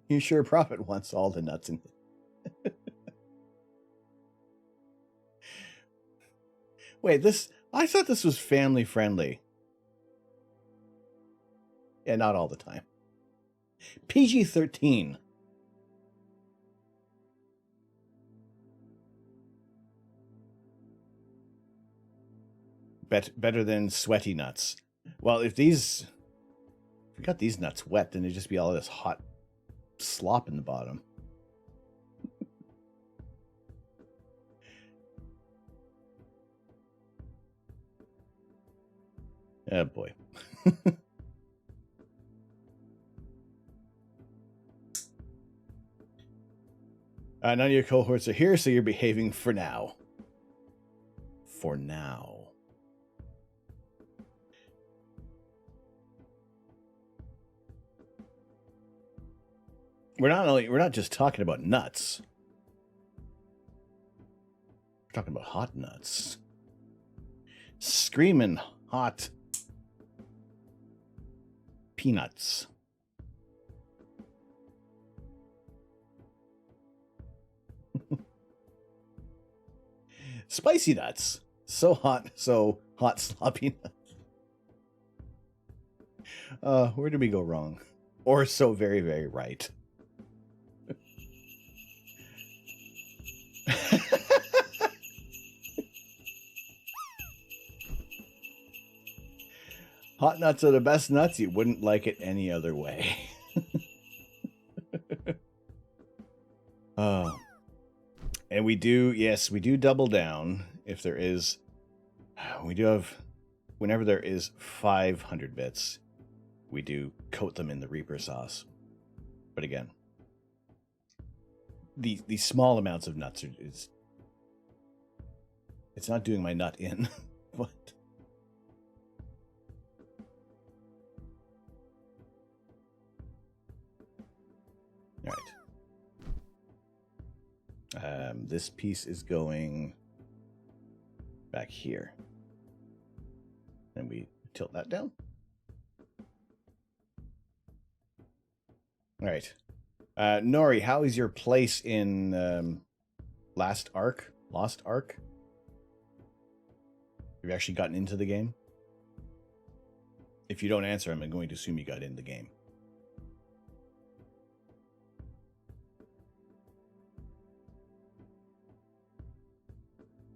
You sure Prophet wants all the nuts in it. Wait, I thought this was family friendly. Yeah, not all the time. PG-13. Better than sweaty nuts. Well, if we got these nuts wet, then it'd just be all this hot slop in the bottom. Oh boy. None of your cohorts are here, so you're behaving for now. For now. We're not just talking about nuts. We're talking about hot nuts. Screaming hot peanuts. Spicy nuts. So hot, sloppy nuts. Where did we go wrong? Or so very, very right. Hot nuts are the best nuts. You wouldn't like it any other way. And we do double down if there is. We do have, whenever there is 500 bits, we do coat them in the Reaper sauce. But again, the small amounts of nuts it's not doing my nut in. But This piece is going back here. And we tilt that down. All right. Nori, how is your place in Lost Ark? Have you actually gotten into the game? If you don't answer, I'm going to assume you got in the game.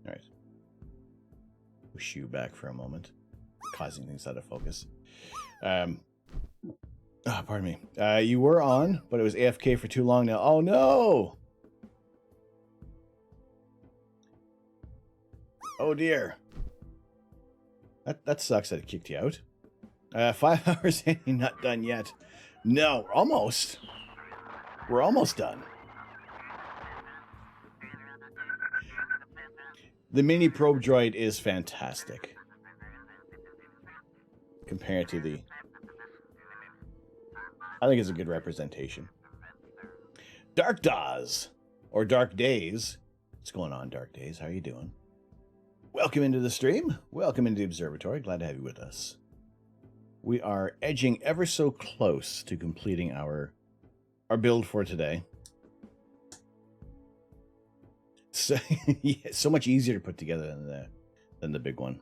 All right. Push you back for a moment, causing things out of focus. Pardon me. You were on, but it was AFK for too long now. Oh, no! Oh, dear. That sucks that it kicked you out. 5 hours in, you're not done yet. No, almost. We're almost done. The mini probe droid is fantastic. Compared to the... I think it's a good representation. Dark Daz, or Dark Days. What's going on, Dark Days? How are you doing? Welcome into the stream. Welcome into the observatory. Glad to have you with us. We are edging ever so close to completing our build for today. So, yeah, so much easier to put together than the big one.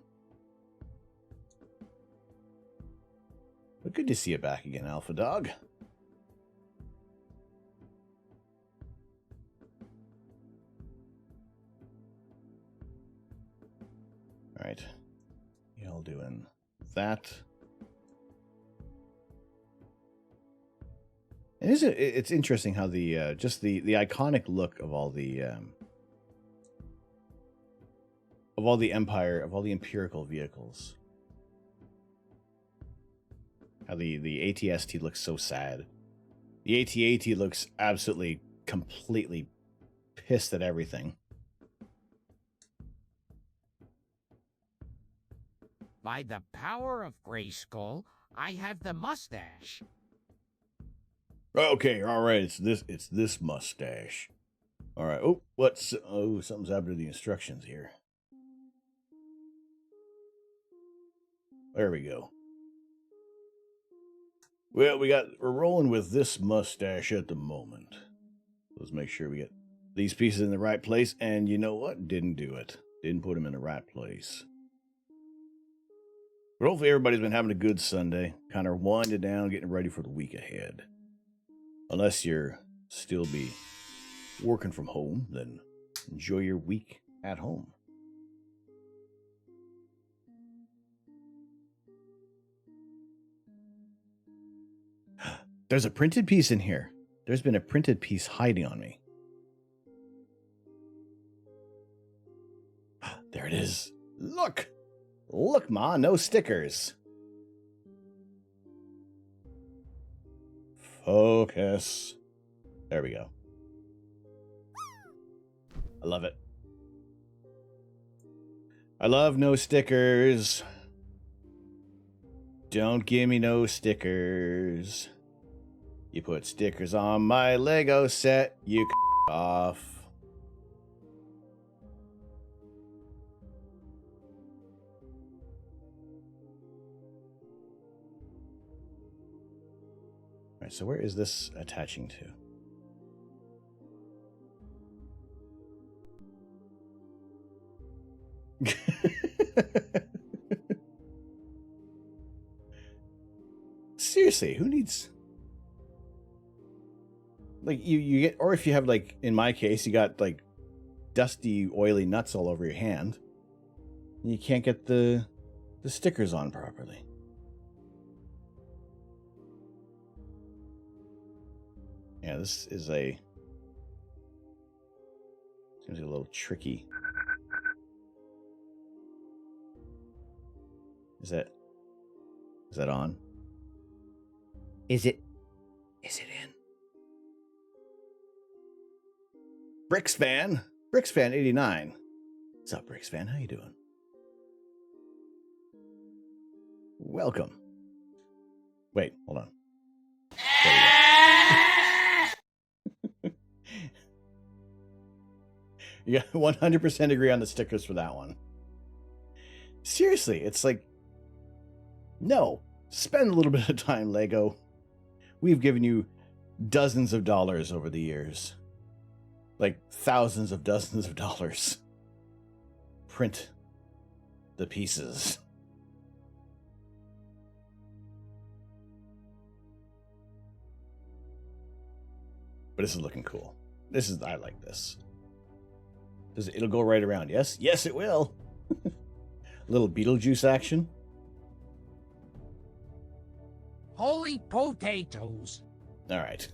But good to see you back again, Alpha Dog. All right, y'all doing that. And it's interesting how the just the iconic look of all the Empire, of all the Imperial vehicles. How the AT-ST looks so sad. The AT-AT looks absolutely, completely pissed at everything. By the power of Grayskull, I have the mustache. Okay, all right. It's this mustache. All right. Oh, something's happened to the instructions here. There we go. Well, we're rolling with this mustache at the moment. Let's make sure we get these pieces in the right place. And you know what? Didn't do it. Didn't put them in the right place. But hopefully everybody's been having a good Sunday. Kind of winding down, getting ready for the week ahead. Unless you're still be working from home, then enjoy your week at home. There's a printed piece in here. There's been a printed piece hiding on me. There it is. Look! Look, Ma, no stickers. Focus. There we go. I love it. I love no stickers. Don't give me no stickers. You put stickers on my Lego set, you off. All right, so where is this attaching to? Seriously, who needs... Like, you get... Or if you have, like, in my case, you got, like, dusty, oily nuts all over your hand. And you can't get the stickers on properly. Yeah, this is a... Seems a little tricky. Is that on? Is it in? Brixfan 89. What's up, Brixfan? How you doing? Welcome. Wait, hold on. Yeah, 100% agree on the stickers for that one. Seriously, it's like, no, spend a little bit of time, Lego. We've given you dozens of dollars over the years. Like thousands of dozens of dollars. Print the pieces. But this is looking cool. I like this. It'll go right around. Yes? Yes, it will. A little Beetlejuice action. Holy potatoes. All right.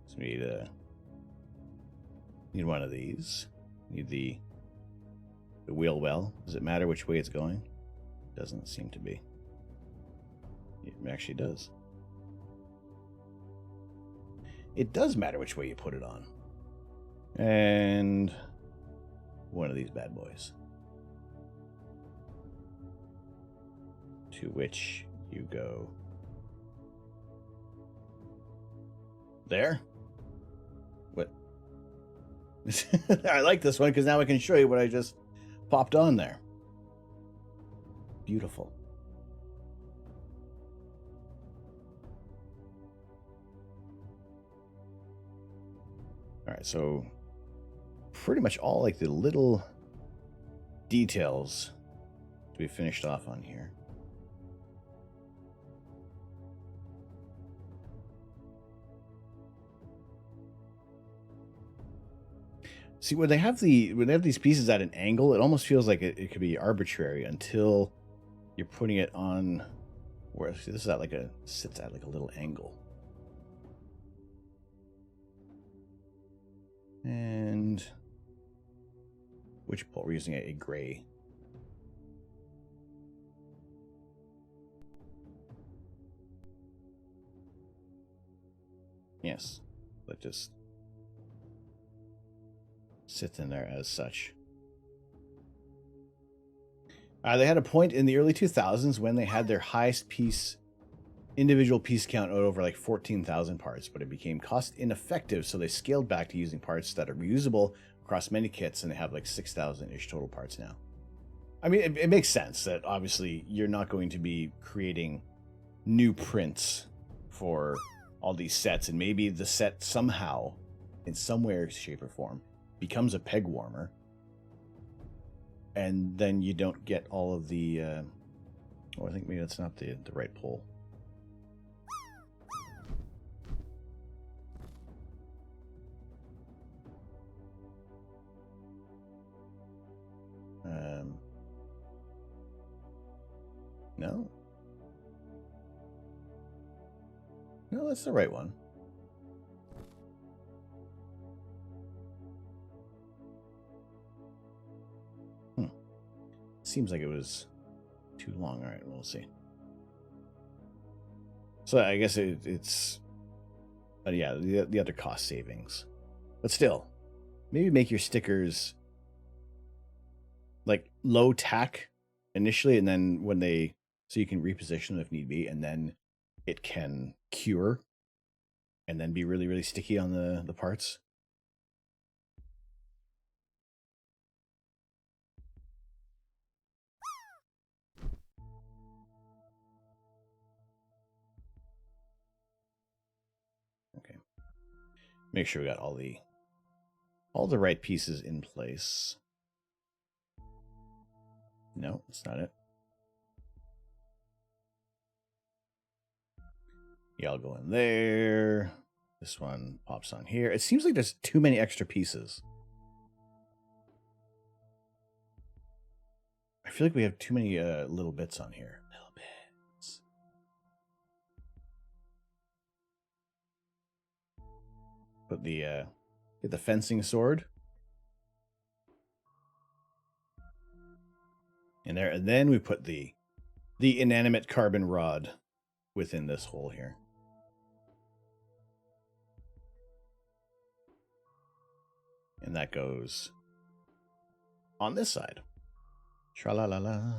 So we need one of these. Need the wheel well. Does it matter which way it's going? Doesn't seem to be. It actually does. It does matter which way you put it on. And one of these bad boys. To which you go. There? What? I like this one because now I can show you what I just popped on there. Beautiful. All right, so pretty much all like the little details to be finished off on here. See, when they have these pieces at an angle, it almost feels like it could be arbitrary until you're putting it on where see, this is at sits at like a little angle. And which pole? We're using a gray. Yes, that just sits in there as such. They had a point in the early 2000s when they had their highest individual piece count over like 14,000 parts, but it became cost ineffective, so they scaled back to using parts that are reusable across many kits, and they have like 6,000-ish total parts now. I mean, it makes sense that obviously you're not going to be creating new prints for all these sets, and maybe the set somehow, in some way, shape, or form, becomes a peg warmer, and then you don't get all of the oh, I think maybe that's not the right pole. No, that's the right one. Seems like it was too long. All right, we'll see. So I guess it's yeah, the other cost savings, but still, maybe make your stickers like low tack initially, and then so you can reposition them if need be, and then it can cure and then be really, really sticky on the parts. Okay. Make sure we got all the right pieces in place. No, that's not it. Yeah, I'll go in there. This one pops on here. It seems like there's too many extra pieces. I feel like we have too many little bits on here. Little bits. Put get the fencing sword in there, and then we put the inanimate carbon rod within this hole here. And that goes on this side. Tra-la-la-la.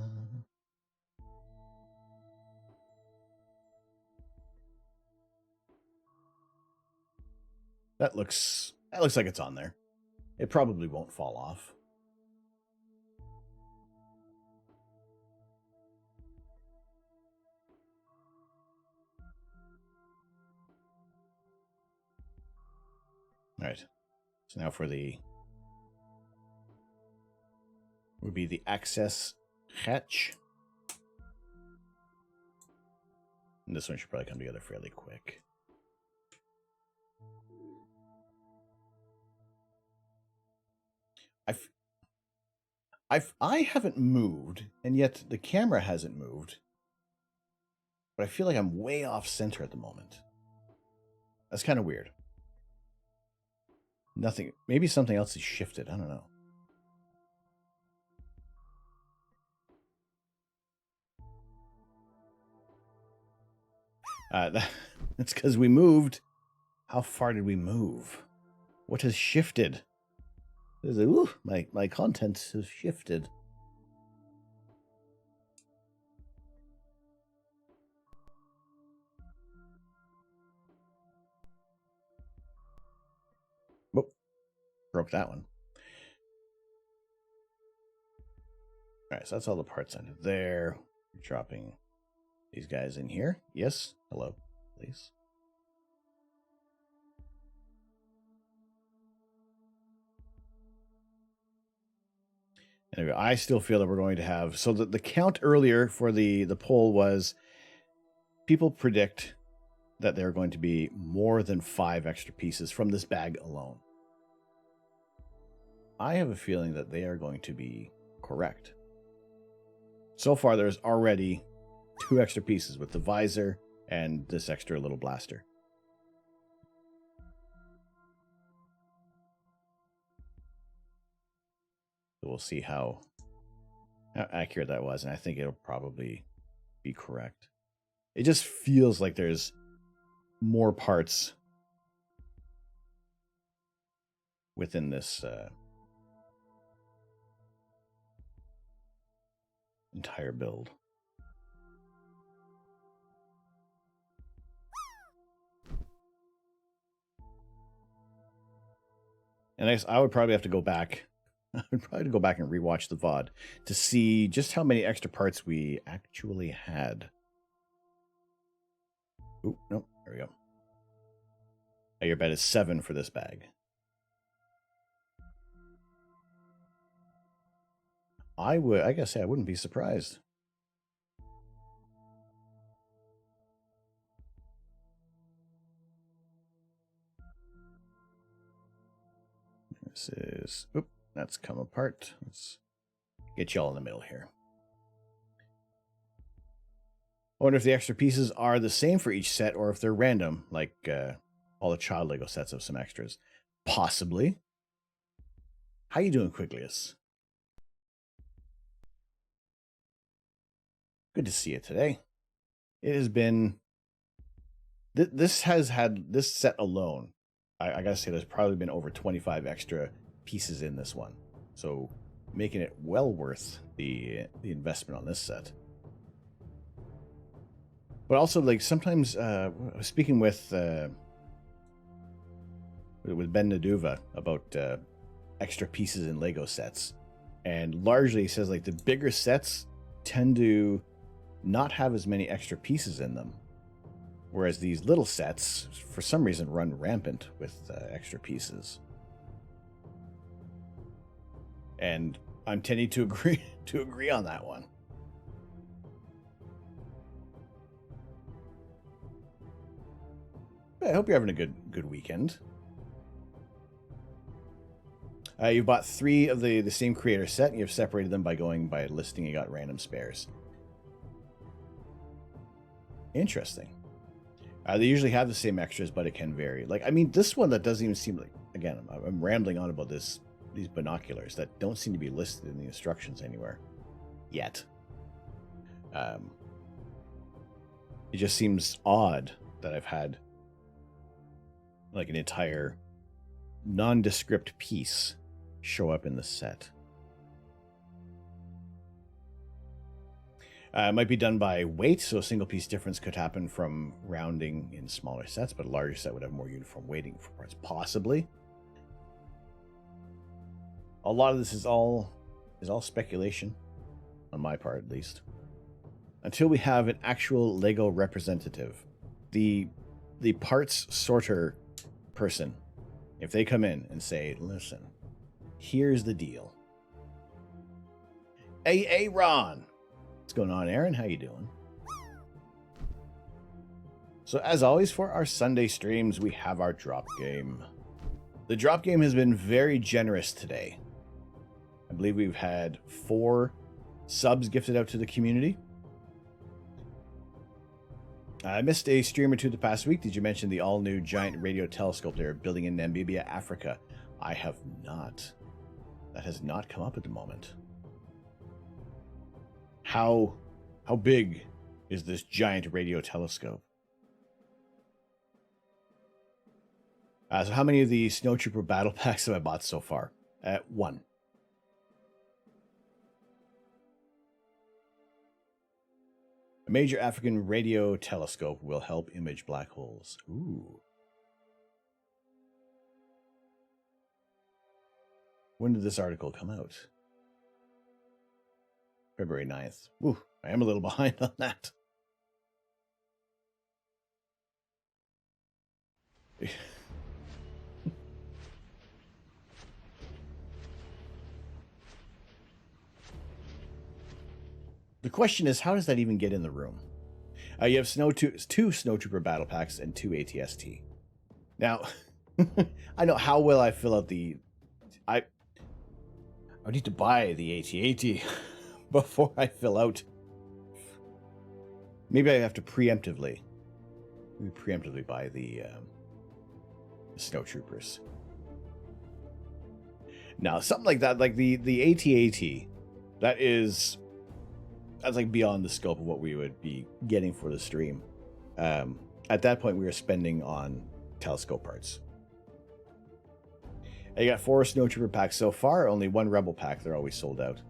That looks like it's on there. It probably won't fall off. All right. So now for the would be the access hatch. And this one should probably come together fairly quick. I haven't moved, and yet the camera hasn't moved. But I feel like I'm way off center at the moment. That's kind of weird. Nothing. Maybe something else is shifted. I don't know. That's because we moved. How far did we move? What has shifted? There's a, ooh, my content has shifted. Oh, broke that one. All right, so that's all the parts under there. Dropping these guys in here. Yes. Hello, please. Anyway, I still feel that we're going to have... So the count earlier for the poll was people predict that there are going to be more than 5 extra pieces from this bag alone. I have a feeling that they are going to be correct. So far, there's already 2 extra pieces with the visor and this extra little blaster. So we'll see how accurate that was, and I think it'll probably be correct. It just feels like there's more parts within this entire build. And I would probably have to go back. I would probably go back and rewatch the VOD to see just how many extra parts we actually had. Oop, nope, there we go. Your bet is 7 for this bag. I gotta say, I wouldn't be surprised. This is, oop, that's come apart. Let's get you all in the middle here. I wonder if the extra pieces are the same for each set or if they're random, like all the child Lego sets have some extras. Possibly. How you doing, Quiglius? Good to see you today. It has been... This has had... This set alone, I gotta say, there's probably been over 25 extra pieces in this one. So, making it well worth the investment on this set. But also, like, sometimes, speaking with Ben Naduva about extra pieces in Lego sets, and largely he says, like, the bigger sets tend to not have as many extra pieces in them, whereas these little sets, for some reason, run rampant with extra pieces. And I'm tending to agree on that one. I hope you're having a good weekend. You bought 3 of the same creator set, and you've separated them by going by listing. You got random spares. Interesting. They usually have the same extras, but it can vary. Like, I mean, this one that doesn't even seem like... Again, I'm rambling on about these binoculars that don't seem to be listed in the instructions anywhere yet. It just seems odd that I've had like an entire nondescript piece show up in the set. It might be done by weight, so a single piece difference could happen from rounding in smaller sets, but a larger set would have more uniform weighting for parts, possibly. A lot of this is all speculation, on my part at least. Until we have an actual Lego representative, the parts sorter person, if they come in and say, listen, here's the deal. Hey, Ron. What's going on, Aaron? How you doing? So as always, for our Sunday streams, we have our drop game. The drop game has been very generous today. I believe we've had 4 subs gifted out to the community. I missed a stream or two the past week. Did you mention the all-new giant radio telescope they're building in Namibia, Africa? I have not. That has not come up at the moment. How big is this giant radio telescope? So how many of the Snowtrooper battle packs have I bought so far? 1. A major African radio telescope will help image black holes. Ooh. When did this article come out? February 9th. Ooh, I am a little behind on that. The question is, how does that even get in the room? You have two Snowtrooper battle packs and 2 ATST. Now, I know how will I fill out the... I need to buy the AT-AT before I fill out. Maybe I have to preemptively buy the Snowtroopers. Now, something like that, like the AT-AT, that's like beyond the scope of what we would be getting for the stream. At that point, we were spending on telescope parts. I got 4 Snowtrooper packs so far, only 1 Rebel pack. They're always sold out.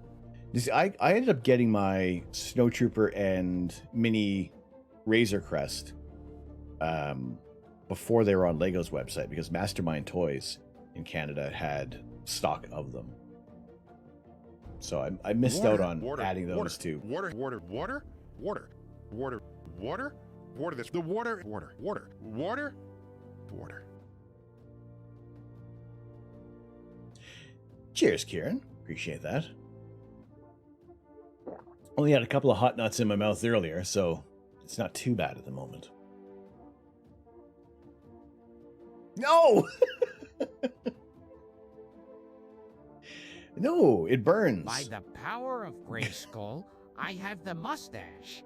You see, I ended up getting my Snowtrooper and Mini Razor Crest before they were on Lego's website, because Mastermind Toys in Canada had stock of them. So I missed out on adding those too. Water. This the water. Cheers, Kieran. Appreciate that. Only had a couple of hot nuts in my mouth earlier, so it's not too bad at the moment. No! No, it burns. By the power of Grayskull, I have the mustache.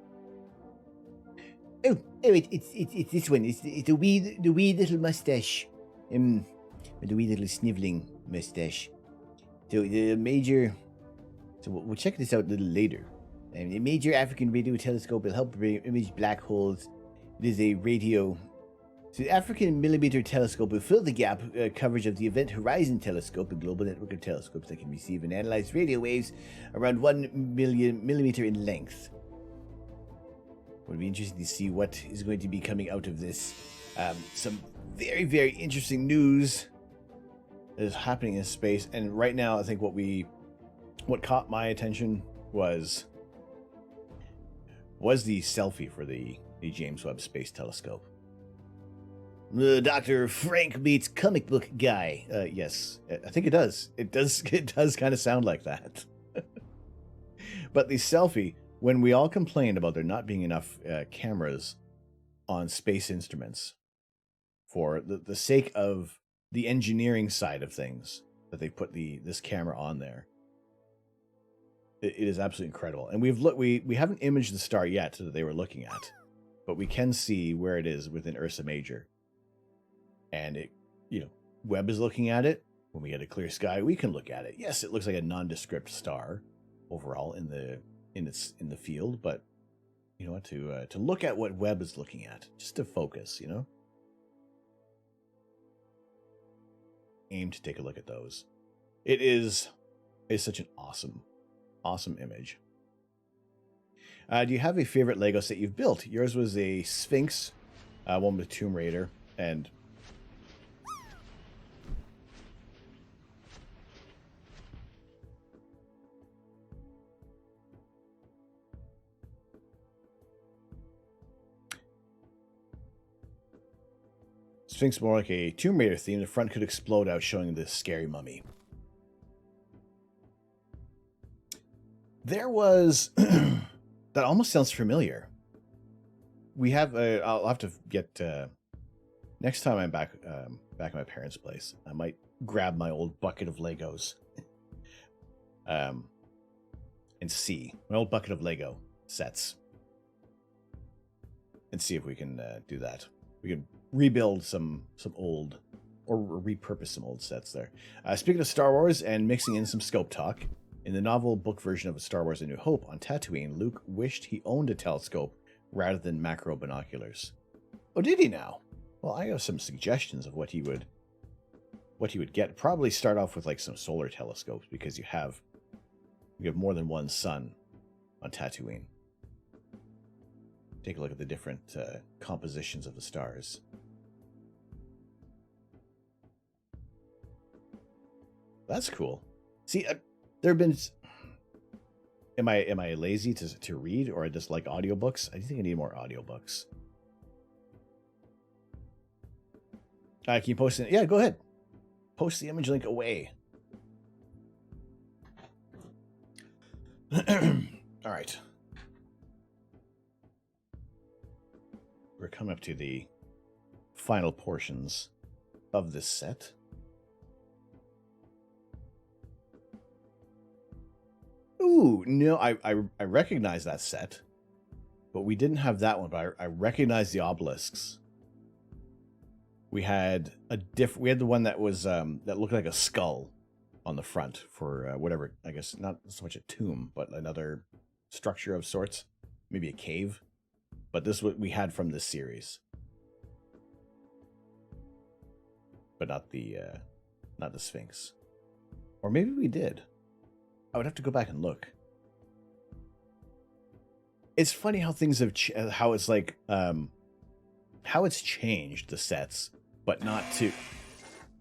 Oh, it's this one. It's the wee little mustache. The wee little sniveling mustache. So the major. So we'll check this out a little later. A major African radio telescope will help image black holes. It is a radio. So the African millimeter telescope will fill the gap coverage of the Event Horizon Telescope, a global network of telescopes that can receive and analyze radio waves around 1 millimeter in length. It'll be interesting to see what is going to be coming out of this. Some very, very interesting news is happening in space. And right now, I think what caught my attention was the selfie for the James Webb Space Telescope. Dr. Frank meets comic book guy. Yes, I think it does. It does kind of sound like that. But the selfie, when we all complained about there not being enough cameras on space instruments for the sake of the engineering side of things, that they put this camera on there. It is absolutely incredible. And we haven't imaged the star yet that they were looking at, but we can see where it is within Ursa Major. And it, Webb is looking at it. When we get a clear sky, we can look at it. Yes, it looks like a nondescript star overall in the field, but to look at what Webb is looking at, just to focus, aim to take a look at those. It is such an awesome image. Do you have a favorite Lego set you've built? Yours was a Sphinx, one with Tomb Raider, and Sphinx more like a Tomb Raider theme. The front could explode out, showing the scary mummy. There was... that almost sounds familiar. We have... I'll have to get... next time I'm back at my parents' place, I might grab my old bucket of Legos. And see. My old bucket of Lego sets. And see if we can do that. We can rebuild some old... or repurpose some old sets there. Speaking of Star Wars and mixing in some scope talk... In the novel book version of Star Wars A New Hope on Tatooine, Luke wished he owned a telescope rather than macro binoculars. Oh, did he now? Well, I have some suggestions of what he would get. Probably start off with like some solar telescopes because you have more than one sun on Tatooine. Take a look at the different compositions of the stars. That's cool. See, there have been... Am I lazy to read, or I just like audiobooks? I think I need more audiobooks. Can you post it? Yeah, go ahead. Post the image link away. All right. We're coming up to the final portions of this set. Ooh, no, I recognize that set, but we didn't have that one. But I recognize the obelisks. We had we had the one that was that looked like a skull on the front for whatever. I guess not so much a tomb, but another structure of sorts, maybe a cave. But this is what we had from this series, but not the Sphinx, or maybe we did. I would have to go back and look. It's funny how things have how it's like how it's changed the sets, but not to.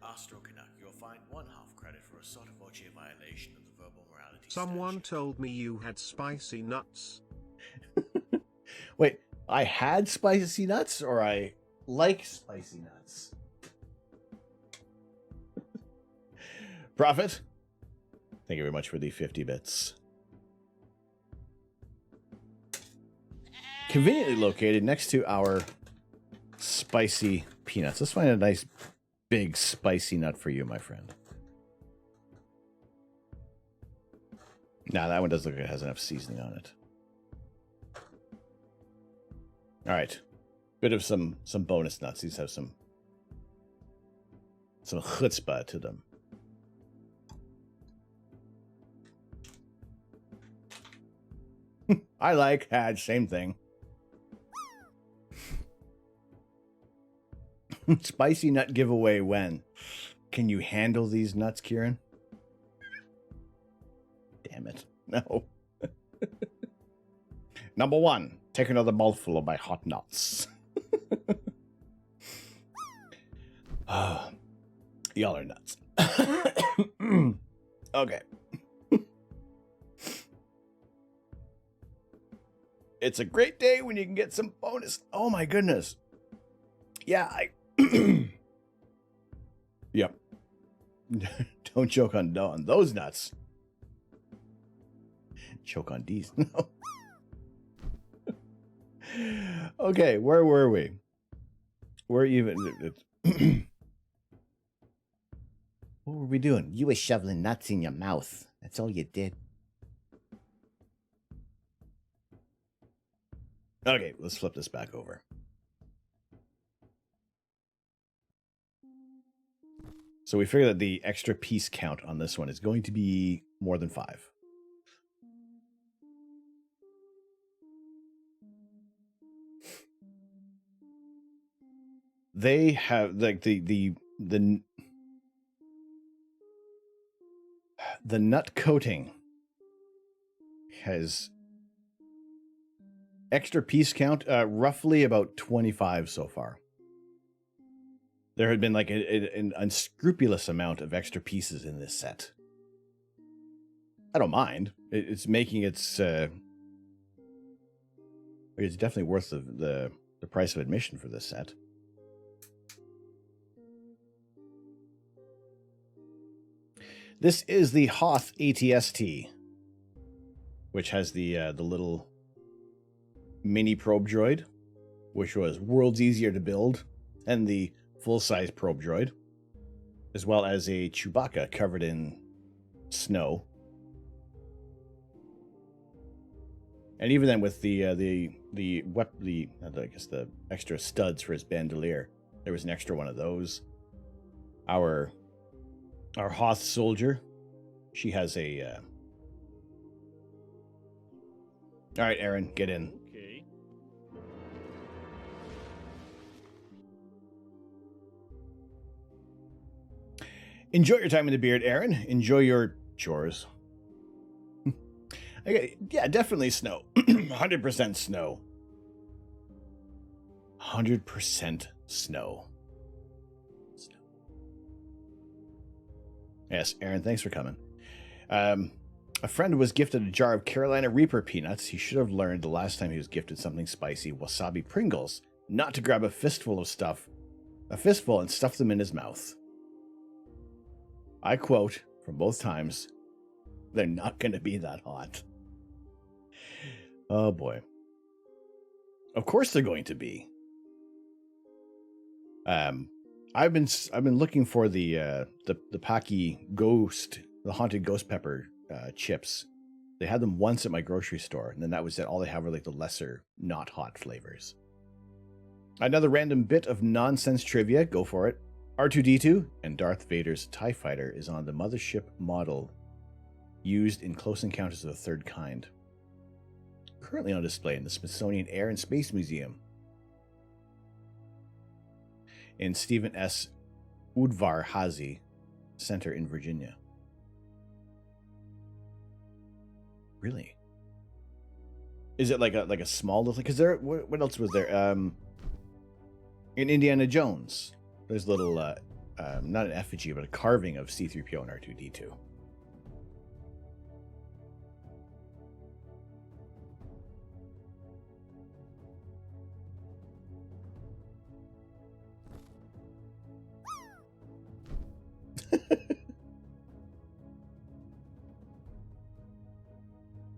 Astro Canuck, you'll find 1/2 credit for a sotto voce violation of the verbal morality Someone statute. told me you had spicy nuts. Wait, I had spicy nuts, or I like spicy nuts? Prophet, thank you very much for the 50 bits. Conveniently located next to our spicy peanuts. Let's find a nice big spicy nut for you, my friend. Nah, that one doesn't look like it has enough seasoning on it. All right, bit of some bonus nuts. These have some chutzpah to them. I like had same thing. Spicy nut giveaway when? Can you handle these nuts, Kieran? Damn it. No. Number 1, take another mouthful of my hot nuts. Y'all are nuts. Okay. It's a great day when you can get some bonus. Oh my goodness. Yeah, Yep. Don't choke on those nuts. Choke on these. No. Okay, where were we? We're even. What were we doing? You were shoveling nuts in your mouth. That's all you did. Okay, let's flip this back over. So we figure that the extra piece count on this one is going to be more than 5. They have like the nut coating has Extra piece count, roughly about 25 so far. There had been like an unscrupulous amount of extra pieces in this set. I don't mind. It's making it's definitely worth the price of admission for this set. This is the Hoth ATST, which has the little mini probe droid, which was worlds easier to build, and the full-size probe droid, as well as a Chewbacca covered in snow. And even then, with the extra studs for his bandolier, there was an extra one of those. Our Hoth soldier, she has a. All right, Aaron, get in. Okay. Enjoy your time in the beard, Aaron. Enjoy your chores. Okay, yeah, definitely snow. 100% snow. 100% snow. Yes, Aaron, thanks for coming. A friend was gifted a jar of Carolina Reaper peanuts. He should have learned the last time he was gifted something spicy, wasabi Pringles, not to grab a fistful and stuff them in his mouth. I quote from both times, they're not going to be that hot. Oh boy. Of course they're going to be. I've been looking for the Paki Ghost, the Haunted Ghost Pepper chips. They had them once at my grocery store, and then that was it. All they have are like the lesser, not hot flavors. Another random bit of nonsense trivia. Go for it. R2-D2 and Darth Vader's TIE Fighter is on the mothership model used in Close Encounters of the Third Kind. Currently on display in the Smithsonian Air and Space Museum in Stephen S. Udvar-Hazy Center in Virginia. Really? Is it like a small little? Because there, what else was there? In Indiana Jones, there's a little, not an effigy, but a carving of C-3PO and R2-D2.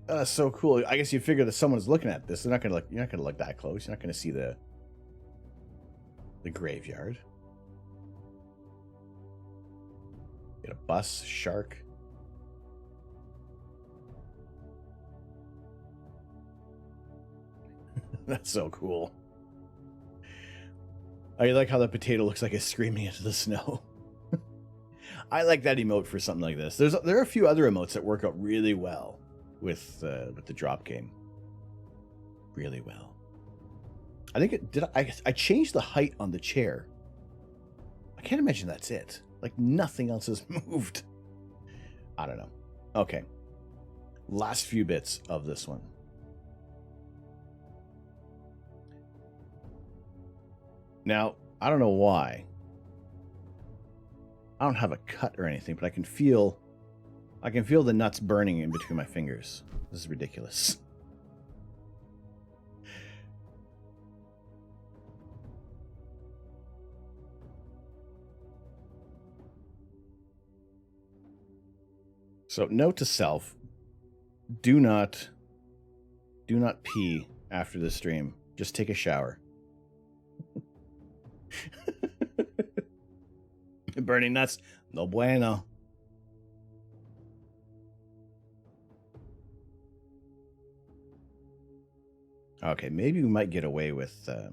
That's so cool. I guess you figure that someone's looking at this. They're not gonna look. You're not gonna look that close. You're not gonna see the graveyard. Get a bus, shark. That's so cool. I like how the potato looks like it's screaming into the snow. I like that emote for something like this. There are a few other emotes that work out really well with the drop game. Really well. I think I changed the height on the chair. I can't imagine that's it. Like nothing else has moved. I don't know. Okay. Last few bits of this one. Now, I don't know why. I don't have a cut or anything, but I can feel the nuts burning in between my fingers. This is ridiculous. So, note to self, do not pee after the stream. Just take a shower. Burning nuts, no bueno. Okay, maybe we might get away with the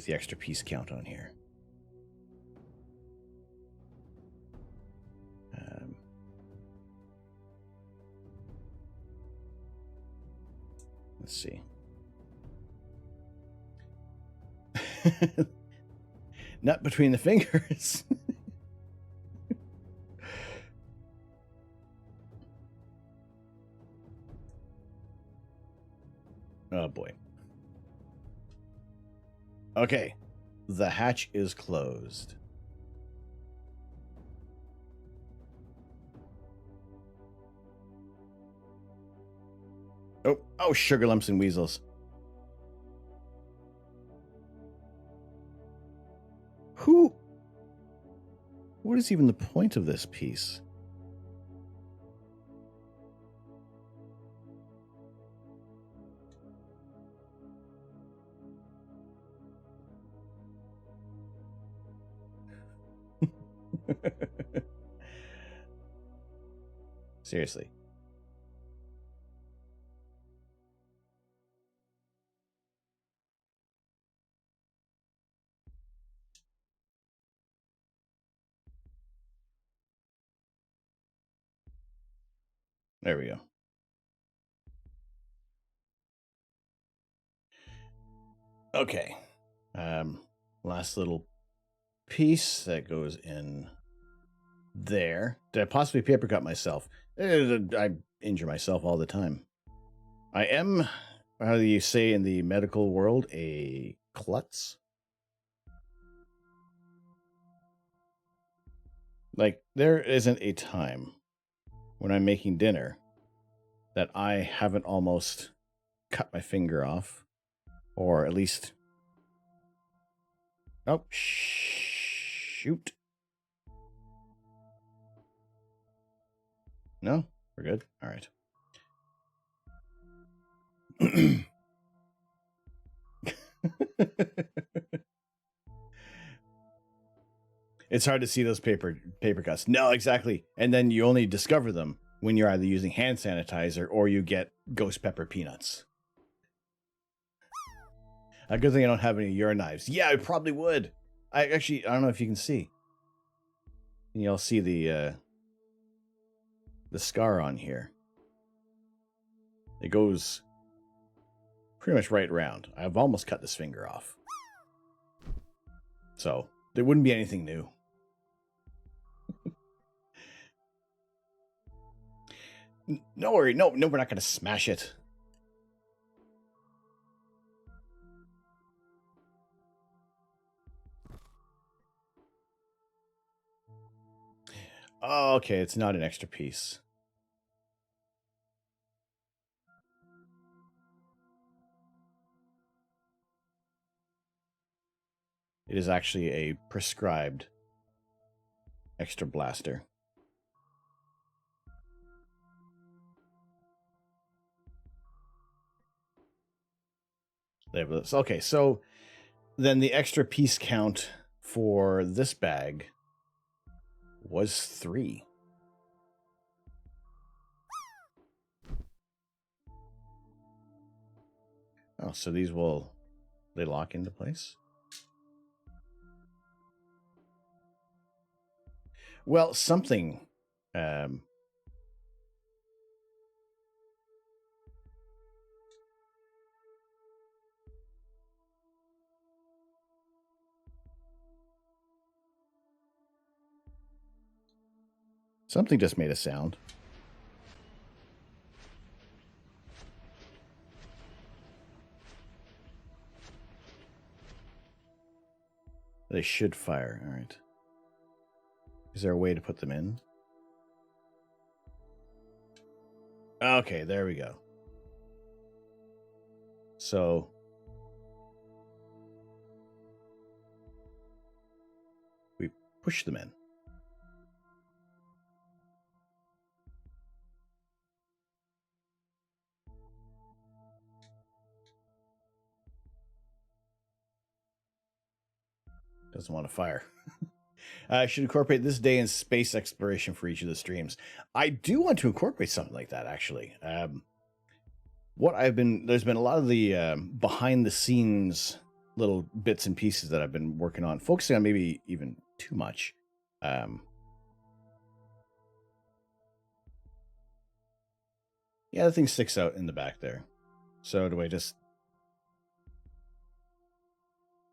extra piece count on here. Let's see. Nut between the fingers. Oh boy. Okay. The hatch is closed. Oh, sugar lumps and weasels. What is even the point of this piece? Seriously. There we go. Okay. Last little piece that goes in there. Did I possibly paper cut myself? I injure myself all the time. I am, how do you say in the medical world, a klutz? Like, there isn't a time when I'm making dinner that I haven't almost cut my finger off, or at least... Oh, shoot. No? We're good? All right. It's hard to see those paper cuts. No, exactly. And then you only discover them when you're either using hand sanitizer or you get ghost pepper peanuts. A good thing I don't have any of your knives. Yeah, I probably would. I don't know if you can see. You'll see the scar on here. It goes pretty much right around. I've almost cut this finger off. So there wouldn't be anything new. No worry. No, we're not going to smash it. Oh, okay, it's not an extra piece. It is actually a prescribed extra blaster. Okay, so then the extra piece count for this bag was 3. Oh, so these they lock into place? Well, something something just made a sound. They should fire. All right. Is there a way to put them in? Okay, there we go. So we push them in. Doesn't want to fire. I should incorporate this day in space exploration for each of the streams. I do want to incorporate something like that, actually. There's been a lot of the behind the scenes little bits and pieces that I've been working on, focusing on maybe even too much. Yeah, the thing sticks out in the back there. So do I just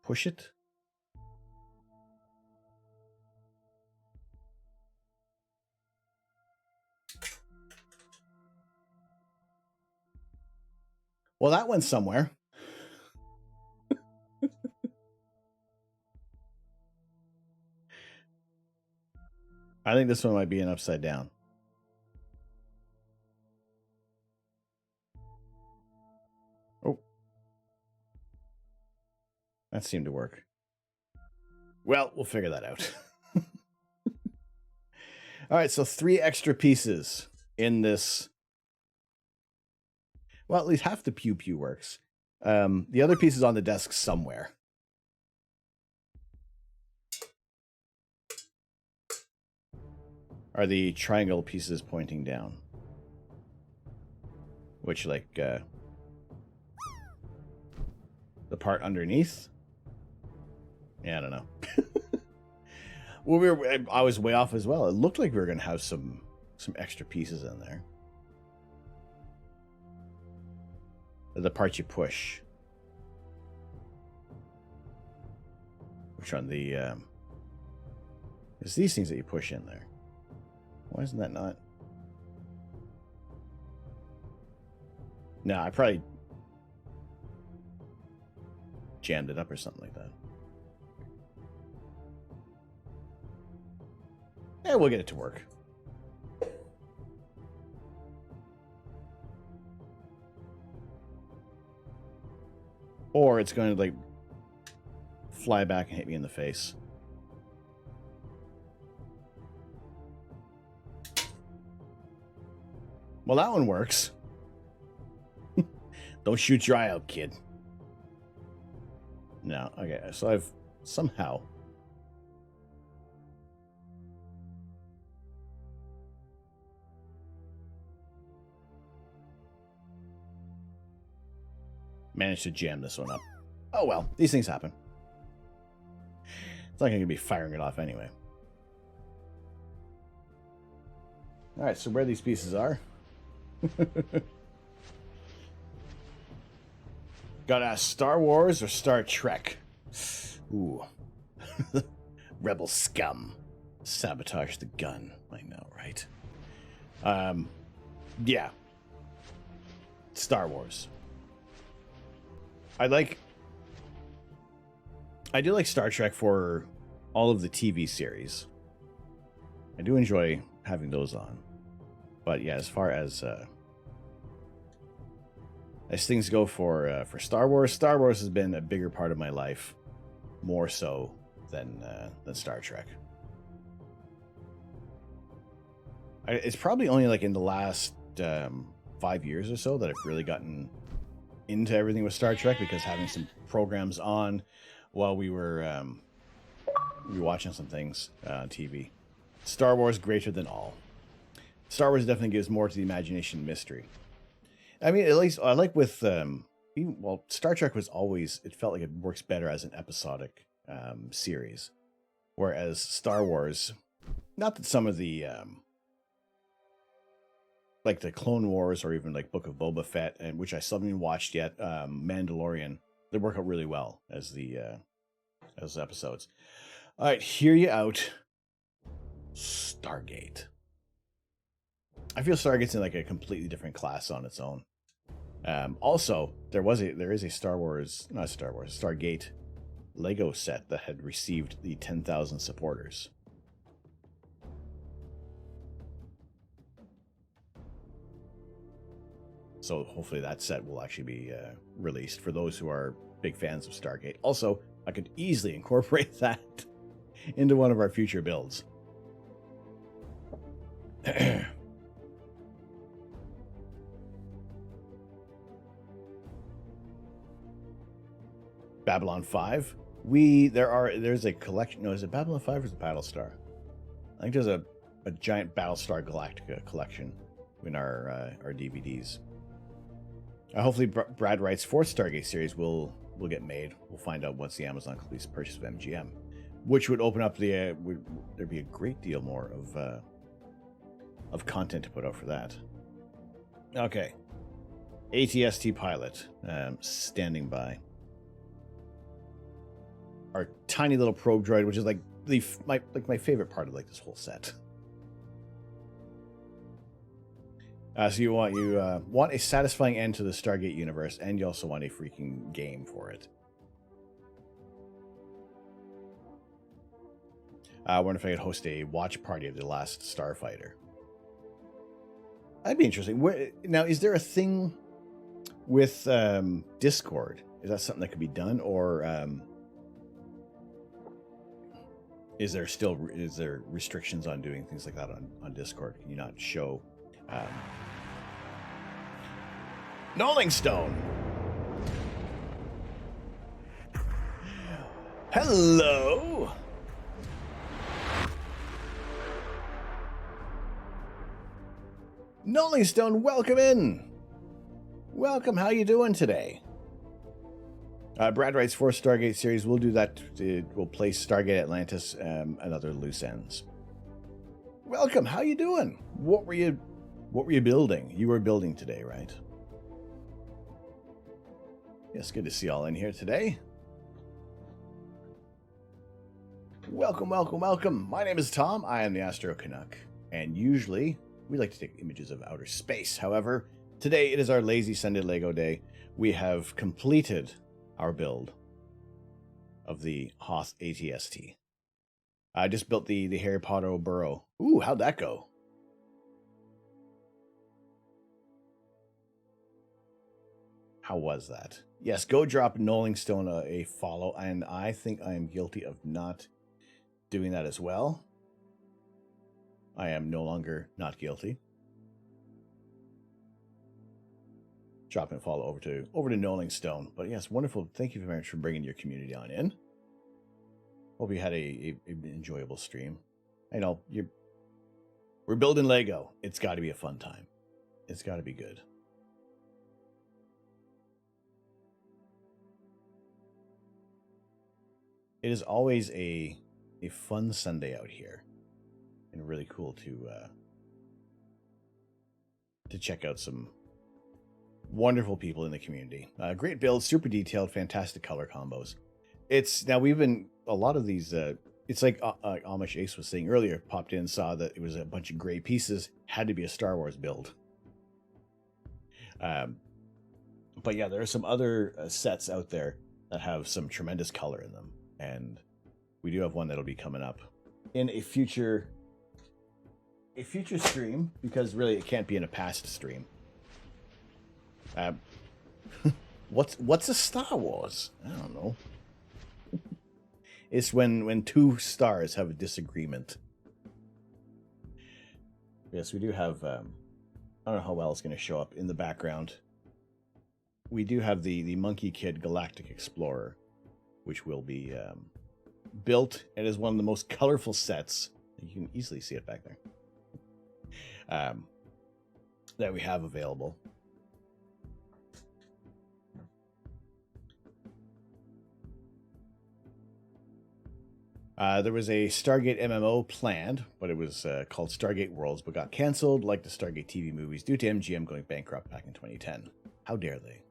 push it? Well, that went somewhere. I think this one might be an upside down. Oh. That seemed to work. Well, we'll figure that out. All right, so 3 extra pieces in this. Well, at least half the pew pew works. The other piece is on the desk somewhere. Are the triangle pieces pointing down? Which, like, the part underneath? Yeah, I don't know. Well, I was way off as well. It looked like we were going to have some extra pieces in there. The part you push. Which one? It's these things that you push in there. Why isn't that not? No, I probably jammed it up or something like that. Yeah, we'll get it to work. Or it's going to, like, fly back and hit me in the face. Well, that one works. Don't shoot your eye out, kid. No, okay, so I've somehow managed to jam this one up. Oh well, these things happen. It's not going to be firing it off anyway. All right, so where these pieces are. Gotta ask, Star Wars or Star Trek? Ooh. Rebel scum. Sabotage the gun. I know, right? Yeah. Star Wars. I do like Star Trek for all of the TV series. I do enjoy having those on. But yeah, as far as things go for Star Wars has been a bigger part of my life, more so than Star Trek. It's probably only like in the last 5 years or so that I've really gotten into everything with Star Trek, because having some programs on while we were watching some things on TV. Star Wars greater than all. Star Wars definitely gives more to the imagination and mystery. I mean, at least I like with Star Trek was always, it felt like it works better as an episodic series, whereas Star Wars, not that some of the like the Clone Wars or even like Book of Boba Fett, and which I still haven't watched yet, Mandalorian, they work out really well as episodes. All right, hear you out. Stargate. I feel Stargate's in like a completely different class on its own. Also, there is a Stargate Lego set that had received the 10,000 supporters. So hopefully that set will actually be released for those who are big fans of Stargate. Also, I could easily incorporate that into one of our future builds. Babylon 5. There's a collection. No, is it Babylon 5 or is it Battlestar? I think there's a giant Battlestar Galactica collection in our DVDs. Hopefully Brad Wright's 4th Stargate series will get made. We'll find out once the Amazon completes the purchase of MGM, which would open up there'd be a great deal more of content to put out for that. Okay. ATST pilot standing by. Our tiny little probe droid, which is like my favorite part of like this whole set. So you want a satisfying end to the Stargate universe, and you also want a freaking game for it. I wonder if I could host a watch party of The Last Starfighter. That'd be interesting. Now, is there a thing with Discord? Is that something that could be done, or is there restrictions on doing things like that on Discord? Can you not show Knowling Stone? Hello. Knowling Stone, welcome in. Welcome. How you doing today? Brad writes for Stargate series. We'll do that. We'll place Stargate Atlantis and other loose ends. Welcome. How you doing? What were you building? You were building today, right? Yes, good to see you all in here today. Welcome, welcome, welcome. My name is Tom. I am the Astro Canuck, and usually we like to take images of outer space. However, today it is our Lazy Sunday Lego Day. We have completed our build of the Hoth ATST. I just built the Harry Potter burrow. Ooh, how'd that go? How was that? Yes, go drop Knowling Stone a follow, and I think I am guilty of not doing that as well. I am no longer not guilty. Dropping a follow over to Knowling Stone. But yes, wonderful. Thank you very much for bringing your community on in. Hope you had a enjoyable stream. I know we're building Lego. It's got to be a fun time. It's got to be good. It is always a fun Sunday out here, and really cool to check out some wonderful people in the community. Great builds, super detailed, fantastic color combos. We've been a lot of these. It's like Amish Ace was saying earlier. Popped in, saw that it was a bunch of gray pieces. Had to be a Star Wars build. But yeah, there are some other sets out there that have some tremendous color in them. And we do have one that'll be coming up in a future stream, because really it can't be in a past stream. What's a Star Wars? I don't know. It's when two stars have a disagreement. Yes, we do have. I don't know how well it's going to show up in the background. We do have the Monkey Kid Galactic Explorer, which will be built. It is one of the most colorful sets. You can easily see it back there. That we have available. There was a Stargate MMO planned, but it was called Stargate Worlds, but got canceled, like the Stargate TV movies, due to MGM going bankrupt back in 2010. How dare they?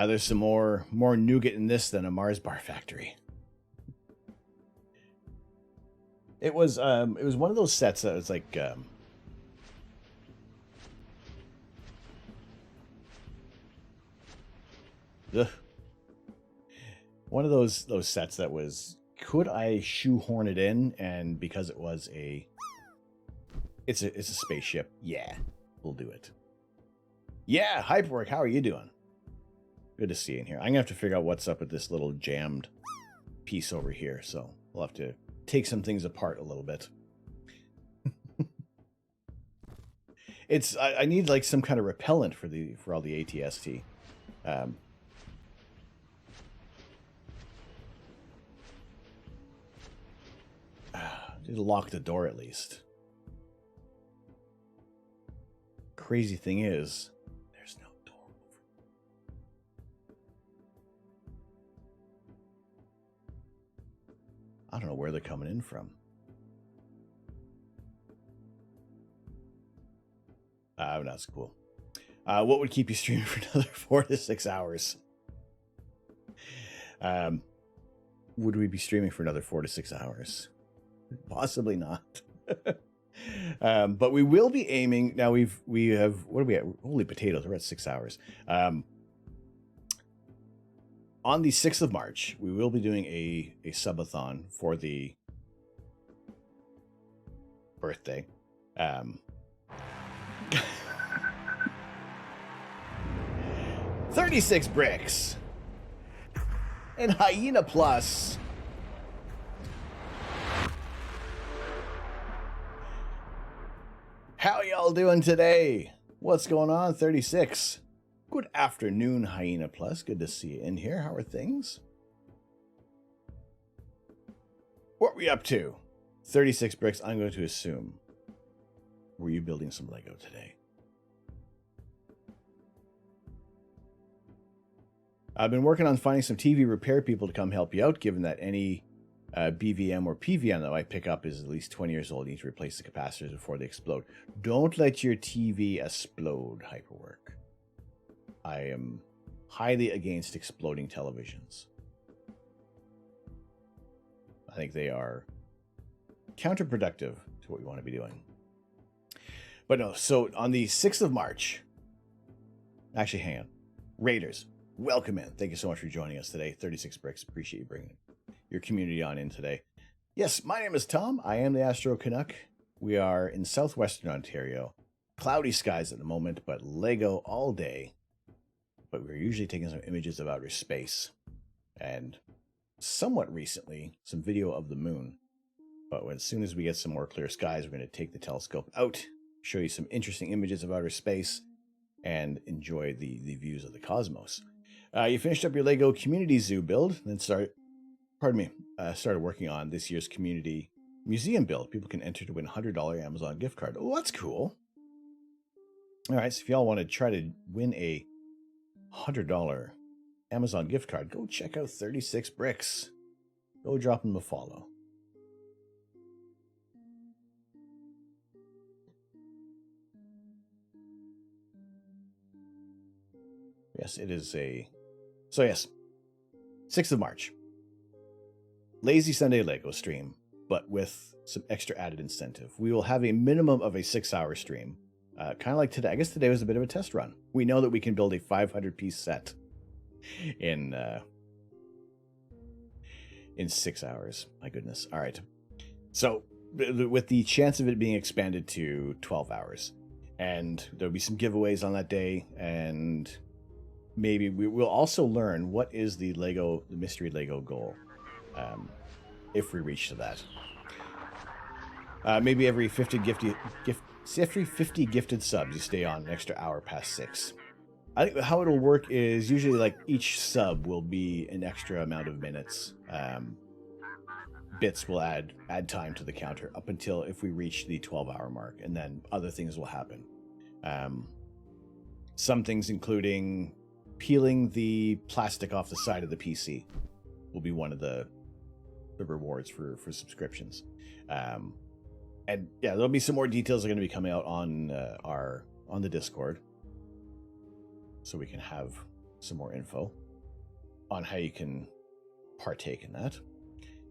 There's some more nougat in this than a Mars bar factory. It was one of those sets that was like one of those sets that was, could I shoehorn it in? And because it was it's a spaceship. Yeah, we'll do it. Yeah, Hyperwork, how are you doing? Good to see you in here. I'm gonna have to figure out what's up with this little jammed piece over here, so we'll have to take some things apart a little bit. I need like some kind of repellent for all the ATST. It'll lock the door at least. Crazy thing is, there's no door over. I don't know where they're coming in from. That's cool. What would keep you streaming for another 4 to 6 hours? Would we be streaming for another 4 to 6 hours? Possibly not. But we will be aiming now. We have what are we at? Holy potatoes! We're at 6 hours. On the 6th of March, we will be doing a subathon for the birthday. 36 bricks and Hyena Plus. How y'all doing today? What's going on, 36? Good afternoon, Hyena Plus. Good to see you in here. How are things? What were we up to? 36 bricks, I'm going to assume. Were you building some Lego today? I've been working on finding some TV repair people to come help you out, given that any BVM or PVM that I pick up is at least 20 years old. You need to replace the capacitors before they explode. Don't let your TV explode, Hyperwork. I am highly against exploding televisions. I think they are counterproductive to what we want to be doing. But no, so on the 6th of March, actually, hang on. Raiders, welcome in. Thank you so much for joining us today. 36 bricks. Appreciate you bringing your community on in today. Yes, my name is Tom. I am the Astro Canuck. We are in southwestern Ontario. Cloudy skies at the moment, but Lego all day. But we're usually taking some images of outer space. And somewhat recently, some video of the moon. But as soon as we get some more clear skies, we're going to take the telescope out, show you some interesting images of outer space, and enjoy the views of the cosmos. You finished up your Lego Community Zoo build, and then started working on this year's Community Museum build. People can enter to win a $100 Amazon gift card. Oh, that's cool. All right, so if y'all want to try to win a $100 Amazon gift card, go check out 36 bricks. Go drop them a follow. Yes, it is a... So yes, 6th of March. Lazy Sunday Lego stream, but with some extra added incentive. We will have a minimum of a 6-hour stream. Kind of like today. I guess today was a bit of a test run. We know that we can build a 500-piece set in 6 hours. My goodness. All right. So with the chance of it being expanded to 12 hours, and there'll be some giveaways on that day, and maybe we will also learn what is the mystery Lego goal, if we reach to that. Maybe every 50 gifted subs, you stay on an extra hour past 6. I think how it'll work is usually like each sub will be an extra amount of minutes. Bits will add time to the counter up until if we reach the 12-hour mark, and then other things will happen. Some things including peeling the plastic off the side of the PC will be one of the rewards for subscriptions. And yeah, there'll be some more details that are going to be coming out on the Discord, so we can have some more info on how you can partake in that.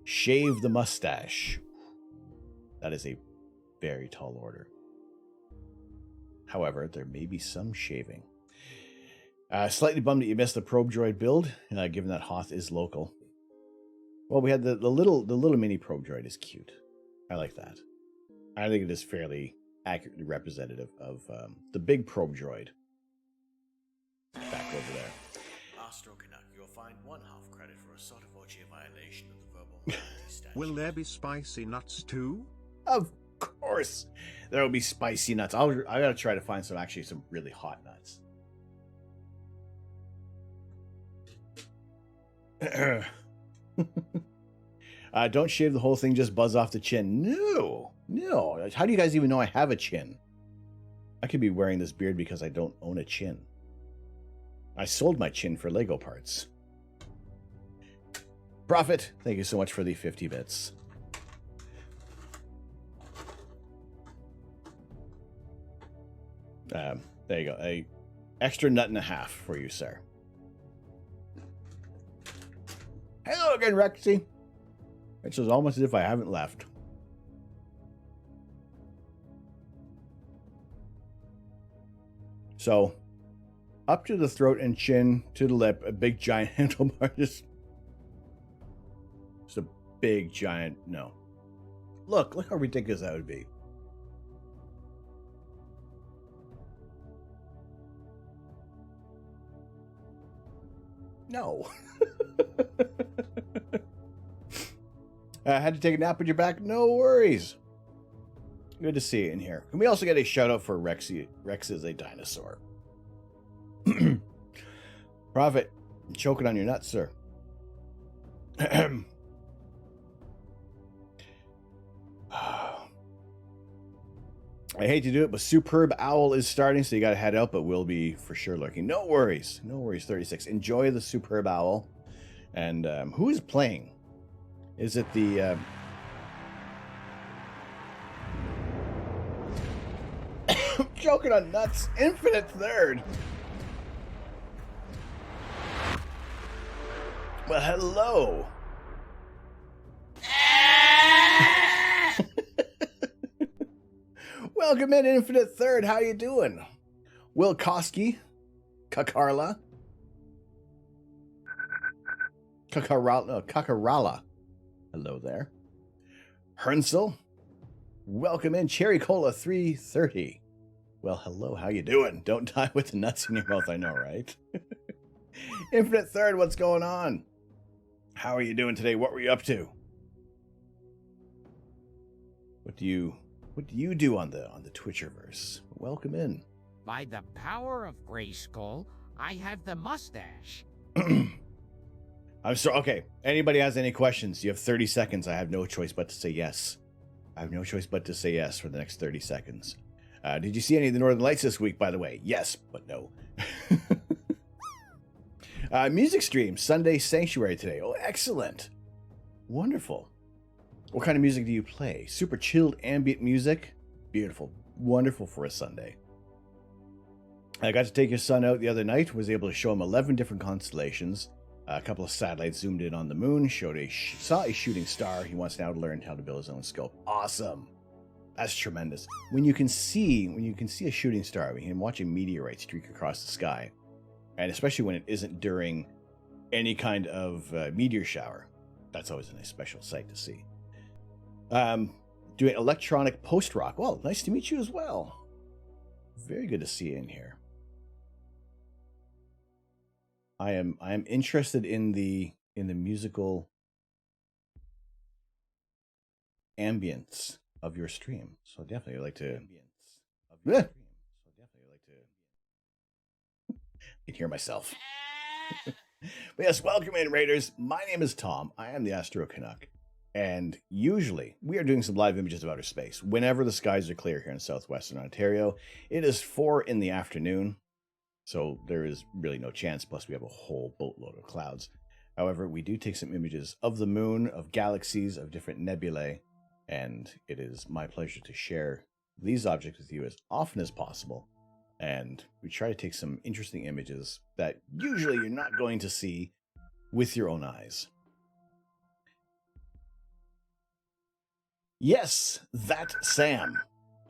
Shave the mustache. That is a very tall order. However, there may be some shaving. Slightly bummed that you missed the probe droid build, given that Hoth is local. Well, we had the little mini probe droid is cute. I like that. I think it is fairly accurately representative of the big probe droid. Back over there. Astro Canuck, you'll find 1 half credit for a sotto voce violation of the verbal morality statute. Will there be spicy nuts too? Of course, there will be spicy nuts. I gotta try to find some really hot nuts. Don't shave the whole thing, just buzz off the chin. No. How do you guys even know I have a chin? I could be wearing this beard because I don't own a chin. I sold my chin for Lego parts. Profit, thank you so much for the 50 bits. There you go. A extra nut and a half for you, sir. Hello again, Rexy. It's almost as if I haven't left. So, up to the throat and chin, to the lip, a big giant handlebar. Just a big giant, no. Look how ridiculous that would be. No. Had to take a nap on your back? No worries. Good to see you in here. Can we also get a shout out for Rexy? Rex is a dinosaur. Prophet, choking on your nuts, sir. I hate to do it, but Superb Owl is starting, so you got to head out, but we'll be for sure lurking. No worries. No worries, 36. Enjoy the Superb Owl. And who is playing? Is it the... Choking on nuts. Infinite Third. Well, hello. Welcome in, Infinite Third. How you doing? Will Koski, Kakarla, Kakarala. Hello there. Hernsel. Welcome in, Cherry Cola 330. Well, hello. How you doing? Don't die with the nuts in your mouth. I know, right? Infinite Third. What's going on? How are you doing today? What were you up to? What do you do on the Twitcherverse? Welcome in. By the power of Grayskull, I have the mustache. I'm sorry. Okay. Anybody has any questions? You have 30 seconds. I have no choice but to say yes. I have no choice but to say yes for the next 30 seconds. Did you see any of the Northern Lights this week, by the way? Yes, but no. Music stream, Sunday Sanctuary today. Oh, excellent. Wonderful. What kind of music do you play? Super chilled ambient music? Beautiful. Wonderful for a Sunday. I got to take your son out the other night, was able to show him 11 different constellations. A couple of satellites zoomed in on the moon, saw a shooting star. He wants now to learn how to build his own scope. Awesome. That's tremendous. When you can see a shooting star, we can watch a meteorite streak across the sky. And especially when it isn't during any kind of meteor shower. That's always a nice special sight to see. Doing electronic post-rock. Well, nice to meet you as well. Very good to see you in here. I am interested in the musical ambience of your stream. So definitely like to I can hear myself. But yes, welcome in, Raiders. My name is Tom. I am the Astro Canuck. And usually, we are doing some live images of outer space. Whenever the skies are clear here in southwestern Ontario, it is 4 in the afternoon. So there is really no chance, plus we have a whole boatload of clouds. However, we do take some images of the moon, of galaxies, of different nebulae, and it is my pleasure to share these objects with you as often as possible. And we try to take some interesting images that usually you're not going to see with your own eyes. Yes, that Sam.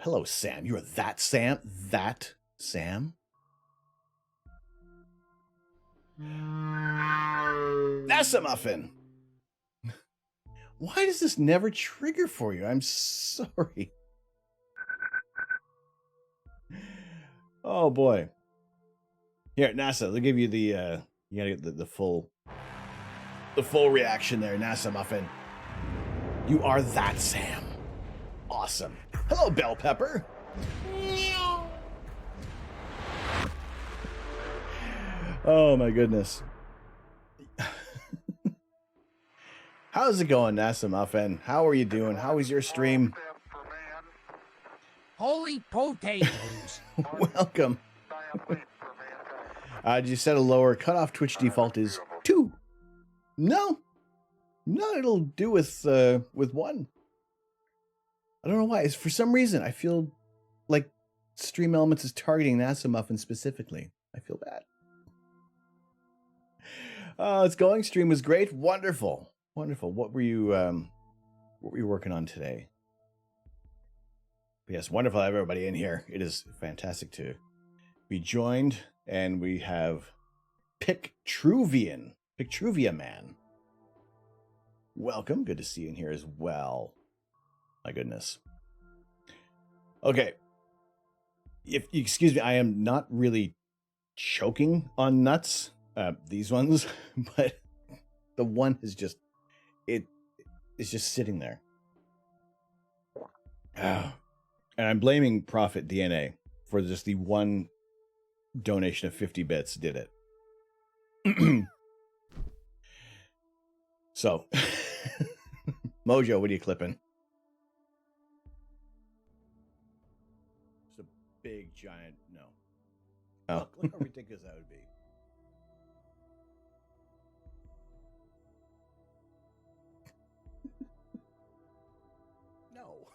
Hello, Sam. You're that Sam? That Sam? That's a muffin. Why does this never trigger for you? I'm sorry. Oh boy. Here, NASA, they'll give you the you gotta get the full reaction there, NASA muffin. You are that Sam. Awesome. Hello, Bell Pepper. Oh my goodness. How's it going, NASA Muffin? How are you doing? How was your stream? Holy potatoes. Welcome. Did you set a lower cutoff? Twitch default is 2. No, it'll do with 1. I don't know why. It's for some reason I feel like Stream Elements is targeting NASA Muffin specifically. I feel bad. It's going. Stream was great. Wonderful. What were you working on today? Yes, wonderful to have everybody in here. It is fantastic to be joined, and we have Pictruvia Man. Welcome. Good to see you in here as well. My goodness. Okay. If you excuse me, I am not really choking on nuts, these ones, but the one is just, it's just sitting there. And I'm blaming Prophet DNA for just the one donation of 50 bits did it. So, Mojo, what are you clipping? Just a big, giant, no. Oh. Look how ridiculous that would be. No.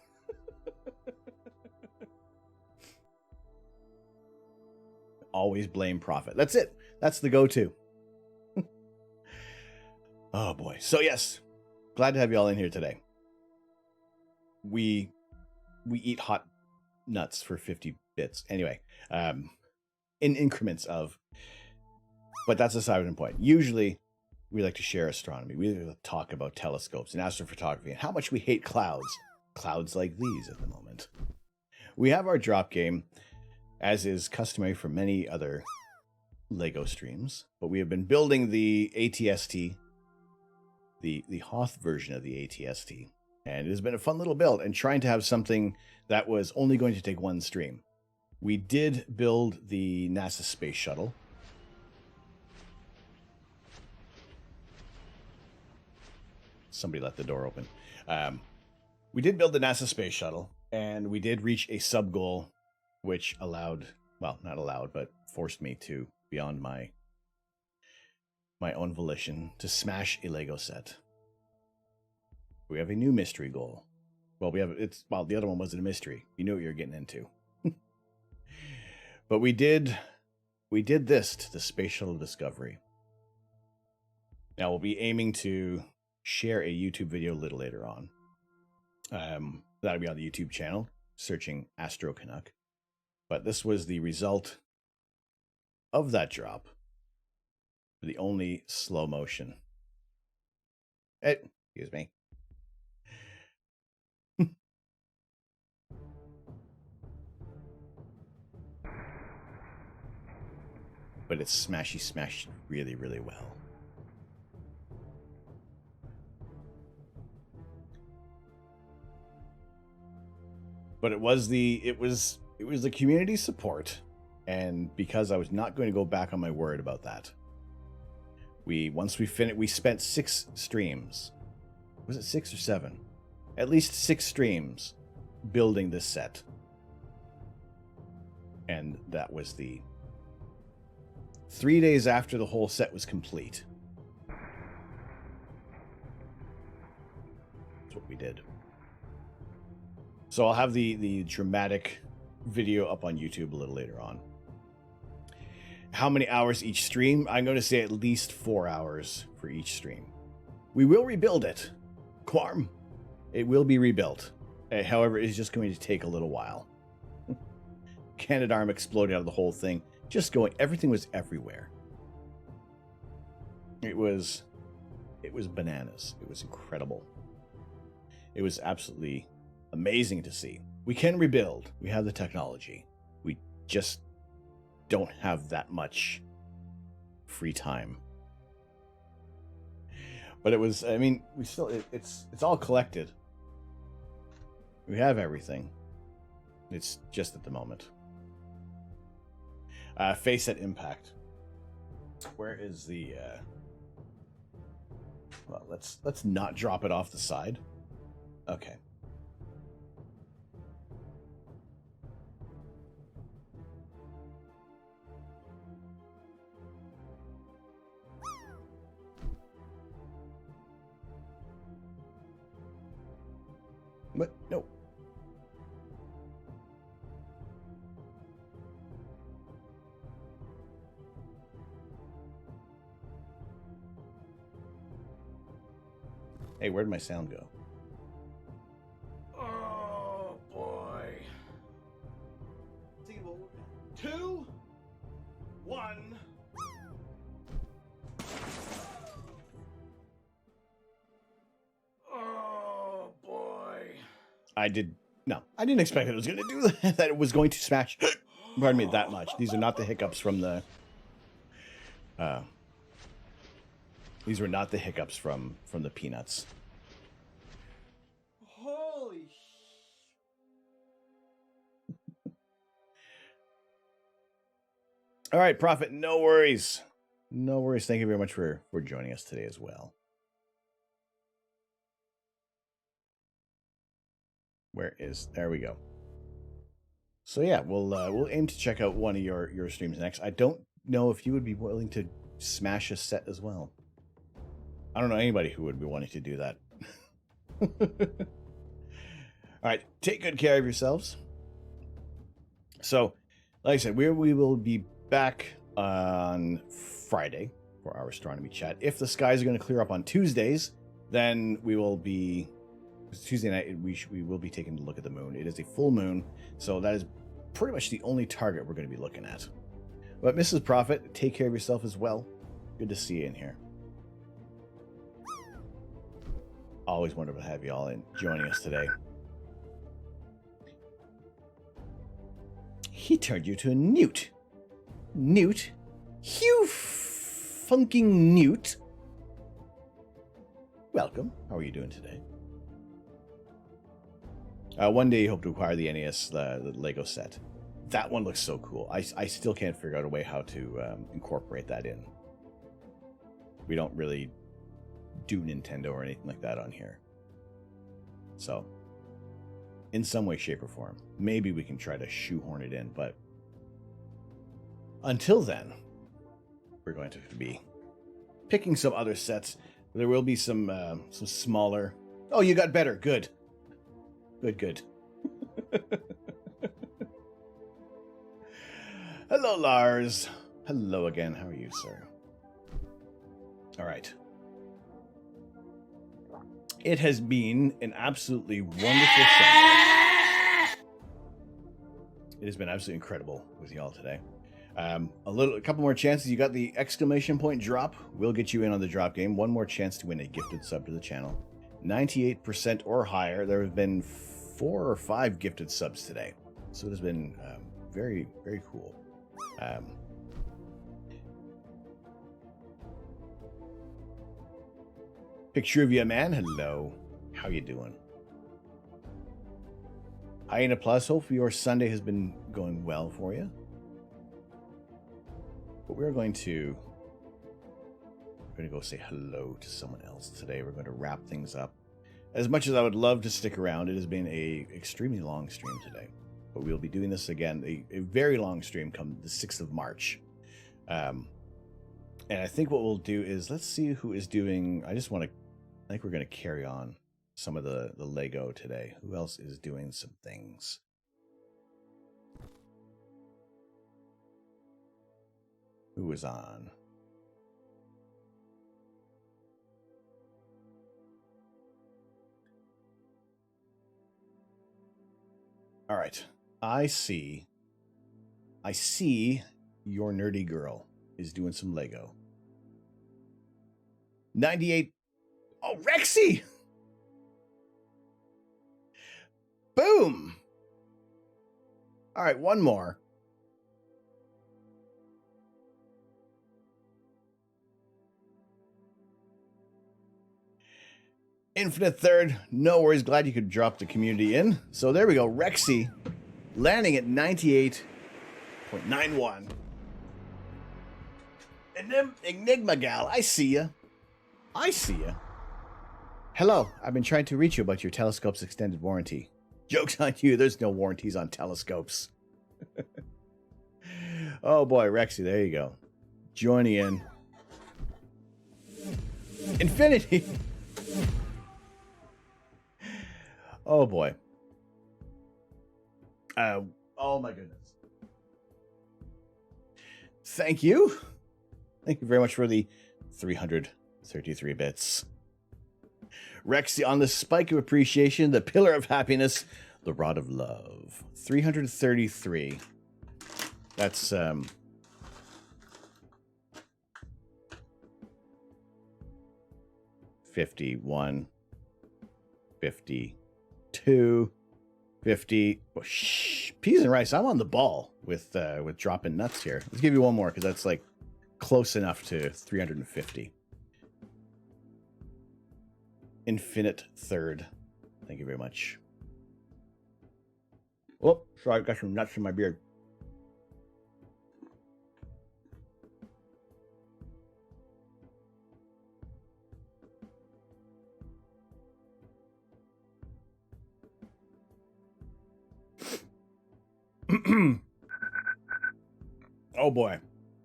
Always blame Prophet. That's it. That's the go-to. Oh boy. So yes, glad to have you all in here today. We eat hot nuts for 50 bits. Anyway, in increments of, but that's aside from the point. Usually we like to share astronomy. We like to talk about telescopes and astrophotography and how much we hate clouds. Clouds like these at the moment. We have our drop game, as is customary for many other LEGO streams, but we have been building the ATST, the Hoth version of the ATST, and it has been a fun little build and trying to have something that was only going to take one stream. We did build the NASA space shuttle. Somebody let the door open. We did build the NASA space shuttle, and we did reach a sub goal, which allowed, well, not allowed, but forced me to, beyond my own volition, to smash a Lego set. We have a new mystery goal. Well, the other one wasn't a mystery. You knew what you were getting into. But we did this to the Space Shuttle Discovery. Now we'll be aiming to share a YouTube video a little later on. That'll be on the YouTube channel, searching Astro Canuck. But this was the result of that drop. The only slow motion. Excuse me. But it's smashed really, really well. But it was the community support, and because I was not going to go back on my word about that. Once we finished, we spent 6 streams. Was it 6 or 7? At least 6 streams building this set. And that was the 3 days after the whole set was complete. That's what we did. So I'll have the dramatic video up on YouTube a little later on. How many hours each stream? I'm going to say at least 4 hours for each stream. We will rebuild it. Quarm. It will be rebuilt. However, it's just going to take a little while. Canadarm exploded out of the whole thing. Everything was everywhere. It was bananas. It was incredible. It was absolutely amazing to see. We can rebuild. We have the technology. We just don't have that much free time. But it was, I mean, it's all collected. We have everything. It's just at the moment. Face at impact. Where is the well, let's not drop it off the side. Okay. What? No. Hey, where'd my sound go? Oh, boy. 2? 1. Oh boy. I didn't expect that it was going to do that. That it was going to smash. Pardon me, that much. These are not the hiccups from the. These were not the hiccups from the peanuts. Holy. All right, Prophet. No worries. No worries. Thank you very much for joining us today as well. There we go. So yeah, we'll aim to check out one of your streams next. I don't know if you would be willing to smash a set as well. I don't know anybody who would be wanting to do that. All right, take good care of yourselves. So, like I said, we will be back on Friday for our astronomy chat. If the skies are going to clear up on Tuesdays, then we will be Tuesday night. We will be taking a look at the moon. It is a full moon, so that is pretty much the only target we're going to be looking at. But Mrs. Prophet, take care of yourself as well. Good to see you in here. Always wonderful to have you all in joining us today. He turned you to a newt. Newt? You funking newt. Welcome. How are you doing today? One day you hope to acquire the NES, the Lego set. That one looks so cool. I still can't figure out a way how to incorporate that in. We don't really do Nintendo or anything like that on here. So, in some way, shape, or form, maybe we can try to shoehorn it in, but until then, we're going to be picking some other sets. There will be some smaller... Oh, you got better. Good. Good. Hello, Lars. Hello again. How are you, sir? All right. It has been an absolutely wonderful Sunday. It has been absolutely incredible with y'all today. A couple more chances. You got the exclamation point drop. We'll get you in on the drop game. One more chance to win a gifted sub to the channel. 98% or higher. There have been 4 or 5 gifted subs today, so it has been very, very cool. Picture of you, man. Hello. How you doing? Hyena Plus. Hopefully your Sunday has been going well for you. But we're going to go say hello to someone else today. We're going to wrap things up. As much as I would love to stick around, it has been a extremely long stream today. But we'll be doing this again, a very long stream come the 6th of March. And I think what we'll do is, let's see who is doing... I think we're going to carry on some of the Lego today. Who else is doing some things? Who is on? All right. I see your nerdy girl is doing some Lego. 98. Oh, Rexy! Boom! All right, one more. Infinite Third, no worries. Glad you could drop the community in. So there we go. Rexy landing at 98.91. Enigma Gal, I see ya. Hello, I've been trying to reach you about your telescope's extended warranty. Joke's on you, there's no warranties on telescopes. Oh boy, Rexy, there you go. Joining in. Infinity! Oh boy. Oh my goodness. Thank you. Thank you very much for the 333 bits. Rexy on the spike of appreciation, the pillar of happiness, the rod of love. 333. That's 51, 52, 50. Oh, shh, peas and rice. I'm on the ball with dropping nuts here. Let's give you one more because that's like close enough to 350. Infinite third. Thank you very much. Oh, sorry, I've got some nuts in my beard. Oh boy.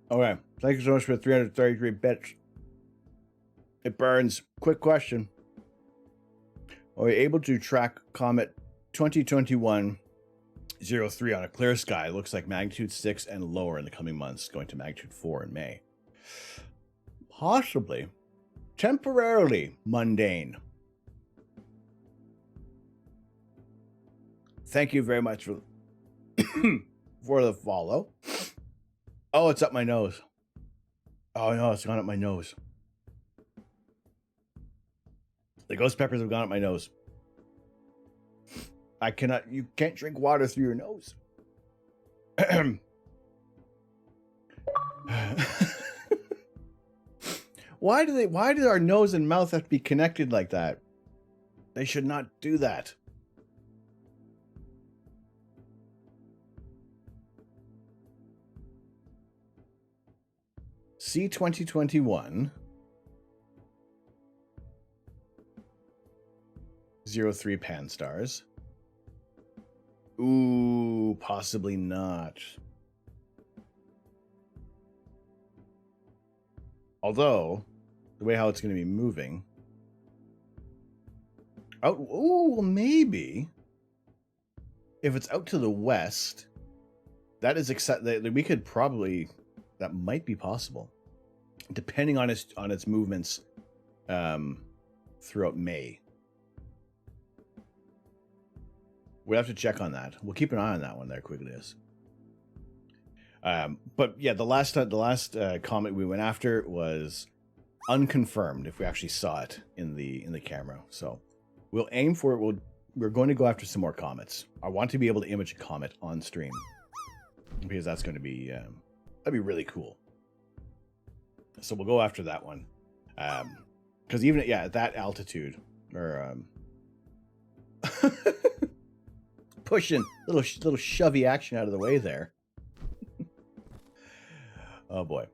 Okay. Thank you so much for the 333 bits. It burns. Quick question. Are we able to track Comet 2021-03 on a clear sky? It looks like magnitude 6 and lower in the coming months, going to magnitude 4 in May. Possibly. Temporarily mundane. Thank you very much for for the follow. Oh, it's up my nose. Oh no, it's gone up my nose. The ghost peppers have gone up my nose. You can't drink water through your nose. Why do our nose and mouth have to be connected like that? They should not do that. C 2021 03 pan stars. Ooh, possibly not. Although, the way how it's going to be moving. Oh, well, maybe. If it's out to the west, that is we could probably, that might be possible. Depending on its movements throughout May. We'll have to check on that. We'll keep an eye on that one there, Quiglius. But yeah, the last comet we went after was unconfirmed if we actually saw it in the camera. So we'll aim for it. We're going to go after some more comets. I want to be able to image a comet on stream because that's going to be that'd be really cool. So we'll go after that one because even at that altitude or pushing little shovey action out of the way there. Oh boy.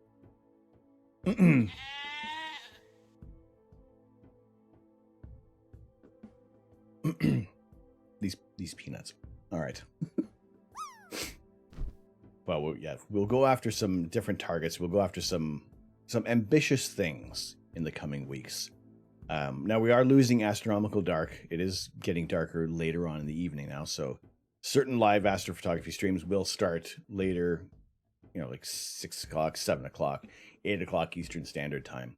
These peanuts. All right. Well, we'll go after some different targets. We'll go after some ambitious things in the coming weeks. Now we are losing astronomical dark. It is getting darker later on in the evening now, so certain live astrophotography streams will start later, like 6 o'clock, 7 o'clock, 8 o'clock Eastern Standard Time.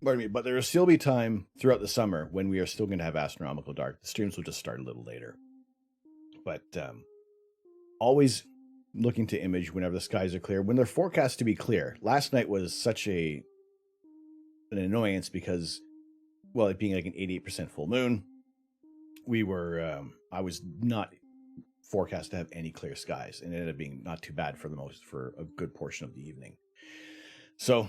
Pardon me, but there will still be time throughout the summer when we are still going to have astronomical dark. The streams will just start a little later. But always looking to image whenever the skies are clear, when they're forecast to be clear. Last night was such an annoyance because, well, it being like an 88% full moon, I was not forecast to have any clear skies, and it ended up being not too bad for a good portion of the evening. So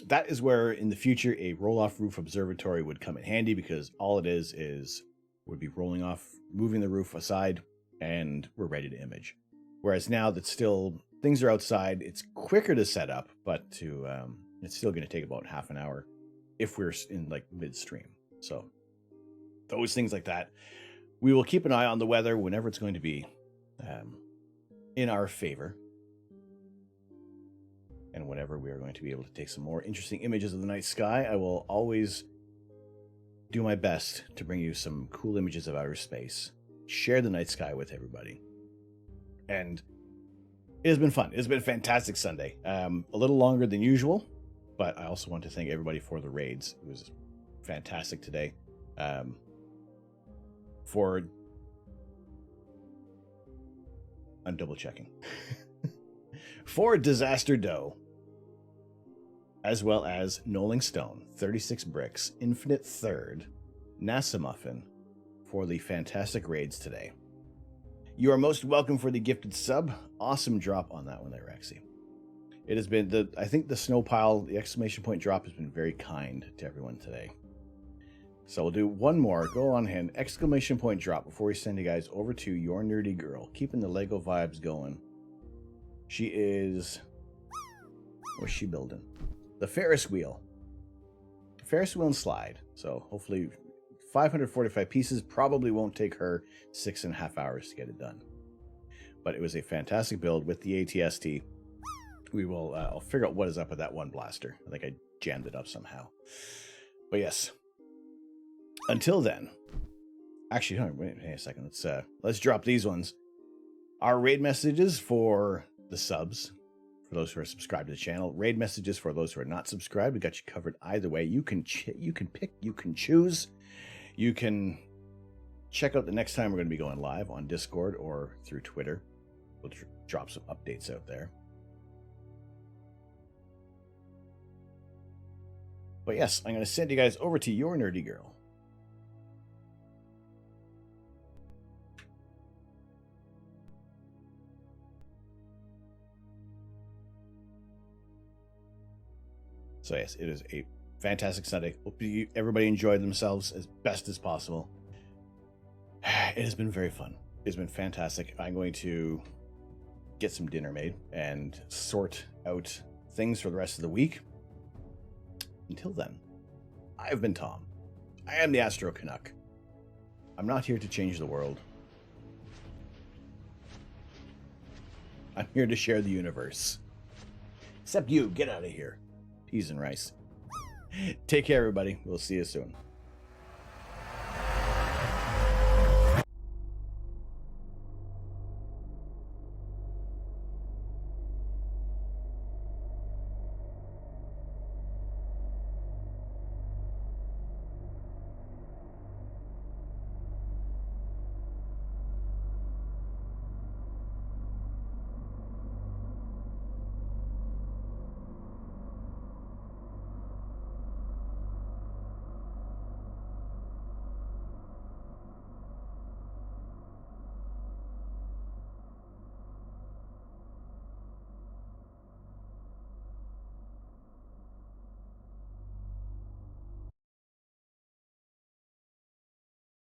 that is where in the future a roll-off roof observatory would come in handy, because all it is would be rolling off, moving the roof aside, and we're ready to image. Whereas now that still things are outside, it's quicker to set up, but it's still going to take about half an hour if we're in like midstream. So those things like that, we will keep an eye on the weather whenever it's going to be in our favor, and whenever we are going to be able to take some more interesting images of the night sky. I will always do my best to bring you some cool images of outer space, share the night sky with everybody. And it has been fun. It's been a fantastic Sunday. A little longer than usual, but I also want to thank everybody for the raids. It was fantastic today. I'm double checking. For Disaster Doe. as well as Knolling Stone, 36 bricks, Infinite Third, NASA Muffin for the fantastic raids today. You are most welcome for the gifted sub. Awesome drop on that one there, Rexy. It has been, I think the snow pile, the exclamation point drop has been very kind to everyone today. So we'll do one more. Go on ahead, exclamation point drop before we send you guys over to your nerdy girl. Keeping the Lego vibes going. She is, what's she building? The Ferris wheel. Ferris wheel and slide. So hopefully 545 pieces probably won't take her 6.5 hours to get it done. But it was a fantastic build with the ATST. We will, I'll figure out what is up with that one blaster. I think I jammed it up somehow. But yes. Until then. Actually, wait a second. Let's drop these ones. Our raid messages for the subs. For those who are subscribed to the channel. Raid messages for those who are not subscribed. We got you covered either way. You can pick, you can choose. You can check out the next time we're going to be going live on Discord or through Twitter. We'll drop some updates out there. But yes, I'm going to send you guys over to your nerdy girl. So yes, it is a fantastic Sunday. Hope everybody enjoyed themselves as best as possible. It has been very fun. It's been fantastic. I'm going to get some dinner made and sort out things for the rest of the week. Until then, I've been Tom. I am the Astro Canuck. I'm not here to change the world. I'm here to share the universe. Except you, get out of here. Peas and rice. Take care, everybody. We'll see you soon.